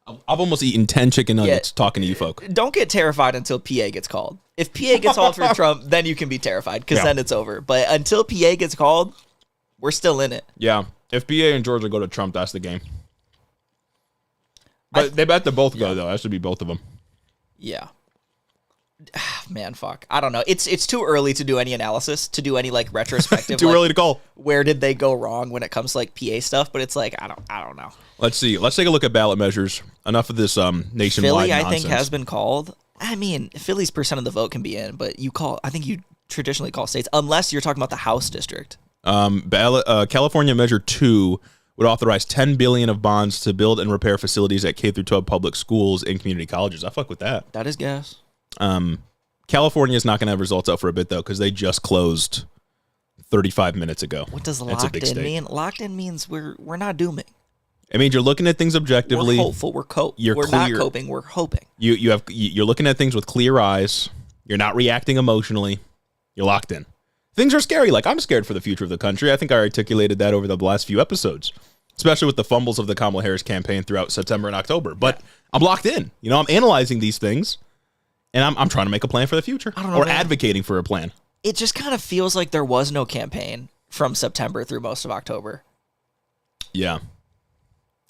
I've almost eaten 10 chicken nuggets talking to you folk. Don't get terrified until PA gets called. If PA gets called for Trump, then you can be terrified because then it's over. But until PA gets called, we're still in it. Yeah. If PA and Georgia go to Trump, that's the game. But they bet to both go, though. That should be both of them. Yeah. Man, fuck. I don't know. It's too early to do any analysis, to do any like retrospective. Too early to call. Where did they go wrong when it comes to like PA stuff? But it's like I don't know. Let's see. Let's take a look at ballot measures. Enough of this nationwide Philly, nonsense. I think, has been called. I mean, Philly's percent of the vote can be in, but I think you traditionally call states unless you're talking about the House district. California Measure 2 would authorize $10 billion of bonds to build and repair facilities at K-12 public schools and community colleges. I fuck with that. That is gas. California is not going to have results out for a bit, though, because they just closed 35 minutes ago. What does locked in mean? Locked in means we're not dooming. It means you're looking at things objectively. We're hopeful. We're not coping. We're hoping. You're looking at things with clear eyes. You're not reacting emotionally. You're locked in. Things are scary. Like, I'm scared for the future of the country. I think I articulated that over the last few episodes, especially with the fumbles of the Kamala Harris campaign throughout September and October. But I'm locked in. You know, I'm analyzing these things. And I'm trying to make a plan for the future, advocating for a plan. It just kind of feels like there was no campaign from September through most of October. Yeah.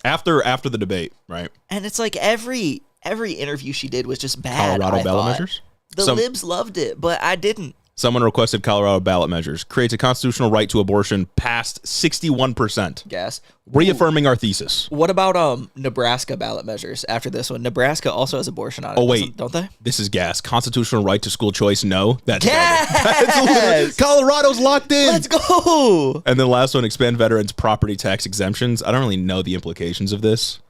After the debate, right? And it's like every interview she did was just bad. Colorado ballot measures? The libs loved it, but I didn't. Someone requested Colorado ballot measures. Creates a constitutional right to abortion. Passed 61%. Gas. Reaffirming our thesis. What about Nebraska ballot measures after this one? Nebraska also has abortion on it. Oh, wait. Don't they? This is gas. Constitutional right to school choice. No. That's gas! Colorado's locked in. Let's go. And then the last one, expand veterans' property tax exemptions. I don't really know the implications of this.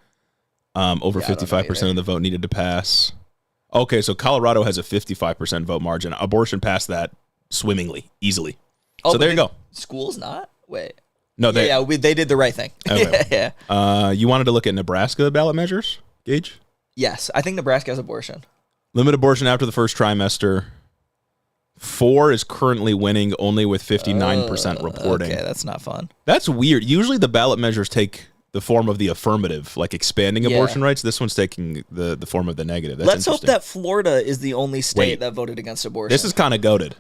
Over 55% of the vote needed to pass. Okay, so Colorado has a 55% vote margin. Abortion passed that swimmingly, easily. Oh, so there you go. Schools not? Wait. No, they they did the right thing. Okay. Yeah. You wanted to look at Nebraska ballot measures, Gage? Yes, I think Nebraska has abortion. Limit abortion after the first trimester. 4 is currently winning, only with 59% reporting. Okay, that's not fun. That's weird. Usually the ballot measures take the form of the affirmative, like expanding abortion rights. This one's taking the form of the negative. That's Let's hope that Florida is the only state that voted against abortion. This is kind of goated.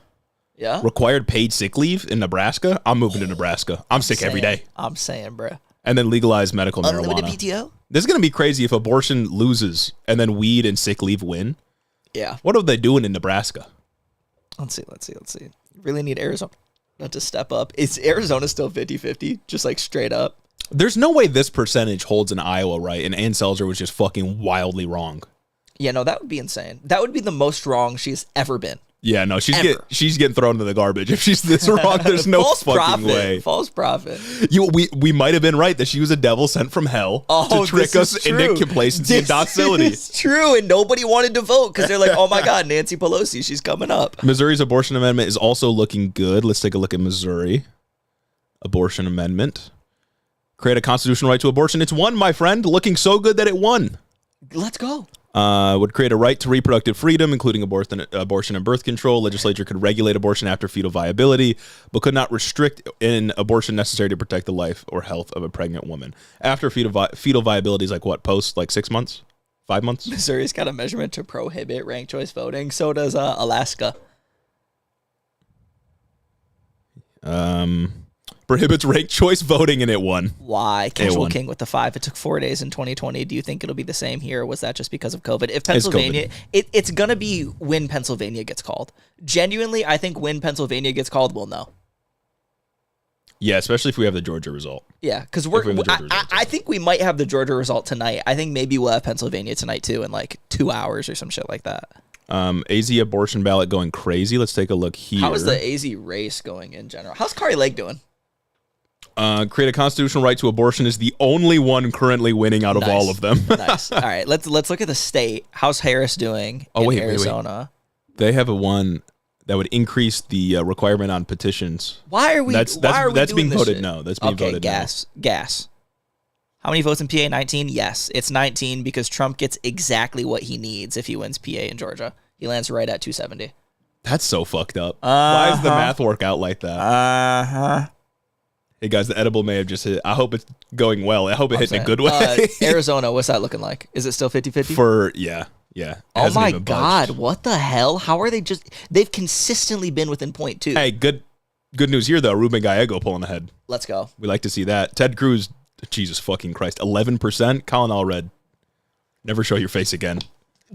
Yeah? Required paid sick leave in Nebraska. I'm moving to Nebraska. I'm sick every day. I'm saying, bro. And then legalize medical marijuana. Unlimited PTO? This is going to be crazy if abortion loses and then weed and sick leave win. Yeah. What are they doing in Nebraska? Let's see. Really need Arizona to step up. Is Arizona still 50-50? Just like straight up? There's no way this percentage holds in Iowa, right? And Ann Selzer was just fucking wildly wrong. Yeah, no, that would be insane. That would be the most wrong she's ever been. Yeah, no, she's getting thrown into the garbage. If she's this wrong, there's no fucking way. False prophet. We might have been right that she was a devil sent from hell to trick us into complacency and docility. It's true, and nobody wanted to vote because they're like, oh my God, Nancy Pelosi, she's coming up. Missouri's abortion amendment is also looking good. Let's take a look at Missouri. Abortion amendment. Create a constitutional right to abortion. It's won, my friend. Looking so good that it won. Let's go. Would create a right to reproductive freedom, including abortion and birth control. Legislature could regulate abortion after fetal viability, but could not restrict an abortion necessary to protect the life or health of a pregnant woman. After fetal viability is like what, post like 6 months? 5 months? Missouri's got a measurement to prohibit ranked choice voting. So does Alaska. Prohibits ranked choice voting, and it won. Why? Casual King with the 5. It took 4 days in 2020. Do you think it'll be the same here? Or was that just because of COVID? If Pennsylvania, it's going to be when Pennsylvania gets called. Genuinely, I think when Pennsylvania gets called, we'll know. Yeah, especially if we have the Georgia result. Yeah, because I think we might have the Georgia result tonight. I think maybe we'll have Pennsylvania tonight, too, in like 2 hours or some shit like that. AZ abortion ballot going crazy. Let's take a look here. How is the AZ race going in general? How's Kari Lake doing? Create a constitutional right to abortion is the only one currently winning out of all of them. Nice. All right, let's look at the state. How's Harris doing in Arizona? Wait. They have a one that would increase the requirement on petitions. Why are we? That's being voted shit? no. That's being voted gas. How many votes in PA? 19? Yes, it's 19 because Trump gets exactly what he needs if he wins PA in Georgia. He lands right at 270. That's so fucked up. Why does the math work out like that? Hey guys, the edible may have just hit. I hope it's going well. I hope it hit in a good way. Arizona, what's that looking like? Is it still 50-50? For yeah. Oh my God, what the hell? How are they they've consistently been within 0.2. Hey, good news here though. Ruben Gallego pulling ahead. Let's go. We like to see that. Ted Cruz, Jesus fucking Christ, 11%. Colin Allred, never show your face again.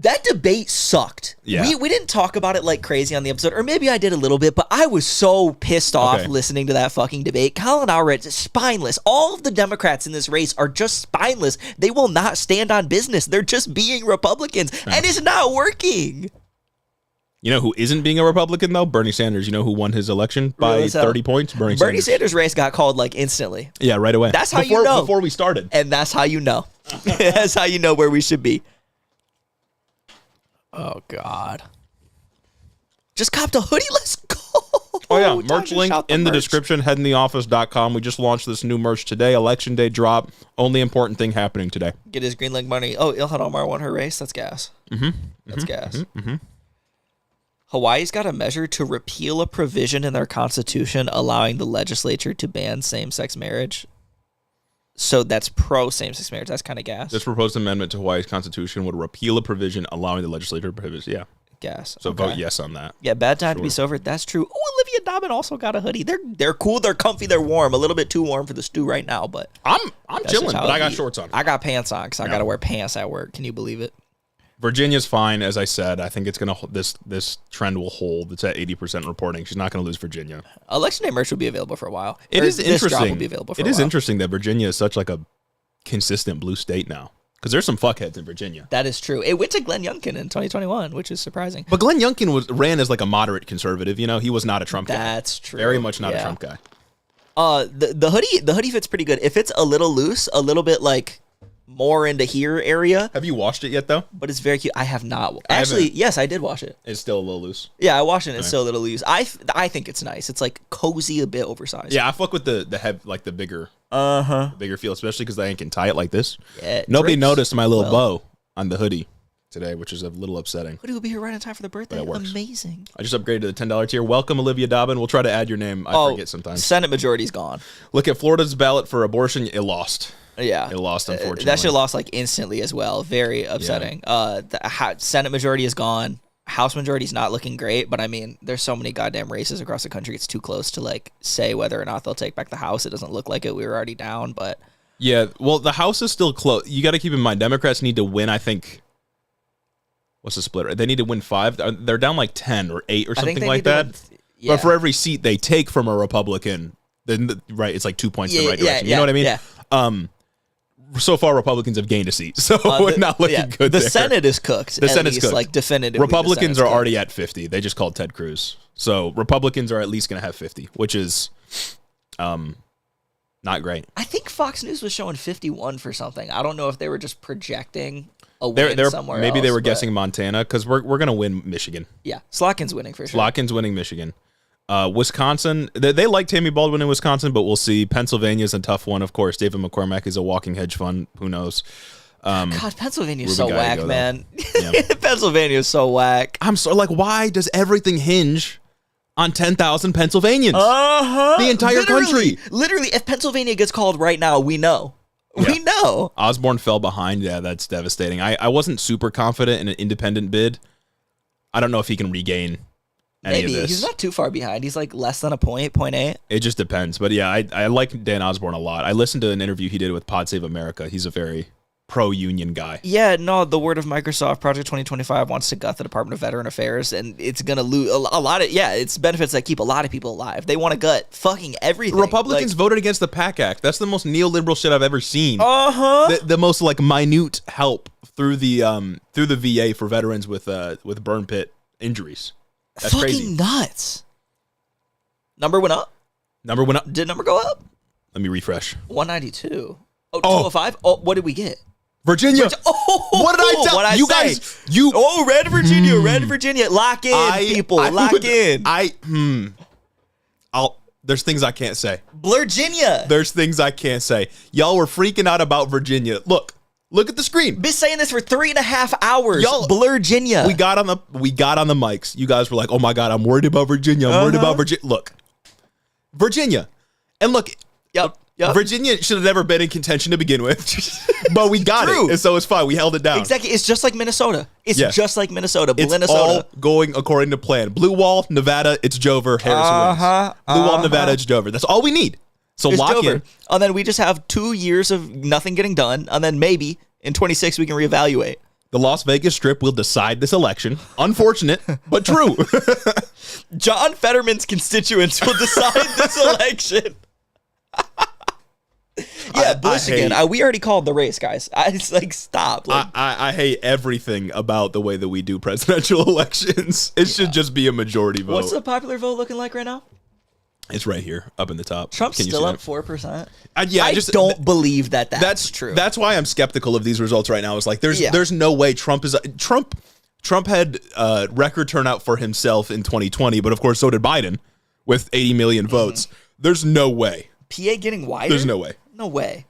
That debate sucked. Yeah. We didn't talk about it like crazy on the episode, or maybe I did a little bit, but I was so pissed off listening to that fucking debate. Colin Allred is spineless. All of the Democrats in this race are just spineless. They will not stand on business. They're just being Republicans, and it's not working. You know who isn't being a Republican, though? Bernie Sanders. You know who won his election by 30 points? Bernie Sanders' race got called like instantly. Yeah, right away. That's how you know. Before we started. And that's how you know. That's how you know where we should be. Oh, God. Just copped a hoodie. Let's go. Oh, yeah. Merch link in the description. Headintheoffice.com. We just launched this new merch today. Election day drop. Only important thing happening today. Get his green link money. Oh, Ilhan Omar won her race. That's gas. That's gas. Hawaii's got a measure to repeal a provision in their constitution allowing the legislature to ban same-sex marriage. So that's pro same-sex marriage. That's kind of gas. This proposed amendment to Hawaii's constitution would repeal a provision allowing the legislature to prohibit. Yeah. Gas. So vote yes on that. Yeah, bad time to be sober. That's true. Oh, Olivia Dobbin also got a hoodie. They're cool. They're comfy. They're warm. A little bit too warm for the stew right now, but I'm chilling. But I got shorts on. I got pants on because I got to wear pants at work. Can you believe it? Virginia's fine, as I said. I think it's gonna this trend will hold. It's at 80% reporting. She's not gonna lose Virginia. Election day merch will be available for a while. It is interesting. Will be available for it a is while. interesting that Virginia is such like a consistent blue state now. Because there's some fuckheads in Virginia. That is true. It went to Glenn Youngkin in 2021, which is surprising. But Glenn Youngkin ran as like a moderate conservative. You know, he was not a Trump guy. That's true. Very much not a Trump guy. The hoodie fits pretty good. If it's a little loose, a little bit like more into here area. Have you washed it yet though? But it's very cute. I have not. Actually, yes, I did wash it. It's still a little loose. Yeah, I washed it. And it's still a little loose. I think it's nice. It's like cozy, a bit oversized. Yeah, I fuck with the head, like the bigger. Bigger feel, especially because I can tie it like this. Yeah, Nobody noticed my little bow on the hoodie today, which is a little upsetting. Hoodie will be here right in time for the birthday. Amazing. I just upgraded to the $10 tier. Welcome, Olivia Dobbin. We'll try to add your name. I forget sometimes. Senate majority's gone. Look at Florida's ballot for abortion. It lost. Yeah. It lost, unfortunately. That shit lost like instantly as well. Very upsetting. Yeah. The Senate majority is gone. House majority is not looking great, but I mean, there's so many goddamn races across the country. It's too close to like say whether or not they'll take back the House. It doesn't look like it. We were already down, but yeah. Well, the House is still close. You got to keep in mind, Democrats need to win. I think. What's the split? They need to win 5. They're down like 10 or 8 or something like that. But for every seat they take from a Republican, then it's like 2 points in the right direction. You know what I mean? Yeah. So far, Republicans have gained a seat, so we're not looking good. The there. Senate is cooked. The Senate's cooked. Like definitively. Republicans are already at 50. They just called Ted Cruz, so Republicans are at least going to have 50, which is, not great. I think Fox News was showing 51 for something. I don't know if they were just projecting a win somewhere. Maybe else, they were guessing Montana because we're going to win Michigan. Yeah, Slotkin's winning for sure. Slotkin's winning Michigan. Wisconsin, they like Tammy Baldwin in Wisconsin, but we'll see. Pennsylvania's a tough one, of course. David McCormack is a walking hedge fund. Who knows? God, Pennsylvania's so whack, man. Yeah. Pennsylvania's so whack. I'm so like, why does everything hinge on 10,000 Pennsylvanians? The entire country. Literally, if Pennsylvania gets called right now, we know. Yeah. We know. Osborne fell behind. Yeah, that's devastating. I wasn't super confident in an independent bid. I don't know if he can regain any of this. He's not too far behind. He's like less than a point, 0.8. It just depends. But yeah, I like Dan Osborne a lot. I listened to an interview he did with Pod Save America. He's a very pro-union guy. Yeah, no, the word of Microsoft, Project 2025 wants to gut the Department of Veteran Affairs, and it's going to lose a lot of, it's benefits that keep a lot of people alive. They want to gut fucking everything. Republicans voted against the PAC Act. That's the most neoliberal shit I've ever seen. The most like minute help through the VA for veterans with burn pit injuries. That's fucking crazy. Nuts. Number went up? Did number go up? Let me refresh. 192. Oh, 205? Oh, what did we get? Virginia. What did I tell you guys? Red Virginia, Red Virginia. Lock in, people. Lock in. There's things I can't say. Virginia. There's things I can't say. Y'all were freaking out about Virginia. Look at the screen. Been saying this for 3.5 hours. Y'all, Virginia. We got on the mics. You guys were like, "Oh my God, I'm worried about Virginia. I'm worried about Virginia." Look, Virginia, and look. Yep. Virginia should have never been in contention to begin with, but we got it, and so it's fine. We held it down. Exactly. It's just like Minnesota. It's just like Minnesota. It's all going according to plan. Blue Wall, Nevada, it's Jover. Harris wins. Blue Wall, Nevada, it's Jover. That's all we need. So it's lock in. And then we just have 2 years of nothing getting done, and then maybe in 26 we can reevaluate. The Las Vegas Strip will decide this election. Unfortunate, but true. John Fetterman's constituents will decide this election. Yeah, Bush again. We already called the race, guys. It's like, stop. Like, I hate everything about the way that we do presidential elections. It should just be a majority vote. What's the popular vote looking like right now? It's right here, up in the top. Trump's still up 4%. I don't believe that's true. That's why I'm skeptical of these results right now. It's like there's no way Trump had record turnout for himself in 2020, but of course so did Biden with 80 million votes. There's no way. PA getting wider? There's no way. No way.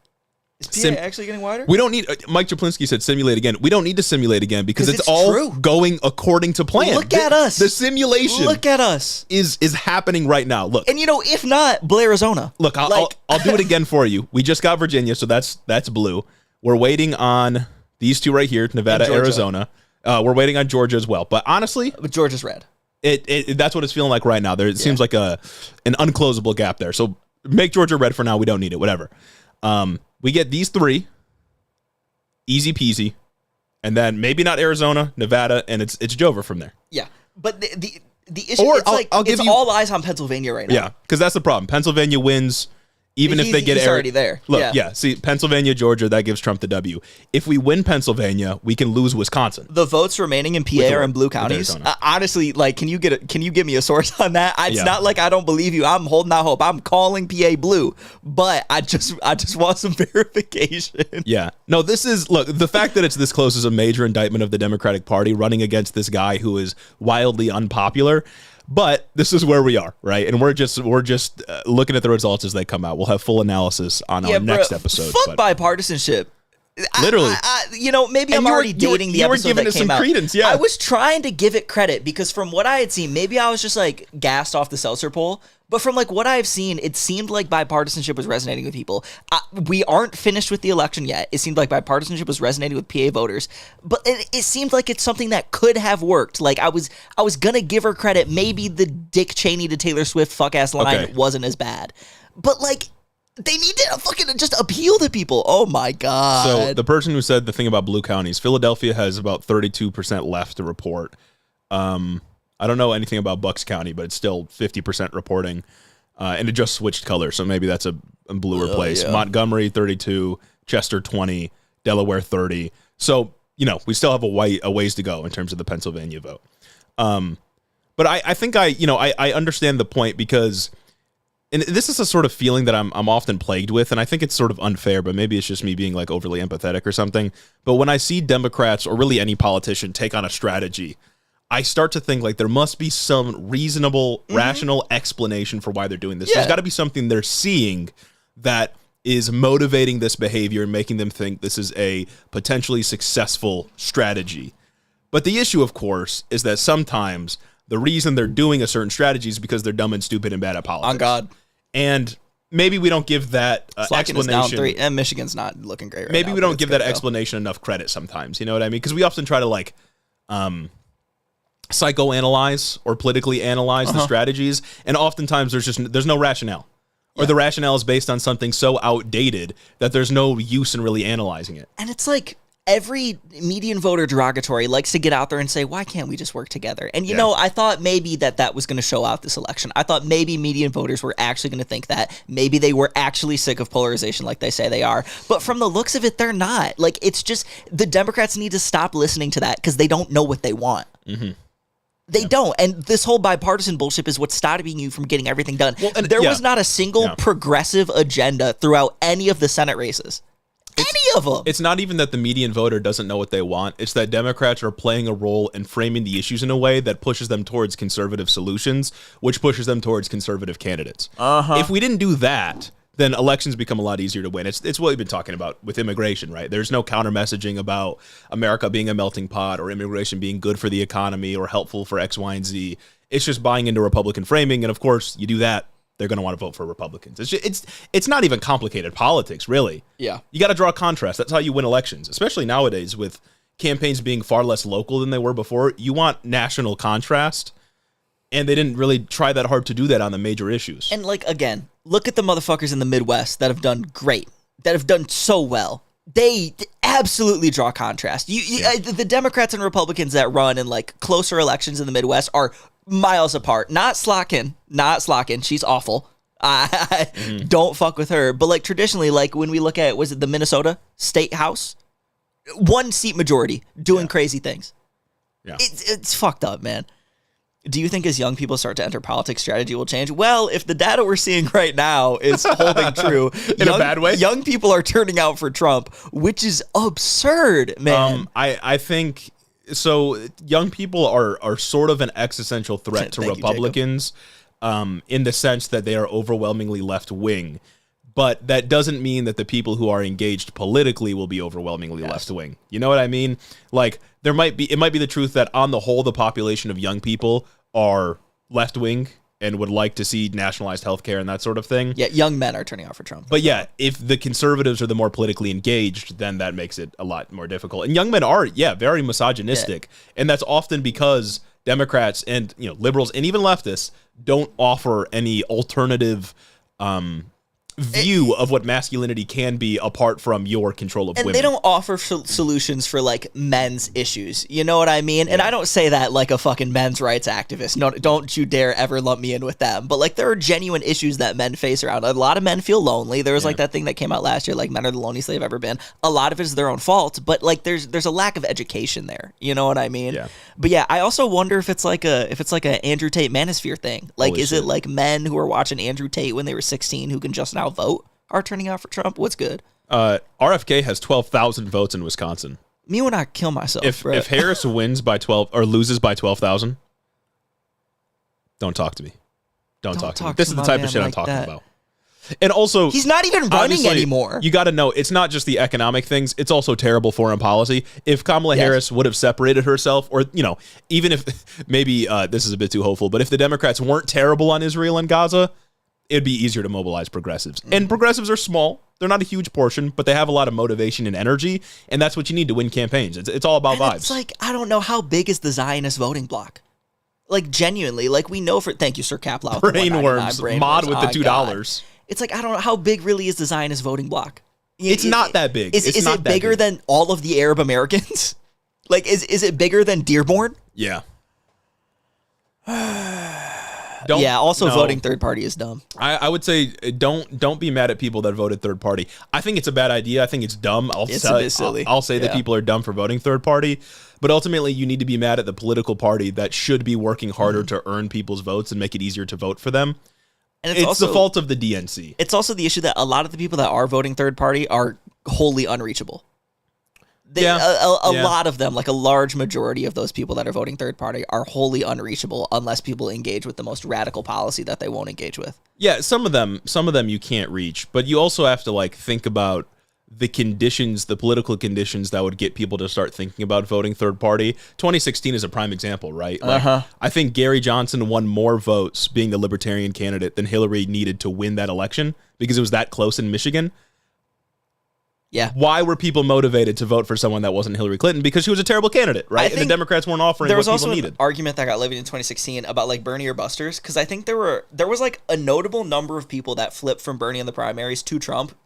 Is PA actually getting wider? We don't need, Mike Chaplinsky said simulate again. We don't need to simulate again because it's all true. Going according to plan. Look at us. The simulation. Look at us. Is happening right now. Look. And if not, Blair, Arizona. Look, I'll do it again for you. We just got Virginia, so that's blue. We're waiting on these two right here, Nevada, Arizona. We're waiting on Georgia as well. But honestly, Georgia's red. That's what it's feeling like right now. It seems like an unclosable gap there. So make Georgia red for now. We don't need it. Whatever. We get these three, easy peasy, and then maybe not Arizona, Nevada, and it's Jover from there. Yeah, but the issue is all eyes on Pennsylvania right now. Yeah, because that's the problem. Pennsylvania wins. Even if they get he's already there. Look, see, Pennsylvania, Georgia, that gives Trump the W. If we win Pennsylvania, we can lose Wisconsin. The votes remaining in PA are in blue counties. Honestly, like, can you give me a source on that? It's not like I don't believe you. I'm holding out hope. I'm calling PA blue, but I just want some verification. Yeah. No, the fact that it's this close is a major indictment of the Democratic Party running against this guy who is wildly unpopular. But this is where we are, right? And we're just looking at the results as they come out. We'll have full analysis on our next episode. Fuck bipartisanship. Literally. Maybe I'm already dating the episode that came out. Credence, yeah. I was trying to give it credit because from what I had seen, maybe I was just like gassed off the Seltzer poll. But from like what I've seen, it seemed like bipartisanship was resonating with people. We aren't finished with the election yet. It seemed like bipartisanship was resonating with PA voters, but it seemed like it's something that could have worked. Like I was gonna give her credit. Maybe the Dick Cheney to Taylor Swift fuck ass line wasn't as bad, but like they need to fucking just appeal to people. Oh my God. So the person who said the thing about blue counties, Philadelphia has about 32% left to report. I don't know anything about Bucks County, but it's still 50% reporting, and it just switched colors, so maybe that's a bluer place. Yeah. Montgomery 32, Chester 20, Delaware 30. So we still have a ways to go in terms of the Pennsylvania vote. But I think I understand the point because, and this is a sort of feeling that I'm often plagued with, and I think it's sort of unfair, but maybe it's just me being like overly empathetic or something. But when I see Democrats or really any politician take on a strategy, I start to think like there must be some reasonable, rational explanation for why they're doing this. There's got to be something they're seeing that is motivating this behavior and making them think this is a potentially successful strategy. But the issue, of course, is that sometimes the reason they're doing a certain strategy is because they're dumb and stupid and bad at politics. On God. And maybe we don't give that explanation. Is down 3, and Michigan's not looking great right maybe now. We don't give that explanation enough credit sometimes. You know what I mean? Because we often try to like psychoanalyze or politically analyze the strategies, and oftentimes there's no rationale. Or the rationale is based on something so outdated that there's no use in really analyzing it. And it's like every median voter derogatory likes to get out there and say, why can't we just work together? And, you know, I thought maybe that was going to show out this election. I thought maybe median voters were actually going to think that. Maybe they were actually sick of polarization like they say they are. But from the looks of it, they're not. Like, it's just the Democrats need to stop listening to that because they don't know what they want. Mm-hmm. They don't. And this whole bipartisan bullshit is what's stopping you from getting everything done. Well, there was not a single progressive agenda throughout any of the Senate races. Any of them. It's not even that the median voter doesn't know what they want. It's that Democrats are playing a role in framing the issues in a way that pushes them towards conservative solutions, which pushes them towards conservative candidates. If we didn't do that, then elections become a lot easier to win. It's what we've been talking about with immigration, right? There's no counter messaging about America being a melting pot or immigration being good for the economy or helpful for X, Y, and Z. It's just buying into Republican framing. And of course, you do that, they're going to want to vote for Republicans. It's not even complicated politics, really. Yeah. You got to draw a contrast. That's how you win elections, especially nowadays with campaigns being far less local than they were before. You want national contrast, and they didn't really try that hard to do that on the major issues. And, like, again, look at the motherfuckers in the Midwest that have done great, that have done so well. They absolutely draw contrast. The Democrats and Republicans that run in, like, closer elections in the Midwest are miles apart. Not Slotkin. She's awful. Don't fuck with her. But, like, traditionally, like, when we look at, was it the Minnesota State House? 1 seat majority, doing crazy things. Yeah. It's fucked up, man. Do you think as young people start to enter politics, strategy will change? Well, if the data we're seeing right now is holding true, in a bad way, young people are turning out for Trump, which is absurd, man. I think so. Young people are sort of an existential threat to Republicans, in the sense that they are overwhelmingly left wing. But that doesn't mean that the people who are engaged politically will be overwhelmingly left wing. You know what I mean? Like it might be the truth that on the whole, the population of young people are left wing and would like to see nationalized healthcare and that sort of thing. Yeah, young men are turning out for Trump. But yeah, if the conservatives are the more politically engaged, then that makes it a lot more difficult. And young men are, very misogynistic. Yeah. And that's often because Democrats and liberals and even leftists don't offer any alternative view of what masculinity can be apart from your control of women. And they don't offer solutions for like men's issues. You know what I mean? Yeah. And I don't say that like a fucking men's rights activist. No, don't you dare ever lump me in with them. But like there are genuine issues that men face around. A lot of men feel lonely. There was like that thing that came out last year, like men are the loneliest they've ever been. A lot of it is their own fault, but like there's a lack of education there. You know what I mean? Yeah. But yeah, I also wonder if it's like a Andrew Tate manosphere thing. Like Holy is shit. it like men who were watching Andrew Tate when they were 16 who can just now vote are turning out for Trump? What's good? RFK has 12,000 votes in Wisconsin. Me when I kill myself. If Harris wins by 12 or loses by 12,000, don't talk to me. Don't talk to me. This is the type of shit I'm talking about. And also, he's not even running anymore. You got to know, it's not just the economic things, it's also terrible foreign policy. If Kamala Harris would have separated herself, or, even if maybe this is a bit too hopeful, but if the Democrats weren't terrible on Israel and Gaza, it'd be easier to mobilize progressives. And progressives are small. They're not a huge portion, but they have a lot of motivation and energy, and that's what you need to win campaigns. It's all about vibes. It's like, I don't know, how big is the Zionist voting bloc? Like, genuinely, like, we know thank you, Sir Kaplow. Brainworms, mod with the $2. God. It's like, I don't know, how big really is the Zionist voting bloc? It's not that big. Is it bigger than all of the Arab Americans? Like, is it bigger than Dearborn? Yeah. Voting third party is dumb. I would say don't be mad at people that voted third party. I think it's a bad idea. I think it's dumb. It's a bit silly. I'll say that people are dumb for voting third party, but ultimately you need to be mad at the political party that should be working harder to earn people's votes and make it easier to vote for them. And it's also the fault of the DNC. It's also the issue that a lot of the people that are voting third party are wholly unreachable. A lot of them, like a large majority of those people that are voting third party, are wholly unreachable unless people engage with the most radical policy that they won't engage with. Yeah, some of them you can't reach, but you also have to like think about the conditions, the political conditions that would get people to start thinking about voting third party. 2016 is a prime example, right? Like, I think Gary Johnson won more votes being the Libertarian candidate than Hillary needed to win that election because it was that close in Michigan. Yeah. Why were people motivated to vote for someone that wasn't Hillary Clinton? Because she was a terrible candidate, right? And the Democrats weren't offering what people needed. There was also an argument that got levied in 2016 about like Bernie or busters, because I think there was like a notable number of people that flipped from Bernie in the primaries to Trump,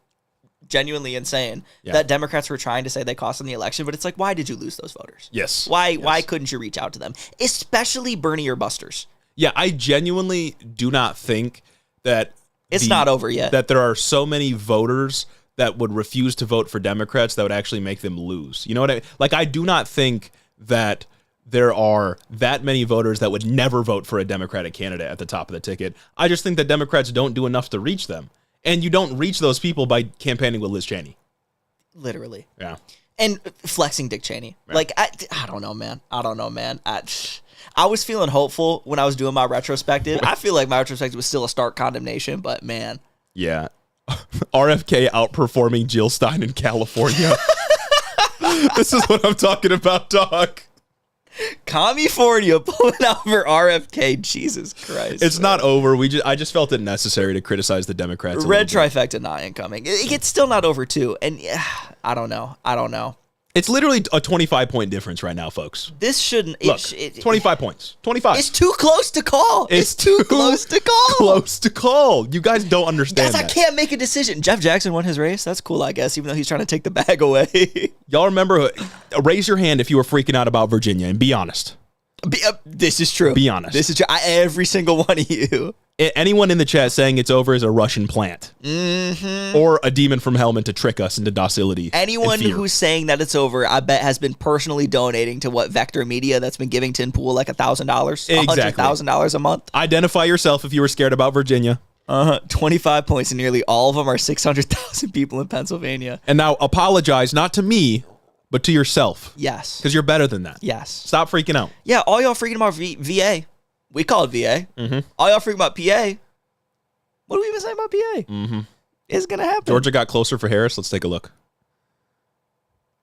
genuinely insane, that Democrats were trying to say they cost them the election, but it's like, why did you lose those voters? Yes. Why couldn't you reach out to them? Especially Bernie or busters. Yeah, I genuinely do not think that it's not over yet. That there are so many voters that would refuse to vote for Democrats that would actually make them lose. You know what I mean? Like, I do not think that there are that many voters that would never vote for a Democratic candidate at the top of the ticket. I just think that Democrats don't do enough to reach them. And you don't reach those people by campaigning with Liz Cheney. Literally. Yeah. And flexing Dick Cheney. Right. Like, I don't know, man. I was feeling hopeful when I was doing my retrospective. I feel like my retrospective was still a stark condemnation, but man. Yeah. RFK outperforming Jill Stein in California. This is what I'm talking about, dog. California pulling out for RFK. Jesus Christ. It's not over. I just felt it necessary to criticize the Democrats. Red trifecta not incoming. It's still not over too. And I don't know. It's literally a 25-point difference right now, folks. This shouldn't... Look, 25 points. 25. It's too close to call. It's too close to call. Close to call. You guys don't understand that. I can't make a decision. Jeff Jackson won his race. That's cool, I guess, even though he's trying to take the bag away. Y'all remember... raise your hand if you were freaking out about Virginia, and be honest. This is true. Be honest. This is true. Every single one of you. Anyone in the chat saying it's over is a Russian plant. Mm-hmm. Or a demon from Helmand to trick us into docility. Anyone who's saying that it's over, I bet has been personally donating to what Vector Media that's been giving Tim Pool like $1,000, $100,000 a month. Identify yourself if you were scared about Virginia. 25 points, and nearly all of them are 600,000 people in Pennsylvania. And now apologize, not to me, but to yourself. Yes. Because you're better than that. Yes. Stop freaking out. Yeah, all y'all freaking about VA. We call it VA. Mm-hmm. All y'all freaking about PA. What do we even say about PA? Mm-hmm. It's going to happen. Georgia got closer for Harris. Let's take a look.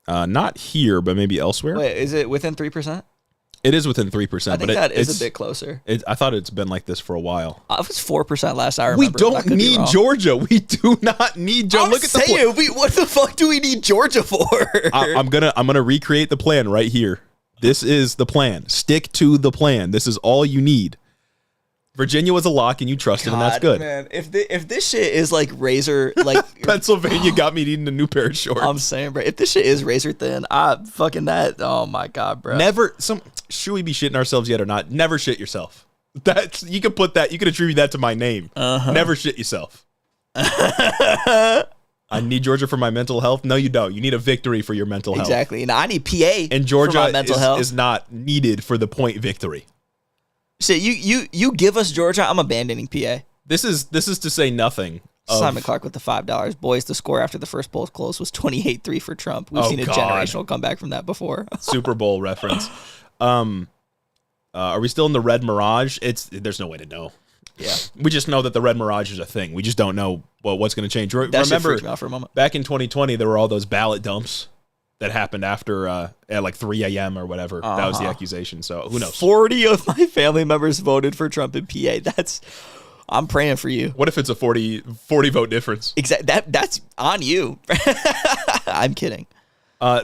Not here, but maybe elsewhere. Wait, is it within 3%? It is within 3%. I think that is a bit closer. I thought it's been like this for a while. It was 4% last I remember. We don't need Georgia. We do not need Georgia. Look at the plan. What the fuck do we need Georgia for? I'm gonna recreate the plan right here. This is the plan. Stick to the plan. This is all you need. Virginia was a lock and you trusted, and that's good. Man, if this shit is like razor, like Pennsylvania got me needing a new pair of shorts. I'm saying, bro, if this shit is razor thin, fucking that. Oh my god, bro. Should we be shitting ourselves yet or not? Never shit yourself. You can attribute that to my name. Never shit yourself. I need Georgia for my mental health. No, you don't. You need a victory for your mental health. Exactly. Now I need PA. And Georgia for my mental health is not needed for the point victory. Shit, you give us Georgia, I'm abandoning PA. This is to say nothing. Simon Clark with the $5. Boys, the score after the first polls closed was 28-3 for Trump. We've seen a generational comeback from that before. Super Bowl reference. Are we still in the Red Mirage? There's no way to know. Yeah, we just know that the Red Mirage is a thing. We just don't know what's going to change. Remember, me out for a moment. Back in 2020, there were all those ballot dumps that happened after at like 3 a.m. or whatever. That was the accusation. So who knows? 40 of my family members voted for Trump in PA. I'm praying for you. What if it's a 40 vote difference? That's on you. I'm kidding.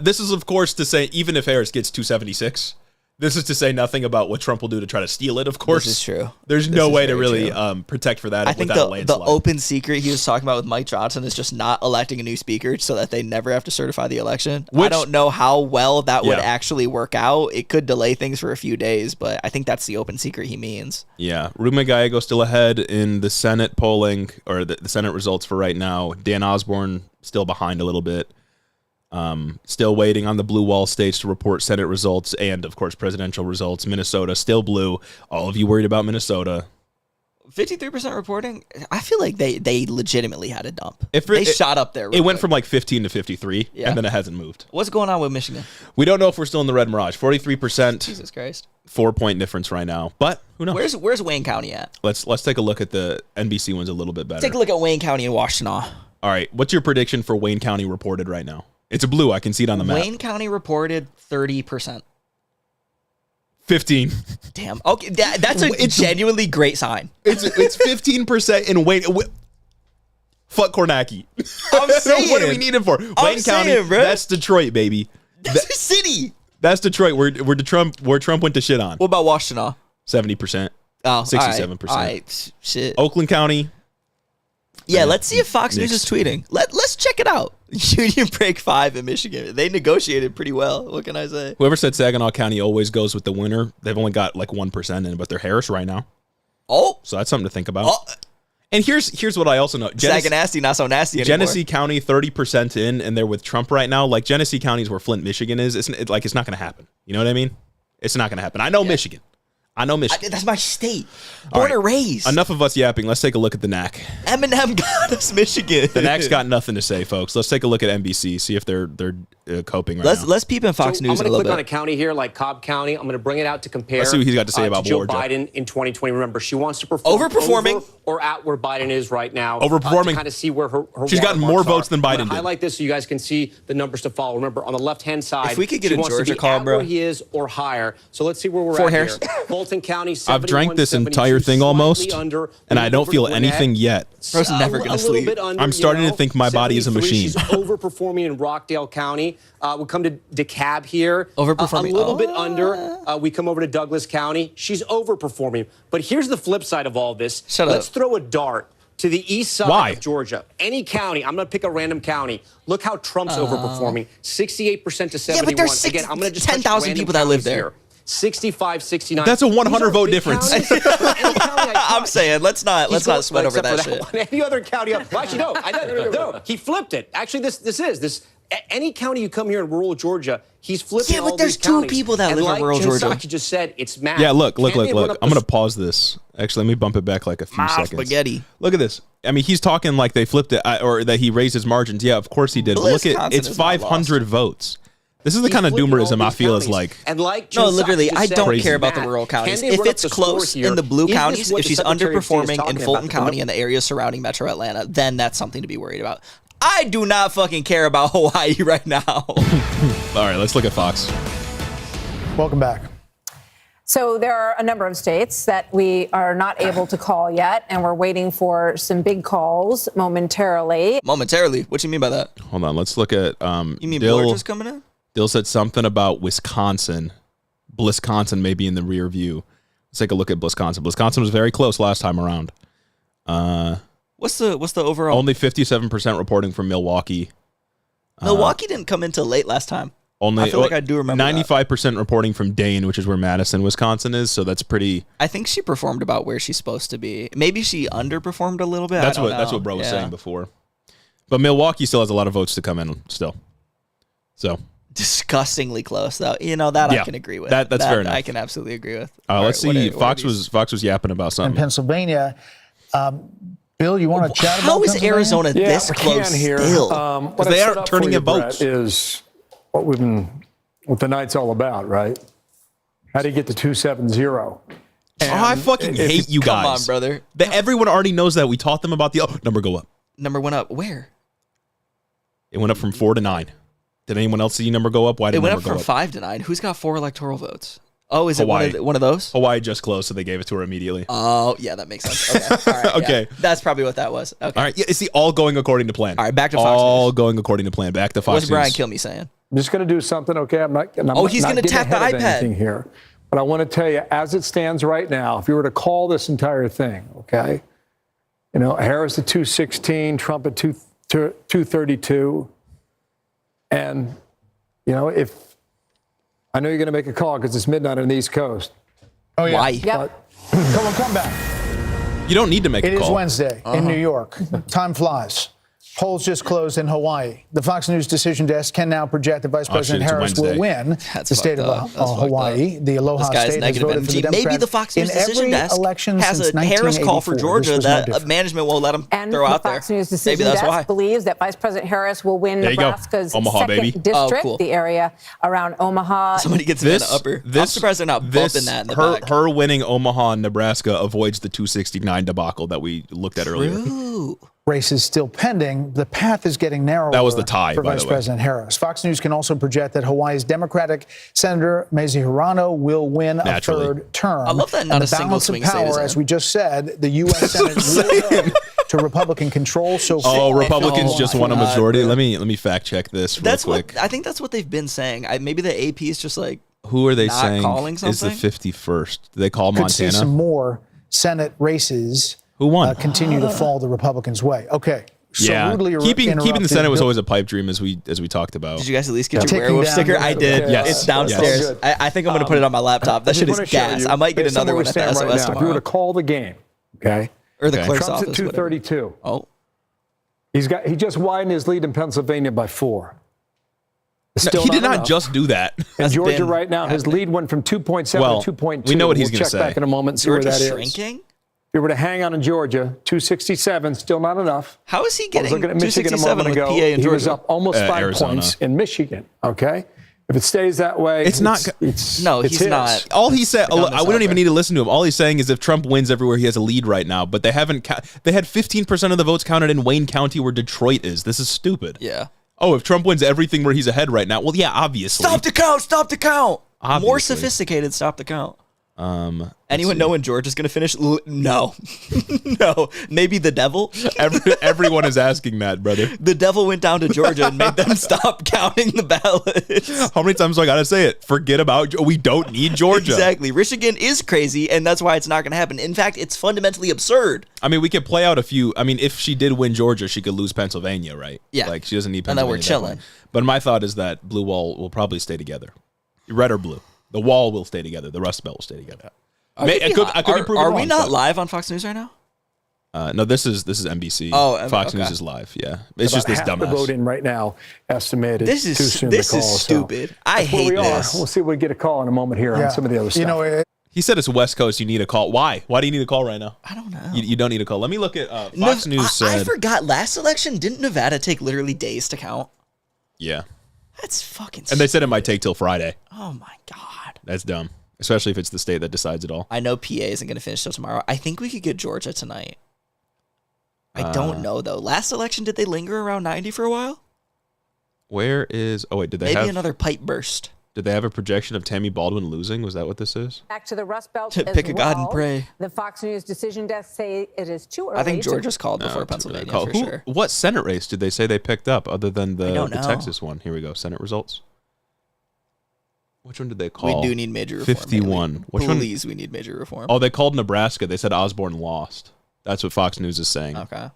This is, of course, to say even if Harris gets 276, this is to say nothing about what Trump will do to try to steal it, of course. This is true. There's no way to really protect for that. I think the open secret he was talking about with Mike Johnson is just not electing a new speaker so that they never have to certify the election. I don't know how well that would actually work out. It could delay things for a few days, but I think that's the open secret he means. Yeah. Ruben Gallego still ahead in the Senate polling, or the Senate results for right now. Dan Osborne still behind a little bit. Still waiting on the blue wall states to report Senate results and, of course, presidential results. Minnesota still blue. All of you worried about Minnesota. 53% reporting. I feel like they legitimately had a dump. They shot up there. It went from like 15 to 53, and then it hasn't moved. What's going on with Michigan? We don't know if we're still in the red mirage. 43%. Jesus Christ. 4-point difference right now, but who knows? Where's Wayne County at? Let's take a look at the NBC ones a little bit better. Take a look at Wayne County and Washtenaw. All right, what's your prediction for Wayne County reported right now? It's a blue. I can see it on the map. Wayne County reported 30%. 15. Damn. Okay, that's a genuinely great sign. It's 15% in Wayne. Fuck Kornacki. I'm saying. What do we need him for? Wayne County. Bro. That's Detroit, baby. That's a city. That's Detroit. Where Trump went to shit on. What about Washtenaw? 70%. Oh, 67%. All right. Shit. Oakland County. Yeah, let's see if Fox News is tweeting. Let's check it out. Union Break 5 in Michigan. They negotiated pretty well. What can I say? Whoever said Saginaw County always goes with the winner, they've only got like 1% in, but they're Harris right now. Oh. So that's something to think about. Oh. And here's what I also know. Nasty, not so nasty anymore. Genesee County, 30% in, and they're with Trump right now. Like Genesee County is where Flint, Michigan is. It's not going to happen. You know what I mean? It's not going to happen. I know Michigan. That's my state. Born and raised. Enough of us yapping. Let's take a look at the NAC. Eminem got us Michigan. The NAC's got nothing to say, folks. Let's take a look at NBC, see if they're coping right now. Let's peep in Fox News a little bit. I'm going to click on a county here like Cobb County. I'm going to bring it out to compare. Let's see what he's got to say about Joe Georgia. Biden in 2020. Remember, she wants to perform overperforming over or at where Biden is right now. Overperforming. To kind of see where her She's gotten more votes than Biden did. Highlight this so you guys can see the numbers to follow. Remember, on the left-hand side, if we could get she a wants Georgia to be call, at bro. where he is or higher. So let's see where we're Fort at Harris. here. Fulton County, I've drank this entire thing almost, and I don't feel anything yet. Bro's never going to sleep. I'm starting to think my body is a machine. She's overperforming in Rockdale County. We come to DeKalb here. Overperforming. A little bit under. We come over to Douglas County. She's overperforming. But here's the flip side of all this. Let's throw a dart to the east side of Georgia. Any county. I'm going to pick a random county. Look how Trump's overperforming. 68% to 71. Yeah, but there's Again, I'm going to just 10,000 people that live there. Here. 65, 69. That's a 100 vote difference. I'm saying let's not sweat over that shit. Any other county? Well, actually, no. He flipped it. Actually, this. Any county you come here in rural Georgia, he's flipping. Yeah, but there's two people that live in rural Georgia. Like just said, it's math. Yeah, look. I'm going to pause this. Actually, let me bump it back like a few seconds. Spaghetti. Look at this. I mean, he's talking like they flipped it or that he raised his margins. Yeah, of course he did. But look at it's 500 votes. This is the kind of doomerism I feel is like. And like no, literally, I don't crazy. care about the rural counties. If it's close in the blue counties, if she's underperforming in Fulton County and the areas surrounding Metro Atlanta, then that's something to be worried about. I do not fucking care about Hawaii right now. All right, let's look at Fox. Welcome back. So there are a number of states that we are not able to call yet, and we're waiting for some big calls momentarily. Momentarily? What do you mean by that? Hold on, let's look at you mean Georgia's coming in? Dill said something about Wisconsin. Blisconsin may be in the rear view. Let's take a look at Wisconsin. Wisconsin was very close last time around. What's the overall? Only 57% reporting from Milwaukee. Milwaukee didn't come in till late last time. I feel like I do remember 95% reporting from Dane, which is where Madison, Wisconsin is. So that's pretty. I think she performed about where she's supposed to be. Maybe she underperformed a little bit. That's what bro was saying before. But Milwaukee still has a lot of votes to come in still. So disgustingly close, though. You know that I can agree with. That's fair enough. I can absolutely agree with. Let's see. Fox was yapping about something in Pennsylvania. Bill, you want to chat about how is Arizona this close here. still? Because they aren't turning in votes. Is what the night's all about, right? How do you get to 270? I fucking hate you guys. Come on, brother. Everyone already knows that. We taught them about the number go up. Number went up. Where? It went up from 4 to 9. Did anyone else see number go up? Why did it went number up go from up? 5 to 9? Who's got 4 electoral votes? Oh, is Hawaii. it one of those? Hawaii just closed, so they gave it to her immediately. Oh, yeah, that makes sense. Okay. All right, okay. Yeah. That's probably what that was. Okay. All right. Yeah, it's all going according to plan. All right, back to Fox All News. going according to plan. Back to Fox What's News. Brian Kilmeade saying? I'm just going to do something, okay? He's going to tap the iPad here. But I want to tell you, as it stands right now, if you were to call this entire thing, okay, Harris at 216, Trump at 232, and if I know you're going to make a call because it's midnight on the East Coast. Oh yeah. Why? Yep. Come back. You don't need to make a call. It is Wednesday in New York. Time flies. Polls just closed in Hawaii. The Fox News decision desk can now project that Vice President Harris will win the state of Hawaii. The Aloha State has voted for the Democrat maybe the Fox News decision desk has a Harris call for Georgia that management won't let them throw out there. Fox News decision desk believes that Vice President Harris will win Nebraska's second district, the area around Omaha. Somebody gets in the upper. I'm surprised they're not bumping that in the back. Her winning Omaha, Nebraska avoids the 269 debacle that we looked at earlier. Race is still pending. The path is getting narrower. That was the tie, for by Vice the way. President Harris. Fox News can also project that Hawaii's Democratic Senator Mazie Hirono will win a third term. I love that not And a the single balance swing of state is power, in. as we just said, the U.S. Senate will go to Republican control. So Republicans just won a majority. Let me fact check this real quick. I think that's what they've been saying. Maybe the AP is just like Who are they not saying calling is the something? 51st? Do they call could see some Montana? more Senate races. Who won? Continue to fall the Republicans' way. Okay. So rudely keeping the Senate was Bill- always a pipe dream, as we talked about. Did you guys at least get your Taking werewolf down sticker? the- I did. Yes. It's downstairs. Yes. I think I'm going to put it on my laptop. That I shit just is wanna show gas. you, I might get based on another where one we at the stand SOS right now, If you were tomorrow. to call the game, okay? Or the Okay. clerk's Trump's at office. whatever. 232. Oh. He just widened his lead in Pennsylvania by 4. It's No, still he did not enough. just do that. In Georgia been right now, his lead went from 2.7 Well, to 2.2. we know what he's We'll gonna check say. back in a moment and see where Georgia's that is. shrinking? If you were to hang on in Georgia, 267, still not enough. How is he I was getting looking at Michigan a 267 moment with ago. PA and He was Georgia? up almost 5 Arizona. points in Michigan, okay? If it stays that way, It's not- No, it's he's his. not. All he said, Put down we this don't out even there. need to listen to him. All he's saying is if Trump wins everywhere, he has a lead right now. But they haven't. They had 15% of the votes counted in Wayne County, where Detroit is. This is stupid. Yeah. Oh, if Trump wins everything where he's ahead right now, well, yeah, obviously. Stop the count. Stop the count. More Obviously. sophisticated. Stop the count. Let's Anyone see. know when Georgia's going to finish? No. No. Maybe the devil? Everyone is asking that, brother. The devil went down to Georgia and made them stop counting the ballots. How many times do I gotta say it? Forget about. We don't need Georgia. Exactly. Michigan is crazy, and that's why it's not going to happen. In fact, it's fundamentally absurd. I mean, we could play out a few. I mean, if she did win Georgia, she could lose Pennsylvania, right? Yeah. Like she doesn't need And then Pennsylvania. we're at that chilling. point. But my thought is that blue wall will probably stay together. Red or blue. The wall will stay together. The Rust Belt will stay together. I could be proven Are wrong, we not but- live on Fox News right now? No, this is NBC. Oh, Fox okay. News is live. Yeah, it's About just this half the dumbass. vote in right now, estimated. This too is soon this to is call, so stupid. I that's where hate we are. this. We'll see if we get a call in a moment here on some of the other stuff. You know, He said it's West Coast. You need a call. Why? Why do you need a call right now? I don't know. You don't need a call. Let me look at Fox News I said. forgot last election. Didn't Nevada take literally days to count? Yeah, That's fucking. and they said it might take till Friday. Oh my god. That's dumb, especially if it's the state that decides it all. I know PA isn't going to finish till tomorrow. I think we could get Georgia tonight. I don't know though. Last election, did they linger around 90 for a while? Where is? Oh wait, did they Maybe have another pipe burst. Did they have a projection of Tammy Baldwin losing? Was that what this is? Back to the Rust Belt To as pick a god and well. pray. The Fox News decision desk say it is too early. I think to- Georgia's called before No, Pennsylvania call. for sure. What Senate race did they say they picked up other than I the don't know. Texas one? Here we go. Senate results. Which one did they call? We do need major reform. 51. Haley. Which one? Please, we need major reform. Oh, they called Nebraska. They said Osborne lost. That's what Fox News is saying. Okay.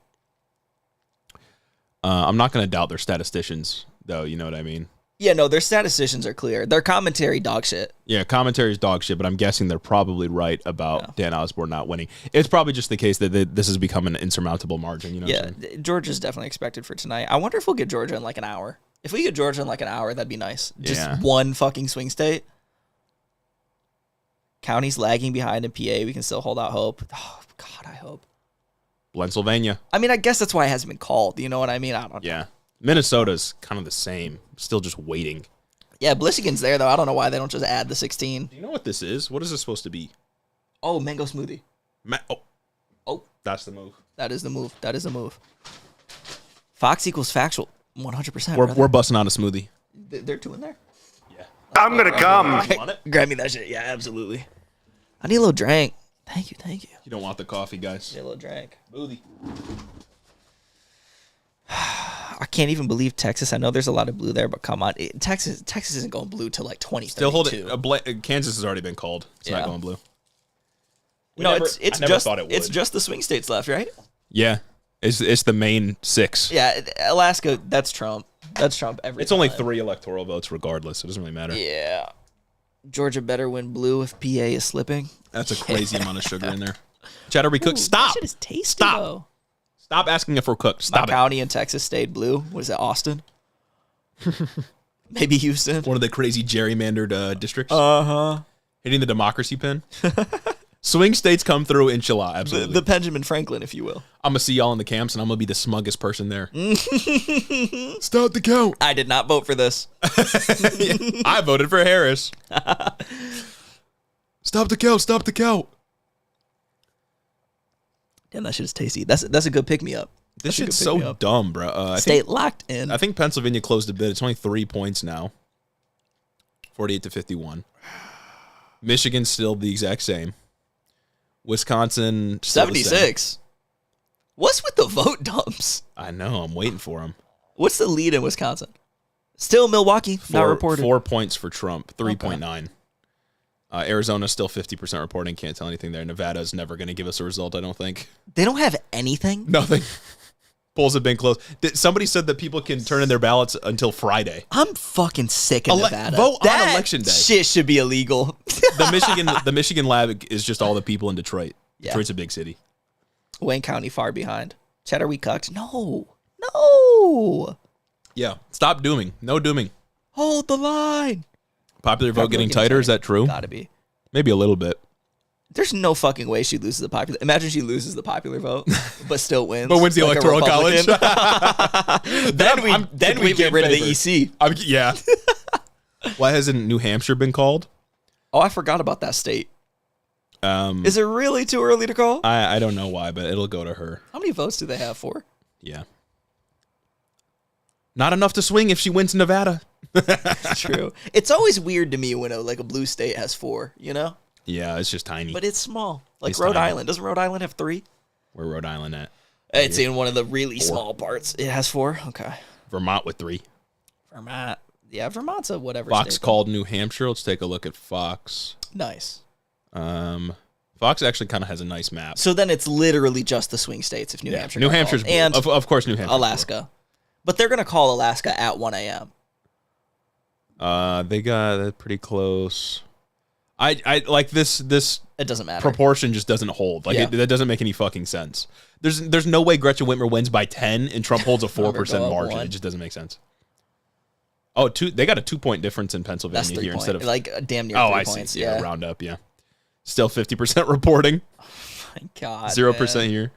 I'm not going to doubt their statisticians, though. You know what I mean? Yeah, no, their statisticians are clear. Their commentary dog shit. Yeah, commentary is dog shit, but I'm guessing they're probably right about Dan Osborne not winning. It's probably just the case that this has become an insurmountable margin. You know? Yeah, What I'm saying? Georgia's definitely expected for tonight. I wonder if we'll get Georgia in like an hour. If we get Georgia in like an hour, that'd be nice. Just Yeah. one fucking swing state. Counties lagging behind in PA. We can still hold out hope. Oh, God, I hope. Pennsylvania. I mean, I guess that's why it hasn't been called. You know what I mean? I don't know. Yeah. Minnesota's kind of the same. Still just waiting. Yeah, Michigan's there, though. I don't know why they don't just add the 16. Do you know what this is? What is this supposed to be? Oh, mango smoothie. Oh, that's the move. That is the move. That is the move. Fox equals factual. 100%. We're busting out a smoothie. They're two in there? I'm gonna come. Grab me that shit. Yeah, absolutely. I need a little drink. Thank you. Thank you. You don't want the coffee, guys. Need a little drink. Smoothie. I can't even believe Texas. I know there's a lot of blue there, but come on. Texas isn't going blue till like 2032. Still hold it. Kansas has already been called. It's not going blue. No, I never thought it would. it's just the swing states left, right? Yeah. It's the main 6. Yeah, Alaska, that's Trump. That's Trump every It's only time. 3 electoral votes regardless. It doesn't really matter. Yeah. Georgia better win blue if PA is slipping. That's a crazy amount of sugar in there. Cheddar, we cooked. Stop. That shit is tasty, Stop. though. Stop asking if we're cooked. Stop My county in Texas stayed blue. Was it Austin? Maybe Houston. One of the crazy gerrymandered districts. Uh-huh. Hitting the democracy pin. Swing states come through, inshallah. Absolutely. The Benjamin Franklin, if you will. I'm going to see y'all in the camps, and I'm going to be the smuggest person there. Start the count. I did not vote for this. I voted for Harris. Stop the count. Stop the count. Damn, that shit is tasty. That's a good pick-me-up. This shit's so dumb, bro. State locked in. I think Pennsylvania closed a bit. It's only 3 points now. 48-51. Michigan's still the exact same. Wisconsin, still 76. What's with the vote dumps? I know. I'm waiting for them. What's the lead in Wisconsin? Still Milwaukee, not reported. 4 points for Trump, 3.9. Arizona's still 50% reporting. Can't tell anything there. Nevada's never going to give us a result, I don't think. They don't have anything? Nothing. Polls have been closed. Somebody said that people can turn in their ballots until Friday. I'm fucking sick of Nevada. Vote on election day. Shit should be illegal. The Michigan lab is just all the people in Detroit. Yeah. Detroit's a big city. Wayne County far behind. Cheddar, we cucked. No. Yeah. Stop dooming. No dooming. Hold the line. Popular vote getting tighter. Is that true? Gotta be. Maybe a little bit. There's no fucking way she loses the popular. Imagine she loses the popular vote, but still wins. But wins the like electoral college. then we get rid of the EC. Yeah. Why hasn't New Hampshire been called? Oh, I forgot about that state. Is it really too early to call? I don't know why, but it'll go to her. How many votes do they have for? Yeah. Not enough to swing if she wins Nevada. True. It's always weird to me when a blue state has 4, you know? Yeah, it's just tiny. But it's small. Like It's Rhode tiny. Island. Doesn't Rhode Island have 3? Where Rhode Island at? It's in one of the really small parts. It has 4? Okay. Vermont with 3. Vermont. Yeah, Vermont's a whatever Fox state. called New Hampshire. Let's take a look at Fox. Nice. Fox actually kind of has a nice map. So then it's literally just the swing states if New Hampshire. New got Hampshire's called. And of course New Hampshire. Alaska. But they're going to call Alaska at 1 a.m. They got it pretty close. I like this. It doesn't matter. Proportion just doesn't hold. Like that doesn't make any fucking sense. There's no way Gretchen Whitmer wins by 10 and Trump holds a 4% margin. It just doesn't make sense. Oh, they got a 2-point difference in Pennsylvania That's 3 here point, instead of like damn near 3 I points. see. Yeah, round up. Yeah, still 50% reporting. Oh my God, 0% here.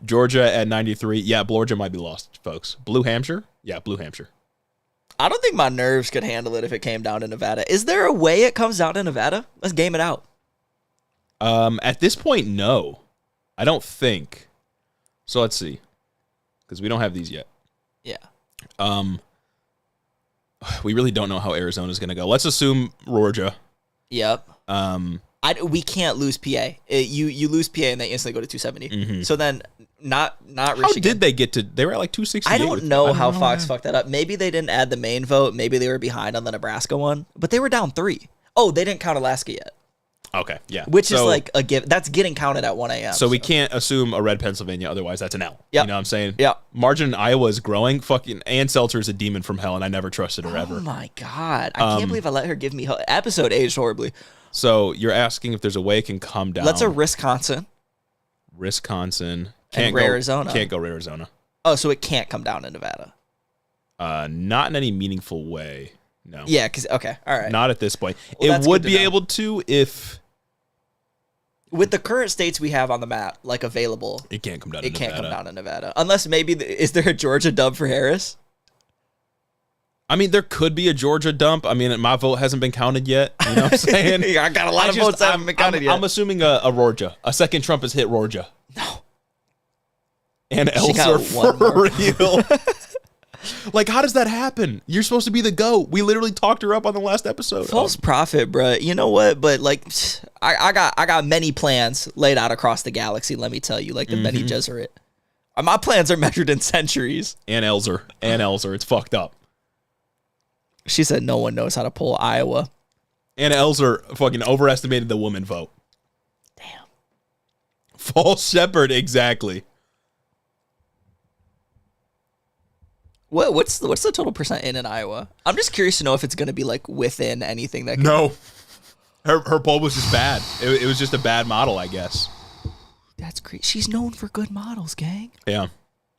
Georgia at 93. Yeah, Georgia might be lost, folks. Blue Hampshire. Yeah, Blue Hampshire. I don't think my nerves could handle it if it came down to Nevada. Is there a way it comes down to Nevada? Let's game it out. At this point, no. I don't think. So let's see. Because we don't have these yet. Yeah. We really don't know how Arizona's going to go. Let's assume Georgia. Yep. We can't lose PA. You lose PA and they instantly go to 270. Mm-hmm. So then not Michigan. How did they get to? They were at like 268. I don't know how Fox fucked that up. Maybe they didn't add the main vote. Maybe they were behind on the Nebraska one. But they were down 3. Oh, they didn't count Alaska yet. Okay, yeah. Which is like a give. That's getting counted at 1 a.m. So we can't assume a red Pennsylvania. Otherwise, that's an L. Yep. You know what I'm saying? Yeah. Margin in Iowa is growing. Fucking Ann Seltzer is a demon from hell, and I never trusted her ever. Oh my God. I can't believe I let her give me episode aged horribly. So you're asking if there's a way it can come down. Let's Wisconsin. Wisconsin. And Arizona. Can't go Arizona. Oh, so it can't come down to Nevada. Not in any meaningful way. No. Yeah, because, okay, all right. Not at this point. Well, it would be able to if... With the current states we have on the map, like available... It can't come down to Nevada. It can't come down to Nevada. Unless maybe... is there a Georgia dub for Harris? I mean, there could be a Georgia dump. I mean, my vote hasn't been counted yet. You know what I'm saying? I got a lot of votes that haven't been counted yet. I'm assuming a Georgia. A second Trump has hit Georgia. No. And Elser for real. Like, how does that happen? You're supposed to be the GOAT. We literally talked her up on the last episode. False prophet, bro. You know what? But like, I got many plans laid out across the galaxy. Let me tell you, like the Bene Gesserit. My plans are measured in centuries. And Elser. It's fucked up. She said no one knows how to pull Iowa. And Elser fucking overestimated the woman vote. Damn. False shepherd, exactly. What's the total percent in Iowa? I'm just curious to know if it's going to be like within anything that. No, her poll was just bad. It was just a bad model, I guess. That's crazy. She's known for good models, gang. Yeah.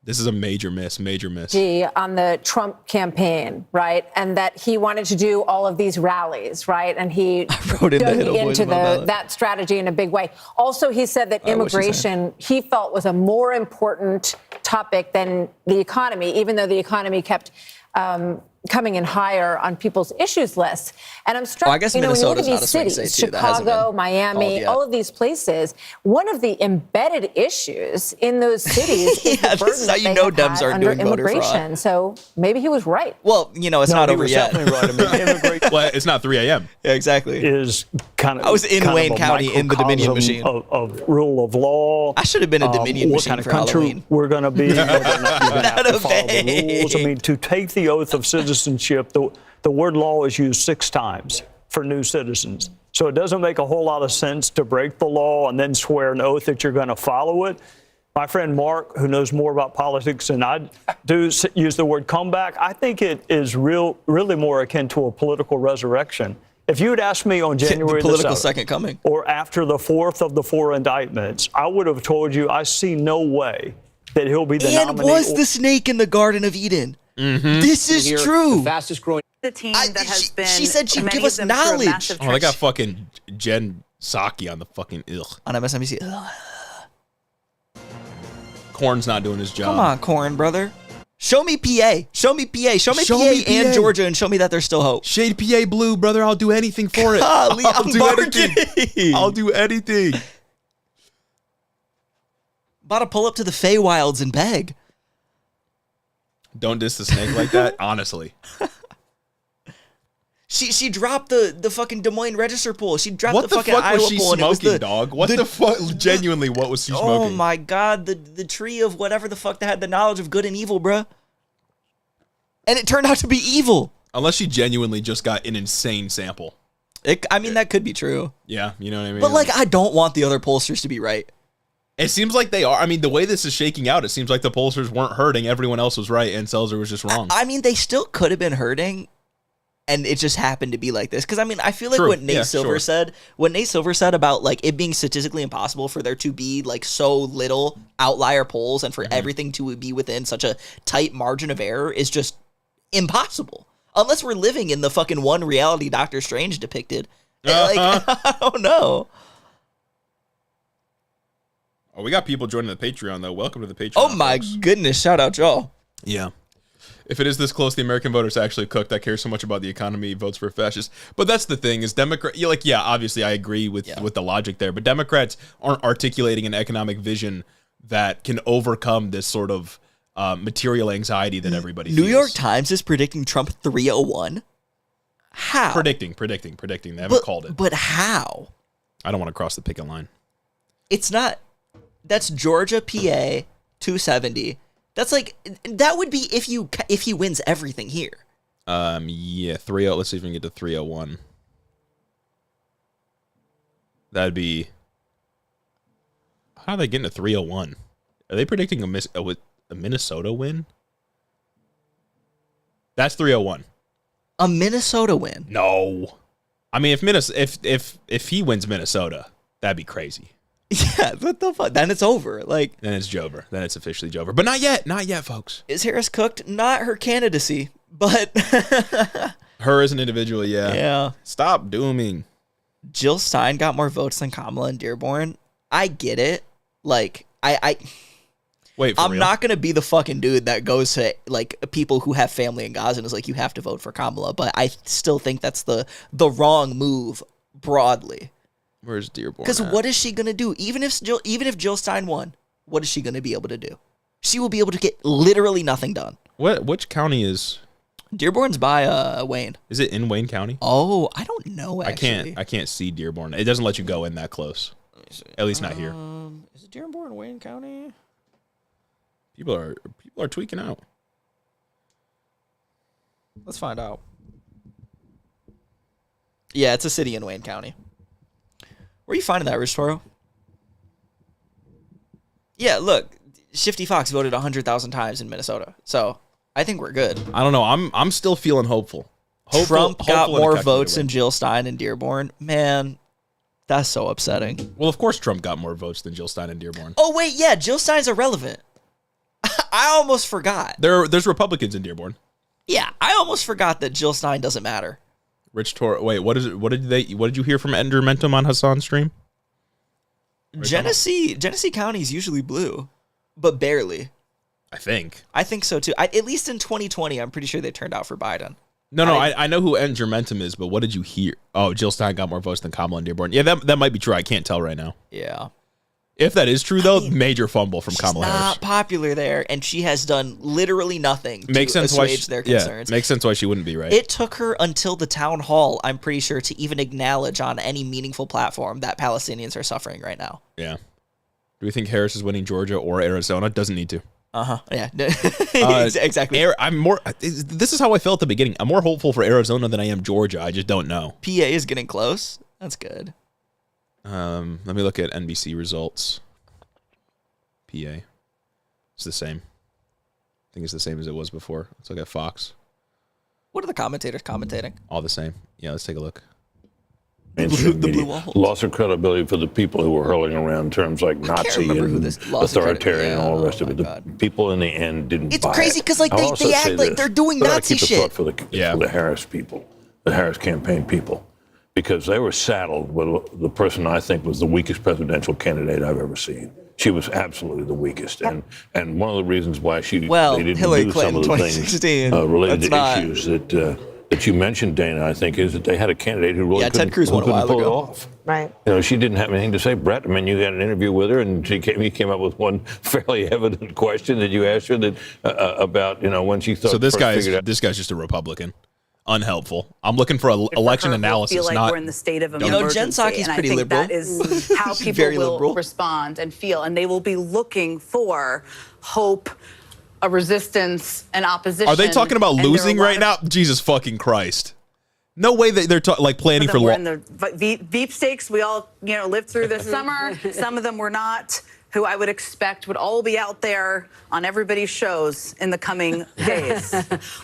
This is a major miss. On the Trump campaign, right? And that he wanted to do all of these rallies, right? And he dug into that strategy in a big way. Also, he said that immigration, he felt, was a more important topic than the economy, even though the economy kept coming in higher on people's issues lists. And I'm struck, I guess when you look at Minnesota's these cities, Chicago, Miami, all of these places, one of the embedded issues in those cities is the burden that they have had under immigration. So maybe he was right. Well, it's not over yet. Well, it's not 3 a.m. Yeah, exactly. Is kind of. I was in Wayne County in the Dominion machine. Of rule of law. I should have been a Dominion machine kind of for country Halloween. We're going to be. We're going to have to follow the rules. I mean, to take the oath of citizenship, the word law is used 6 times for new citizens. So it doesn't make a whole lot of sense to break the law and then swear an oath that you're going to follow it. My friend Mark, who knows more about politics than I do, use the word comeback. I think it is really more akin to a political resurrection. If you had asked me on January the political 7th, second coming, or after the 4th of the 4 indictments, I would have told you I see no way that he'll be the nominee. And was the snake in the Garden of Eden? Mm-hmm. This is true. The fastest growing. The team that has been. She said she'd give us knowledge. Oh, they got fucking Jen Psaki on the fucking on MSNBC. Korn's not doing his job. Come on, Korn, brother. Show me PA. Show me PA and Georgia, and show me that there's still hope. Shade PA blue, brother. I'll do anything for it. Golly, I'll do anything. About to pull up to the Feywilds and beg. Don't diss the snake like that, honestly. She dropped the fucking Des Moines Register poll. She dropped What the fucking Iowa was she poll. smoking, dog? What the fuck? Genuinely, what was she smoking? Oh my God, the tree of whatever the fuck that had the knowledge of good and evil, bruh. And it turned out to be evil. Unless she genuinely just got an insane sample. That could be true. Yeah, you know what I mean? But I don't want the other pollsters to be right. It seems like they are. I mean, the way this is shaking out, it seems like the pollsters weren't hurting. Everyone else was right, and Selzer was just wrong. They still could have been hurting, and it just happened to be like this. Because, I feel like what Nate Silver said about, it being statistically impossible for there to be, so little outlier polls and for everything to be within such a tight margin of error is just impossible. Unless we're living in the fucking one reality Doctor Strange depicted. I don't know. Oh, we got people joining the Patreon, though. Welcome to the Patreon. Oh, my goodness. Shout out, y'all. Yeah. If it is this close, the American voters actually cooked. I care so much about the economy, votes for fascists. But that's the thing, is Democrat. Obviously, I agree with the logic there. But Democrats aren't articulating an economic vision that can overcome this sort of material anxiety that everybody feels. New York Times is predicting Trump 301. How? Predicting. They haven't called it. But how? I don't want to cross the picket line. It's not. That's Georgia, PA, 270. That's that would be if he wins everything here. 30. Let's see if we can get to 301. That'd be. How are they getting to 301? Are they predicting a Minnesota win? That's 301. A Minnesota win? No. I mean, if he wins Minnesota, that'd be crazy. Yeah, what the fuck? Then it's over. Then it's Jover. Then it's officially Jover. But not yet, folks. Is Harris cooked? Not her candidacy, but her as an individual, yeah. Yeah. Stop dooming. Jill Stein got more votes than Kamala in Dearborn. I get it. Wait, I'm not gonna be the fucking dude that goes to people who have family in Gaza and is you have to vote for Kamala, but I still think that's the wrong move broadly. Where's Dearborn? Because what is she gonna do? Even if Jill Stein won, what is she gonna be able to do? She will be able to get literally nothing done. Which county is Dearborn's by Wayne? Is it in Wayne County? Oh, I don't know. Actually, I can't see Dearborn. It doesn't let you go in that close. At least not here. Is it Dearborn, Wayne County? People are tweaking out. Let's find out. Yeah, it's a city in Wayne County. Where are you finding that, Rich Toro? Yeah, look, Shifty Fox voted 100,000 times in Minnesota, so I think we're good. I don't know. I'm still feeling hopeful. Trump got more votes than Jill Stein in Dearborn. Man, that's so upsetting. Well, of course Trump got more votes than Jill Stein in Dearborn. Oh, wait, yeah, Jill Stein's irrelevant. I almost forgot. There's Republicans in Dearborn. Yeah, I almost forgot that Jill Stein doesn't matter. Rich Torres. Wait, what is it? What did you hear from Ender Mentum on Hassan's stream? Genesee County is usually blue, but barely. I think so too. At least in 2020, I'm pretty sure they turned out for Biden. No, I know who Ender Mentum is, but what did you hear? Oh, Jill Stein got more votes than Kamala in Dearborn. Yeah, that might be true. I can't tell right now. Yeah. If that is true, though, major fumble from Kamala Harris. Not popular there, and she has done literally nothing to assuage their concerns. Makes sense why she wouldn't be, right? It took her until the town hall, I'm pretty sure, to even acknowledge on any meaningful platform that Palestinians are suffering right now. Yeah. Do we think Harris is winning Georgia or Arizona? Doesn't need to. Yeah. Exactly. I'm more. This is how I felt at the beginning. I'm more hopeful for Arizona than I am Georgia. I just don't know. PA is getting close. That's good. Let me look at NBC results. PA. It's the same. I think it's the same as it was before. Let's look at Fox. What are the commentators commentating? All the same. Yeah, let's take a look. The blue wall. Loss of credibility for the people who were hurling around terms like Nazi and authoritarian and all the rest of it. The people in the end didn't buy it. It's crazy because they act like they're doing Nazi shit. For the Harris people, the Harris campaign people, because they were saddled with the person I think was the weakest presidential candidate I've ever seen. She was absolutely the weakest, and one of the reasons why they didn't Hillary do Clinton, some of the things related to issues that you mentioned, Dana, I think, is that they had a candidate who really couldn't pull it off. Right. She didn't have anything to say. Brett, I mean, you had an interview with her, and he came up with one fairly evident question that you asked her that about when she thought. So this guy's just a Republican. Unhelpful. I'm looking for election analysis. Feel like not we're in the state of emergency. Jen Psaki's and pretty I think liberal. That is how people will respond and feel, and they will be looking for hope, a resistance, and opposition. Are they talking about losing right now? Jesus fucking Christ! No way that they're planning for. We're in the Veep stakes. We all lived through this summer. Some of them were not. Who I would expect would all be out there on everybody's shows in the coming days.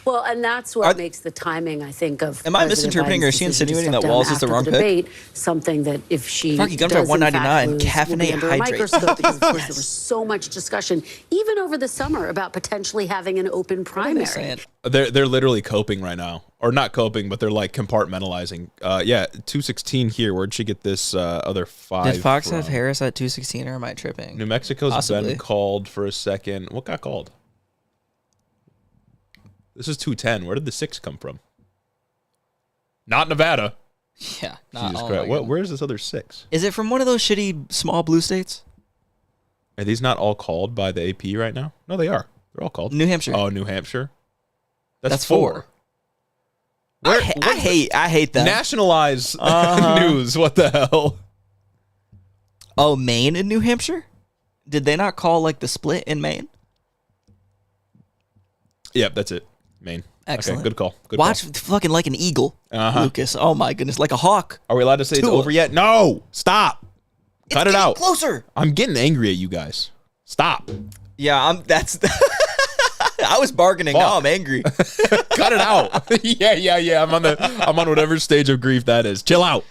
Well, and that's what makes the timing, I think, of. Am I misinterpreting, or is she insinuating that Walz is the wrong pick? Something that if she Fuck, you got her 199 caffeinate hydrate. Because of course there was so much discussion, even over the summer, about potentially having an open primary. They're literally coping right now, or not coping, but they're like compartmentalizing. 216 here. Where'd she get this other 5? Did Fox have Harris at 216, or am I tripping? New Mexico's been called for a second. What got called? This is 210. Where did the 6 come from? Not Nevada. Yeah. Jesus Christ. Where's this other 6? Is it from one of those shitty small blue states? Are these not all called by the AP right now? No, they are. They're all called. New Hampshire. Oh, New Hampshire. That's 4. I hate that. Nationalize news. What the hell? Oh, Maine and New Hampshire? Did they not call like the split in Maine? Yep, that's it. Maine. Excellent. Okay, good call. Watch fucking like an eagle, Lucas. Oh my goodness, like a hawk. Are we allowed to say it's over yet? No. Stop. Cut it out. Closer. I'm getting angry at you guys. Stop. Yeah, that's. I was bargaining. Now I'm angry. Cut it out. Yeah. I'm on whatever stage of grief that is. Chill out.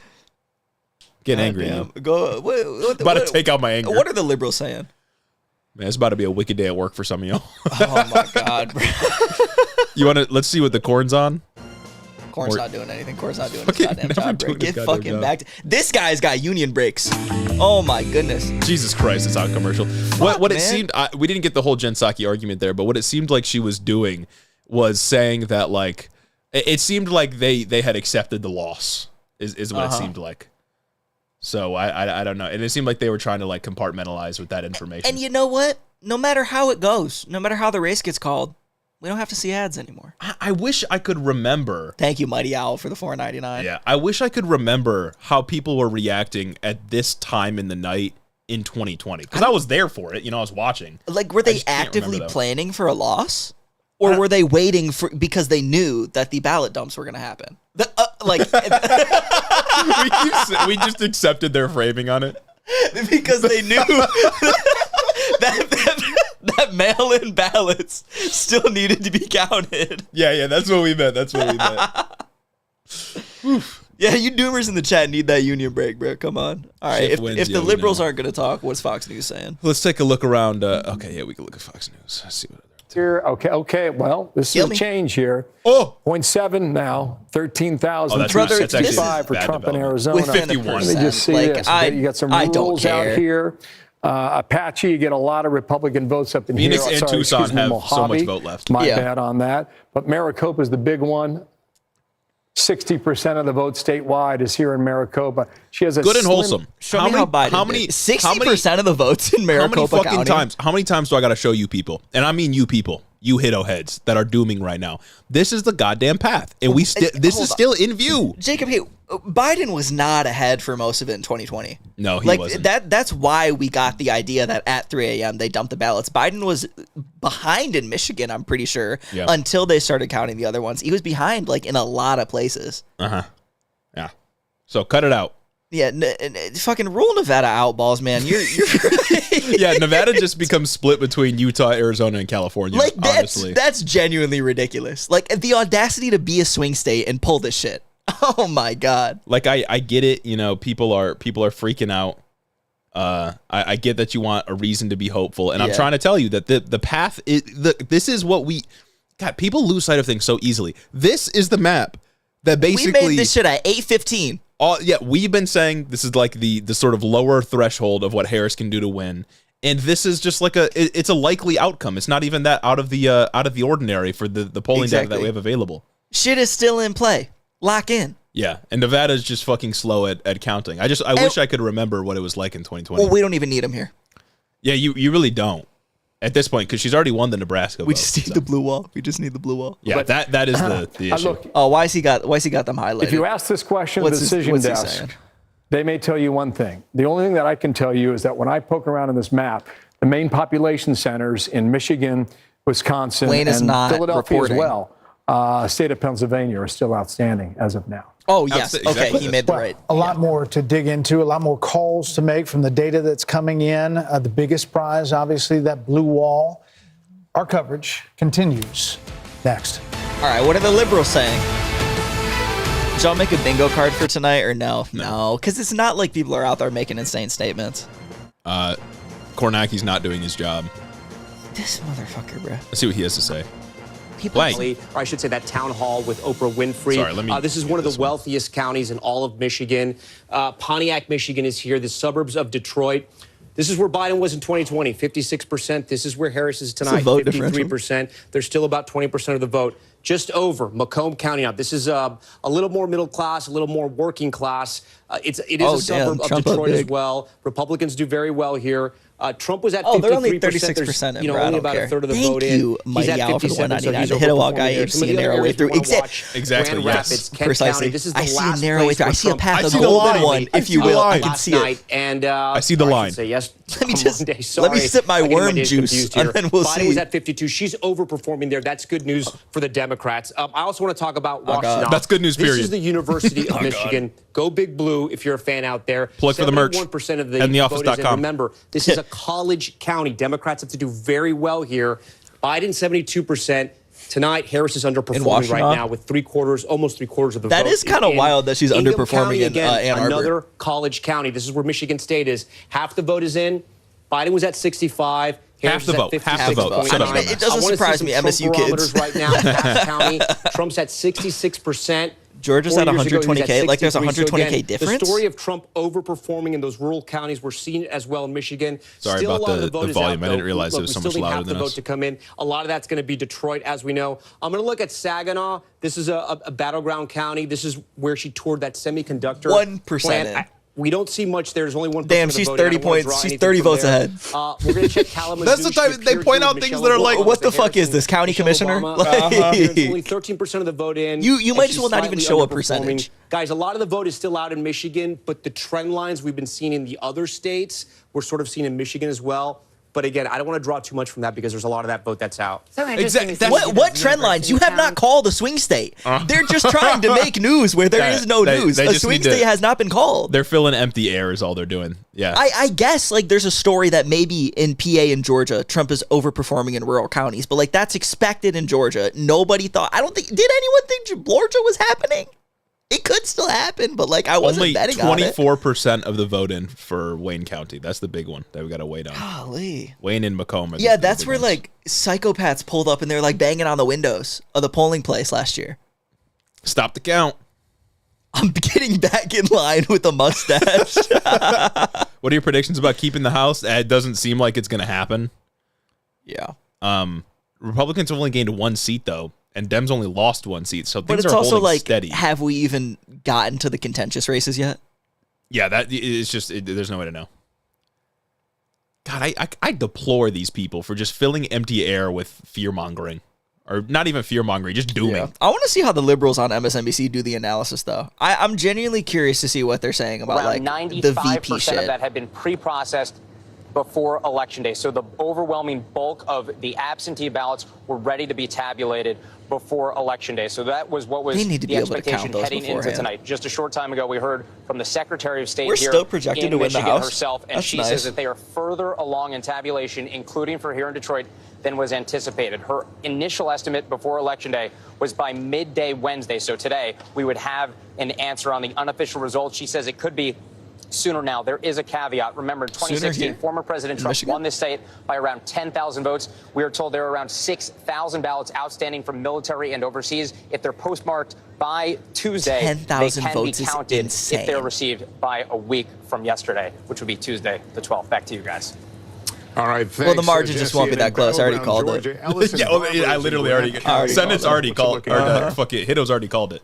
Getting angry now. About to take out my anger. What are the liberals saying? Man, it's about to be a wicked day at work for some of y'all. Oh my God, bro. You want to? Let's see what the corn's on. Corn's not doing anything. Corn's not doing his goddamn job. Bro. Get fucking back. This guy's got union breaks. Oh my goodness. Jesus Christ, it's on commercial. What it seemed, we didn't get the whole Jen Psaki argument there, but what it seemed like she was doing was saying that like, it seemed like they had accepted the loss. Is what it seemed like. So I don't know. And it seemed like they were trying to like compartmentalize with that information. And you know what? No matter how it goes, no matter how the race gets called, we don't have to see ads anymore. I wish I could remember. Thank you, Mighty Owl, for the $4.99. Yeah, I wish I could remember how people were reacting at this time in the night in 2020. Because I was there for it. I was watching. Like, were they actively planning for a loss? Or were they waiting for because they knew that the ballot dumps were going to happen? We just accepted their framing on it. Because they knew that mail-in ballots still needed to be counted. Yeah, that's what we meant. Oof. Yeah, you doomers in the chat need that union break, bro. Come on. All right, if the liberals aren't going to talk, what's Fox News saying? Let's take a look around. Okay, yeah, we can look at Fox News. Let's see what. Here, okay. Well, this is a change here. 0.7 now, 13,000. That's 65 for Trump in Arizona. Within 51. Let me just see this. You got some rules out here. Apache, you get a lot of Republican votes up in Phoenix here. and Tucson have so much vote left. My bad on that. But Maricopa is the big one. 60% of the vote statewide is here in Maricopa. She has a good and wholesome. Show me how Biden. How many? 60% of the votes in Maricopa County. How many times do I got to show you people? And I mean you people, you hito heads that are dooming right now. This is the goddamn path, and this is still in view. Jacob, hey, Biden was not ahead for most of it in 2020. No, he wasn't. That's why we got the idea that at 3 a.m. they dumped the ballots. Biden was behind in Michigan, I'm pretty sure, until they started counting the other ones. He was behind like in a lot of places. Yeah. So cut it out. Yeah, fucking rule Nevada out, balls, man. You're yeah, Nevada just becomes split between Utah, Arizona, and California. Like honestly. that's genuinely ridiculous. Like the audacity to be a swing state and pull this shit. Oh my God. Like I get it, you know, people are freaking out. I get that you want a reason to be hopeful, and I'm trying to tell you that the path is this is what we God, people lose sight of things so easily. This is the map that basically we made this shit at 8:15. We've been saying this is like the sort of lower threshold of what Harris can do to win. And this is just like it's a likely outcome. It's not even that out of the ordinary for the polling data that we have available. Shit is still in play. Lock in. Yeah, and Nevada's just fucking slow at counting. I wish I could remember what it was like in 2020. Well, we don't even need him here. Yeah, you really don't at this point because she's already won the Nebraska. We just need the blue wall. We just need the blue wall. Yeah, but that is the issue. Look, why has he got them highlighted? If you ask this question to the decision desk, they may tell you one thing. The only thing that I can tell you is that when I poke around in this map, the main population centers in Michigan, Wisconsin, Wayne is and not Philadelphia reporting. as well, state of Pennsylvania are still outstanding as of now. Oh, yes. Okay, he made the right. A lot more to dig into, a lot more calls to make from the data that's coming in. The biggest prize, obviously, that blue wall. Our coverage continues next. All right, what are the liberals saying? Did y'all make a bingo card for tonight or no? No, because it's not like people are out there making insane statements. Kornacki's not doing his job. This motherfucker, bro. Let's see what he has to say. Or I should say that town hall with Oprah Winfrey. Sorry, this is one of the wealthiest counties in all of Michigan. Pontiac, Michigan is here, the suburbs of Detroit. This is where Biden was in 2020, 56%. This is where Harris is tonight, 53%. There's still about 20% of the vote. Just over Macomb County now. This is a little more middle class, a little more working class. It is a suburb of Detroit as well. Republicans do very well here. Trump was at 53%. They're only 36%. Only about a third of the vote in. He's at 57%, so he's hit a wall guy. You see a narrow way through. Exactly. Yes. Precisely. This is the I see last a narrow way through. I see a path, a the golden line. one, if you will. I can see it. And I see the line. Say yes. Let me sip my worm juice, and then we'll see. Biden was at 52. She's overperforming there. That's good news for the Democrats. I also want to talk about Washtenaw. That's good news, period. This is the University of Michigan. Go Big Blue if you're a fan out there. Plug for the merch. 71% of the and theoffice.com. voters. And remember, this is a college county. Democrats have to do very well here. Biden 72%. Tonight, Harris is underperforming right now with almost three quarters of the vote. That is kind of wild that she's Ingham underperforming County, in Ann Arbor. Another college county. This is where Michigan State is. Half the vote is in. Biden was at 65. Half the vote. Half the vote. It doesn't surprise me, MSU kids. Right now, Cass County. Trump's at 66%. Georgia's at 120K. Like there's 120K difference. The story of Trump overperforming in those rural counties, we're seeing it as well in Michigan. Sorry still about a lot of the volume. I didn't realize it was so much louder than us. We still need half the vote to come in. A lot of that's going to be Detroit, as we know. I'm going to look at Saginaw. This is a battleground county. This is where she toured that semiconductor 1% plant. We don't see much. There's only 1%. Damn, she's 30 points. She's 30 votes ahead. We're going to check Kalamazoo. That's the time they point out things that are like, what the fuck is this, county commissioner? There's only 13% of the vote in. You might as well not even show a percentage. Guys, a lot of the vote is still out in Michigan, but the trend lines we've been seeing in the other states, we're sort of seeing in Michigan as well. But again, I don't want to draw too much from that because there's a lot of that vote that's out. So interesting. What trend lines? You have not called a swing state. They're just trying to make news where there is no news. A swing state has not been called. They're filling empty air is all they're doing. Yeah. I guess like there's a story that maybe in PA and Georgia, Trump is overperforming in rural counties, but like that's expected in Georgia. Nobody thought. Did anyone think Georgia was happening? It could still happen, but like I wasn't Only betting on it. 24% of the vote in for Wayne County. That's the big one that we got to wait on. Golly. Wayne and Macomb. Yeah, that's where like psychopaths pulled up and they're like banging on the windows of the polling place last year. Stop the count. I'm getting back in line with a mustache. What are your predictions about keeping the House? It doesn't seem like it's going to happen. Yeah. Republicans have only gained 1 seat though, and Dems only lost 1 seat. So But things it's are also holding like, steady. have we even gotten to the contentious races yet? Yeah, that it's just there's no way to know. God, I deplore these people for just filling empty air with fear mongering, or not even fear mongering, just dooming. Yeah. I want to see how the liberals on MSNBC do the analysis, though. I'm genuinely curious to see what they're saying about Around like the VP 95% shit. of that had been pre-processed before Election Day. So the overwhelming bulk of the absentee ballots were ready to be tabulated before Election Day. So that was what was They need to the be able to expectation count those heading into beforehand. tonight. Just a short time ago, we heard from the Secretary of State We're here still projected in to win the Michigan House. herself, and That's she nice. says that they are further along in tabulation, including for here in Detroit, than was anticipated. Her initial estimate before Election Day was by midday Wednesday. So today, we would have an answer on the unofficial results. She says it could be sooner now. There is a caveat. Remember, in 2016, former President Trump won this state by around 10,000 votes. We are told there are around 6,000 ballots outstanding from military and overseas. If they're postmarked by Tuesday, 10,000 they can votes be is counted insane. if they're received by a week from yesterday, which would be Tuesday the 12th. Back to you guys. All right, thanks. Well, the margin just won't be that close. I already called it. Yeah, I literally already. Senate's already called. Or fuck it, Hito's already called it.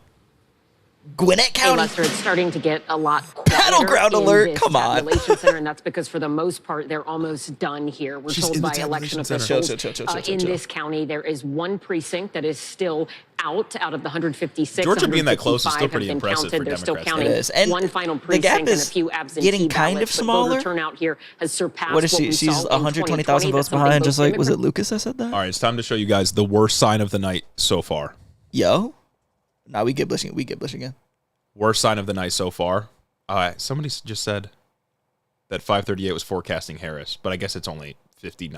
Gwinnett County. Lester, it's starting to get a lot Battleground quieter in alert, this come on. tabulation center, and that's because for the most part they're almost done here. We're She's told in the by election tabulation center. officials Chill. in this county there is 1 precinct that is still out of the 156. Georgia being that close is still 155 pretty have been impressive counted. for They're still Democrats. counting It is. And one final the precinct gap and a is few absentee getting kind ballots, of but smaller. voter turnout here has surpassed What is what she? we She's saw in 120,000 votes 2020. That's something behind. Just both like, was it Democrats- Lucas that said that? All right, it's time to show you guys the worst sign of the night so far. Yo. Nah, we get Bush again. Worst sign of the night so far. Somebody just said that 538 was forecasting Harris, but I guess it's only 50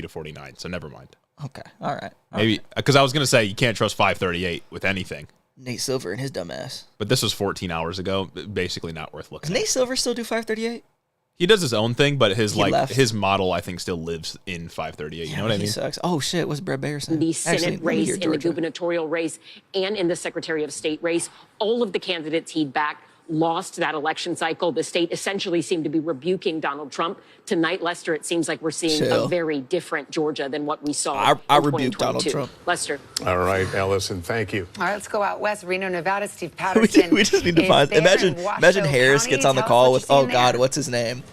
to 49, so never mind. Okay, all right. Maybe because I was gonna say you can't trust 538 with anything. Nate Silver and his dumb ass. But this was 14 hours ago. Basically, not worth looking. Does Nate Silver still do 538? He does his own thing, but his He left. his model I think still lives in 538. You know what I He mean? sucks. Oh shit, what's Brett Baer saying? The Senate Actually, let me race, hear in the Georgia. gubernatorial race, and in the Secretary of State race. All of the candidates he'd back lost that election cycle. The state essentially seemed to be rebuking Donald Trump. Tonight, Lester, it seems like we're seeing Chill. a very different Georgia than what we saw I in rebuke Donald 2022. Trump. Lester. All right, Ellison, thank you. All right, let's go out west. Reno, Nevada. Steve Patterson. We just need to is find. there Imagine in Washoe Harris County. gets on the Tell us call what with. you're Oh seeing God, there. what's his name?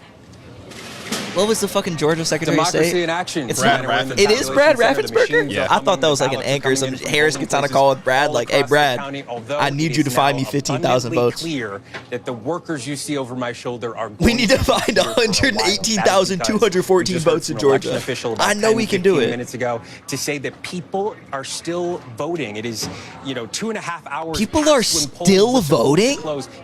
What was the fucking Georgia Secretary Democracy of State? in action. It's Brad not. Raffensperger. It is Brad Tabulation center. The Raffensperger. machines are I thought that was like an humming. The anchor. ballots are Some coming in Harris from gets on a polling call with Brad, places like, "Hey, all across the Brad, county, although I need it you to is find now me 15,000 abundantly votes." Clear that the workers you see over my shoulder are. We need to find 118,214 votes in Georgia. I know we can do it. Minutes ago, to say that people are still voting. It is, 2.5 hours. People are still voting?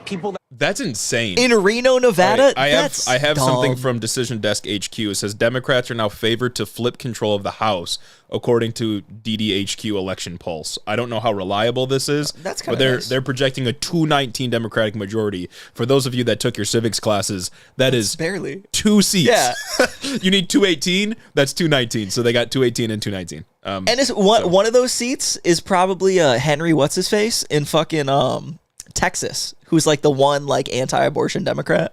People. That's insane. In Reno, Nevada? I That's have something dumb. from Decision Desk HQ. It says Democrats are now favored to flip control of the House, according to DDHQ Election Pulse. I don't know how reliable this is, That's but kinda nice. they're projecting a 219 Democratic majority. For those of you that took your civics classes, that's barely 2 seats. Yeah. You need 218. That's 219. So they got 218 and 219. And it's one of those seats is probably Henry what's his face in fucking Texas, who's like the one like anti-abortion Democrat.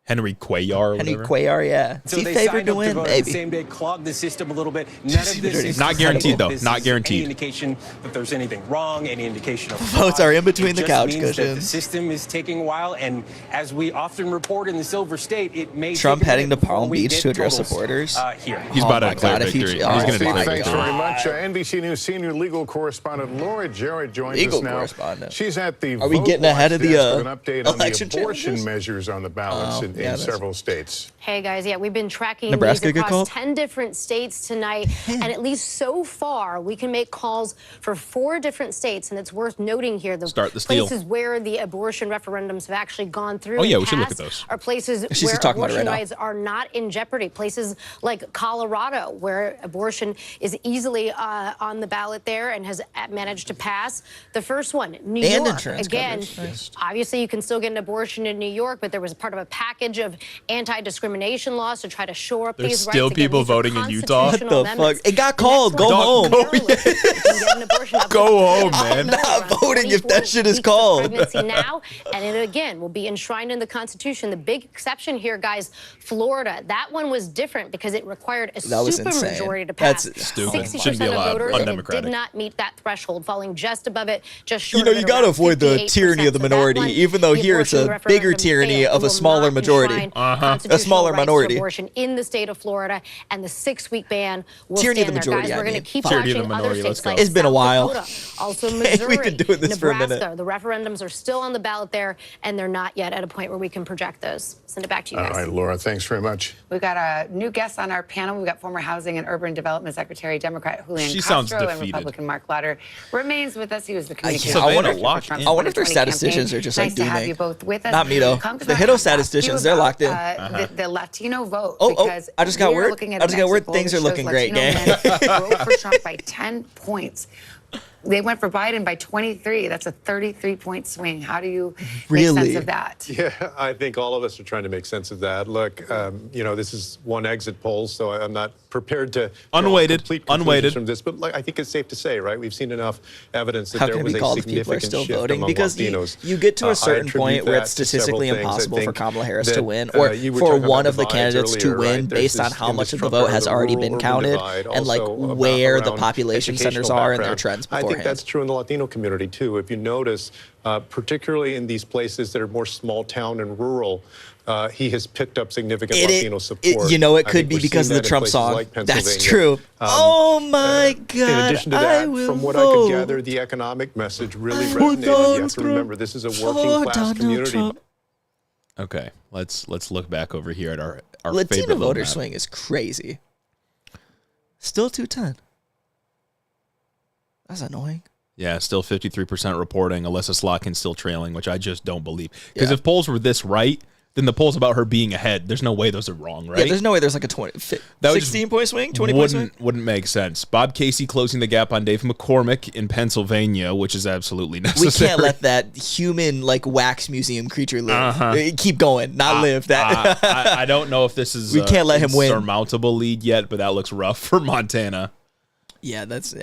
Henry Cuellar. Or Henry whatever. Cuellar, yeah. So Is he they favored signed to up win? vote Maybe. the same day, clogged the system a little bit. None of this is Not guaranteed, though. This Not is guaranteed. Any indication that there's anything wrong, any indication of Votes fraud. are in between It the just couch means that the cushions. system is taking a while, and as we often report in the Silver State, it may Trump take a heading minute to before Palm we Beach get to address totals, supporters. Here. He's about to declare victory. He's going to Steve, declare thanks victory. very much. NBC News senior legal correspondent Laura Jarrett joins Legal us now. correspondent. She's at the Are we Vote getting Watch ahead of the, desk with an update on the election abortion challenges? measures on the ballots in in several states. Hey guys, yeah, we've been tracking Nebraska these get across called? 10 different states tonight, and at least so far, we can make calls for 4 different states, and it's worth noting here the Start the steal. places where the abortion referendums have actually gone through. Oh, yeah, and we should look passed at those. Are places She's where talking about it abortion right now. rights are not in jeopardy. Places like Colorado, where abortion is easily on the ballot there and has managed to pass. The first one, New And York. insurance Again, coverage. obviously you can still get an abortion in New York, but there was part of a package of anti-discrimination laws to try to shore up There's these still rights. Again, people these are voting in Utah? What the constitutional fuck? amendments. It got The called. next Go one, home. Maryland. You can get an abortion up to Go home, 24 man. I'm not around voting if 24 that shit is weeks of called. pregnancy now, and it again will be enshrined in the Constitution. The big exception here, guys, Florida. That one was different because it required a That was insane. supermajority to pass. That's stupid. 60% Shouldn't be of allowed. voters, and it Undemocratic. did not meet that threshold, falling just above it, just short You know, of you it, gotta around avoid the 58%. tyranny of the So that minority, one, even though the here it's abortion a bigger referendum tyranny failed. of It a will smaller not majority. enshrine A constitutional smaller rights to minority. abortion in the state of Florida, and the 6-week ban will Tyranny of stand the there. majority, Guys, I we're going to mean. keep Tyranny of watching the other minority, let's states go. like It's been a South while. Dakota, also Missouri, We've been doing this for a Nebraska. minute. The referendums are still on the ballot there, and they're not yet at a point where we can project those. Send it back to you All guys. right, Laura, thanks very much. We've got a new guest on our panel. We've got former Housing and Urban Development Secretary, Democrat Julian She sounds Castro, and defeated. Republican Mark Lauder remains with us. He was the communications Savannah director for locked Trump's in. I wonder if their 2020 statisticians campaign. are just nice like to have dooming. you both with us. Not me, though. Come to The talk Hiddo about statisticians, you they're about, locked in. the Latino vote. Oh, because I just got we are word. looking at I just an got word. exit poll Things that are looking shows great, Latino gang. men vote for Trump by 10 points. They went for Biden by 23. That's a 33-point swing. How do you make sense of that? Yeah, I think all of us are trying to make sense of that. Look, you know, this is one exit poll, so I'm not prepared to Unweighted, complete conclusions unweighted. from this. But like, I think it's safe to say, right? We've seen enough evidence that How there can was we a call if people are significant still shift voting? among Because Latinos. you get to I a certain attribute point where that it's to statistically several things. I impossible for think Kamala Harris to that, win, or you were for talking one about of the divides candidates to earlier, win right? There's based on this- how in much this of the Trump vote has era, the already been rural-urban counted, divide, and like also where the around population centers educational are and their background. trends I think beforehand. that's true in the Latino community too. If you notice, particularly in these places that are more small town and rural, he has picked up significant Latino support. You know, it I could think be we're because seeing of the that in Trump places song. like That's Pennsylvania. true. Oh my God! In addition to I that, will from what vote I could gather, the economic message really for resonated. You Donald have to remember, this is a for working class Donald community. Trump. Okay, let's look back over here at our Latino favorite little voter map. swing is crazy. Still 210. That's annoying. Yeah, still 53% reporting. Alyssa Slotkin still trailing, which I just don't believe. Because Yeah. if polls were this right, then the polls about her being ahead, there's no way those are wrong, right? Yeah, there's no way there's like a 16-point swing, 20-point swing. Wouldn't make sense. Bob Casey closing the gap on Dave McCormick in Pennsylvania, which is absolutely necessary. We can't let that human like wax museum creature live. Keep going, not live. That I don't know if this is we can't let him win. Surmountable lead yet, but that looks rough for Montana. Yeah, that's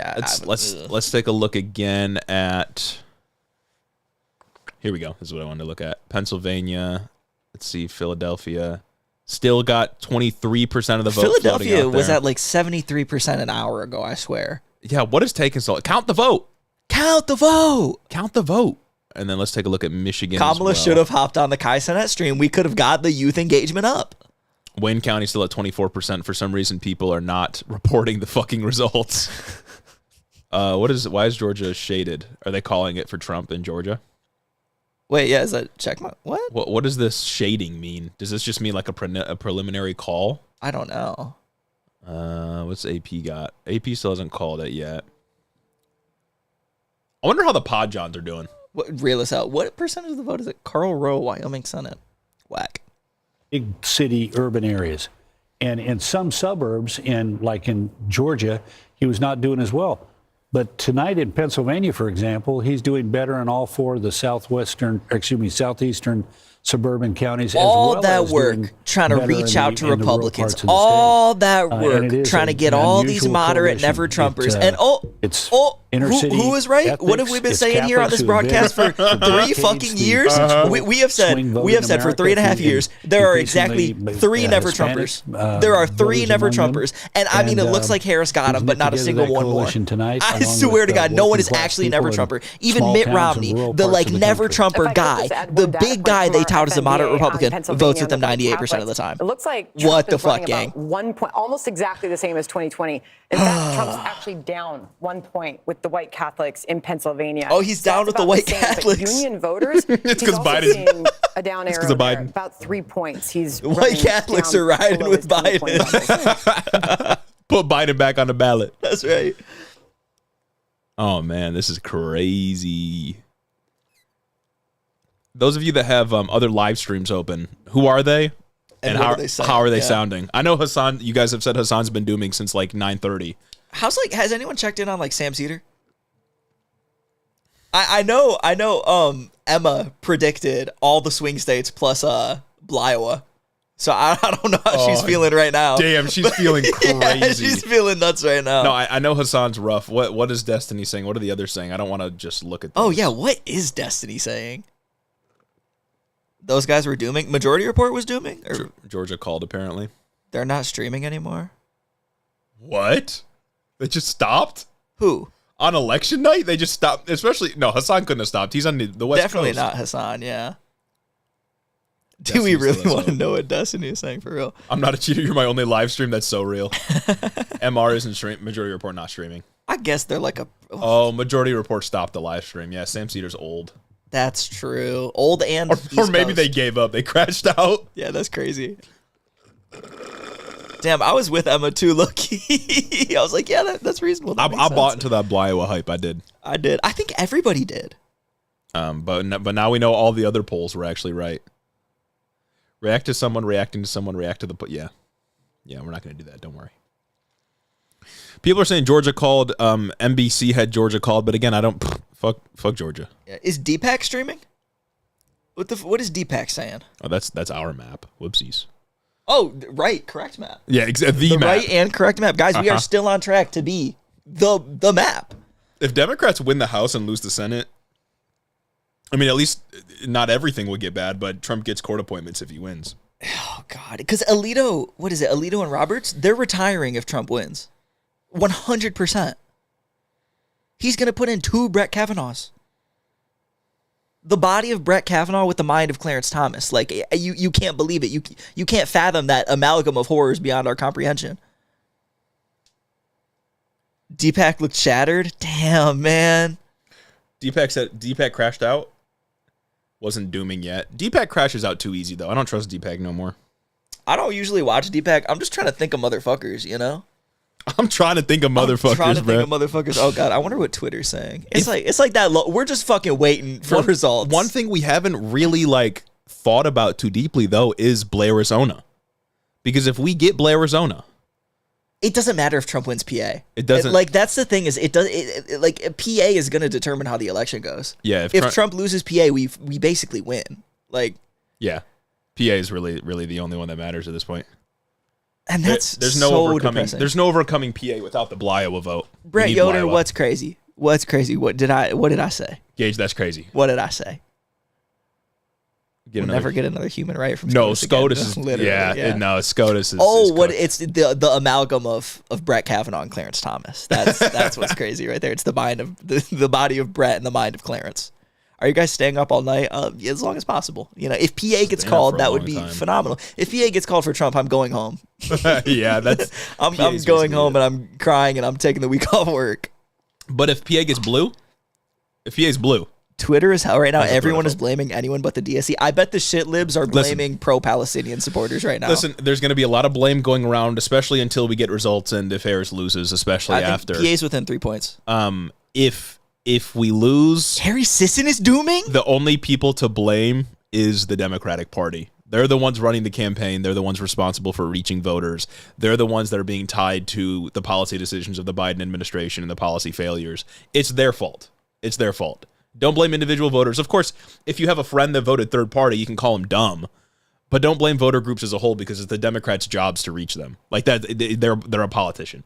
Let's take a look again at. Here we go. This is what I wanted to look at. Pennsylvania. Let's see. Philadelphia still got 23% of the vote. Philadelphia was at like 73% an hour ago. I swear. Yeah. What is taking so long? Count the vote. Count the vote. Count the vote. And then let's take a look at Michigan. Kamala as well. should have hopped on the Kai Cenat stream. We could have got the youth engagement up. Wayne County still at 24%. For some reason, people are not reporting the fucking results. Why is Georgia shaded? Are they calling it for Trump in Georgia? Wait, yeah, is that checkmark? What? What does this shading mean? Does this just mean like a preliminary call? I don't know. What's AP got? AP still hasn't called it yet. I wonder how the Pod Johns are doing. Reel us out. What percentage of the vote is it? Karl Rowe, Wyoming Senate. Whack. Big city urban areas. And in some suburbs, like in Georgia, he was not doing as well. But tonight in Pennsylvania, for example, he's doing better in all four of the southeastern suburban counties. All as well that as work doing trying to better reach in out to the rural Republicans. parts of the All state. that And work it is trying to an get all these unusual moderate, coalition. never Trumpers. It's Who is right? What have we been it's saying here on Catholics this who have broadcast for been 3 fucking years? Uh-huh. We have said Swing vote we have in said for America 3.5 years there are exactly increasingly, 3 never Hispanic, Trumpers. There are 3 voters never among them. Trumpers, and I mean it looks like Harris got he's them, but knit not a together single that one more. coalition tonight, I along swear with, to God, no one is working-class actually a people never in Trumper. Even small Mitt towns and Romney, rural the parts like of the never country. Trumper guy, the big guy they How does a moderate FNBA Republican Pennsylvania votes with them and the 98% of the time? It looks like Trump What the is fuck, running gang? about 1 point, almost exactly the same as 2020. In fact, Trump's actually down 1 point with the white Catholics in Pennsylvania. Oh, he's down with the white same, but Catholics. Union voters, It's he's 'cause also Biden- seeing a down It's 'cause arrow of there, Biden. about 3 points. He's White running Catholics down are riding below with his 2020 Biden. levels. Put Biden back on the ballot. That's right. Oh man, this is crazy. Those of you that have other live streams open, who are they? And what how are they saying? how are they Yeah. sounding? I know Hassan. You guys have said Hassan's been dooming since like 9:30. Has anyone checked in on like Sam Cedar? I know Emma predicted all the swing states plus Iowa. So I don't know how she's feeling right now. Damn, she's feeling crazy. Yeah, she's feeling nuts right now. No, I know Hassan's rough. What is Destiny saying? What are the others saying? I don't want to just look at. Oh those. yeah, what is Destiny saying? Those guys were dooming. Majority Report was dooming? Or Georgia called apparently. they're not streaming anymore? What? They just stopped? Who? On election night? They just stopped. Especially no, Hassan couldn't have stopped. He's on the West Definitely Coast. not Hassan, yeah. Do Destiny's we really still want to so. know what Destiny is saying for real? I'm not a cheater. You're my only live stream. That's so real. MR isn't streaming. Majority Report not streaming. I guess they're like a... Oh, Majority Report stopped the live stream. Yeah, Sam Cedar's old. That's true. Old and Or East maybe Coast. they gave up. They crashed out. Yeah, that's crazy. Damn, I was with Emma too, low-key. I was like, yeah, that's reasonable. That I makes bought sense. into that Iowa hype. I did. I did. I think everybody did. But now we know all the other polls were actually right. React to someone, reacting to someone, react to the... Yeah, we're not going to do that. Don't worry. People are saying Georgia called. NBC had Georgia called. But again, I don't... Fuck Georgia. Yeah. Is Deepak streaming? What is Deepak saying? Oh, that's our map. Whoopsies. Oh, right. Correct map. Yeah, the map. Right and correct map. Guys, we are still on track to be the map. If Democrats win the House and lose the Senate, I mean, at least not everything would get bad, but Trump gets court appointments if he wins. Oh, God. Because Alito, what is it? Alito and Roberts, they're retiring if Trump wins. 100%. He's going to put in 2 Brett Kavanaughs. The body of Brett Kavanaugh with the mind of Clarence Thomas. Like, you can't believe it. You can't fathom that amalgam of horrors beyond our comprehension. Deepak looked shattered. Damn, man. Deepak crashed out. Wasn't dooming yet. Deepak crashes out too easy, though. I don't trust Deepak no more. I don't usually watch Deepak. I'm just trying to think of motherfuckers, you know? I'm trying to think of motherfuckers, bro. Oh God, I wonder what Twitter's saying. It's like that. We're just fucking waiting for results. One thing we haven't really thought about too deeply though is Blairizona, because if we get Blairizona, it doesn't matter if Trump wins PA. It doesn't. That's the thing is PA is going to determine how the election goes. Yeah. If Trump loses PA, we basically win. Yeah, PA is really the only one that matters at this point. And that's there's no so overcoming. depressing. There's no overcoming PA without the Iowa vote. Brett Yoder, what's crazy? What's crazy? What did I say? Gage, that's crazy. What did I say? We'll never get another human right from no SCOTUS. SCOTUS is Literally, no SCOTUS is. Oh, is what cooked. it's the amalgam of Brett Kavanaugh and Clarence Thomas. That's what's crazy right there. It's the mind of the body of Brett and the mind of Clarence. Are you guys staying up all night? As long as possible. You know, if PA gets called, that would be phenomenal. If PA gets called for Trump, I'm going home. Yeah, that's. I'm going home and I'm crying and I'm taking the week off work. But if PA gets blue, Twitter is hell right now. Everyone is blaming anyone but the DSC. I bet the shit libs are blaming pro-Palestinian supporters right now. Listen, there's going to be a lot of blame going around, especially until we get results and if Harris loses, especially I think after. PA's within 3 points. If we lose, Harry Sisson is dooming? The only people to blame is the Democratic Party. They're the ones running the campaign. They're the ones responsible for reaching voters. They're the ones that are being tied to the policy decisions of the Biden administration and the policy failures. It's their fault. It's their fault. Don't blame individual voters. Of course, if you have a friend that voted third party, you can call them dumb. But don't blame voter groups as a whole because it's the Democrats' jobs to reach them. Like that, they're a politician.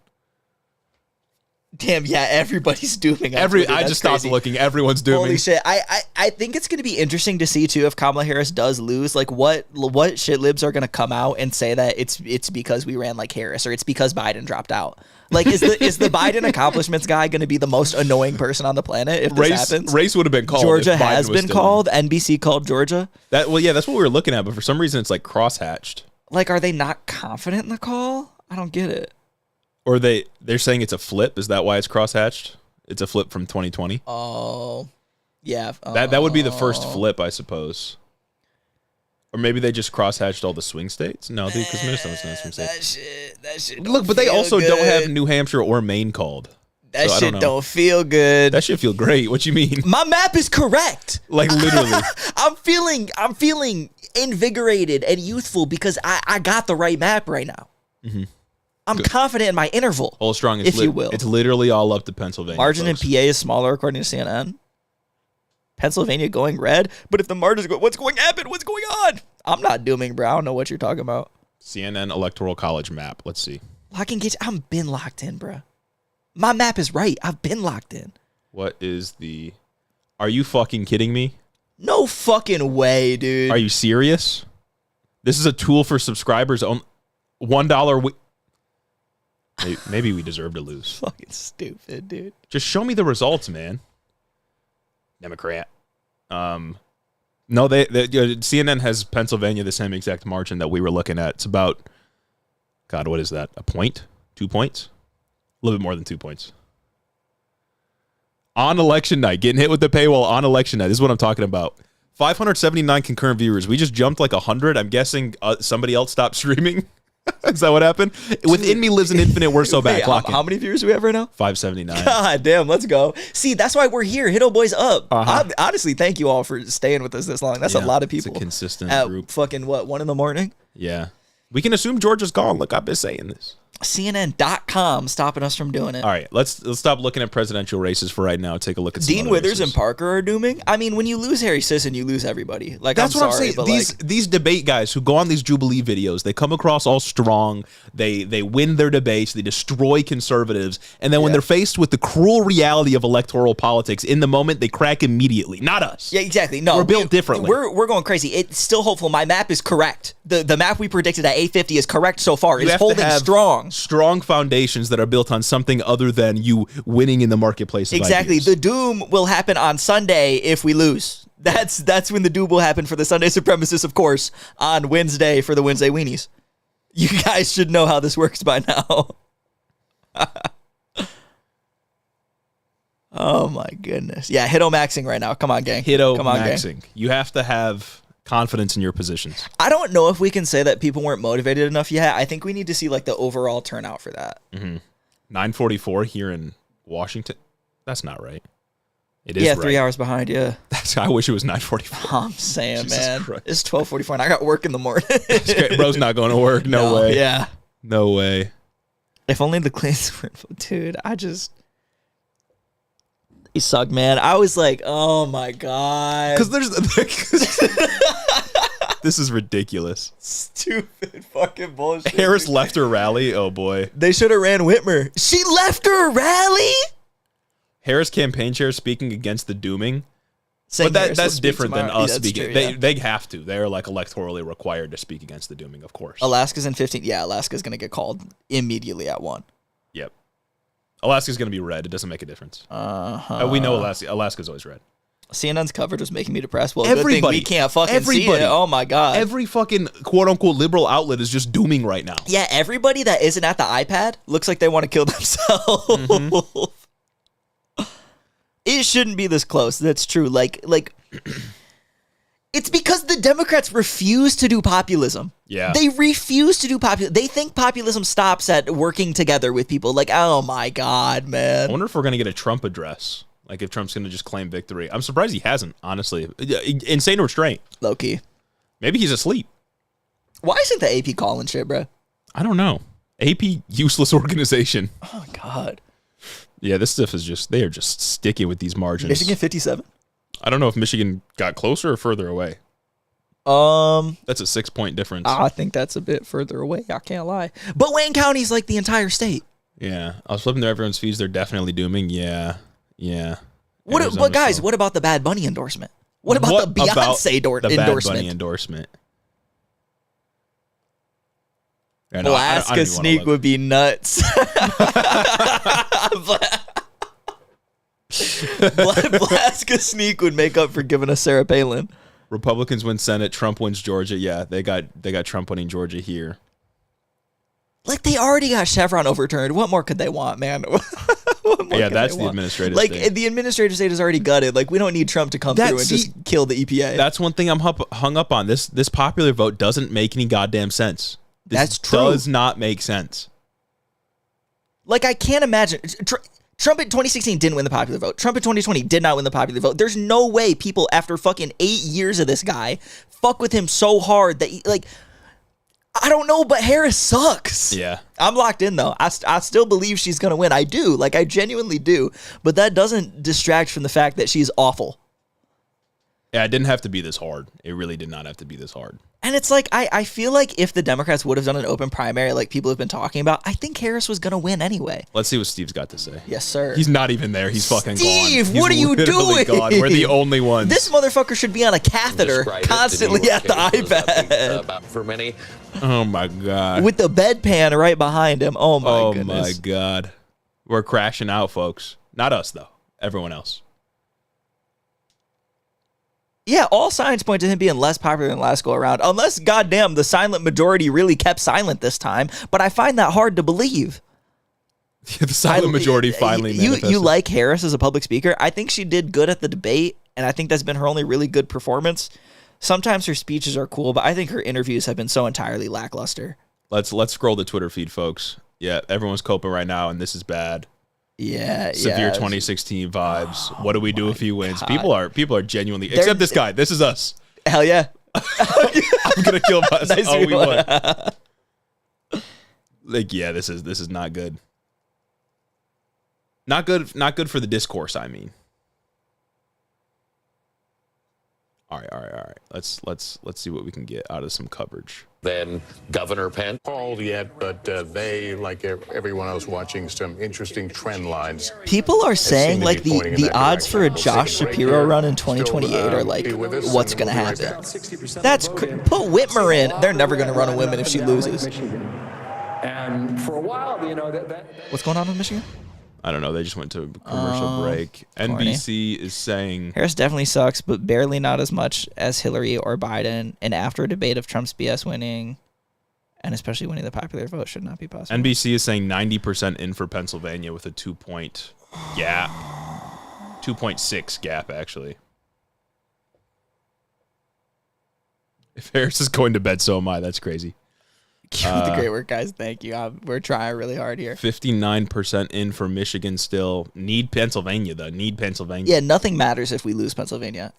Damn, yeah, everybody's dooming. I just stopped looking. Everyone's dooming. Holy shit. I think it's going to be interesting to see, too, if Kamala Harris does lose. Like, what shit libs are going to come out and say that it's because we ran like Harris or it's because Biden dropped out? Like, is the Biden accomplishments guy going to be the most annoying person on the planet if this happens? Race would have been called. Georgia has been called. NBC called Georgia. That's what we were looking at, but for some reason it's like crosshatched. Like, are they not confident in the call? I don't get it. Or they're saying it's a flip. Is that why it's crosshatched? It's a flip from 2020. Oh, yeah. That would be the first flip, I suppose. Or maybe they just crosshatched all the swing states. No, dude, because Minnesota's not a swing state. That shit. Look, but they also don't have New Hampshire or Maine called. That shit don't feel good. That shit feel great. What you mean? My map is correct. Like literally. I'm feeling invigorated and youthful because I got the right map right now. Mm-hmm. I'm confident in my interval. Hold strong, if you will. It's literally all up to Pennsylvania. Margin folks. in PA is smaller according to CNN. Pennsylvania going red, but if the margins go, what's going to happen? What's going on? I'm not dooming, bro. I don't know what you're talking about. CNN Electoral College map. Let's see. I've been locked in, bro. My map is right. I've been locked in. What is the... Are you fucking kidding me? No fucking way, dude. Are you serious? This is a tool for subscribers on $1. Maybe we deserve to lose. Fucking stupid, dude. Just show me the results, man. Democrat. No, they CNN has Pennsylvania the same exact margin that we were looking at. It's about, God, what is that? A point? 2 points? A little bit more than 2 points. On election night, getting hit with the paywall on election night. This is what I'm talking about. 579 concurrent viewers. We just jumped like 100. I'm guessing somebody else stopped streaming. Is that what happened? Within me lives an infinite we're so bad clocking. How many viewers do we have right now? 579. God damn, let's go. See, that's why we're here. Hiddo Boys up. Honestly, thank you all for staying with us this long. That's a lot of people. It's a consistent group. Fucking what, 1 a.m? Yeah. We can assume Georgia's gone. Look, I've been saying this. CNN.com stopping us from doing it. All right, let's stop looking at presidential races for right now. Take a look at some Dean other Withers races. and Parker are dooming. I mean, when you lose Harry Sisson, you lose everybody. Like, That's what I'm saying. But These debate guys who go on these Jubilee videos, they come across all strong. They win their debates. They destroy conservatives. And then when they're faced with the cruel reality of electoral politics, in the moment, they crack immediately. Not us. Yeah, exactly. No, we're built differently. We're going crazy. It's still hopeful. My map is correct. The map we predicted at 850 is correct so far. It's holding strong. Strong foundations that are built on something other than you winning in the marketplace. Exactly. The doom will happen on Sunday if we lose. That's when the doom will happen for the Sunday supremacists, of course, on Wednesday for the Wednesday weenies. You guys should know how this works by now. Oh my goodness. Yeah, Hiddo maxing right now. Come on, gang. Hiddo Come on, maxing. Gang. You have to have confidence in your positions. I don't know if we can say that people weren't motivated enough yet. I think we need to see like the overall turnout for that. 944 here in Washington. That's not right. It is. Yeah, right. 3 hours behind. Yeah. I wish it was 944. I'm saying, man, it's 12:44 and I got work in the morning. Bro's not going to work. No way. Yeah. No way. If only the Clintons were, dude. He sucked, man. I was like, oh my God. Because this is ridiculous. Stupid fucking bullshit. Harris left her rally. Oh boy. They should have ran Whitmer. She left her rally? Harris campaign chair speaking against the dooming. Saying but that's different than us that's speaking. True, yeah. They have to. They're like electorally required to speak against the dooming, of course. Alaska's in 15. Yeah, Alaska's going to get called immediately at 1. Yep. Alaska's going to be red. It doesn't make a difference. We know Alaska's always red. CNN's coverage was making me depressed. Well, good thing we can't fucking see it. Oh my God. Every fucking quote unquote liberal outlet is just dooming right now. Yeah, everybody that isn't at the iPad looks like they want to kill themselves. It shouldn't be this close. That's true. Like it's because the Democrats refuse to do populism. Yeah. They refuse to do populism. They think populism stops at working together with people. Like, oh my God, man. I wonder if we're going to get a Trump address. Like if Trump's going to just claim victory. I'm surprised he hasn't, honestly. Insane restraint. Low key. Maybe he's asleep. Why isn't the AP calling shit, bro? I don't know. AP useless organization. Oh God. Yeah, this stuff is just, they are just sticking with these margins. Michigan 57? I don't know if Michigan got closer or further away. That's a 6-point difference. I think that's a bit further away. I can't lie. But Wayne County's like the entire state. Yeah, I was flipping through everyone's feeds. They're definitely dooming. Yeah. But guys, what about the Bad Bunny endorsement? What about the Beyonce endorsement? Bad Bunny endorsement. Yeah, no, Alaska Sneak would be nuts. Alaska Sneak would make up for giving us Sarah Palin. Republicans win Senate. Trump wins Georgia. Yeah, they got Trump winning Georgia here. Like, they already got Chevron overturned. What more could they want, man? Yeah, that's the administrative state. Like, the administrative state is already gutted. Like, we don't need Trump to come through and just kill the EPA. That's one thing I'm hung up on. This popular vote doesn't make any goddamn sense. That's true. Does not make sense. Like, I can't imagine. Trump in 2016 didn't win the popular vote. Trump in 2020 did not win the popular vote. There's no way people, after fucking 8 years of this guy, fuck with him so hard that, I don't know, but Harris sucks. Yeah. I'm locked in, though. I still believe she's going to win. I do. Like, I genuinely do. But that doesn't distract from the fact that she's awful. Yeah, it didn't have to be this hard. It really did not have to be this hard. And it's like, I feel like if the Democrats would have done an open primary like people have been talking about, I think Harris was going to win anyway. Let's see what Steve's got to say. Yes, sir. He's not even there. He's fucking gone. Steve, what are you doing? Gone. We're the only ones. This motherfucker should be on a catheter constantly at the iPad. For many. Oh, my God. With the bedpan right behind him. Oh, my goodness. Oh, my God. We're crashing out, folks. Not us, though. Everyone else. Yeah, all signs point to him being less popular than last go around, unless, goddamn, the silent majority really kept silent this time. But I find that hard to believe. The silent majority finally manifested. You like Harris as a public speaker? I think she did good at the debate, and I think that's been her only really good performance. Sometimes her speeches are cool, but I think her interviews have been so entirely lackluster. Let's scroll the Twitter feed, folks. Yeah, everyone's coping right now, and this is bad. Yeah, severe 2016 vibes. What do we do if he wins? God. People are genuinely except this guy. This is us. Hell yeah. I'm gonna kill us. Nice we won. Like, yeah, this is not good. Not good for the discourse, I mean. All right. Let's see what we can get out of some coverage. Then Governor Pence. Called yet, but they, like everyone else watching, some interesting trend lines. People are saying like the odds for a Josh Shapiro run in 2028 are like, what's going to happen? That's put Whitmer in. They're never going to run a woman if she loses. And for a while, What's going on in Michigan? I don't know. They just went to a commercial break. NBC is saying Harris definitely sucks, but barely not as much as Hillary or Biden. And after a debate of Trump's BS winning, and especially winning the popular vote, should not be possible. NBC is saying 90% in for Pennsylvania with a 2-point gap. 2.6 gap, actually. If Harris is going to bed, so am I. That's crazy. Keep up the great work, guys. Thank you. We're trying really hard here. 59% in for Michigan still. Need Pennsylvania, though. Need Pennsylvania. Yeah, nothing matters if we lose Pennsylvania.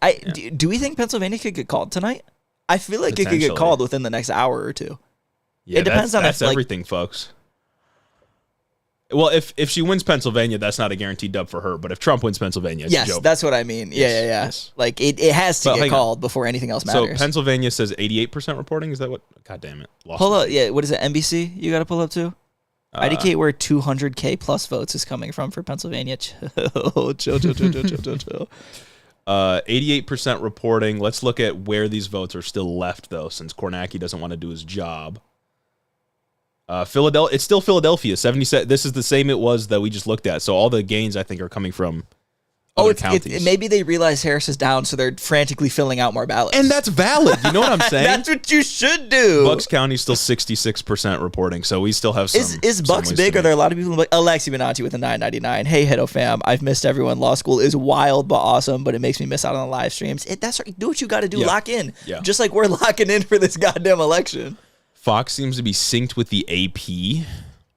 Do we think Pennsylvania could get called tonight? I feel like it could get called within the next hour or two. Yeah, it depends on that's everything, folks. Well, if she wins Pennsylvania, that's not a guaranteed dub for her. But if Trump wins Pennsylvania, it's a joke. That's what I mean. Yeah. Yes. Like, it has to get called before anything else matters. So Pennsylvania says 88% reporting. Is that what? God damn it. Pull up. Yeah, what is it, NBC you got to pull up too? IDK where 200K plus votes is coming from for Pennsylvania. Chill. 88% reporting. Let's look at where these votes are still left, though, since Kornacki doesn't want to do his job. Philadelphia. It's still Philadelphia. 77. This is the same it was that we just looked at. So all the gains, I think, are coming from other counties. Maybe they realize Harris is down, so they're frantically filling out more ballots. And that's valid. You know what I'm saying? That's what you should do. Bucks County still 66% reporting, so we still have some. Is Bucks big? Are there a lot of people like Alexi Benanti with a 999? Hey, Hiddo fam, I've missed everyone. Law school is wild but awesome, but it makes me miss out on the live streams. That's right. Do what you got to do. Yeah. Lock in. Yeah. Just like we're locking in for this goddamn election. Fox seems to be synced with the AP.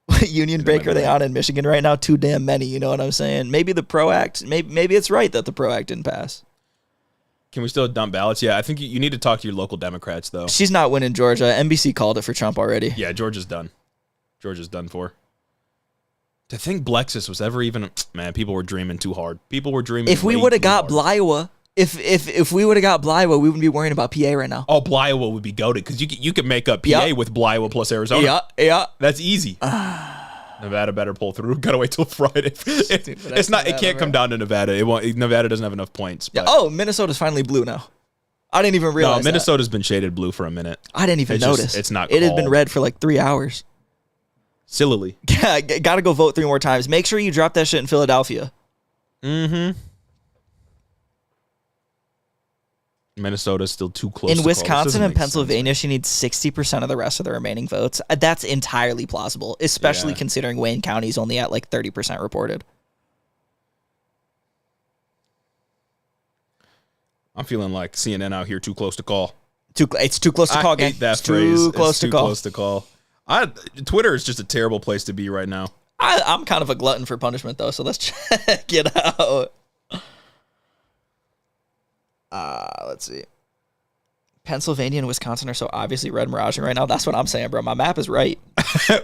What union break are they on in Michigan right now? Too damn many, you know what I'm saying? Maybe the PRO Act, maybe it's right that the PRO Act didn't pass. Can we still dump ballots? Yeah, I think you need to talk to your local Democrats, though. She's not winning Georgia. NBC called it for Trump already. Yeah, Georgia's done. Georgia's done for. To think Blexus was ever even... Man, people were dreaming too hard. People were dreaming If we would have got Bliowa... If we would have got Bliowa, we wouldn't be worrying about PA right now. Oh, Bliowa would be goated because you could make up PA with Bliowa plus Arizona. Yeah. That's easy. Nevada better pull through. Gotta wait till Friday. It's not. It can't come down to Nevada. It won't. Nevada doesn't have enough points. Yeah. Oh, Minnesota's finally blue now. I didn't even realize. No, Minnesota's been shaded blue for a minute. I didn't even notice. It's not. It had been red for like 3 hours. Sillily. Yeah, gotta go vote 3 more times. Make sure you drop that shit in Philadelphia. Mm-hmm. Minnesota's still too close. In to Wisconsin and Pennsylvania, she needs 60% of the rest of the remaining votes. That's entirely plausible, especially considering Wayne County's only at like 30% reported. I'm feeling like CNN out here too close to call. It's too close to call, gang. I hate that it's phrase. Too close to call. Close to call. Twitter is just a terrible place to be right now. I'm kind of a glutton for punishment, though, so let's check it out. Let's see. Pennsylvania and Wisconsin are so obviously red miraging right now. That's what I'm saying, bro. My map is right.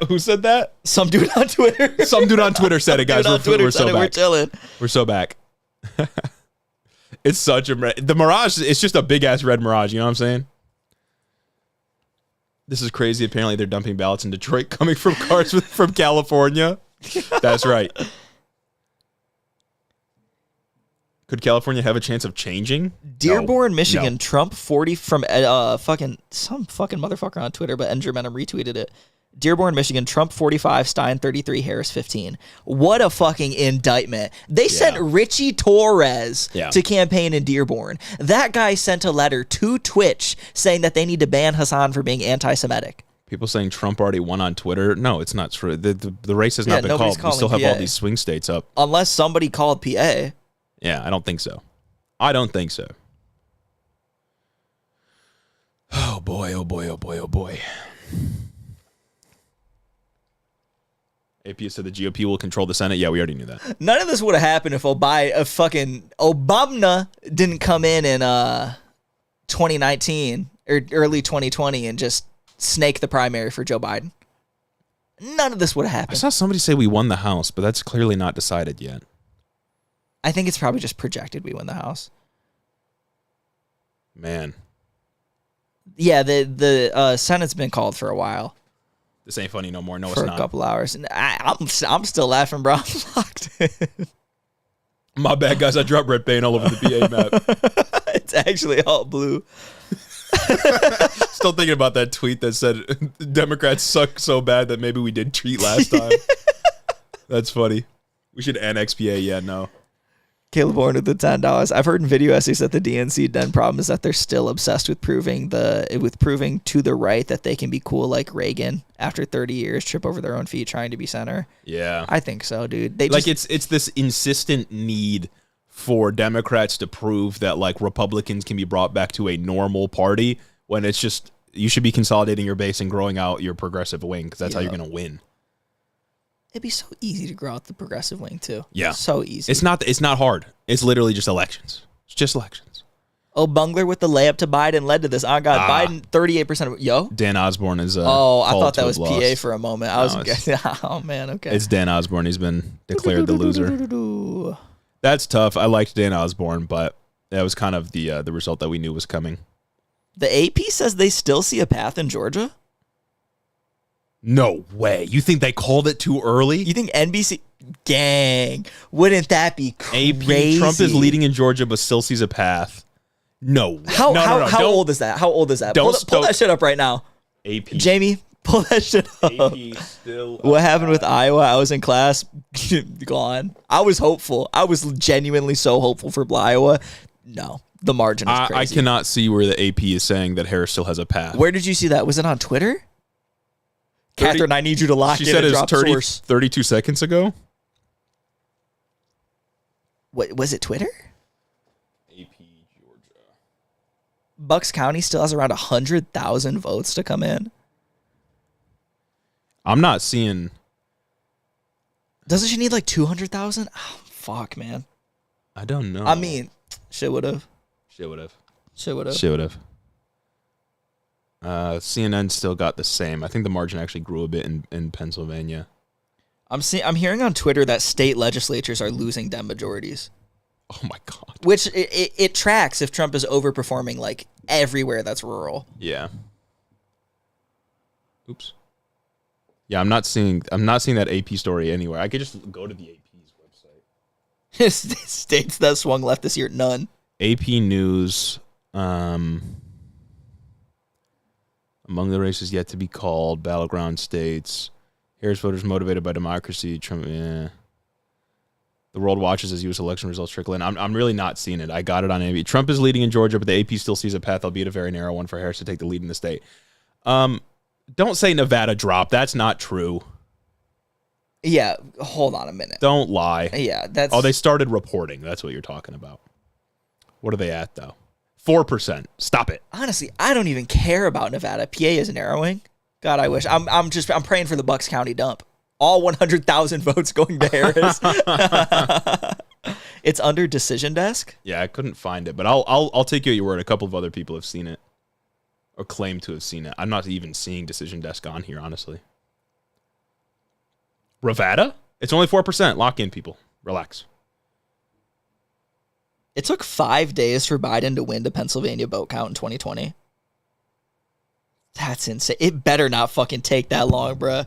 Who said that? Some dude on Twitter. Some dude on Twitter said it, guys. We're so back. We're chilling. We're so back. It's such a... The mirage, it's just a big-ass red mirage. You know what I'm saying? This is crazy. Apparently, they're dumping ballots in Detroit coming from cars from California. That's right. Could California have a chance of changing? Dearborn, No. Michigan, No. Trump 40 from some fucking motherfucker on Twitter, but Engermanum retweeted it. Dearborn, Michigan, Trump 45, Stein 33, Harris 15. What a fucking indictment. They sent Richie Torres to campaign in Dearborn. That guy sent a letter to Twitch saying that they need to ban Hassan for being anti-Semitic. People saying Trump already won on Twitter. No, it's not true. The race has not been called. We still have all these swing states up. Unless somebody called PA. Yeah, I don't think so. I don't think so. Oh boy, oh boy, oh boy, oh boy. AP said the GOP will control the Senate. Yeah, we already knew that. None of this would have happened if Obama didn't come in 2019 or early 2020 and just snake the primary for Joe Biden. None of this would have I happened. saw somebody say we won the House, but that's clearly not decided yet. I think it's probably just projected we win the House. Man, Yeah, the Senate's been called for a while. this ain't funny no more. No, For it's a not. couple hours. And I'm still laughing, bro. I'm locked in. My bad, guys. I dropped red paint all over the PA map. It's actually all blue. Still thinking about that tweet that said Democrats suck so bad that maybe we did treat last time. That's funny. We should annex PA. Yeah, no. Caleb Warren with the $10. I've heard in video essays that the DNC den problem is that they're still obsessed with proving to the right that they can be cool like Reagan after 30 years, trip over their own feet trying to be center. Yeah, I think so, dude. It's this insistent need for Democrats to prove that like Republicans can be brought back to a normal party when it's just you should be consolidating your base and growing out your progressive wing because that's how you're going to win. It'd be so easy to grow out the progressive wing too. Yeah, so easy. It's not hard. It's literally just elections. It's just elections. Oh, Bungler with the layup to Biden led to this. Oh God, Biden 38% of Dan Osborne is. I thought that was PA for a moment. Oh man, okay. It's Dan Osborne. He's been declared the loser. That's tough. I liked Dan Osborne, but that was kind of the result that we knew was coming. The AP says they still see a path in Georgia. No way. You think they called it too early? You think NBC? Gang. Wouldn't that be crazy? AP, Trump is leading in Georgia, but still sees a path. No. How old is that? How old is that? Pull that shit up right now. AP. Jamie, pull that shit up. AP still what happened with Iowa? I was in class. Gone. I was hopeful. I was genuinely so hopeful for Iowa. No. The margin is crazy. I cannot see where the AP is saying that Harris still has a path. Where did you see that? Was it on Twitter? Catherine, I need you to lock in and drop source. 32 seconds ago. What was it? Twitter? AP Georgia. Bucks County still has around 100,000 votes to come in. I'm not seeing. Doesn't she need like 200,000? Oh, fuck, man. I don't know. I mean, shit would have. CNN still got the same. I think the margin actually grew a bit in Pennsylvania. I'm hearing on Twitter that state legislatures are losing Dem majorities. Oh my God. Which it tracks if Trump is overperforming like everywhere that's rural. Yeah. Oops. Yeah, I'm not seeing that AP story anywhere. I could just go to the AP's website. States that swung left this year, none. AP News. Among the races yet to be called, battleground states. Harris voters motivated by democracy. Trump. The world watches as U.S. election results trickle in. I'm really not seeing it. I got it on AP. Trump is leading in Georgia, but the AP still sees a path, albeit a very narrow one, for Harris to take the lead in the state. Don't say Nevada dropped. That's not true. Yeah, hold on a minute. Don't lie. Yeah, that's... Oh, they started reporting. That's what you're talking about. What are they at, though? 4%. Stop it. Honestly, I don't even care about Nevada. PA is narrowing. God, I wish. I'm praying for the Bucks County dump. All 100,000 votes going to Harris. It's under Decision Desk. Yeah, I couldn't find it, but I'll take you at your word. A couple of other people have seen it or claim to have seen it. I'm not even seeing Decision Desk on here, honestly. Nevada? It's only 4%. Lock in, people. Relax. It took 5 days for Biden to win the Pennsylvania vote count in 2020. That's insane. It better not fucking take that long, bruh.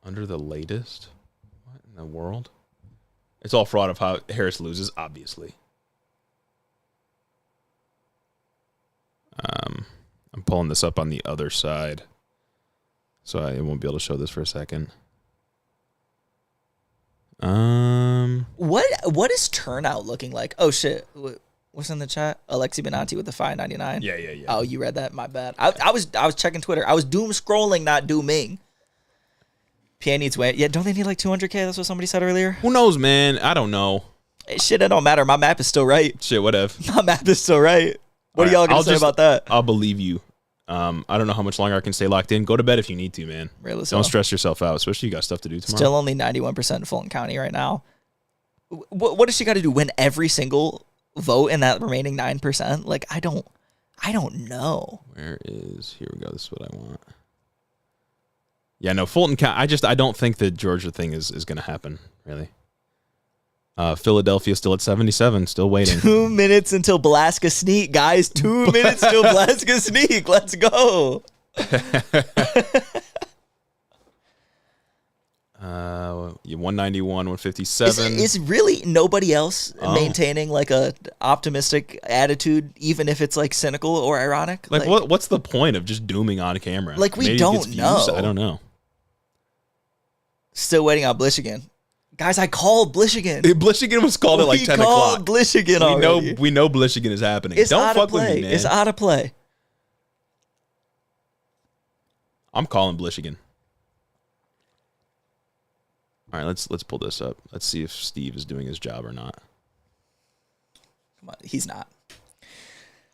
Under the latest? What in the world? It's all fraud of how Harris loses, obviously. I'm pulling this up on the other side, so I won't be able to show this for a second. What is turnout looking like? Oh shit, what's in the chat? Alexi Benanti with the $5.99. Yeah. Oh, you read that? My bad. I was checking Twitter. I was doom scrolling, not dooming. PA needs way. Yeah, don't they need like 200K? That's what somebody said earlier. Who knows, man? I don't know. Hey, shit, it don't matter. My map is still right. Shit, whatever. My map is still right. What are y'all gonna say about that? I'll believe you. I don't know how much longer I can stay locked in. Go to bed if you need to, man. Really don't stress yourself out, especially you got stuff to do tomorrow. Still only 91% in Fulton County right now. What does she got to do? Win every single vote in that remaining 9%? Like, I don't know. Where is, here we go. This is what I want. Yeah, no, Fulton County. I don't think the Georgia thing is going to happen, really. Philadelphia still at 77, still waiting. 2 minutes until Blaska sneak, guys. 2 minutes till Blaska sneak. Let's go. 191, 157. Is really nobody else maintaining like a optimistic attitude, even if it's like cynical or ironic? Like what's the point of just dooming on camera? Like we don't know. I don't know. Still waiting on Blishigan. Guys, I called Blishigan. Blishigan was called at like 10 o'clock. We called Blishigan already. We know Blishigan is happening. It's don't out fuck of play. with me, man. It's out of play. I'm calling Blishigan. All right, let's pull this up. Let's see if Steve is doing his job or not. Come on, he's not.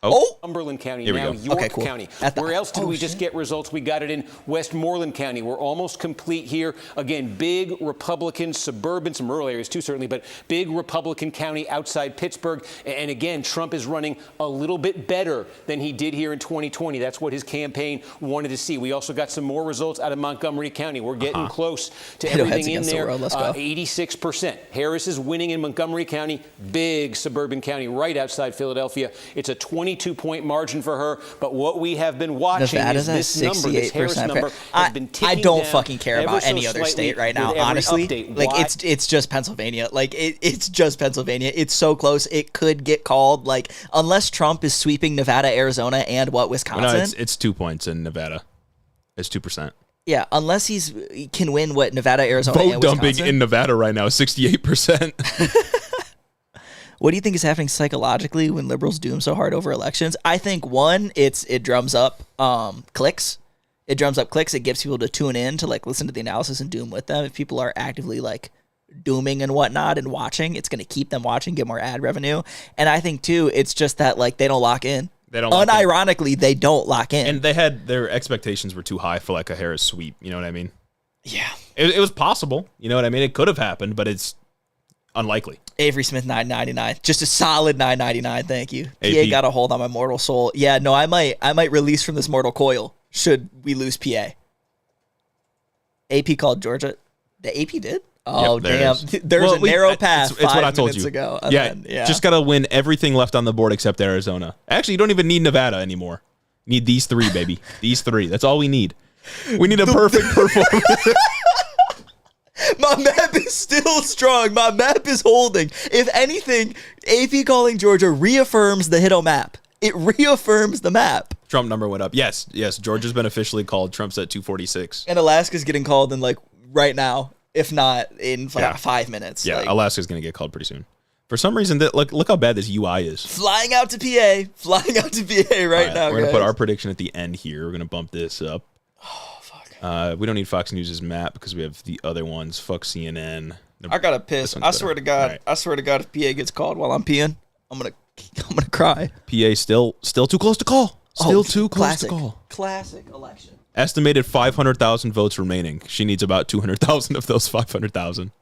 Oh, Cumberland County, Here we now go. York Okay, cool. County. Where else did we just get results? We got it in Westmoreland County. We're almost complete here. Again, big Republican, suburban, some rural areas too, certainly, but big Republican county outside Pittsburgh. And again, Trump is running a little bit better than he did here in 2020. That's what his campaign wanted to see. We also got some more results out of Montgomery County. We're getting close to everything in there. 86%. Harris is winning in Montgomery County, big suburban county right outside Philadelphia. It's a 22-point margin for her, but what we have been watching Nevada's is this at number, this Harris 68%. number, has been ticking I don't down fucking care about ever so any other slightly state right now, with every honestly. update. Like Why? it's just Pennsylvania. Like it's just Pennsylvania. It's so close. It could get called. Like unless Trump is sweeping Nevada, Arizona, and Wisconsin. No, it's 2 points in Nevada. It's 2%. Yeah, unless he can win Nevada, Arizona, Vote and dumping Wisconsin. in Nevada right now is 68%. What do you think is happening psychologically when liberals doom so hard over elections? I think one, it drums up clicks. It drums up clicks. It gets people to tune in to like listen to the analysis and doom with them. If people are actively like dooming and whatnot and watching, it's going to keep them watching, get more ad revenue. And I think too, it's just that like they don't lock in. They don't. Unironically, they don't lock in. And their expectations were too high for like a Harris sweep. You know what I mean? Yeah. It was possible. You know what I mean? It could have happened, but it's unlikely. Avery Smith, $9.99. Just a solid $9.99. Thank you. AP. PA got a hold on my mortal soul. Yeah, no, I might release from this mortal coil should we lose PA. AP called Georgia. The AP did? Oh, Yep, there damn. it is. There's a narrow path It's what I told minutes you. ago. And Yeah, then, yeah. just got to win everything left on the board except Arizona. Actually, you don't even need Nevada anymore. You need these three, baby. These three. That's all we need. We need a perfect performance. My map is still strong. My map is holding. If anything, AP calling Georgia reaffirms the Hiddo map. It reaffirms the map. Trump number went up. Yes. Georgia's been officially called. Trump's at 246. And Alaska's getting called in like right now, if not in 5 minutes. Yeah, like, Alaska's going to get called pretty soon. For some reason, look how bad this UI is. Flying out to PA. Flying out to PA right now, We're going to guys. put our prediction at the end here. We're going to bump this up. Oh, fuck. We don't need Fox News' map because we have the other ones. Fuck CNN. I got to piss. I swear to God. Right. I swear to God, if PA gets called while I'm peeing, I'm gonna cry. PA still too close to call. Still too close to call. Classic election. Estimated 500,000 votes remaining. She needs about 200,000 of those 500,000.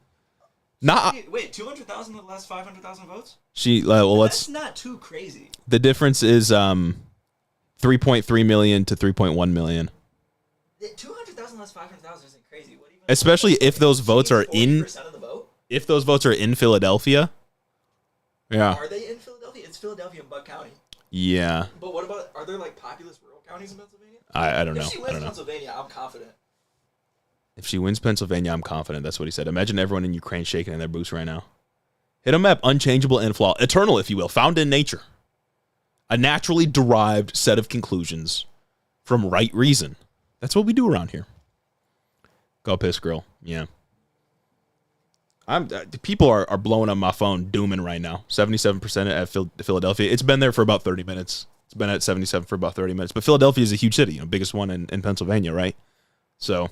Wait, 200,000 of the last 500,000 votes? That's not too crazy. The difference is 3.3 million to 3.1 million. 200,000 less 500,000 isn't crazy. What even? Especially if those votes are in. Of the vote? If those votes are in Philadelphia. Yeah. Are they in Philadelphia? It's Philadelphia and Buck County. Yeah. But what about, are there like populous rural counties in Pennsylvania? I don't know. If she wins Pennsylvania, I'm confident. If she wins Pennsylvania, I'm confident. That's what he said. Imagine everyone in Ukraine shaking in their boots right now. Hiddo map, unchangeable and flawed. Eternal, if you will. Found in nature. A naturally derived set of conclusions from right reason. That's what we do around here. Go piss, girl. Yeah. People are blowing up my phone, dooming right now. 77% at Philadelphia. It's been there for about 30 minutes. It's been at 77 for about 30 minutes. But Philadelphia is a huge city, biggest one in Pennsylvania, right? So,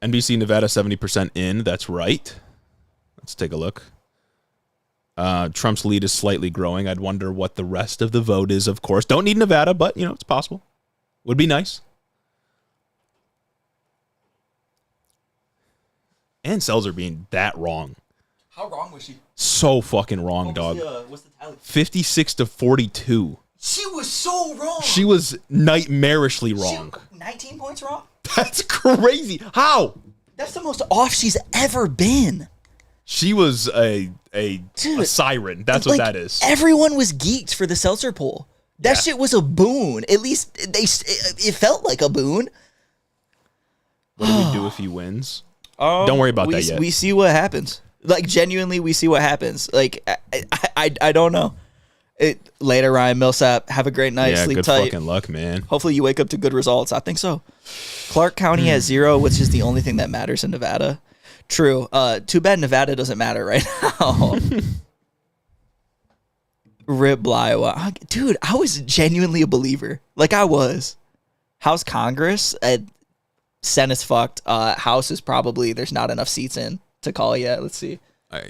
NBC Nevada 70% in. That's right. Let's take a look. Trump's lead is slightly growing. I'd wonder what the rest of the vote is, of course. Don't need Nevada, but, it's possible. Would be nice. Ann Selzer being that wrong. How wrong was she? So fucking wrong, dog. What's the tally? 56 to 42. She was so wrong. She was nightmarishly wrong. 19 points wrong? That's crazy. How? That's the most off she's ever been. She was a siren. That's what that is. Everyone was geeked for the Seltzer poll. That shit was a boon. At least it felt like a boon. What do we do if he wins? Don't worry about that yet. We see what happens. Like, genuinely, we see what happens. Like, I don't know. Later, Ryan Millsap, have a great night. Yeah, sleep good tight. fucking luck, man. Hopefully you wake up to good results. I think so. Clark County has 0, which is the only thing that matters in Nevada. True. Too bad Nevada doesn't matter right now. Rip Iowa. Dude, I was genuinely a believer. Like, I was. House Congress, Senate's fucked. House is probably, there's not enough seats in to call yet. Let's see.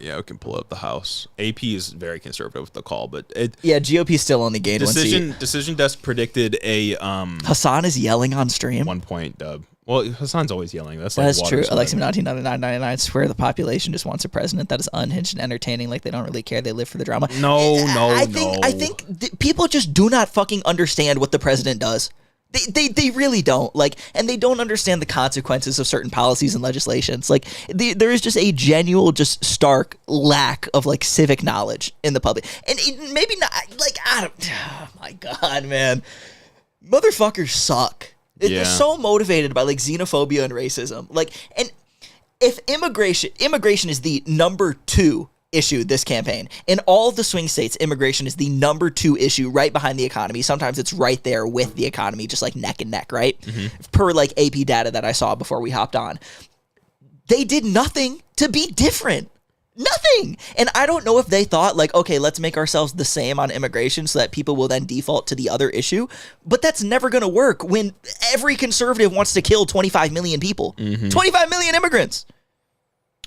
Yeah, we can pull up the House. AP is very conservative with the call, but GOP still only gained one seat. Decision Desk predicted a Hassan is yelling on stream. 1 point dub. Well, Hassan's always yelling. That's true. Alexa 1999 swear the population just wants a president that is unhinged and entertaining. Like, they don't really care. They live for the drama. I think people just do not fucking understand what the president does. They really don't, and they don't understand the consequences of certain policies and legislations. Like, there is just a genuine, just stark lack of civic knowledge in the public, and maybe not. Oh my God, man, motherfuckers suck. They're so motivated by xenophobia and racism. And if immigration is the number 2 issue this campaign. In all of the swing states, immigration is the number 2 issue, right behind the economy. Sometimes it's right there with the economy, just neck and neck, right? Mm-hmm. Per AP data that I saw before we hopped on. They did nothing to be different. Nothing. And I don't know if they thought okay, let's make ourselves the same on immigration so that people will then default to the other issue. But that's never going to work when every conservative wants to kill 25 million people. Mm-hmm. 25 million immigrants.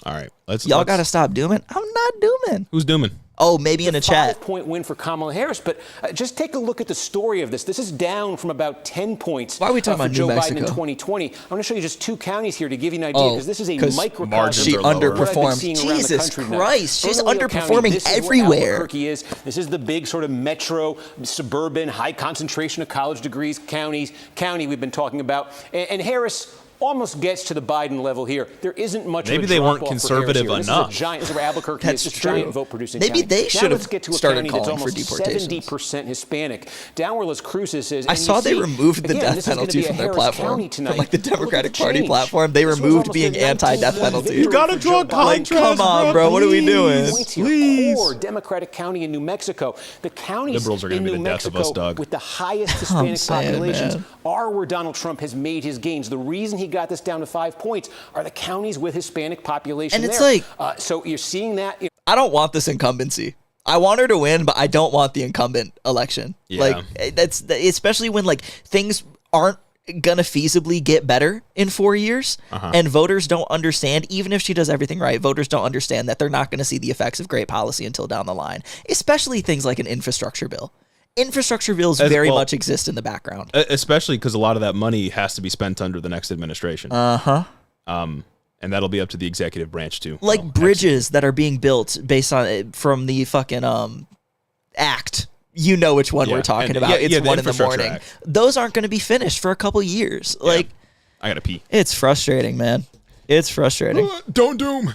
All right. Y'all got to stop dooming. I'm not dooming. Who's dooming? Oh, maybe in the chat. 5-point win for Kamala Harris, but just take a look at the story of this. This is down from about 10 points. Why are we talking about Joe New Biden Mexico? in 2020. I want to show you just 2 counties here to give you an idea, because this is a microcosm. She underperformed. Jesus Christ, she's underperforming everywhere. Albuquerque is. This is the big sort of metro, suburban, high concentration of college degrees county we've been talking about. And Harris almost gets to the Biden level here. There isn't much. Maybe of a they weren't drop-off for conservative Harris enough. This is where Albuquerque That's is. It's a true. giant vote-producing Maybe county. they Now should let's have get to a started county that's calling for almost deportations. 70% Hispanic. Down where Las Cruces is. I and you saw they see, removed the again, death this is gonna penalty be a from their Harris platform. County tonight. From like the Look at the Democratic Party change. platform, they This was removed almost being a 19 anti-death penalty. victory for Joe Biden. Like, come on, bro. What are we doing? Points here. Core Democratic county in New Mexico. The counties Liberals are gonna in be New the death of Mexico us, Doug. with the highest Hispanic saying, populations man. are where Donald Trump has made his gains. The reason he got this down to 5 points are the counties with Hispanic population. And it's there. like- so you're seeing that. I don't want this incumbency. I want her to win, but I don't want the incumbent election. Yeah. Like that's especially when like things aren't gonna feasibly get better in 4 years, and voters don't understand. Even if she does everything right, voters don't understand that they're not going to see the effects of great policy until down the line. Especially things like an infrastructure bill. Infrastructure bills very much exist in the background. Especially because a lot of that money has to be spent under the next administration. And that'll be up to the executive branch too. Like bridges that are being built based on from the fucking act. You know which one Yeah, we're talking and- about. yeah, It's yeah, the 1 in the Infrastructure morning. Act. Those aren't going to be finished for a couple years. Like, I gotta pee. it's frustrating, man. It's frustrating. Don't doom.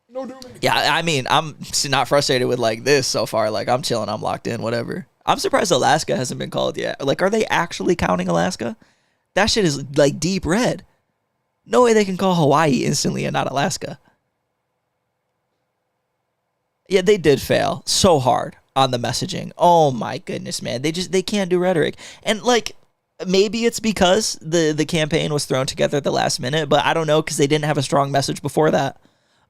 No dooming. Yeah, I mean, I'm not frustrated with like this so far. Like, I'm chilling. I'm locked in. Whatever. I'm surprised Alaska hasn't been called yet. Like, are they actually counting Alaska? That shit is like deep red. No way they can call Hawaii instantly and not Alaska. Yeah, they did fail so hard on the messaging. Oh my goodness, man. They can't do rhetoric. And like maybe it's because the campaign was thrown together at the last minute, but I don't know because they didn't have a strong message before that.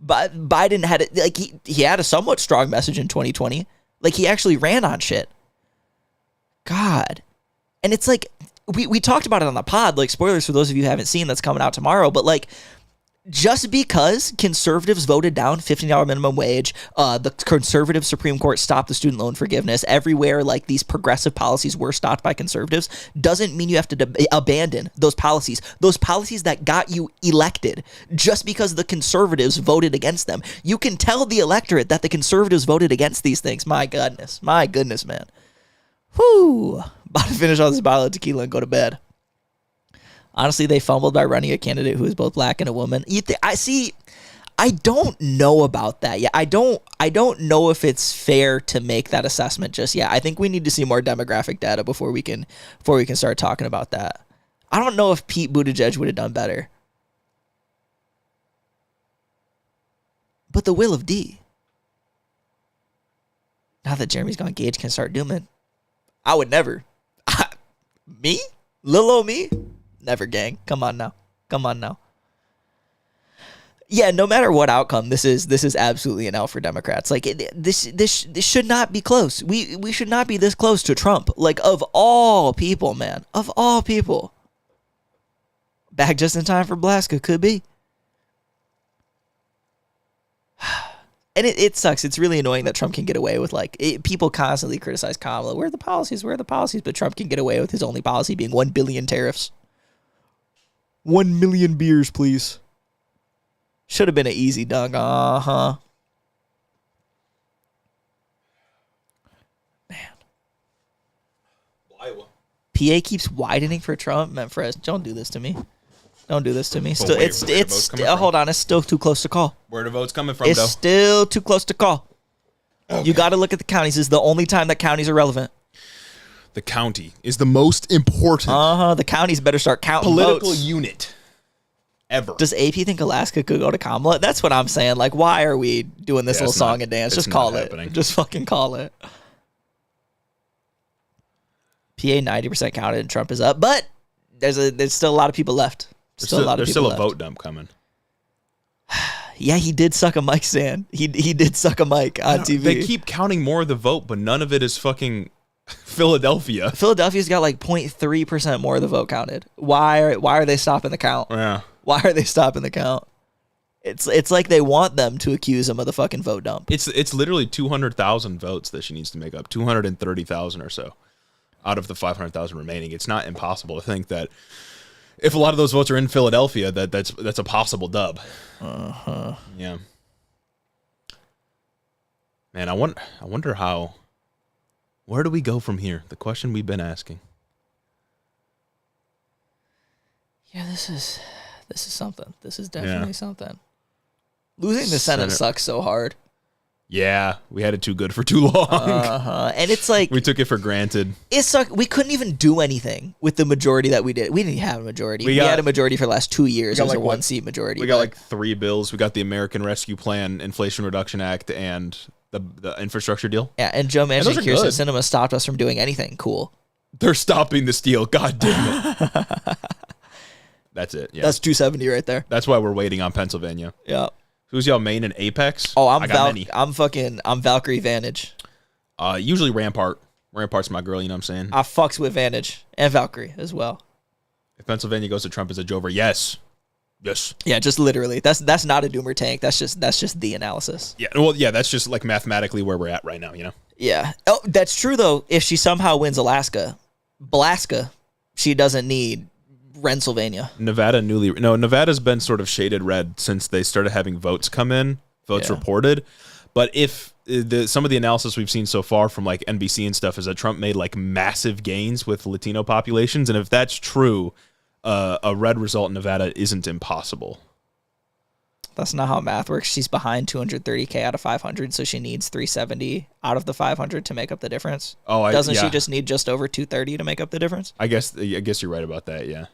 But Biden had it like he had a somewhat strong message in 2020. Like he actually ran on shit. God. And it's like we talked about it on the pod, like spoilers for those of you who haven't seen, that's coming out tomorrow, but like just because conservatives voted down $15 minimum wage, the conservative Supreme Court stopped the student loan forgiveness, everywhere like these progressive policies were stopped by conservatives, doesn't mean you have to abandon those policies that got you elected just because the conservatives voted against them. You can tell the electorate that the conservatives voted against these things. My goodness, man. Whew. About to finish on this bottle of tequila and go to bed. Honestly, they fumbled by running a candidate who is both black and a woman. I don't know about that yet. I don't know if it's fair to make that assessment just yet. I think we need to see more demographic data before we can start talking about that. I don't know if Pete Buttigieg would have done better. But the will of D. Now that Jeremy's gone, Gage can start dooming. I would never. Me? Lil old me? Never, gang. Come on now. Yeah, no matter what outcome, this is absolutely an L for Democrats. Like this should not be close. We should not be this close to Trump. Like of all people, man, of all people. Back just in time for Blaska, could be. And it sucks. It's really annoying that Trump can get away with people constantly criticize Kamala. Where are the policies? But Trump can get away with his only policy being 1 billion tariffs. 1 million beers, please. Should have been an easy dunk. Man. Iowa. PA keeps widening for Trump. Man, don't do this to me. Don't do this to me. Still, hold on. It's still too close to call. Where the votes coming from, It's though? still too close to call. Okay. You got to look at the counties. This is the only time that counties are relevant. The county is the most important. The counties better start counting political votes. Unit ever. Does AP think Alaska could go to Kamala? That's what I'm saying. Like, why are we doing this little song and dance? Just call it. Just fucking call it. PA 90% counted and Trump is up, but there's still a lot of people left. There's still a vote dump coming. Yeah, he did suck a mic stand. He did suck a mic on TV. They keep counting more of the vote, but none of it is fucking Philadelphia. Philadelphia's got like 0.3% more of the vote counted. Why are they stopping the count? Yeah. Why are they stopping the count? It's like they want them to accuse him of the fucking vote dump. It's literally 200,000 votes that she needs to make up. 230,000 or so out of the 500,000 remaining. It's not impossible to think that if a lot of those votes are in Philadelphia, that's a possible dub. Yeah. Man, I wonder how. Where do we go from here? The question we've been asking. Yeah, this This is something. This is definitely something. Losing the Senate sucks so hard. Yeah, we had it too good for too long. And it's like we took it for granted. It sucked. We couldn't even do anything with the majority that we did. We didn't have a majority. We had a majority for the last 2 years. It was a one-seat majority. We got like 3 bills. We got the American Rescue Plan, Inflation Reduction Act, and the infrastructure deal. Yeah, and Joe Manchin and Kyrsten Sinema stopped us from doing anything cool. They're stopping the steal. God damn it. That's it. Yeah. That's 270 right there. That's why we're waiting on Pennsylvania. Yeah. Who's y'all main in Apex? Oh, I'm Valkyrie Vantage. Usually Rampart. Rampart's my girl, you know what I'm saying? I fucks with Vantage and Valkyrie as well. If Pennsylvania goes to Trump as a Jover, yes. Yes. Yeah, just literally. That's not a doomer tank. That's just the analysis. Yeah. Well, yeah, that's just like mathematically where we're at right now, you know? Yeah. Oh, that's true though. If she somehow wins Alaska, she doesn't need Pennsylvania. Nevada's been sort of shaded red since they started having votes come in, reported. But if some of the analysis we've seen so far from like NBC and stuff is that Trump made like massive gains with Latino populations, and if that's true, a red result in Nevada isn't impossible. That's not how math works. She's behind 230K out of 500, so she needs 370 out of the 500 to make up the difference. Doesn't she just need just over 230 to make up the difference? I guess you're right about that. Yeah.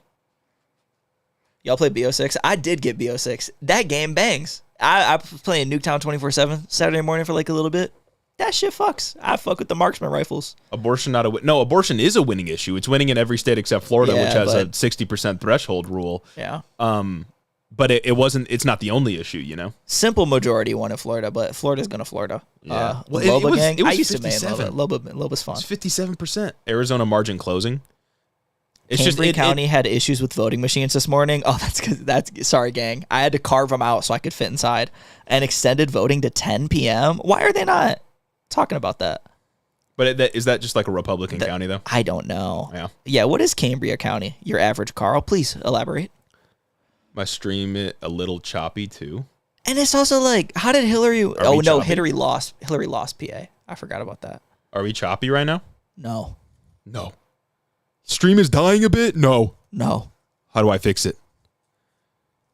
Y'all play BO6? I did get BO6. That game bangs. I was playing Nuketown 24/7 Saturday morning for like a little bit. That shit fucks. I fuck with the marksman rifles. Abortion abortion is a winning issue. It's winning in every state except Florida, which has a 60% threshold rule. Yeah. But it's not the only issue, you know? Simple majority won in Florida, but Florida's going to Florida. Yeah. Loba gang. I used 57. to main Loba. Loba's fun. It's 57%. Arizona margin closing. Cambria County had issues with voting machines this morning. Oh, sorry, gang. I had to carve them out so I could fit inside. And extended voting to 10 p.m. Why are they not talking about that? But is that just like a Republican county, though? I don't know. Yeah. Yeah, what is Cambria County? Your average Carl? Please elaborate. My stream a little choppy, too. And it's also like, how did Hillary... Hillary lost PA. I forgot about that. Are we choppy right now? No. Stream is dying a bit? No. How do I fix it?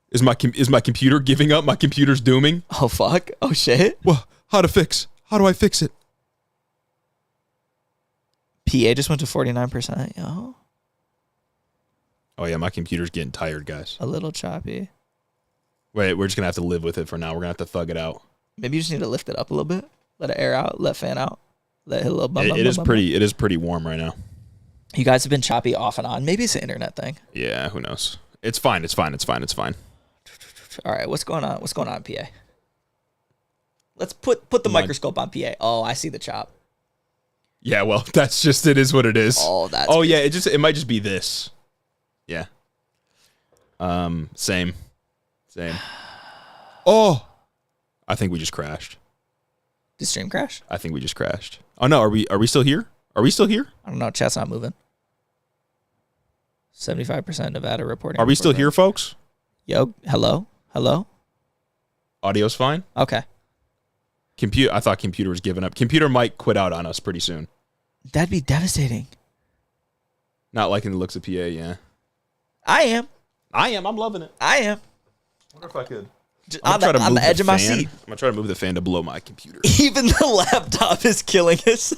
Is my computer giving up? My computer's dooming? Oh, fuck. Oh, shit. Well, how do I fix it? PA just went to 49%, yo. Oh, yeah, my computer's getting tired, guys. A little choppy. Wait, we're just going to have to live with it for now. We're going to have to thug it out. Maybe you just need to lift it up a little bit. Let it air out. Let fan out. Let it hit a little bump. It is pretty warm right now. You guys have been choppy off and on. Maybe it's an internet thing. Yeah, who knows? It's fine. All right, what's going on? What's going on, PA? Let's put the microscope on PA. Oh, I see the chop. Yeah, well, that's just it is what it is. Oh, that's yeah, it might just be this. Yeah. Same. Oh, I think we just crashed. Did stream crash? I think we just crashed. Oh no, are we still here? Are we still here? I don't know. Chat's not moving. 75% Nevada reporting. Are we still here, folks? Yo, hello? Audio's fine? Okay. I thought computer was giving up. Computer might quit out on us pretty soon. That'd be devastating. Not liking the looks of PA, yeah. I am. I'm loving it. I am. I wonder if I could. On the edge of my seat. I'm going to try to move the fan to below my computer. Even the laptop is killing us.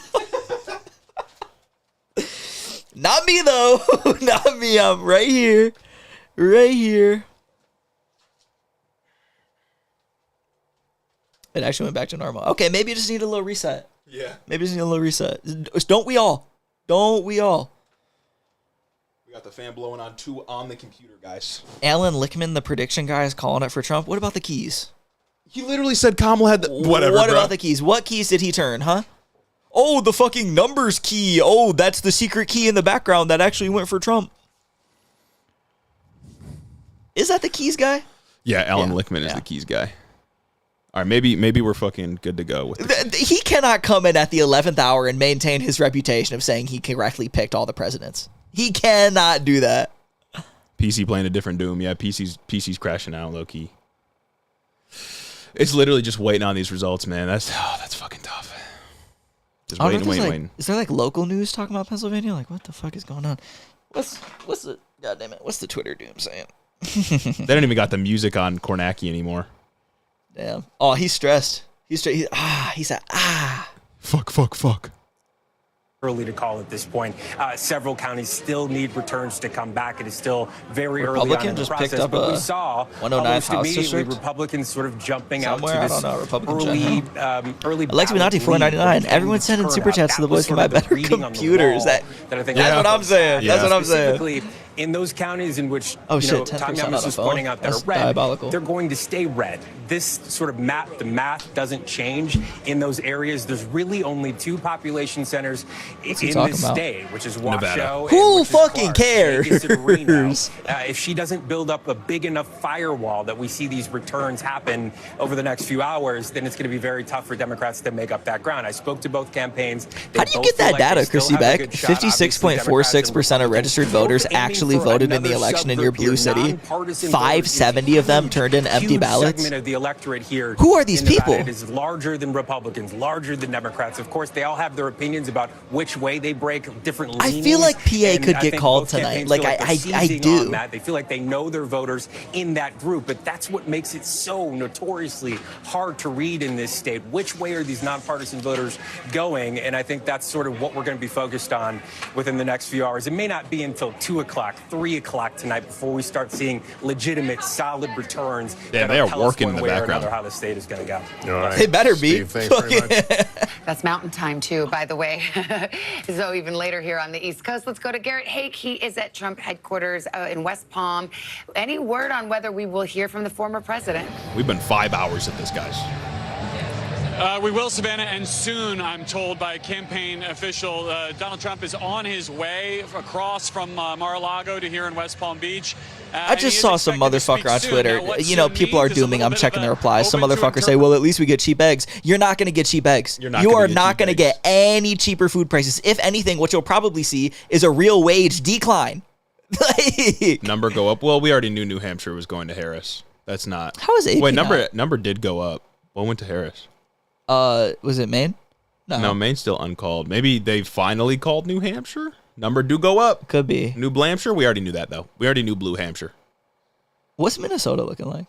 Not me, though. Not me. I'm right here. It actually went back to normal. Okay, maybe you just need a little reset. Yeah. Don't we all? We got the fan blowing on the computer, guys. Alan Lichtman, the prediction guy, is calling it for Trump. What about the keys? He literally said Kamala had the... Whatever, What about the keys? What keys did he turn, huh? Oh, the fucking numbers key. Oh, that's the secret key in the background that actually went for Trump. Is that the keys guy? Yeah, Alan Lichtman is the keys guy. All right, maybe we're fucking good to go with this. He cannot come in at the 11th hour and maintain his reputation of saying he correctly picked all the presidents. He cannot do that. PC playing a different Doom. Yeah, PC's crashing out, low key. It's literally just waiting on these results, man. That's fucking tough. Just waiting. Is there like local news talking about Pennsylvania? Like, what the fuck is going on? What's the goddamn it? What's the Twitter Doom saying? They don't even got the music on Kornacki anymore. Damn. Oh, he's stressed. He's stressed. He said, Fuck. Early to call at this point. Several counties still need returns to come back. It is still very early on in the just process. picked up But we a saw 109th almost House immediately district. Republicans sort of jumping Somewhere, out I to this don't know, Republican early Alexi Minati, $4.99. Everyone's sending super chats to the boys can buy better computers. That's what I'm saying. That's what I'm saying. Specifically, in those counties in which Oh, you know, shit, 10% Tom on Youngmas a was phone? pointing out that That's are red, diabolical. they're going to stay red. This sort of the math doesn't change in those areas. There's really only 2 population centers in this state, which is Washoe. Who fucking cares? Vegas and Reno. If she doesn't build up a big enough firewall that we see these returns happen over the next few hours, then it's going to be very tough for Democrats to make up that ground. I spoke to both campaigns. How do you get that data, Chrissy Beck? 56.46% of registered voters actually voted in the election in your blue city. 570 of them turned in empty ballots. Segment of the electorate here. Who are these in Nevada. people? It is larger than Republicans, larger than Democrats. Of course, they all have their opinions about which way they break different I leanings. feel like PA and could I get think called both tonight. campaigns Like, feel I they're seizing do. on that. They feel like they know their voters in that group, but that's what makes it so notoriously hard to read in this state. Which way are these nonpartisan voters going? And I think that's sort of what we're going to be focused on within the next few hours. It may not be until 2 o'clock, 3 o'clock tonight before we start seeing legitimate, solid returns. Yeah, they are working in the background. How the state is going to go. All right. They better be. Steve, thanks very much. That's mountain time, too, by the way. So even later here on the East Coast, let's go to Garrett Haake. He is at Trump headquarters in West Palm. Any word on whether we will hear from the former president? We've been 5 hours at this, guys. We will, Savannah, and soon, I'm told by a campaign official, Donald Trump is on his way across from Mar-a-Lago to here in West Palm Beach. I just saw some motherfucker on Twitter. You know, people are dooming. I'm checking their replies. Some motherfucker say, well, at least we get cheap eggs. You're not going to get cheap eggs. You are not going to get any cheaper food prices. If anything, what you'll probably see is a real wage decline. Number go up. Well, we already knew New Hampshire was going to Harris. That's not. How is AP Wait, not? number did go up. What went to Harris? Was it Maine? No, Maine's still uncalled. Maybe they finally called New Hampshire? Number do go up. Could be. New Hampshire? We already knew that, though. We already knew Blue Hampshire. What's Minnesota looking like?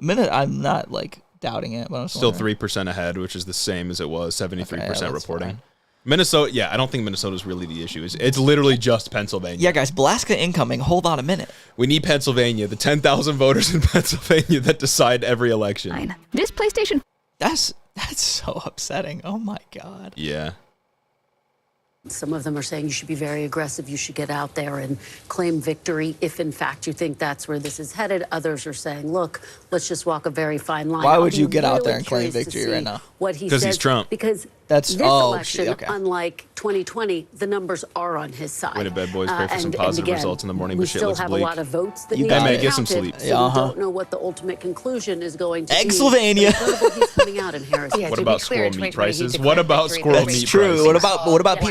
I'm not, like, doubting it, but I'm Still 3% ahead, which is the same as it was, 73% reporting. fine. Minnesota, yeah, I don't think Minnesota's really the issue. It's literally just Pennsylvania. Yeah, guys, Blaska incoming. Hold on a minute. We need Pennsylvania, the 10,000 voters in Pennsylvania that decide every election. This PlayStation. That's so upsetting. Oh, my God. Yeah. Some of them are saying you should be very aggressive. You should get out there and claim victory if, in fact, you think that's where this is headed. Others are saying, look, let's just walk a very fine line. Why would you get out there and claim victory right now? What he because says, he's Trump. Because That's this election, unlike 2020, the numbers are on his side. Way to bed, boys. Pray for some positive results in the morning, We but shit still looks have bleak. a lot of votes that You need got to it. be Get some counted, sleep. So Yeah, we don't know what the ultimate conclusion is going to be. Pennsylvania. But it's notable he's coming out in Harrisburg. What about squirrel meat prices? What about squirrel meat That's true. prices? What about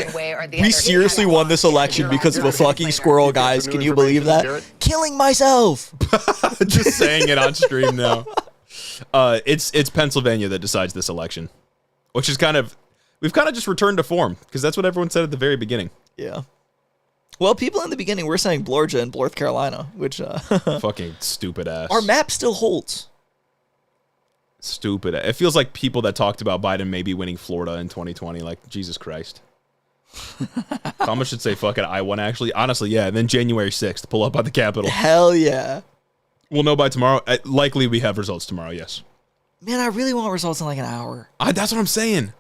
we seriously won this election because of a fucking squirrel, guys. Can you believe that? Killing myself. Just saying it on stream now. It's Pennsylvania that decides this election, which is we've kind of just returned to form because that's what everyone said at the very beginning. Yeah. Well, people in the beginning were saying Georgia and North Carolina, which fucking stupid ass. Our map still holds. Stupid. It feels like people that talked about Biden maybe winning Florida in 2020. Like, Jesus Christ. Thomas should say, fuck it, I won actually. Honestly, yeah. And then January 6th, pull up at the Capitol. Hell yeah. We'll know by tomorrow. Likely we have results tomorrow, yes. Man, I really want results in like an hour. That's what I'm saying.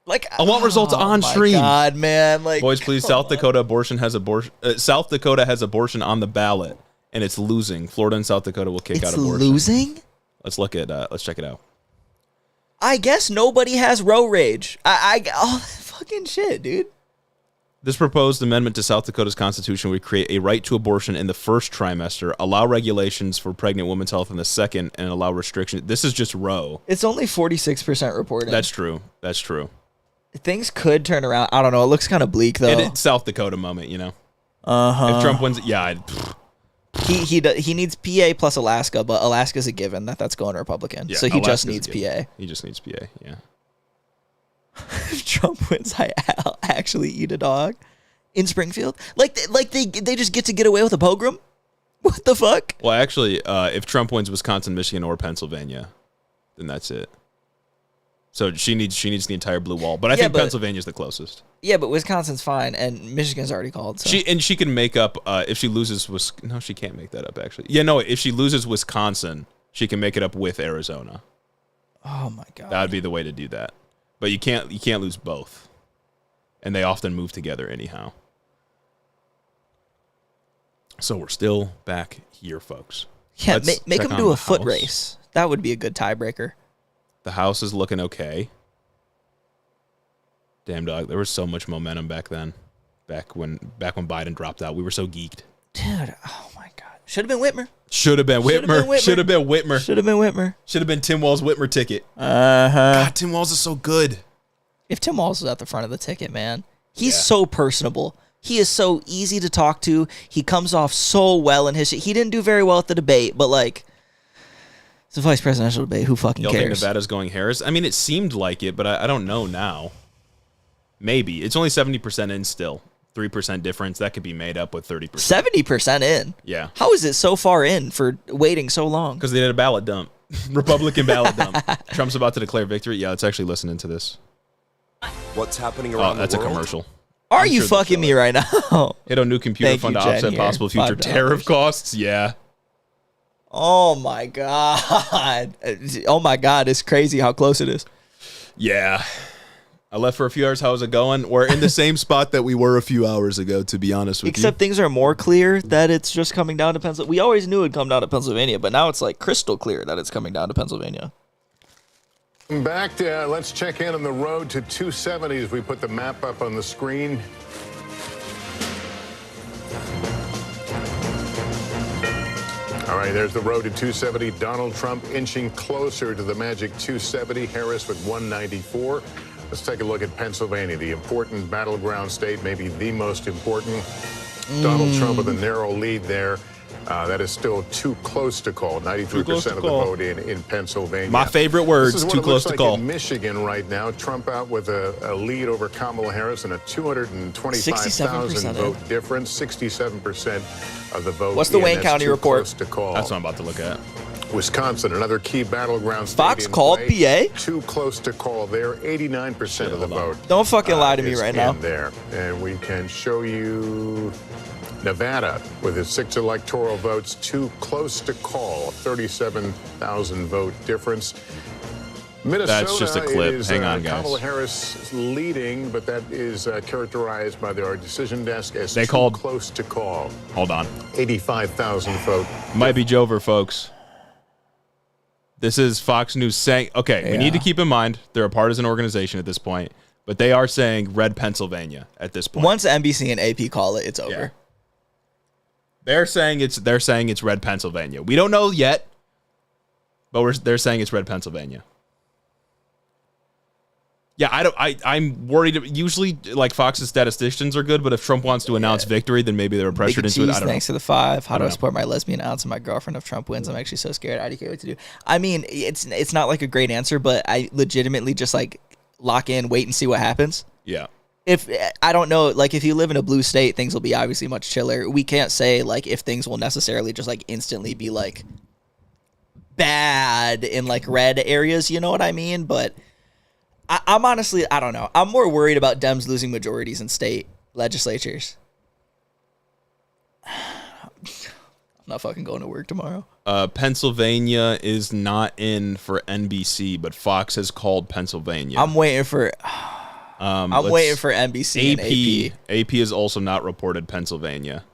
Like, I want results on stream. God, man. Like, boys, please. South Dakota South Dakota has abortion on the ballot, and it's losing. Florida and South Dakota will kick out abortion. It's losing? Let's check it out. I guess nobody has row rage. All that fucking shit, dude. This proposed amendment to South Dakota's constitution would create a right to abortion in the first trimester, allow regulations for pregnant women's health in the second, and allow restrictions. This is just row. It's only 46% reporting. That's true. That's true. Things could turn around. I don't know. It looks kind of bleak, though. It's South Dakota moment, you know? Uh-huh. If Trump wins, yeah. He needs PA plus Alaska, but Alaska's a given that's going Republican. Yeah, so he Alaska's just needs PA. He just needs PA, yeah. If Trump wins, I'll actually eat a dog in Springfield. Like they just get to get away with a pogrom. What the fuck? Well, actually, if Trump wins Wisconsin, Michigan, or Pennsylvania, then that's it. So she needs the entire blue wall. But I think Pennsylvania's the closest. Yeah, but Wisconsin's fine, and Michigan's already called. So. She can make up if she loses. No, she can't make that up. Actually, yeah, no. If she loses Wisconsin, she can make it up with Arizona. Oh my god, that would be the way to do that. But you can't lose both, and they often move together anyhow. So we're still back here, folks. Yeah, make them do a foot race. That would be a good tiebreaker. The House is looking okay. Damn, dog, there was so much momentum back then. Back when Biden dropped out, we were so geeked. Dude, oh my god. Should have been Whitmer. Should have been Whitmer. Should have been Whitmer. Should have been Whitmer. Should have been Tim Walz' Whitmer ticket. God, Tim Walz is so good. If Tim Walz was at the front of the ticket, man, he's so personable. He is so easy to talk to. He comes off so well in his shit. He didn't do very well at the debate, but like, it's a vice presidential debate. Who fucking Y'all cares? think Nevada's going Harris? I mean, it seemed like it, but I don't know now. Maybe. It's only 70% in still. 3% difference. That could be made up with 30%. 70% in? Yeah. How is it so far in for waiting so long? Because they did a ballot dump. Republican ballot dump. Trump's about to declare victory. Yeah, let's actually listen into this. What's happening around the world? That's a commercial. Are you fucking me right now? Hit a new computer fund to offset possible future tariff costs. Yeah. Oh my god. Oh my god, it's crazy how close it is. Yeah. I left for a few hours. How's it going? We're in the same spot that we were a few hours ago, to be honest with you. Except things are more clear that it's just coming down to Pennsylvania. We always knew it'd come down to Pennsylvania, but now it's like crystal clear that it's coming down to Pennsylvania. Back to, let's check in on the road to 270 as we put the map up on the screen. All right, there's the road to 270. Donald Trump inching closer to the magic 270. Harris with 194. Let's take a look at Pennsylvania, the important battleground state, maybe the most important. Donald Trump with a narrow lead there. That is still too close to call. 93% of the vote in Pennsylvania. My favorite words, too close to call. In Michigan right now, Trump out with a lead over Kamala Harris and a 225,000 vote difference. 67% of the vote. What's the Wayne County report? Close to call. That's what I'm about to look at. Wisconsin, another key battleground state. Fox called PA? Too close to call there. 89% of the vote. Don't fucking lie to me right now. There, and we can show you Nevada with its 6 electoral votes. Too close to call. 37,000 vote difference. Minnesota. That's just a clip. Is, hang on, guys. Kamala Harris leading, but that is characterized by our decision desk as they too called close to call. Hold on. 85,000 vote. Might be Jover, folks. This is Fox News saying, okay, we need to keep in mind they're a partisan organization at this point, but they are saying red Pennsylvania at this point. Once NBC and AP call it, it's over. Yeah. They're saying it's red Pennsylvania. We don't know yet, but they're saying it's red Pennsylvania. Yeah, I'm worried. Usually, like, Fox's statisticians are good, but if Trump wants to announce victory, then maybe they're pressured into it. I don't know. Thanks to the 5. How do I support my lesbian aunts and my girlfriend if Trump wins? I'm actually so scared. I can't what to do. I mean, it's not like a great answer, but I legitimately just like lock in, wait and see what happens. Yeah. If I don't know, like if you live in a blue state, things will be obviously much chiller. We can't say like if things will necessarily just like instantly be like bad in like red areas. You know what I mean? But I'm honestly, I don't know. I'm more worried about Dems losing majorities in state legislatures. I'm not fucking going to work tomorrow. Pennsylvania is not in for NBC, but Fox has called Pennsylvania. I'm waiting for waiting for NBC and AP. AP has also not reported Pennsylvania.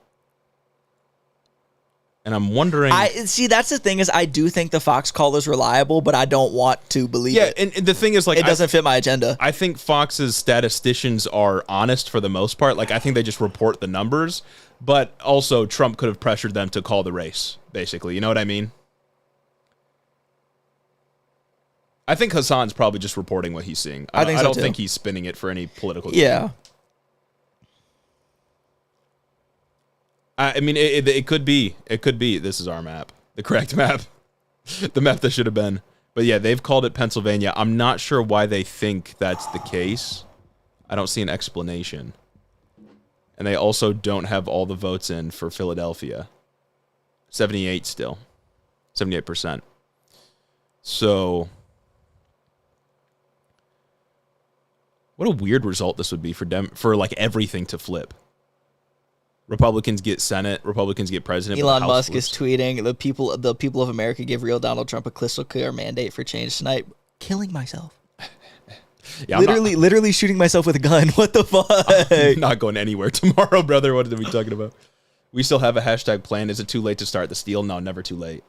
And I'm wondering. See, that's the thing is I do think the Fox call is reliable, but I don't want to believe it. Yeah, and the thing is, like, it doesn't fit my agenda. I think Fox's statisticians are honest for the most part. Like, I think they just report the numbers, but also Trump could have pressured them to call the race, basically. You know what I mean? I think Hassan's probably just reporting what he's seeing. I don't think he's spinning it for any political gain. Yeah. I mean, it could be. It could be. This is our map. The correct map. The map that should have been. But yeah, they've called it Pennsylvania. I'm not sure why they think that's the case. I don't see an explanation. And they also don't have all the votes in for Philadelphia. 78 still. 78%. So, what a weird result this would be for like everything to flip. Republicans get Senate, Republicans get president. Elon Musk is tweeting, the people of America give real Donald Trump a crystal clear mandate for change tonight. Killing myself. Yeah, literally shooting myself with a gun. What the fuck? I'm not going anywhere tomorrow, brother. What are we talking about? We still have a hashtag plan. Is it too late to start the steal? No, never too late.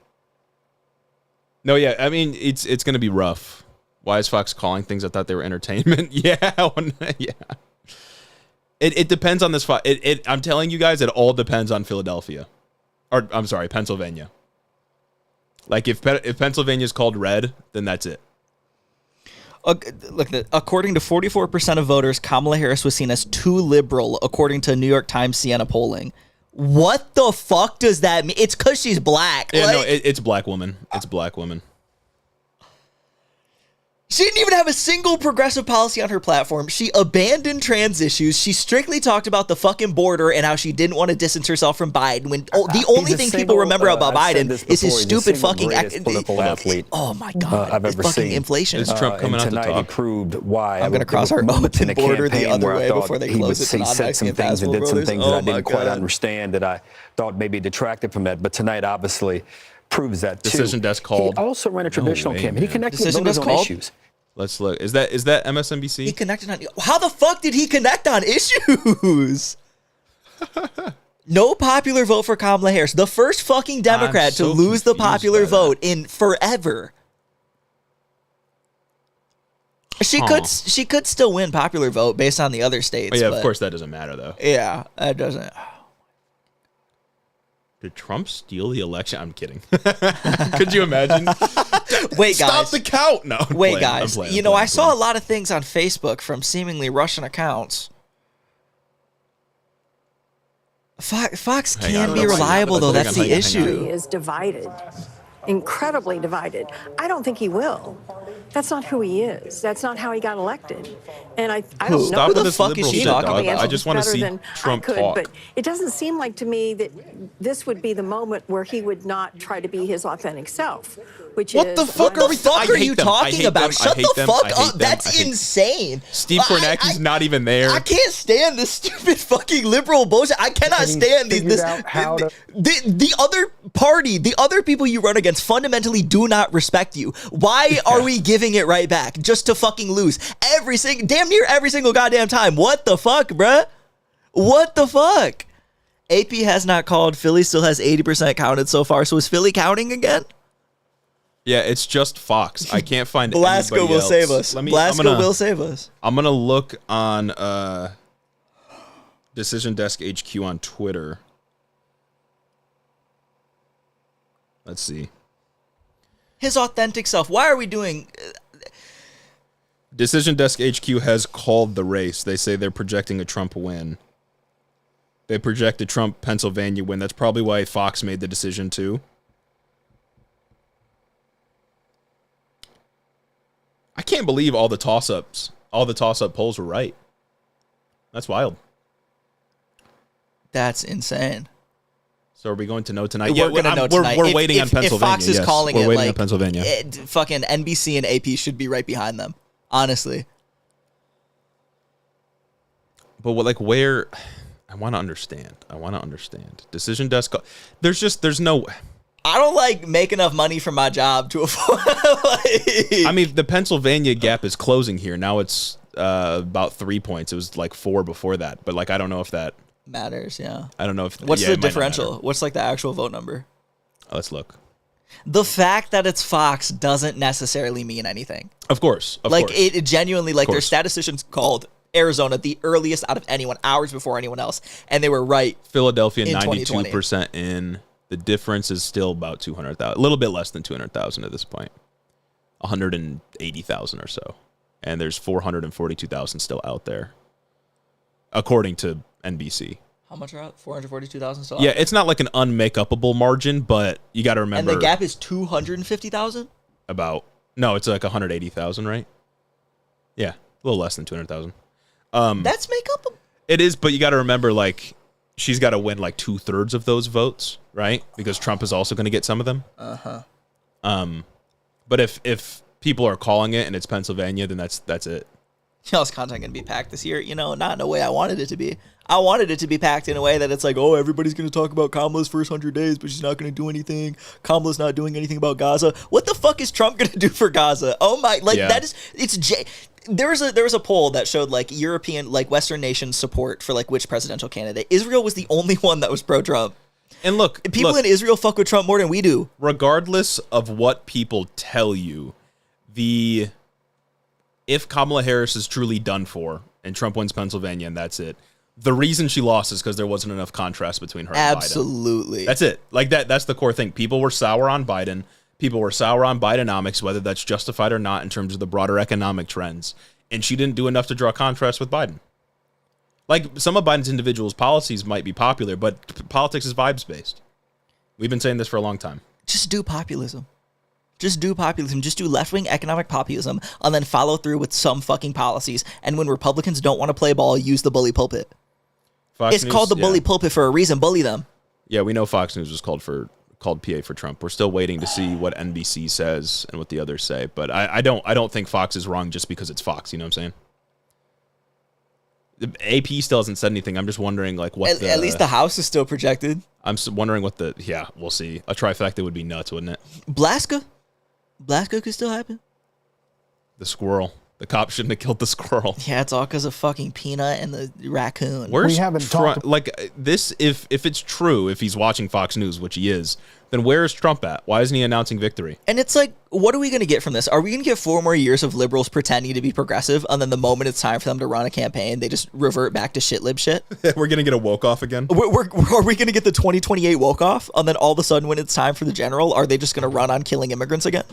No, yeah, I mean, it's going to be rough. Why is Fox calling things? I thought they were entertainment. Yeah, yeah. It depends on this. I'm telling you guys, it all depends on Philadelphia. Or, I'm sorry, Pennsylvania. Like, if Pennsylvania's called red, then that's it. Look, according to 44% of voters, Kamala Harris was seen as too liberal, according to New York Times Siena polling. What the fuck does that mean? It's because she's black. Yeah, no, it's black woman. It's black woman. She didn't even have a single progressive policy on her platform. She abandoned trans issues. She strictly talked about the fucking border and how she didn't want to distance herself from Biden. When the only thing people remember about Biden is his stupid fucking political athlete. Oh my god! I've ever fucking seen. inflation. Is Trump coming out to tonight talk? He proved why. I'm going to cross our open border the other way before they close it to He said some things and did some things that I didn't quite understand that I thought maybe detracted from that. But tonight, obviously, proves that too. Decision desk called. He also ran a traditional campaign. He connected with voters on issues. Let's look. Is that MSNBC? He connected on. How the fuck did he connect on issues? No popular vote for Kamala Harris. The first fucking Democrat to lose the popular vote in forever. She could still win popular vote based on the other states. Oh, yeah, of course that doesn't matter though. Yeah, that doesn't. Did Trump steal the election? I'm kidding. Could you imagine? Wait, guys. Stop the count. No. Wait, guys. I saw a lot of things on Facebook from seemingly Russian accounts. Fox can be reliable, though. That's the issue. He is divided, incredibly divided. I don't think he will. That's not who he is. That's not how he got elected. And I don't know who the fuck is she talking about. I just want to see Trump talk. But it doesn't seem like to me that this would be the moment where he would not try to be his authentic self. What the fuck are you talking about? Shut the fuck up. That's insane. Steve Kornacki's not even there. I can't stand this stupid fucking liberal bullshit. I cannot stand the other party, the other people you run against fundamentally do not respect you. Why are we giving it right back just to fucking lose damn near every single goddamn time? What the fuck, bruh? What the fuck? AP has not called. Philly still has 80% counted so far. So is Philly counting again? Yeah, it's just Fox. I can't find Blasco anybody will else. save us. Blasco will save us. I'm gonna look on Decision Desk HQ on Twitter. Let's see. His authentic self. Why are we doing? Decision Desk HQ has called the race. They say they're projecting a Trump win. They project a Trump Pennsylvania win. That's probably why Fox made the decision too. I can't believe all the toss-up polls were right. That's wild. That's insane. So are we going to know tonight? We're going to know tonight. We're waiting on Pennsylvania. If Fox is calling we're it, waiting on Pennsylvania. Fucking NBC and AP should be right behind them. Honestly. But where? I want to understand. Decision Desk. There's no. I don't make enough money from my job to afford. I mean, the Pennsylvania gap is closing here. Now it's about 3 points. It was 4 before that. But I don't know if that matters. Yeah. I don't know if. What's the differential? What's the actual vote number? Let's look. The fact that it's Fox doesn't necessarily mean anything. Of course. It genuinely, their statisticians called Arizona the earliest out of anyone, hours before anyone else, and they were right. Philadelphia 92% in. The difference is still about 200,000, a little bit less than 200,000 at this point, 180,000 or so, and there's 442,000 still out there, according to NBC. How much are out? 442,000 still out? Yeah, it's not an unmake-upable margin, but you got to remember. And the gap is 250,000. No, it's 180,000, right? Yeah, a little less than 200,000. That's make-upable. It is, but you got to remember, she's got to win like 2/3 of those votes, right? Because Trump is also going to get some of them. But if people are calling it and it's Pennsylvania, then that's it. Y'all's content going to be packed this year, not in a way I wanted it to be. I wanted it to be packed in a way that it's like, oh, everybody's going to talk about Kamala's first 100 days, but she's not going to do anything. Kamala's not doing anything about Gaza. What the fuck is Trump going to do for Gaza? Oh my, that is, there was a poll that showed like European, like Western nations support for like which presidential candidate. Israel was the only one that was pro-Trump. And look, people in Israel fuck with Trump more than we do. Regardless of what people tell you, if Kamala Harris is truly done for and Trump wins Pennsylvania and that's it, the reason she lost is because there wasn't enough contrast between her and Biden. Absolutely. That's it. Like that's the core thing. People were sour on Biden. People were sour on Bidenomics, whether that's justified or not in terms of the broader economic trends. And she didn't do enough to draw contrast with Biden. Like, some of Biden's individual policies might be popular, but politics is vibes-based. We've been saying this for a long time. Just do populism. Just do populism. Just do left-wing economic populism and then follow through with some fucking policies. And when Republicans don't want to play ball, use the bully pulpit. It's called the bully pulpit for a reason. Bully them. Yeah, we know Fox News was called PA for Trump. We're still waiting to see what NBC says and what the others say. But I don't think Fox is wrong just because it's Fox. You know what I'm saying? The AP still hasn't said anything. I'm just wondering, like, what at least the House is still projected. I'm wondering what we'll see. A trifecta would be nuts, wouldn't it? Blaska could still happen. The squirrel. The cop shouldn't have killed the squirrel. Yeah, it's all because of fucking Peanut and the raccoon. We haven't talked like this. If it's true, if he's watching Fox News, which he is, then where is Trump at? Why isn't he announcing victory? And it's like, what are we going to get from this? Are we going to get 4 more years of liberals pretending to be progressive, and then the moment it's time for them to run a campaign, they just revert back to shitlib shit? We're going to get a woke off again? Are we going to get the 2028 woke off, and then all of a sudden when it's time for the general, are they just going to run on killing immigrants again?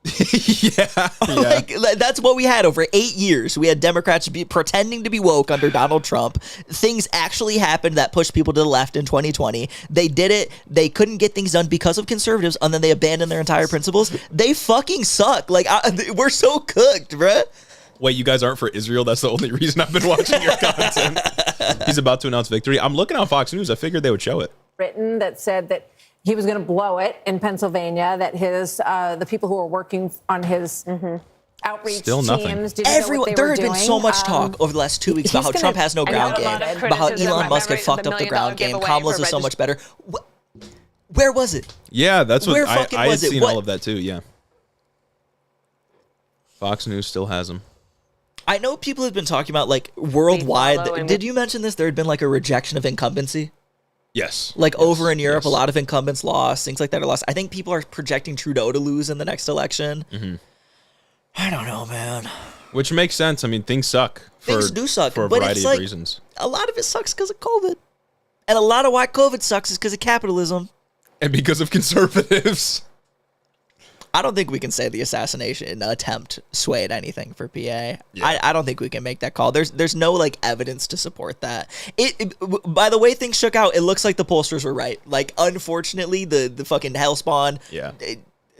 Yeah. Like, that's what we had over 8 years. We had Democrats pretending to be woke under Donald Trump. Things actually happened that pushed people to the left in 2020. They did it. They couldn't get things done because of conservatives, and then they abandoned their entire principles. They fucking suck. Like, we're so cooked, bruh. Wait, you guys aren't for Israel? That's the only reason I've been watching your content. He's about to announce victory. I'm looking on Fox News. I figured they would show it. Written that said that he was going to blow it in Pennsylvania, that the people who were working on his outreach teams didn't know what they there were has doing. been so much talk over the last 2 weeks about how Trump has no ground game, about how Elon Musk had fucked up the ground game, Kamala's is so much better. Where was it? Yeah, that's what I had seen What? all of that too, yeah. Fox News still has him. I know people have been talking about, like, worldwide. Did you mention this? There had been, like, a rejection of incumbency? Yes. Like, over in Europe, a lot of incumbents lost. Things like that are lost. I think people are projecting Trudeau to lose in the next election. Mm-hmm. I don't know, man. Which makes sense. I mean, things suck. Things do suck. For a but variety it's like, of reasons. A lot of it sucks because of COVID. And a lot of why COVID sucks is because of capitalism. And because of conservatives. I don't think we can say the assassination attempt swayed anything for PA. Yeah. I don't think we can make that call. There's no, like, evidence to support that. By the way things shook out, it looks like the pollsters were right. Like, unfortunately, the fucking hellspawn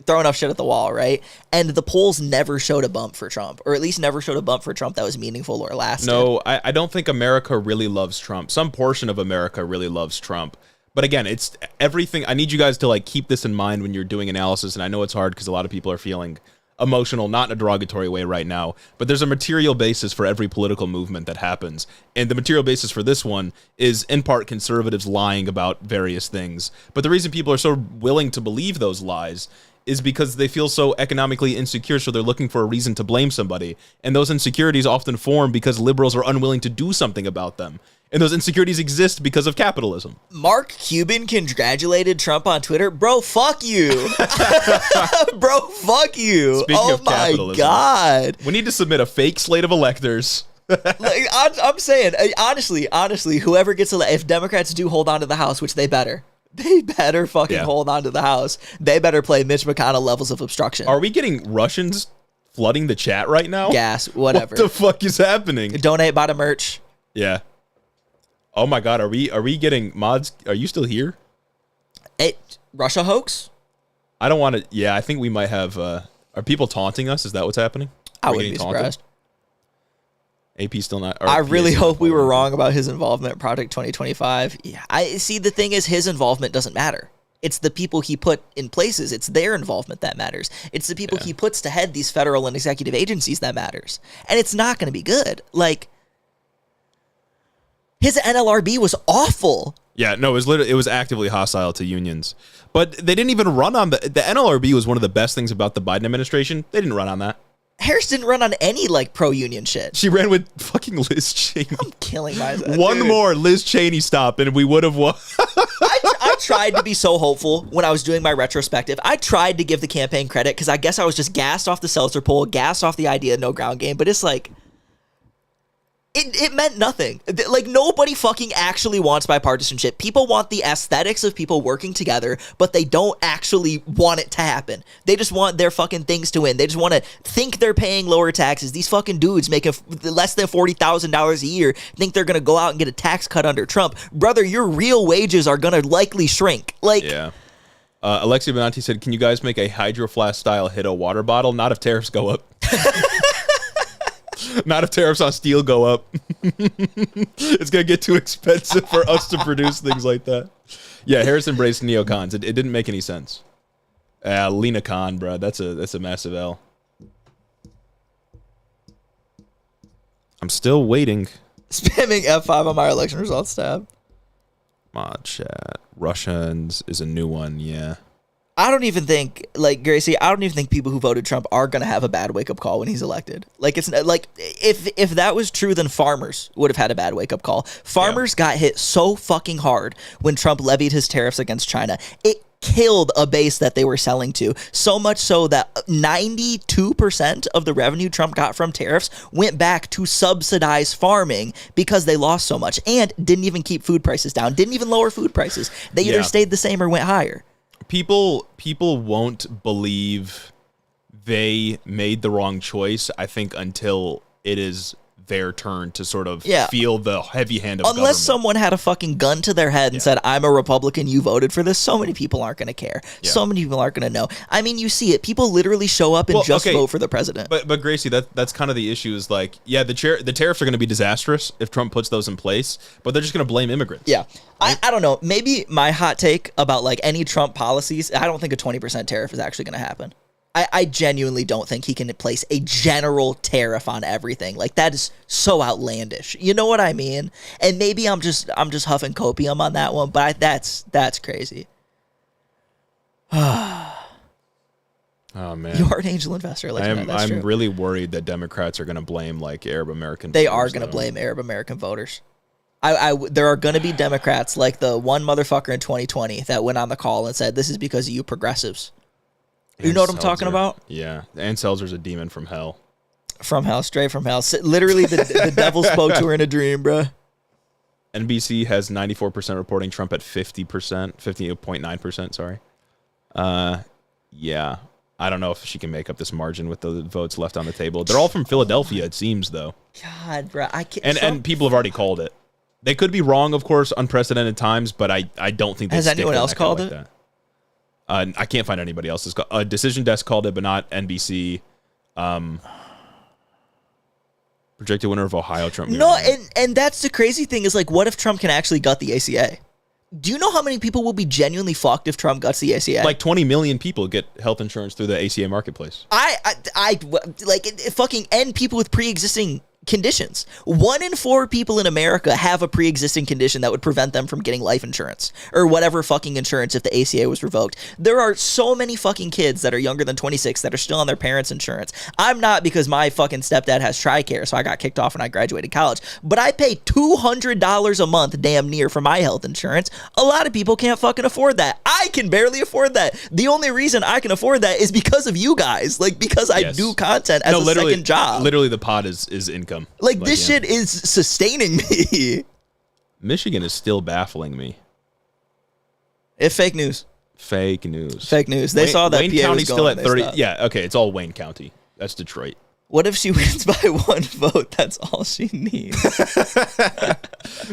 throw enough shit at the wall, right? And the polls never showed a bump for Trump, or at least never showed a bump for Trump that was meaningful or lasted. No, I don't think America really loves Trump. Some portion of America really loves Trump. But again, it's everything. I need you guys to, like, keep this in mind when you're doing analysis. And I know it's hard because a lot of people are feeling emotional, not in a derogatory way right now. But there's a material basis for every political movement that happens. And the material basis for this one is, in part, conservatives lying about various things. But the reason people are so willing to believe those lies is because they feel so economically insecure, so they're looking for a reason to blame somebody. And those insecurities often form because liberals are unwilling to do something about them. And those insecurities exist because of capitalism. Mark Cuban congratulated Trump on Twitter. Bro, fuck you. Bro, fuck you. Speaking of capitalism, my God. We need to submit a fake slate of electors. Like, I'm saying, honestly, whoever gets elected, if Democrats do hold on to the House, which they better fucking hold on to the House. They better play Mitch McConnell levels of obstruction. Are we getting Russians flooding the chat right now? Gas, whatever. What the fuck is happening? Donate, buy the merch. Yeah. Oh my God, are we getting mods? Are you still here? Russia hoax? I don't want to. Yeah, I think we might have. Are people taunting us? Is that what's happening? I wouldn't be surprised. AP still not. I really hope we were wrong about his involvement in Project 2025. Yeah, I see. The thing is, his involvement doesn't matter. It's the people he put in places. It's their involvement that matters. It's the people he puts to head these federal and executive agencies that matters. And it's not going to be good. Like, his NLRB was awful. Yeah, no, it was actively hostile to unions. But they didn't even run on the NLRB was one of the best things about the Biden administration. They didn't run on that. Harris didn't run on any like pro-union shit. She ran with fucking Liz Cheney. I'm killing myself. One more Liz Cheney stop and we would have won. I tried to be so hopeful when I was doing my retrospective. I tried to give the campaign credit because I guess I was just gassed off the Seltzer poll, gassed off the idea of no ground game. But it's like, it meant nothing. Like, nobody fucking actually wants bipartisanship. People want the aesthetics of people working together, but they don't actually want it to happen. They just want their fucking things to win. They just want to think they're paying lower taxes. These fucking dudes making less than $40,000 a year think they're going to go out and get a tax cut under Trump. Brother, your real wages are going to likely shrink. Like, yeah. Alexia Benanti said, can you guys make a Hydro Flask style Hiddo water bottle? Not if tariffs go up. Not if tariffs on steel go up. It's going to get too expensive for us to produce things like that. Yeah, Harris embraced neocons. It didn't make any sense. Lena Khan, bro. That's a massive L. I'm still waiting. Spamming F5 on my election results tab. Mod chat. Russians is a new one, yeah. I don't even think, like, Gracie, I don't even think people who voted Trump are going to have a bad wake-up call when he's elected. Like, it's like, if that was true, then farmers would have had a bad wake-up call. Farmers got hit so fucking hard when Trump levied his tariffs against China. It killed a base that they were selling to, so much so that 92% of the revenue Trump got from tariffs went back to subsidize farming because they lost so much and didn't even keep food prices down, didn't even lower food prices. They either stayed the same or went higher. People won't believe they made the wrong choice, I think, until it is their turn to sort of feel the heavy hand of government. Unless someone had a fucking gun to their head and said, I'm a Republican, you voted for this, so many people aren't going to care. Yeah. So many people aren't going to know. I mean, you see it. People literally show up and vote for the president. But Gracie, that's kind of the issue is like, yeah, the tariffs are going to be disastrous if Trump puts those in place, but they're just going to blame immigrants. Yeah. I don't know. Maybe my hot take about like any Trump policies, I don't think a 20% tariff is actually going to happen. I genuinely don't think he can place a general tariff on everything. Like, that is so outlandish. You know what I mean? And maybe I'm just huffing copium on that one, but that's crazy. Oh man, you are an angel investor. I'm really worried that Democrats are going to blame like Arab American. They are going to blame Arab American voters. There are going to be Democrats like the one motherfucker in 2020 that went on the call and said, this is because of you progressives. You know what I'm talking about? Yeah. Ann Selzer's a demon from hell. From hell, straight from hell. Literally, the devil spoke to her in a dream, bro. NBC has 94% reporting Trump at 50%, 50.9%, sorry. Yeah. I don't know if she can make up this margin with the votes left on the table. They're all from Philadelphia, it seems, though. God, bro. I can't. And people have already called it. They could be wrong, of course, unprecedented times, but I don't think they Has anyone else called it? That. I can't find anybody else's. Decision Desk called it, but not NBC. Projected winner of Ohio, Trump. No, and that's the crazy thing is like, what if Trump can actually gut the ACA? Do you know how many people will be genuinely fucked if Trump guts the ACA? Like 20 million people get health insurance through the ACA marketplace. I like fucking end people with pre-existing conditions. 1 in 4 people in America have a pre-existing condition that would prevent them from getting life insurance or whatever fucking insurance if the ACA was revoked. There are so many fucking kids that are younger than 26 that are still on their parents' insurance. I'm not, because my fucking stepdad has TRICARE, so I got kicked off when I graduated college, but I pay $200 a month damn near for my health insurance. A lot of people can't fucking afford that. I can barely afford that. The only reason I can afford that is because of you guys, like because I do content as a second job. Literally the pod is income. Like this shit is sustaining me. Michigan is still baffling me. It's fake news. Fake news. Fake news. They saw that Wayne PA County's was still at 30. stopped. Yeah, okay, it's all Wayne County. That's Detroit. What if she wins by 1 vote? That's all she needs.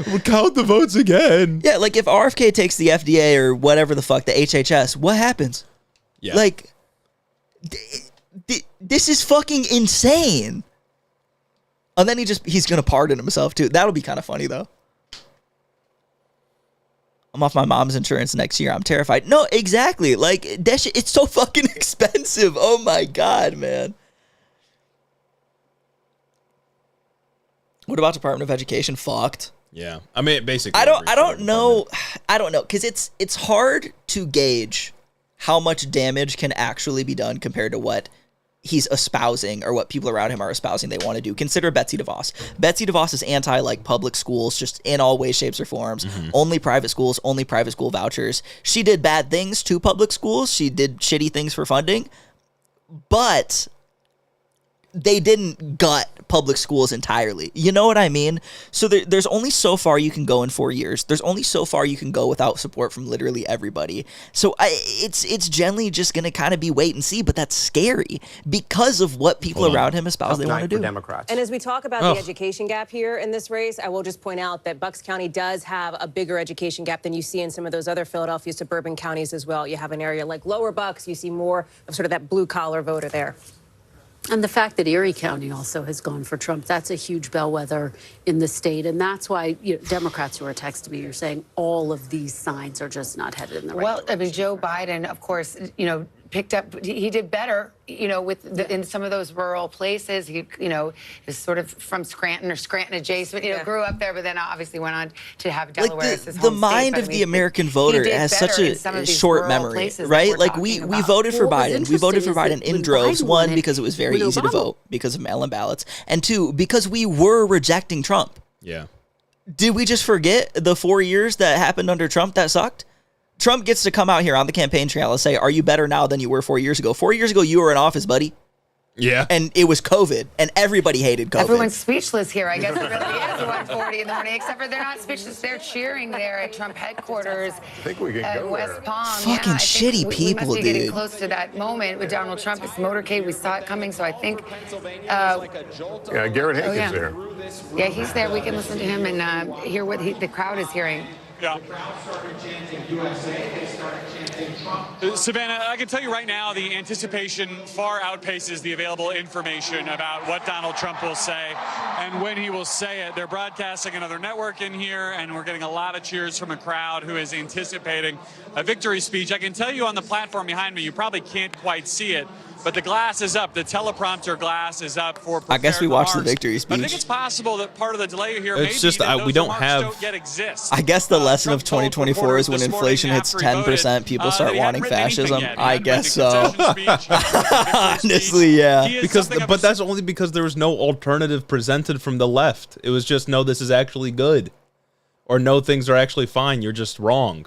We'll count the votes again. Yeah, like if RFK takes the FDA or whatever the fuck, the HHS, what happens? Yeah. Like, this is fucking insane. And then he's going to pardon himself, too. That'll be kind of funny, though. I'm off my mom's insurance next year. I'm terrified. No, exactly. Like, that shit, it's so fucking expensive. Oh, my God, man. What about Department of Education? Fucked. Yeah. I mean, basically. I don't know. I don't know. Because it's hard to gauge how much damage can actually be done compared to what he's espousing or what people around him are espousing they want to do. Consider Betsy DeVos. Betsy DeVos is anti like public schools, just in all ways, shapes, or forms. Only private schools, only private school vouchers. She did bad things to public schools. She did shitty things for funding, but they didn't gut public schools entirely. You know what I mean? So there's only so far you can go in 4 years. There's only so far you can go without support from literally everybody. So it's generally just going to kind of be wait and see, but that's scary because of what people around him espouse they want to do. Democrats. And as we talk about the education gap here in this race, I will just point out that Bucks County does have a bigger education gap than you see in some of those other Philadelphia suburban counties as well. You have an area like Lower Bucks, you see more of sort of that blue-collar voter there. And the fact that Erie County also has gone for Trump, that's a huge bellwether in the state. And that's why Democrats who are texting me are saying all of these signs are just not headed in the right direction. Well, I mean, Joe Biden, of course, picked up, he did better, in some of those rural places. He, is sort of from Scranton or Scranton adjacent, grew up there, but then obviously went on to have Delaware as his home the mind of the American voter has such a short memory, right? Like we voted for Biden. We voted for Biden in droves. One, because it was very easy to vote because of mail-in ballots. And two, because we were rejecting Trump. Yeah. Did we just forget the 4 years that happened under Trump that sucked? Trump gets to come out here on the campaign trail and say, are you better now than you were 4 years ago? 4 years ago, you were in office, buddy. Yeah. And it was COVID, and everybody hated COVID. Everyone's speechless here. I guess it really is 1:40 in the morning, except for they're not speechless. They're cheering there at Trump headquarters. I think we can go West there. Palm. Fucking shitty people, we must be getting dude. close to that moment with Donald Trump. His motorcade, we saw it coming, so I think... Garrett Hankins there. Yeah, he's there. We can listen to him and hear what the crowd is hearing. Yeah. Savannah, I can tell you right now, the anticipation far outpaces the available information about what Donald Trump will say and when he will say it. They're broadcasting another network in here, and we're getting a lot of cheers from a crowd who is anticipating a victory speech. I can tell you on the platform behind me, you probably can't quite see it, but the glass is up. The teleprompter glass is up for I guess we watched the remarks. victory speech. I think it's possible that part of the delay here It's may just be that we those don't remarks have. don't yet exist. I guess the lesson of Trump told 2024 is when reporters inflation this hits morning after he 10%, voted, people start that he wanting hadn't written anything fascism. yet. He I hadn't guess written so. the concession speech, Honestly, yeah. Because, but that's only because there was no alternative presented from the left. It was just, no, this is actually good. Or no, things are actually fine. You're just wrong.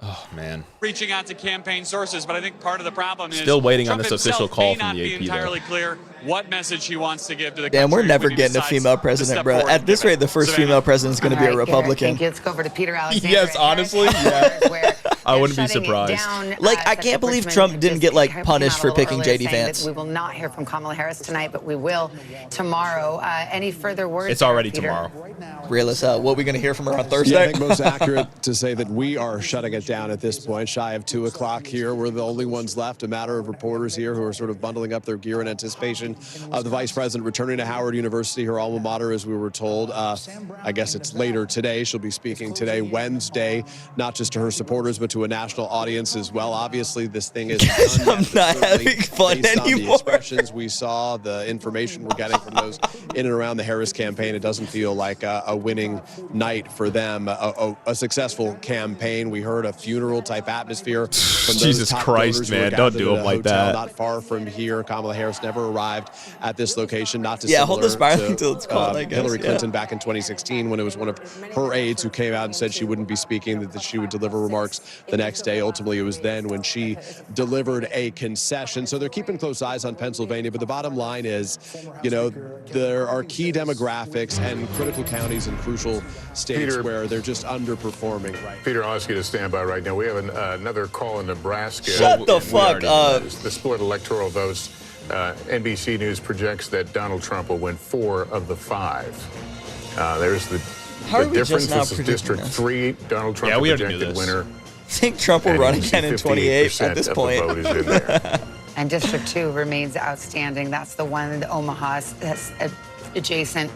Oh, man. reaching out to campaign sources, but I think part of the problem is Still waiting Trump on this himself official call may from not the be AP, entirely clear what message he wants to give to the Damn, country. we're never when he getting a decides female to president, step bro. forward At and this give it. rate, the first Savannah. female president is going to be a Republican. Thank you. Let's go over to Peter Alexander. Yes, honestly, yeah. I wouldn't be surprised. Like, I can't believe Trump didn't get, like, punished for picking J.D. Vance. We will not hear from Kamala Harris tonight, but we will tomorrow. Any further words? It's already Peter? tomorrow. Real as hell. What are we going to hear from her on Thursday? Yeah, I think most accurate to say that we are shutting it down at this point, shy of 2 o'clock here. We're the only ones left, a matter of reporters here who are sort of bundling up their gear in anticipation of the vice president returning to Howard University, her alma mater, as we were told. I guess it's later today. She'll be speaking today, Wednesday, not just to her supporters, but to a national audience as well. Obviously, this thing is I'm not having fun based on the anymore. expressions we saw, the information we're getting from those in and around the Harris campaign. It doesn't feel like a winning night for them, a successful campaign. We heard a funeral-type atmosphere from those Jesus top Christ, voters who were man, don't gathered do at it a like hotel that. Not far from here. Kamala Harris never arrived at this location. Not Yeah, hold the dissimilar spiral until it's called, I guess, Hillary yeah. Clinton back in 2016 when it was one of her aides who came out and said she wouldn't be speaking, that she would deliver remarks the next day. Ultimately, it was then when she delivered a concession. So they're keeping close eyes on Pennsylvania. But the bottom line is, there are key demographics and critical counties and crucial states where they're just underperforming. Peter, I'll ask you to stand by right now. We have another call in Nebraska. Shut the And we fuck already up. know the split electoral votes. NBC News projects that Donald Trump will win 4 of the 5. There's the How are we just difference. now This is predicting District this? 3. Donald Trump, Yeah, we the already knew projected this. winner. I think Trump will And run you see again in 28 at 58% this of point. the vote is in there. And District 2 remains outstanding. That's the one that Omaha has adjacent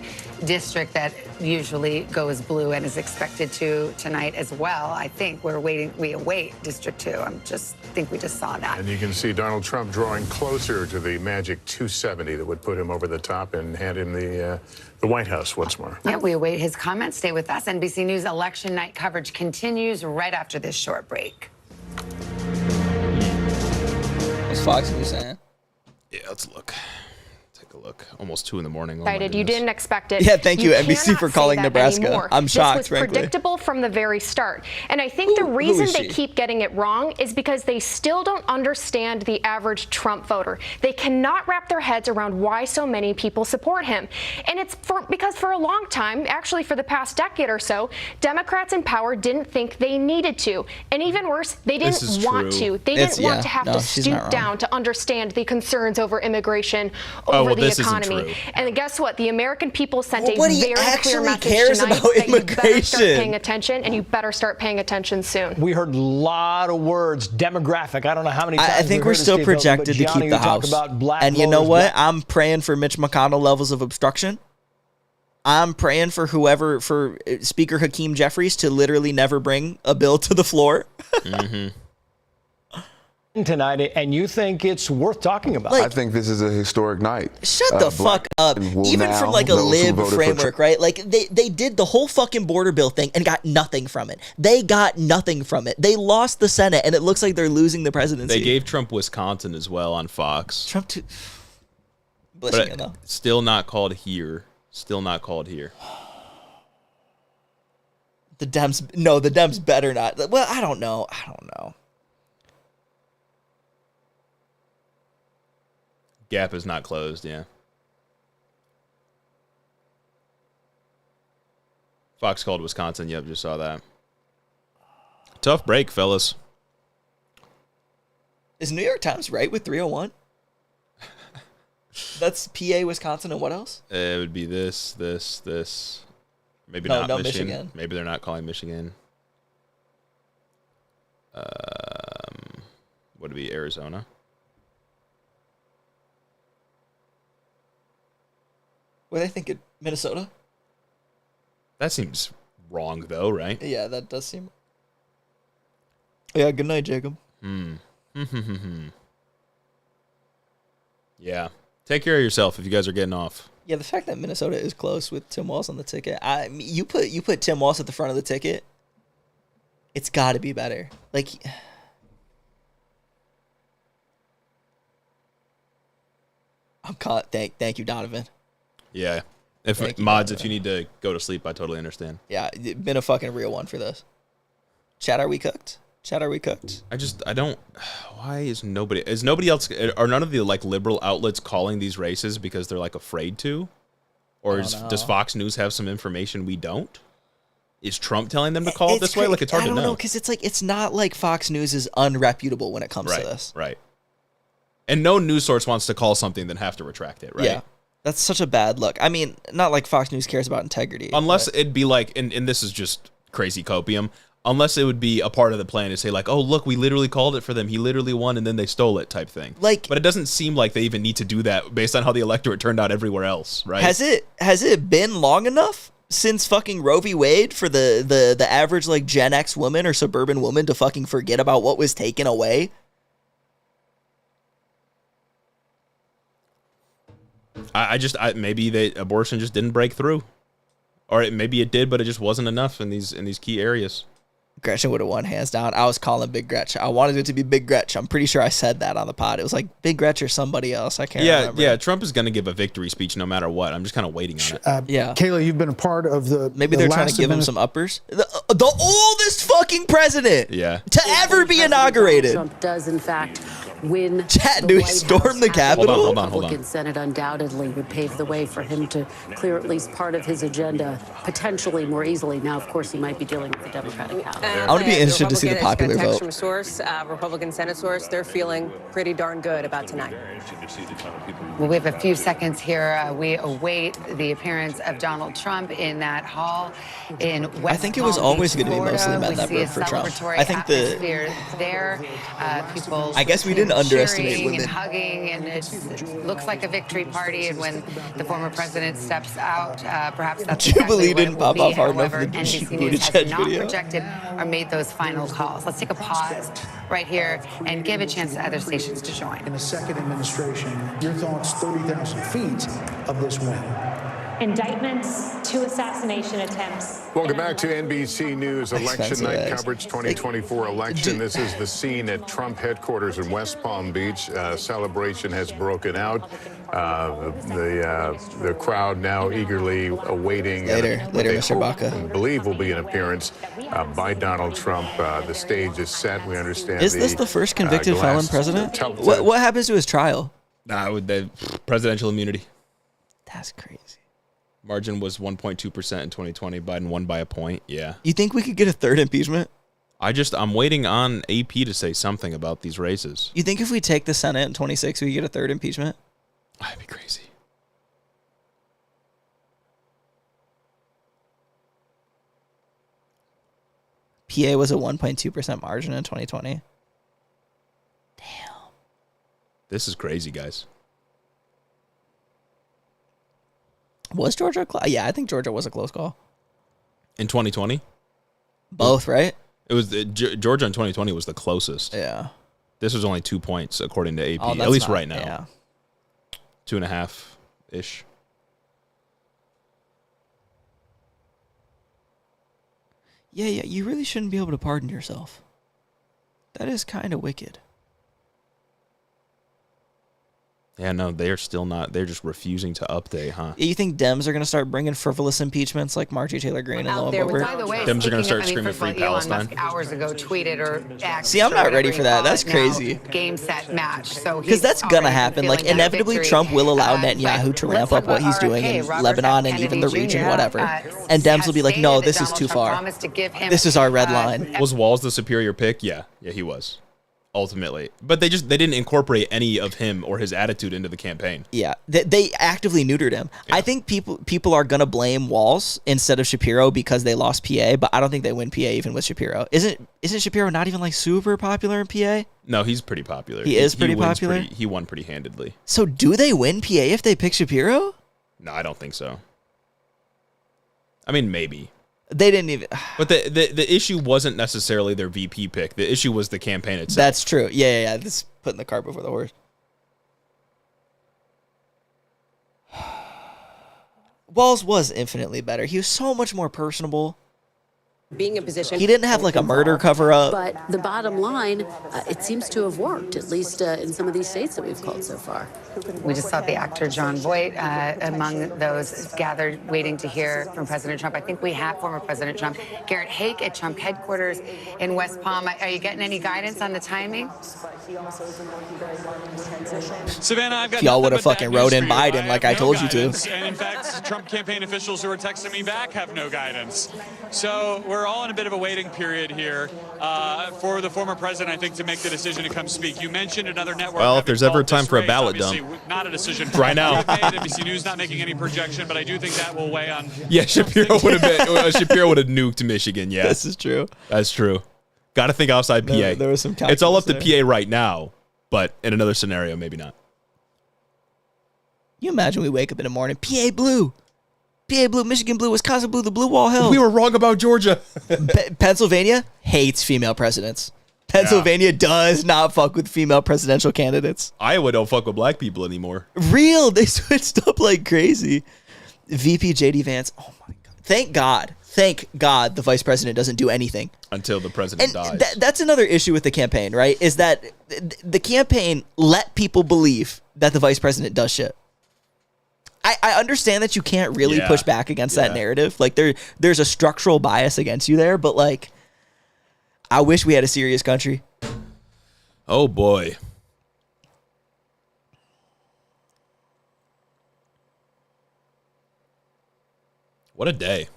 district that usually goes blue and is expected to tonight as well. I think we await District 2. I think we just saw that. And you can see Donald Trump drawing closer to the magic 270 that would put him over the top and hand him the White House once more. Yeah, we await his comments. Stay with us. NBC News election night coverage continues right after this short break. What's Fox News saying? Yeah, let's look. Take a look. Almost 2 in the morning. Excited. You didn't expect it. Yeah, thank you, NBC, for calling Nebraska. Anymore. I'm shocked, This was frankly. predictable from the very start. And I think the reason they keep getting it wrong is because they still don't understand the average Trump voter. They cannot wrap their heads around why so many people support him. And it's because for a long time, actually for the past decade or so, Democrats in power didn't think they needed to. And even worse, they didn't want to. They didn't want to have to stoop down to understand the concerns over immigration, over the economy. And guess what? The American people sent a very clear message tonight that you better start paying attention, and you better start paying attention soon. We heard a lot of words, demographic. I don't know how many times I think we're still projected to keep the House. And you know what? I'm praying for Mitch McConnell levels of obstruction. I'm praying for for Speaker Hakeem Jeffries to literally never bring a bill to the floor. Tonight, and you think it's worth talking about? I think this is a historic night. Shut the fuck up. Even from like a lib framework, right? Like they did the whole fucking border bill thing and got nothing from it. They got nothing from it. They lost the Senate, and it looks like they're losing the presidency. They gave Trump Wisconsin as well on Fox. Trump too. But still not called here. Still not called here. The Dems better not. Well, I don't know. Gap is not closed, yeah. Fox called Wisconsin. Yep, just saw that. Tough break, fellas. Is New York Times right with 301? That's PA, Wisconsin, and what else? It would be this. Maybe not Michigan. Maybe they're not calling Michigan. Would it be Arizona? What do they think? Minnesota? That seems wrong, though, right? Yeah, that does seem. Yeah, good night, Jacob. Yeah. Take care of yourself if you guys are getting off. Yeah, the fact that Minnesota is close with Tim Walz on the ticket. You put Tim Walz at the front of the ticket. It's got to be better. Like. Thank you, Donovan. Yeah. If you need to go to sleep, I totally understand. Yeah, been a fucking real one for this. Chat, are we cooked? Why is nobody else, are none of the like liberal outlets calling these races because they're like afraid to? Or does Fox News have some information we don't? Is Trump telling them to call it this way? Like, it's hard to know. I don't know, because it's not like Fox News is unreputable when it comes to this. Right. And no news source wants to call something then have to retract it, right? Yeah. That's such a bad look. I mean, not like Fox News cares about integrity. Unless it'd be like, and this is just crazy copium, unless it would be a part of the plan to say like, oh, look, we literally called it for them. He literally won and then they stole it type thing. But it doesn't seem like they even need to do that based on how the electorate turned out everywhere else, right? Has it been long enough since fucking Roe v. Wade for the average like Gen X woman or suburban woman to fucking forget about what was taken away? Maybe abortion just didn't break through, or maybe it did, but it just wasn't enough in these key areas. Gretchen would have won hands down. I was calling Big Gretch. I wanted it to be Big Gretch. I'm pretty sure I said that on the pod. It was like Big Gretch or somebody else. I can't remember. Yeah. Trump is going to give a victory speech no matter what. I'm just kind of waiting on it. Kayla, you've been a part of Maybe they're trying to give him some uppers. The oldest fucking president to ever be inaugurated. Trump does, in fact, win. Chat, do we storm the Capitol? Hold on. Republican Senate undoubtedly would pave the way for him to clear at least part of his agenda potentially more easily. Now, of course, he might be dealing with the Democratic House. I want to be interested to see the popular vote. From source, Republican Senate source, they're feeling pretty darn good about tonight. Well, we have a few seconds here. We await the appearance of Donald Trump in that hall in West I think it was always going to be mostly men that vote for Trump. I think there. People. I guess we didn't underestimate cheering women. and hugging, and it looks like a victory party. And when the former president steps out, perhaps that's Jubilee exactly what didn't it will pop off be. hard enough However, for the NBC News has Buttigieg not video. projected or made those final calls. Let's take a pause right here and give a chance to other stations to join. In the second administration, your thoughts 30,000 feet of this win. Indictments, 2 assassination attempts. Welcome back to NBC News Election Expensive Night eggs. coverage 2024 election. This is the scene at Trump headquarters in West Palm Beach. Celebration has broken out. The crowd now eagerly awaiting Later, Mr. Baca. I believe will be an appearance by Donald Trump. The stage is set. We understand. Is this the first convicted felon president? Tell- What happens to his trial? With the presidential immunity. That's crazy. Margin was 1.2% in 2020. Biden won by a point. Yeah. You think we could get a third impeachment? I'm waiting on AP to say something about these races. You think if we take the Senate in 26, we get a third impeachment? That'd be crazy. PA was a 1.2% margin in 2020. This is crazy, guys. Was Georgia yeah, I think Georgia was a close call. In 2020? Both, right? It was Georgia in 2020 was the closest. Yeah. This was only 2 points according to AP, Oh, at that's least not- right now. yeah. 2.5 ish. Yeah, you really shouldn't be able to pardon yourself. That is kind of wicked. Yeah, no, they're still not. They're just refusing to update, huh? You think Dems are going to start bringing frivolous impeachments like Marjorie Taylor Greene and lo and behold? By the way, Dems are going to start speaking screaming of- free Elon Palestine. Musk hours ago tweeted or See, I'm not ready for that. That's crazy. Game, set, match. So Because that's going to happen. Like, inevitably, Trump will allow Netanyahu to ramp up what he's doing in Lebanon and even the region, whatever. And Dems will be like, no, this is too far. This is our red line. Was Walz the superior pick? Yeah, he was. Ultimately. But they didn't incorporate any of him or his attitude into the campaign. Yeah, they actively neutered him. Yeah. I think people are gonna blame Walz instead of Shapiro because they lost PA, but I don't think they win PA even with Shapiro. Isn't Shapiro not even like super popular in PA? No, he's pretty popular. He is pretty popular? He won pretty handedly. So do they win PA if they pick Shapiro? No, I don't think so. I mean, maybe. They didn't even. But the issue wasn't necessarily their VP pick. The issue was the campaign itself. That's true. Yeah. This is putting the cart before the horse. Walz was infinitely better. He was so much more personable. Being in position. He didn't have like a murder cover up. But the bottom line, it seems to have worked, at least in some of these states that we've called so far. We just saw the actor John Voight among those gathered waiting to hear from President Trump. I think we have former President Trump, Garrett Haake at Trump headquarters in West Palm. Are you getting any guidance on the timing? Savannah, I've got Y'all would nothing have but fucking bad wrote news in for you. Biden I like have I no told you to. guidance. And in fact, Trump campaign officials who are texting me back have no guidance. So we're all in a bit of a waiting period here for the former president, I think, to make the decision to come speak. You mentioned another network. Well, if there's ever called time this for a race, ballot obviously dump. Not a decision Right now. NBC News not making any projection, but I do think that will weigh on. Yeah, Shapiro would have nuked Michigan. Yeah, This is true. That's true. Got to think outside PA. There was some It's all up to calculus PA right now, but in another scenario, maybe not. You imagine we wake up in the morning, PA blue, Michigan blue, Wisconsin blue, the blue wall held. We were wrong about Georgia. Pennsylvania hates female presidents. Pennsylvania does not fuck with female presidential candidates. Iowa don't fuck with black people anymore. Real, they switched up like crazy. VP JD Vance, oh my God. Thank God the vice president doesn't do anything. Until the president dies. That's another issue with the campaign, right? Is that the campaign let people believe that the vice president does shit. I understand that you can't really push back against that narrative. Like there's a structural bias against you there, but like I wish we had a serious country. Oh boy. What a day.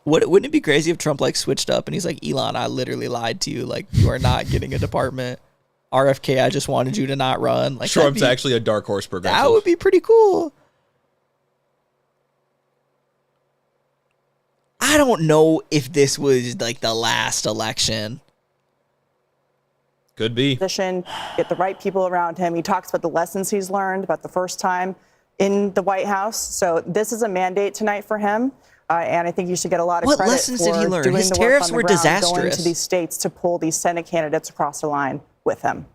Wouldn't it be crazy if Trump like switched up and he's like, Elon, I literally lied to you. Like you are not getting a department. RFK, I just wanted you to not run. Like Trump's actually a dark horse progressive. That would be pretty cool. I don't know if this was like the last election. Could be. Position, get the right people around him. He talks about the lessons he's learned about the first time in the White House. So this is a mandate tonight for him. And I think you should get a lot of What credit lessons for did he learn? doing His the work tariffs on the were ground, going disastrous. to these states to pull these Senate candidates across the line with him.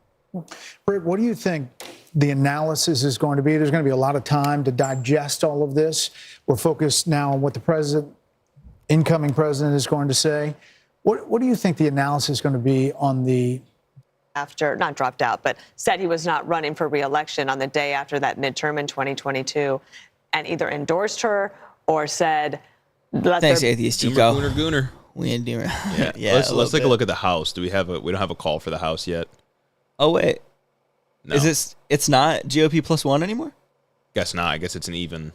Britt, what do you think the analysis is going to be? There's going to be a lot of time to digest all of this. We're focused now on what the incoming president is going to say. What do you think the analysis is going to be on the after, not dropped out, but said he was not running for re-election on the day after that midterm in 2022 and either endorsed her or said, Thanks, Atheist Chico. Gooner. We ain't doing Yeah. Let's take a look at the House. We don't have a call for the House yet. Oh, wait. No. Is this, it's not GOP +1 anymore? Guess not. I guess it's an even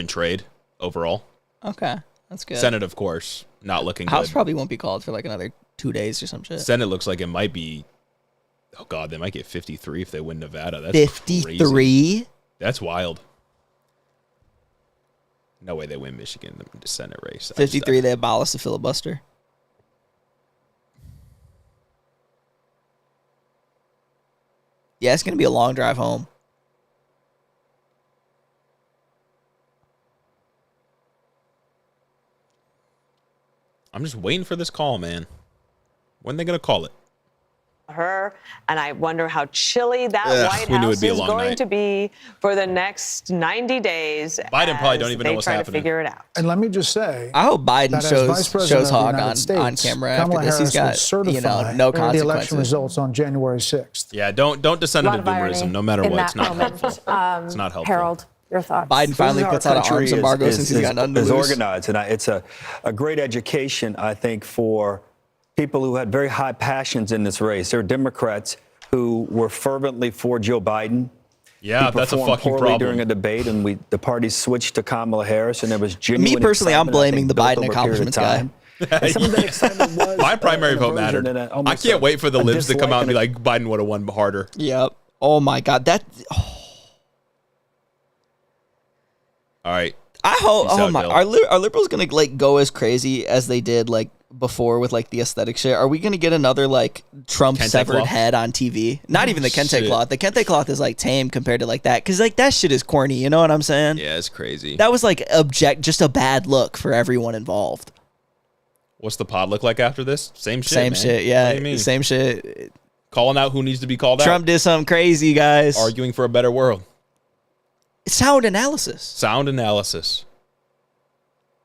trade overall. Okay. That's good. Senate, of course, not looking House good. probably won't be called for like another 2 days or some shit. Senate looks like it might be. Oh God, they might get 53 if they win Nevada. That's 53? crazy. That's wild. No way they win Michigan in the Senate race. 53, they abolish the filibuster. Yeah, it's going to be a long drive home. I'm just waiting for this call, man. When are they going to call it? her, and I wonder how chilly that White we knew House it'd be a is long going night. to be for the next 90 days. Biden probably don't as even they know what's try happening. to figure it out. And let me just say, I hope Biden that as Vice shows President of the hog United on States, camera after Kamala this. He's Harris will got, you know, certify no the election consequences. results on January 6th. Yeah, don't descend A lot into of irony doomerism. No matter in what, that it's not moment. helpful. It's not helpful. Harold, your thoughts? Biden finally This is puts how out our an country arms embargo since he's got nothing to is lose. organized, and it's a great education, I think, for people who had very high passions in this race. There are Democrats who were fervently for Joe Biden. Yeah, He that's a performed fucking poorly problem. during a debate, and the party switched to Kamala Harris, and there was genuine Me personally, I'm excitement, I blaming think, the built Biden over a period of accomplishments guy. time. And some of that excitement was My primary vote aversion mattered. and I almost can't wait for the a libs to come dislike out and be and like, Biden would have won harder. Yep. Oh my God. That. All right. I hope. Peace Oh out, my. Bill. Are liberals gonna like go as crazy as they did like before with like the aesthetic shit? Are we gonna get another like Trump Kente severed cloth? head on TV? Not even the Kente Shit. cloth. The Kente cloth is like tame compared to like that, because like that shit is corny. You know what I'm saying? Yeah, it's crazy. That was like just a bad look for everyone involved. What's the pod look like after this? Same shit. Same man. shit. What do Yeah. you mean? Same shit. Calling out who needs to be called Trump out. did something crazy, guys. Arguing for a better world. Sound analysis. Sound analysis.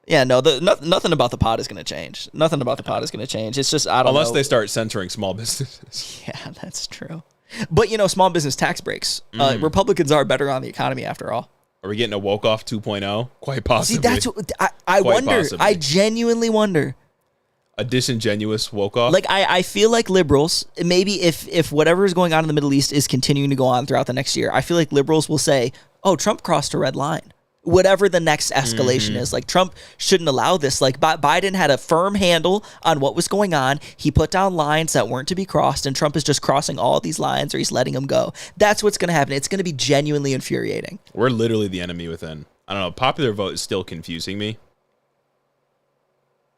Yeah, no, nothing about the pod is going to change. Nothing about the pod is going to change. It's just, I don't Unless know. they start censoring small businesses. Yeah, that's true. But, you know, small business tax breaks. Republicans are better on the economy after all. Are we getting a woke off 2.0? Quite possibly. See, that's what I Quite wonder. possibly. I genuinely wonder. A disingenuous woke off? Like, I feel like liberals, maybe if whatever is going on in the Middle East is continuing to go on throughout the next year, I feel like liberals will say, oh, Trump crossed a red line. Whatever the next escalation is, like Trump shouldn't allow this. Like Biden had a firm handle on what was going on. He put down lines that weren't to be crossed, and Trump is just crossing all these lines, or he's letting them go. That's what's going to happen. It's going to be genuinely infuriating. We're literally the enemy within. I don't know. Popular vote is still confusing me.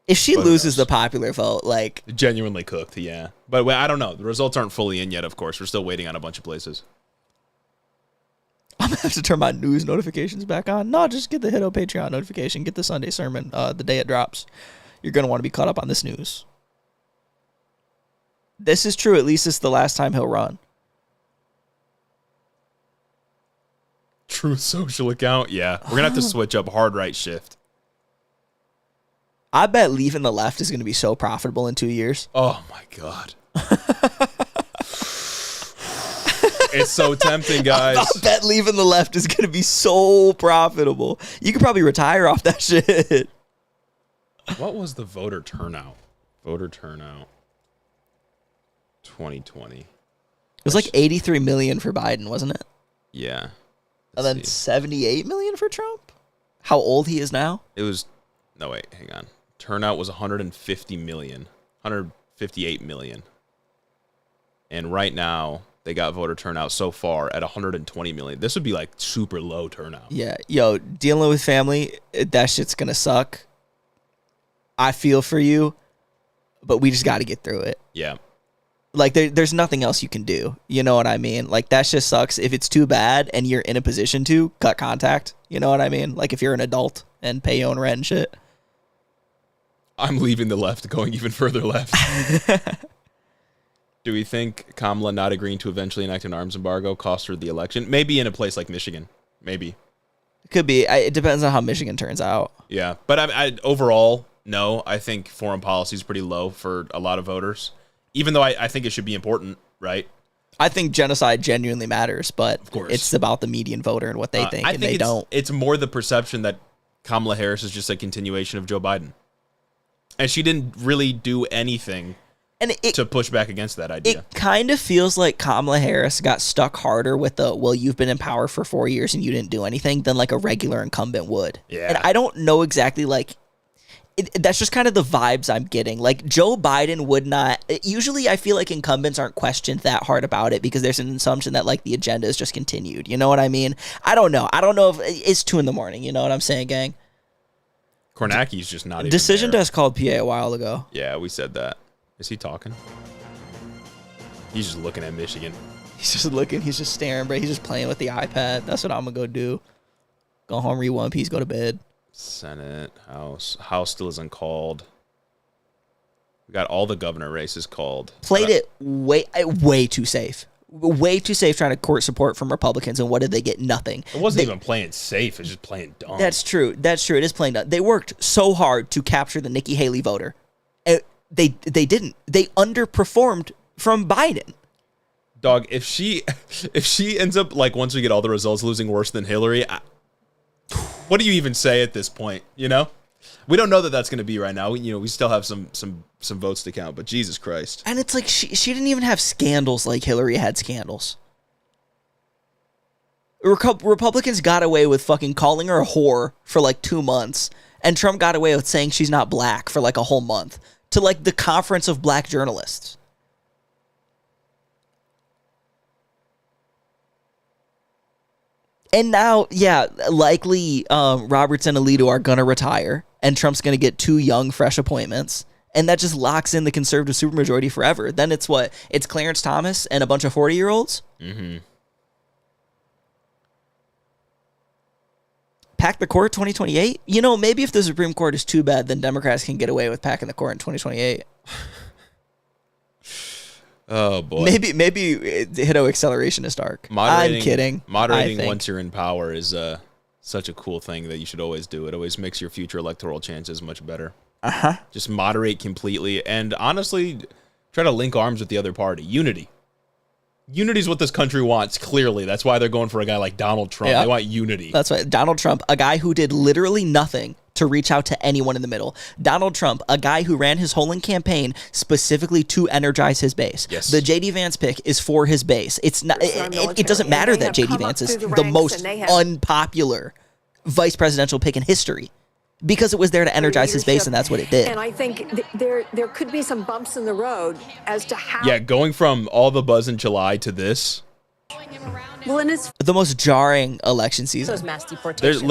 If she But who loses the popular vote, like Genuinely cooked, yeah. But I don't know. The results aren't fully in yet, of course. We're still waiting on a bunch of places. I'm gonna have to turn my news notifications back on. No, just get the Hito Patreon notification. Get the Sunday sermon the day it drops. You're gonna want to be caught up on this news. This is true. At least it's the last time he'll run. Truth Social account? Yeah. We're going to have to switch up hard right shift. I bet leaving the left is gonna be so profitable in 2 years. Oh, my God. It's so tempting, guys. I bet leaving the left is gonna be so profitable. You could probably retire off that shit. What was the voter turnout? Voter turnout 2020. It was like 83 million for Biden, wasn't it? Yeah. And then 78 million for Trump? How old he is now? It was, no, wait, hang on. Turnout was 150 million, 158 million. And right now, they got voter turnout so far at 120 million. This would be like super low turnout. Yeah. Yo, dealing with family, that shit's gonna suck. I feel for you, but we just got to get through it. Yeah. Like there's nothing else you can do. You know what I mean? Like that just sucks. If it's too bad and you're in a position to cut contact, you know what I mean? Like if you're an adult and pay your own rent and shit. I'm leaving the left, going even further left. Do we think Kamala not agreeing to eventually enact an arms embargo cost her the election? Maybe in a place like Michigan. Maybe. It could be. It depends on how Michigan turns out. Yeah. But I overall, no. I think foreign policy is pretty low for a lot of voters. Even though I think it should be important, right? I think genocide genuinely matters, but of course. It's about the median voter and what they think, and they don't. It's more the perception that Kamala Harris is just a continuation of Joe Biden. And she didn't really do anything to push back against that idea. It kind of feels like Kamala Harris got stuck harder with the, well, you've been in power for 4 years and you didn't do anything, than like a regular incumbent would. Yeah. And I don't know exactly, like, that's just kind of the vibes I'm getting. Like, Joe Biden would not... Usually, I feel like incumbents aren't questioned that hard about it because there's an assumption that, like, the agenda is just continued. You know what I mean? I don't know. I don't know if... It's 2 a.m. You know what I'm saying, gang? Kornacki's just not even Decision there. Desk called PA a while ago. Yeah, we said that. Is he talking? He's just looking at Michigan. He's just looking. He's just staring, bro. He's just playing with the iPad. That's what I'm going to go do. Go home, read One Piece, go to bed. Senate, House. House still isn't called. We got all the governor races called. Played it way too safe. Way too safe trying to court support from Republicans, and what did they get? Nothing. It wasn't even playing safe. It's just playing dumb. That's true. That's true. It is playing dumb. They worked so hard to capture the Nikki Haley voter. They didn't. They underperformed from Biden. Dog, if she ends up, like, once we get all the results, losing worse than Hillary, what do you even say at this point? You know, we don't know that that's going to be right now. We still have some votes to count, but Jesus Christ. And it's like she didn't even have scandals like Hillary had scandals. Republicans got away with fucking calling her a whore for like 2 months, and Trump got away with saying she's not black for like a whole month, to like the Conference of Black Journalists. And now, yeah, likely Roberts and Alito are going to retire, and Trump's going to get 2 young, fresh appointments, and that just locks in the conservative supermajority forever. Then it's what? It's Clarence Thomas and a bunch of 40-year-olds? Mm-hmm. Pack the court 2028? You know, maybe if the Supreme Court is too bad, then Democrats can get away with packing the court in 2028. Oh, boy. Maybe Hiddo acceleration is dark. I'm kidding. Moderating once you're in power is such a cool thing that you should always do. It always makes your future electoral chances much better. Uh-huh. Just moderate completely. And honestly, try to link arms with the other party. Unity. Unity is what this country wants, clearly. That's why they're going for a guy like Donald Trump. Yeah. They want unity. That's right. Donald Trump, a guy who did literally nothing to reach out to anyone in the middle. Donald Trump, a guy who ran his whole campaign specifically to energize his base. Yes. The J.D. Vance pick is for his base. It's not. It doesn't matter that J.D. Vance is the most unpopular vice presidential pick in history, because it was there to energize his base, and that's what it did. And I think there could be some bumps in the road as to how. Yeah, going from all the buzz in July to this. Well, and it's the most jarring election season. Those mass deportations.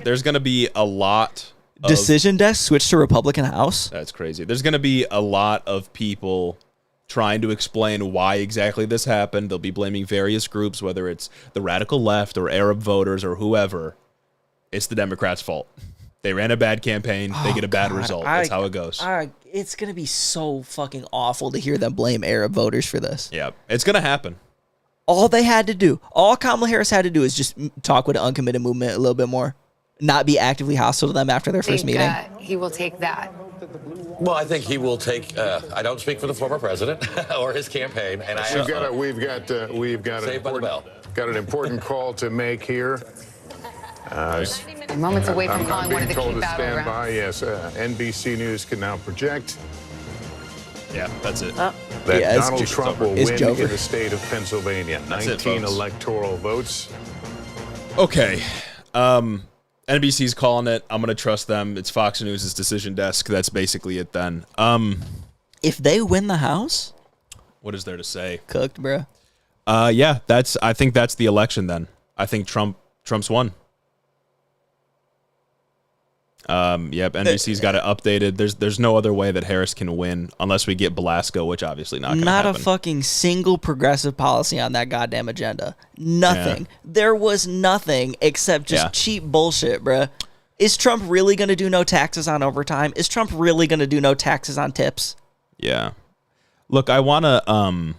There's going to be a lot. Decision Desk switched to Republican House. That's crazy. There's going to be a lot of people trying to explain why exactly this happened. They'll be blaming various groups, whether it's the radical left or Arab voters or whoever. It's the Democrats' fault. They ran a bad campaign. They get a bad result. That's how it goes. It's going to be so fucking awful to hear them blame Arab voters for this. Yeah, it's going to happen. All they had to do, all Kamala Harris had to do is just talk with the uncommitted movement a little bit more. Not be actively hostile to them after their first meeting. He will take that. Well, I think he will take. I don't speak for the former president or his campaign, and we've got an important call to make here. Moments away from calling one of the key battlegrounds. Stand by. battlegrounds. Yes, NBC News can now project. Yeah, that's it. That Donald Trump will win in the state of Pennsylvania. 19 electoral votes. Okay. NBC's calling it. I'm going to trust them. It's Fox News' Decision Desk. That's basically it then. If they win the House, what is there to say? Cooked, bro. Yeah, I think that's the election then. I think Trump's won. Yep, NBC's got it updated. There's no other way that Harris can win unless we get Belasco, which obviously not going to happen. Not a fucking single progressive policy on that goddamn agenda. Nothing. Yeah. There was nothing except just cheap bullshit, bruh. Is Trump really going to do no taxes on overtime? Is Trump really going to do no taxes on tips? Yeah. Look, I want to...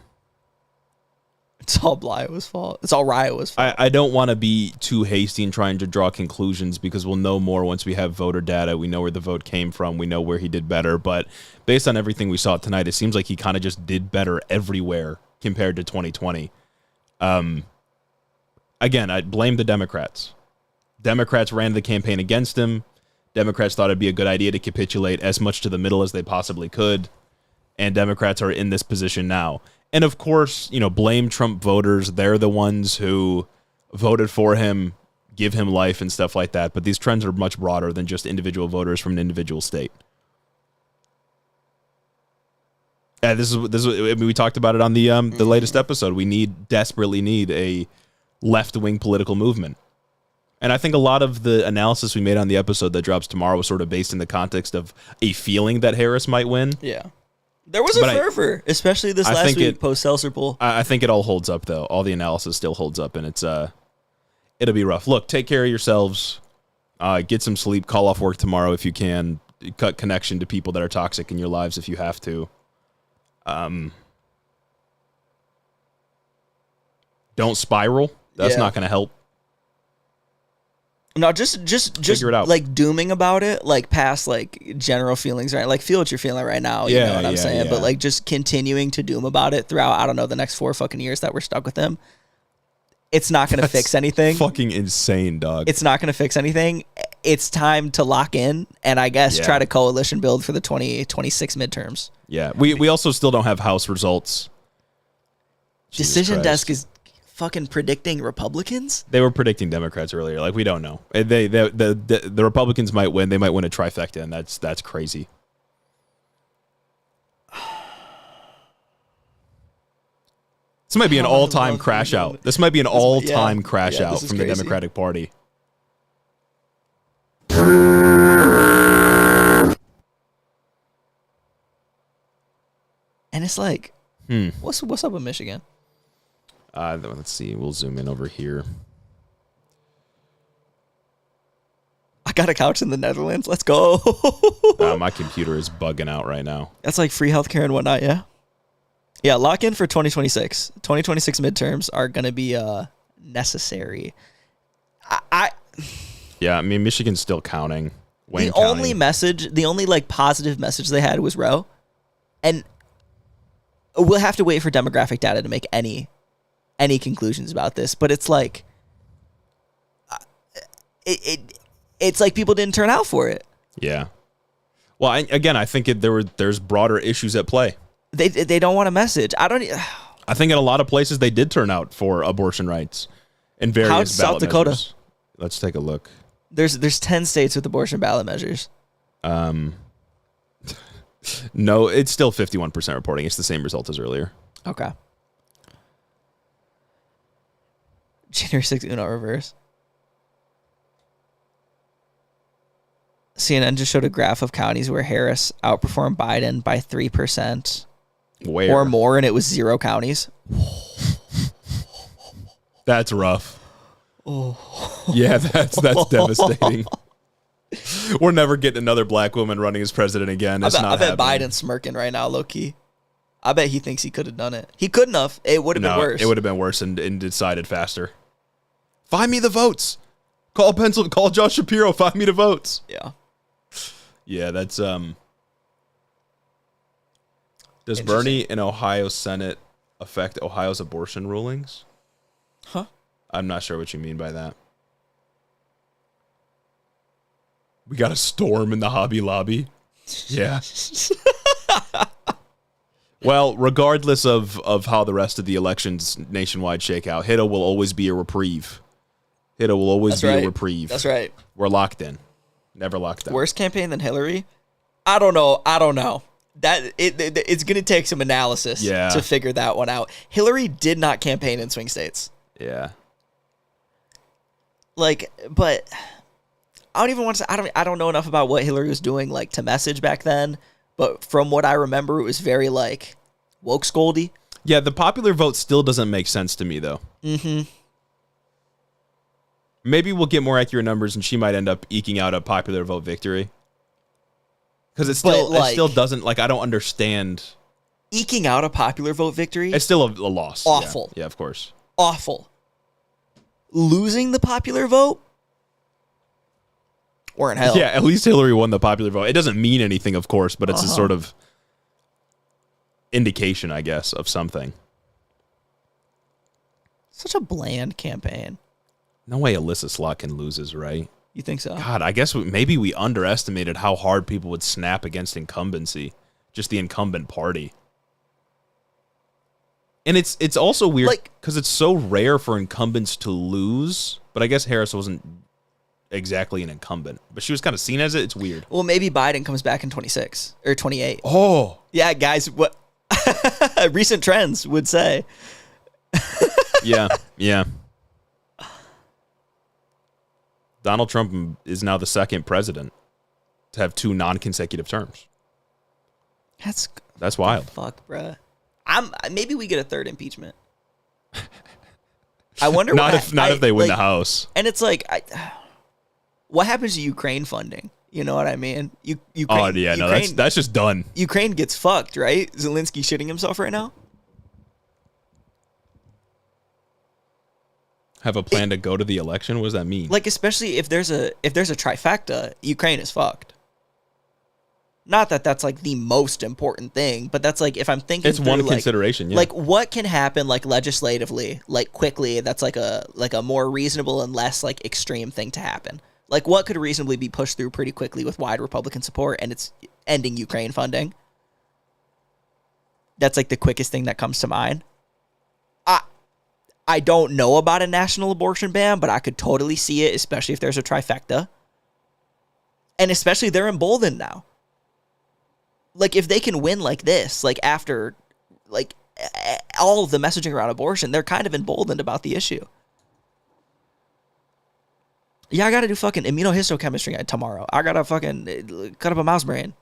It's all Blio's fault. It's all Rio's fault. I don't want to be too hasty in trying to draw conclusions because we'll know more once we have voter data. We know where the vote came from. We know where he did better. But based on everything we saw tonight, it seems like he kind of just did better everywhere compared to 2020. Again, I blame the Democrats. Democrats ran the campaign against him. Democrats thought it'd be a good idea to capitulate as much to the middle as they possibly could. And Democrats are in this position now. And of course, blame Trump voters. They're the ones who voted for him, give him life and stuff like that. But these trends are much broader than just individual voters from an individual state. This is we talked about it on the latest episode. We desperately need a left-wing political movement. And I think a lot of the analysis we made on the episode that drops tomorrow was sort of based in the context of a feeling that Harris might win. Yeah. There was a fervor, especially this last week post-Seltzer poll. I think it all holds up, though. All the analysis still holds up, and it'll be rough. Look, take care of yourselves. Get some sleep. Call off work tomorrow if you can. Cut connection to people that are toxic in your lives if you have to. Don't spiral. That's not going to help. No, just figure it out. Like dooming about it, like past like general feelings, right? Like feel what you're feeling right now. You know what I'm saying? Yeah. But like just continuing to doom about it throughout, I don't know, the next 4 fucking years that we're stuck with him. It's not going to fix anything. Fucking insane, dog. It's not going to fix anything. It's time to lock in and I guess try to coalition build for the 2026 midterms. Yeah. We also still don't have House results. Decision Desk is fucking predicting Republicans? They were predicting Democrats earlier. Like, we don't know. The Republicans might win. They might win a trifecta, and that's crazy. This might be an all-time crash out. This might be an all-time crash out from the Democratic Party. And it's like, what's up with Michigan? Let's see. We'll zoom in over here. I got a couch in the Netherlands. Let's go. My computer is bugging out right now. That's like free healthcare and whatnot, yeah? Yeah, lock in for 2026. 2026 midterms are going to be necessary. Yeah, I mean, Michigan's still counting. The only like positive message they had was Roe. And we'll have to wait for demographic data to make any conclusions about this, but it's like it's like people didn't turn out for it. Yeah. Well, I think there's broader issues at play. They don't want a message. I think in a lot of places they did turn out for abortion rights in various How's ballot South Dakota? measures. Let's take a look. There's 10 states with abortion ballot measures. No, it's still 51% reporting. It's the same result as earlier. Okay. January 6th Uno reverse. CNN just showed a graph of counties where Harris outperformed Biden by 3%. Where? Or more, and it was 0 counties. That's rough. Oh. Yeah, that's devastating. We're never getting another black woman running as president again. It's I bet Biden's smirking right now, low key. I bet he thinks he could have done it. He couldn't have. It would have been worse. It would have been worse and decided faster. Find me the votes. Call Josh Shapiro. Find me the votes. Yeah. Yeah, that's Does Bernie in Ohio Senate affect Ohio's abortion rulings? Huh? I'm not sure what you mean by that. We got a storm in the Hobby Lobby. Yeah. Well, regardless of how the rest of the elections nationwide shake out, HIDA will always be a reprieve. HIDA will always be a reprieve. That's right. We're locked in. Never locked out. Worst campaign than Hillary? I don't know. That it's going to take some analysis to figure that one out. Hillary did not campaign in swing states. Yeah. But I don't even want to say, I don't know enough about what Hillary was doing like to message back then, but from what I remember, it was very like woke scoldy. Yeah, the popular vote still doesn't make sense to me though. Mm-hmm. Maybe we'll get more accurate numbers and she might end up eking out a popular vote victory. Because it still doesn't, like, I don't understand. Eking out a popular vote victory? It's still a loss. Awful. Yeah, of course. Awful. Losing the popular vote? We're in hell. Yeah, at least Hillary won the popular vote. It doesn't mean anything, of course, but it's a sort of indication, I guess, of something. Such a bland campaign. No way Alyssa Slotkin loses, right? You think so? God, I guess maybe we underestimated how hard people would snap against incumbency, just the incumbent party. And it's also weird because it's so rare for incumbents to lose, but I guess Harris wasn't exactly an incumbent, but she was kind of seen as it. It's weird. Well, maybe Biden comes back in 26 or 28. Oh. Yeah, guys, what recent trends would say. Yeah. Donald Trump is now the second president to have 2 non-consecutive terms. That's wild. Fuck, bruh. Maybe we get a third impeachment. I wonder. Not if they win the House. And it's like, what happens to Ukraine funding? You know what I mean? That's just done. Ukraine gets fucked, right? Zelensky shitting himself right now. Have a plan to go to the election? What does that mean? Like, especially if there's a trifecta, Ukraine is fucked. Not that that's like the most important thing, but that's like if I'm thinking it's one consideration. Yeah. Like what can happen like legislatively, like quickly. That's like a more reasonable and less like extreme thing to happen. Like what could reasonably be pushed through pretty quickly with wide Republican support, and it's ending Ukraine funding. That's like the quickest thing that comes to mind. I don't know about a national abortion ban, but I could totally see it, especially if there's a trifecta. And especially they're emboldened now. Like if they can win like this, like after like all of the messaging around abortion, they're kind of emboldened about the issue. Yeah, I got to do fucking immunohistochemistry tomorrow. I got to fucking cut up a mouse brain.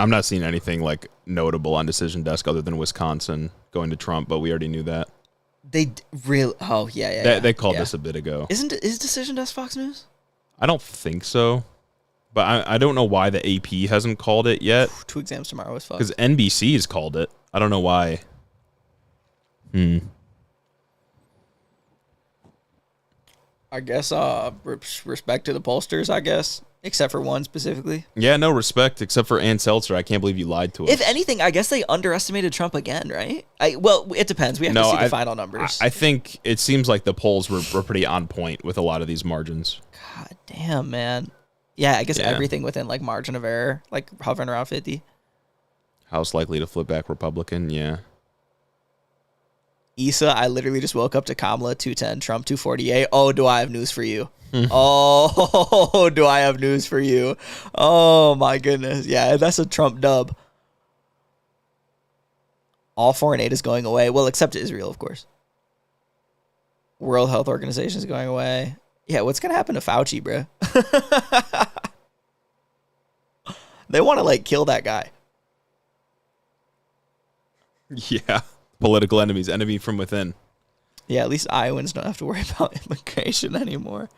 I'm not seeing anything like notable on Decision Desk other than Wisconsin going to Trump, but we already knew that. They really? Oh yeah. They called this a bit ago. Is Decision Desk Fox News? I don't think so, but I don't know why the AP hasn't called it yet. 2 exams tomorrow is fucked. Because NBC has called it. I don't know why. I guess respect to the pollsters, I guess, except for one specifically. Yeah, no respect except for Ann Seltzer. I can't believe you lied to us. If anything, I guess they underestimated Trump again, right? Well, it depends. We have to see the final numbers. I think it seems like the polls were pretty on point with a lot of these margins. God damn, man. Yeah, I guess everything within like margin of error, like hovering around 50. House likely to flip back Republican, yeah. Issa, I literally just woke up to Kamala 210, Trump 248. Oh, do I have news for you? Oh, do I have news for you? Oh, my goodness. Yeah, that's a Trump dub. All foreign aid is going away. Well, except Israel, of course. World Health Organization is going away. Yeah, what's going to happen to Fauci, bro? They want to, like, kill that guy. Yeah. Political enemies, enemy from within. Yeah, at least Iowans don't have to worry about immigration anymore.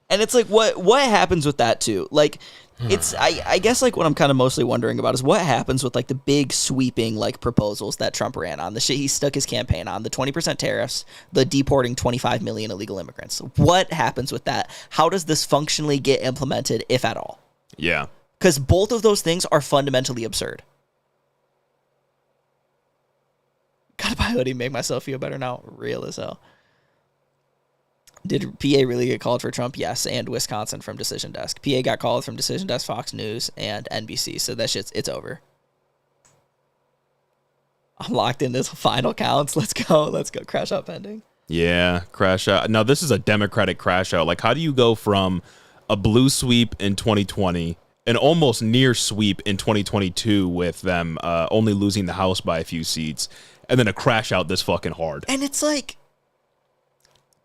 And it's like, what happens with that too? Like, it's I guess like what I'm kind of mostly wondering about is what happens with like the big sweeping like proposals that Trump ran on, the shit he stuck his campaign on, the 20% tariffs, the deporting 25 million illegal immigrants. What happens with that? How does this functionally get implemented, if at all? Yeah. Because both of those things are fundamentally absurd. Gotta buy a hoodie, make myself feel better now. Real as hell. Did PA really get called for Trump? Yes, and Wisconsin from Decision Desk. PA got called from Decision Desk, Fox News, and NBC. So that shit's, it's over. I'm locked in this final counts. Let's go. Let's go. Crash out pending. Yeah, crash out. No, this is a Democratic crash out. Like, how do you go from a blue sweep in 2020, an almost near sweep in 2022 with them only losing the House by a few seats, and then a crash out this fucking hard. And it's like,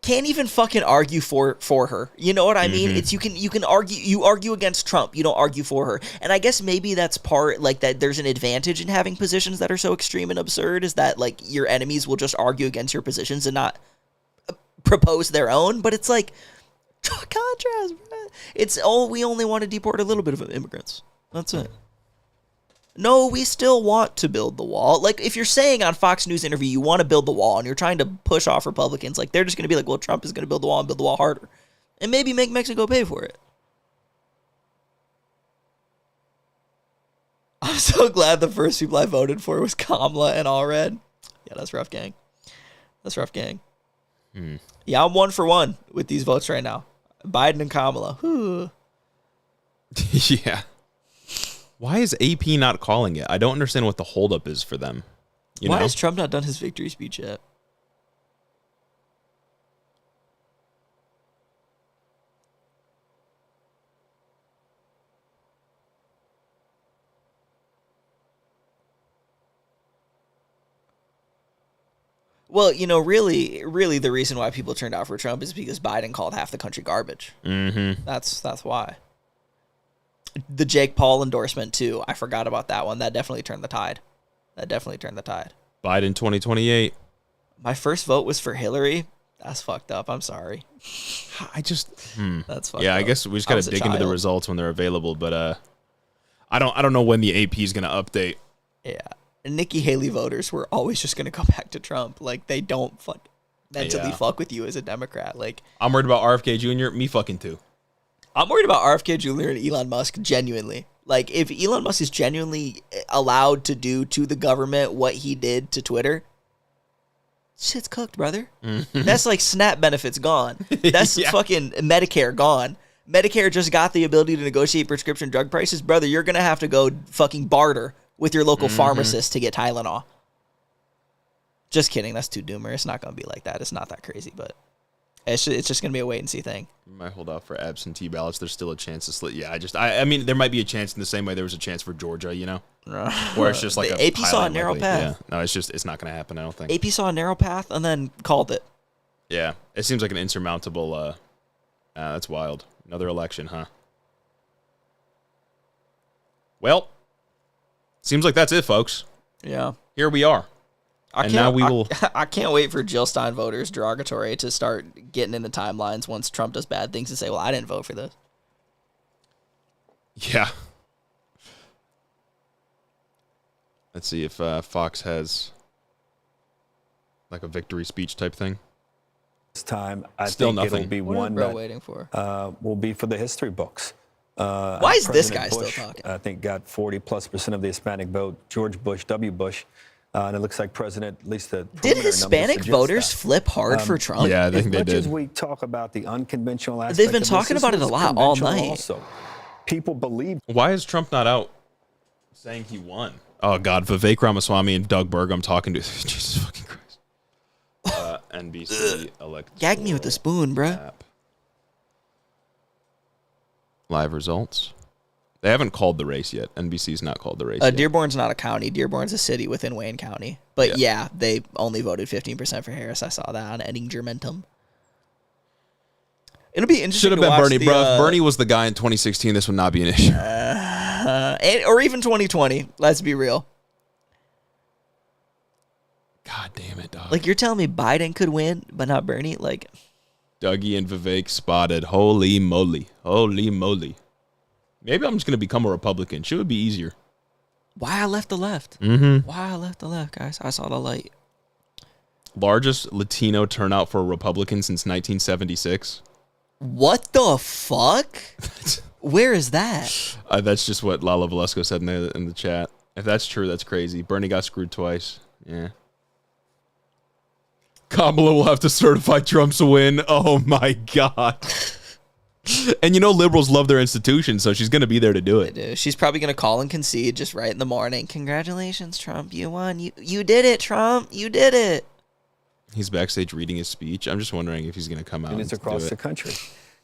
can't even fucking argue for her. You know what I mean? It's you can argue against Trump. You don't argue for her. And I guess maybe that's part, like, that there's an advantage in having positions that are so extreme and absurd, is that, like, your enemies will just argue against your positions and not propose their own. But it's like, contrast, bro. It's we only want to deport a little bit of immigrants. That's it. No, we still want to build the wall. Like, if you're saying on Fox News interview you want to build the wall and you're trying to push off Republicans, like, they're just going to be like, well, Trump is going to build the wall and build the wall harder. And maybe make Mexico pay for it. I'm so glad the first people I voted for was Kamala and Allred. Yeah, that's rough, gang. That's rough, gang. Yeah, I'm 1 for 1 with these votes right now. Biden and Kamala. Yeah. Why is AP not calling it? I don't understand what the holdup is for them. Why has Trump not done his victory speech yet? Well, really the reason why people turned out for Trump is because Biden called half the country garbage. That's why. The Jake Paul endorsement, too. I forgot about that one. That definitely turned the tide. Biden 2028. My first vote was for Hillary. That's fucked up. I'm sorry. That's fucked yeah, up. I guess we just got to dig into the results when they're available. But I don't know when the AP is going to update. Yeah. And Nikki Haley voters were always just going to go back to Trump. Like, they don't mentally fuck with you as a Democrat. Like, I'm worried about RFK Jr. Me fucking too. I'm worried about RFK Jr. and Elon Musk, genuinely. Like, if Elon Musk is genuinely allowed to do to the government what he did to Twitter, shit's cooked, brother. That's like SNAP benefits gone. That's fucking Medicare gone. Medicare just got the ability to negotiate prescription drug prices. Brother, you're going to have to go fucking barter with your local pharmacist to get Tylenol. Just kidding. That's too doomer. It's not going to be like that. It's not that crazy, but it's just going to be a wait and see thing. We might hold out for absentee ballots. There's still a chance to slip. Yeah, I mean, there might be a chance in the same way there was a chance for Georgia, where it's just like the AP saw a narrow path. Yeah. No, it's not going to happen, I don't think. AP saw a narrow path and then called it. Yeah, it seems like an insurmountable, that's wild. Another election, huh? Well, seems like that's it, folks. Yeah. Here we are. I can't wait for Jill Stein voters, derogatory, to start getting in the timelines once Trump does bad things and say, well, I didn't vote for this. Yeah. Let's see if Fox has like a victory speech type thing. This time, I Still think nothing. it'll be What one is bro that waiting for? Will be for the history books. Why is this guy President still Bush, talking? I think got 40+% of the Hispanic vote. George Bush, W. Bush. And it looks like President, at least the Did Hispanic voters flip hard for Trump? Yeah, I think they As much did. as we talk about the unconventional aspect They've been of talking this, about it this a was lot all conventional night. Also, people believe. Why is Trump not out saying he won? Oh, God. Vivek Ramaswamy and Doug Burgum talking to... Jesus fucking Christ. NBC elect. Gag me with a spoon, bruh. Live results. They haven't called the race yet. NBC's not called the race yet. Dearborn's not a county. Dearborn's a city within Wayne County. But yeah, they only voted 15% for Harris. I saw that on Edingermentum. It'll be interesting. Should have to been watch Bernie, the, bro. If Bernie was the guy in 2016, this would not be an issue. or even 2020. Let's be real. God damn it, dog. Like, you're telling me Biden could win, but not Bernie? Like, Dougie and Vivek spotted. Holy moly. Holy moly. Maybe I'm just going to become a Republican. Should be easier. why I left the left? Mm-hmm. Why I left the left, guys? I saw the light. Largest Latino turnout for a Republican since 1976. What the fuck? Where is that? That's just what Lala Velasco said in the chat. If that's true, that's crazy. Bernie got screwed twice. Yeah. Kamala will have to certify Trump's win. Oh my God. And liberals love their institutions, so she's going to be there to do it. They do. She's probably going to call and concede just right in the morning. Congratulations, Trump. You won. You did it, Trump. You did it. He's backstage reading his speech. I'm just wondering if he's going to come out. And it's across the country.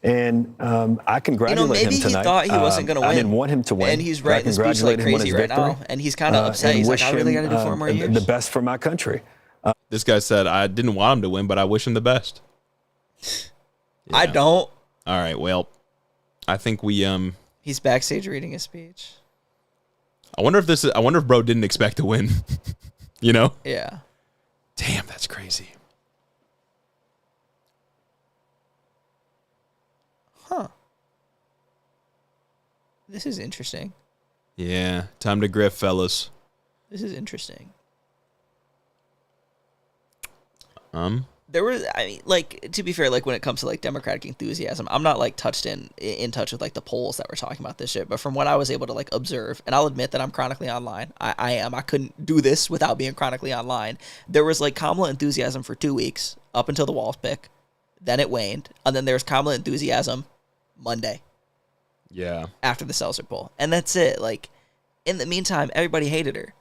And I congratulate maybe him tonight. he thought he wasn't going to win. I didn't want him to win. And he's writing the speech like crazy right now. And he's kind of upset. He's like, I really got to do 4 more years. The best for my country. This guy said, I didn't want him to win, but I wish him the best. Yeah. I don't. All right, well, I think we He's backstage reading his speech. I wonder if bro didn't expect to win. You know? Yeah. Damn, that's crazy. Huh. This is interesting. Yeah, time to grift, fellas. This is interesting. There was, I mean, like, to be fair, like when it comes to like Democratic enthusiasm, I'm not like in touch with like the polls that were talking about this shit. But from what I was able to like observe, and I'll admit that I'm chronically online. I am. I couldn't do this without being chronically online. There was like Kamala enthusiasm for 2 weeks up until the Walz pick, then it waned, and then there was Kamala enthusiasm Monday. Yeah. After the Seltzer poll, and that's it. Like, in the meantime, everybody hated her.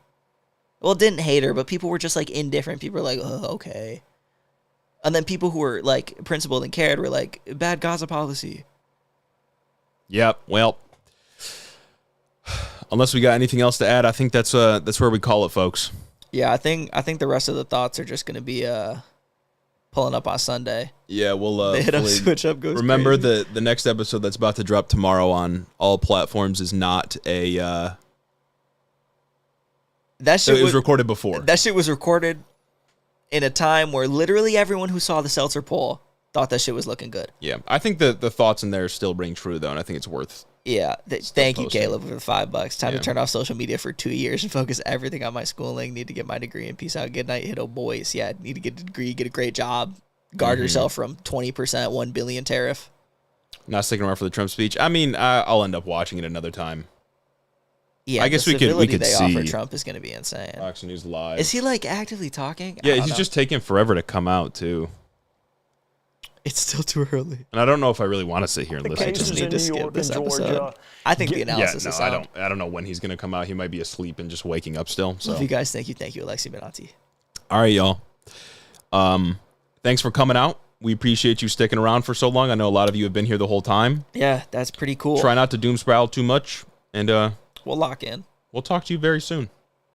Well, didn't hate her, but people were just like indifferent. People were like, oh, okay. And then people who were like principled and cared were like, bad Gaza policy. Yep. Well, unless we got anything else to add, I think that's where we call it, folks. Yeah, I think the rest of the thoughts are just going to be pulling up on Sunday. Yeah, we'll the hit up switch up goes. Remember crazy. the next episode that's about to drop tomorrow on all platforms is not a. That shit was recorded before. That shit was recorded in a time where literally everyone who saw the Seltzer poll thought that shit was looking good. Yeah, I think the thoughts in there still ring true, though, and I think it's worth. Yeah, thank you, Caleb, for the $5. Time Yeah. to turn off social media for 2 years and focus everything on my schooling. Need to get my degree and peace out. Good night, hit boys. Yeah, need to get a degree, get a great job, guard yourself from 20%, 1 billion tariff. Not sticking around for the Trump speech. I mean, I'll end up watching it another time. Yeah, I guess the we could civility they see offer Trump is going to be insane. Fox News Live. Is he like actively talking? Yeah, he's just taking forever to come out too. It's still too early. And I don't know if I really want to sit here and listen. I just need to skip this episode. I think the analysis is I don't know when he's going to come out. He might be asleep and just waking up still. So love you guys. Thank you, Alexi Benanti. All right, y'all. Thanks for coming out. We appreciate you sticking around for so long. I know a lot of you have been here the whole time. Yeah, that's pretty cool. Try not to doom spiral too much, and we'll lock in. We'll talk to you very soon.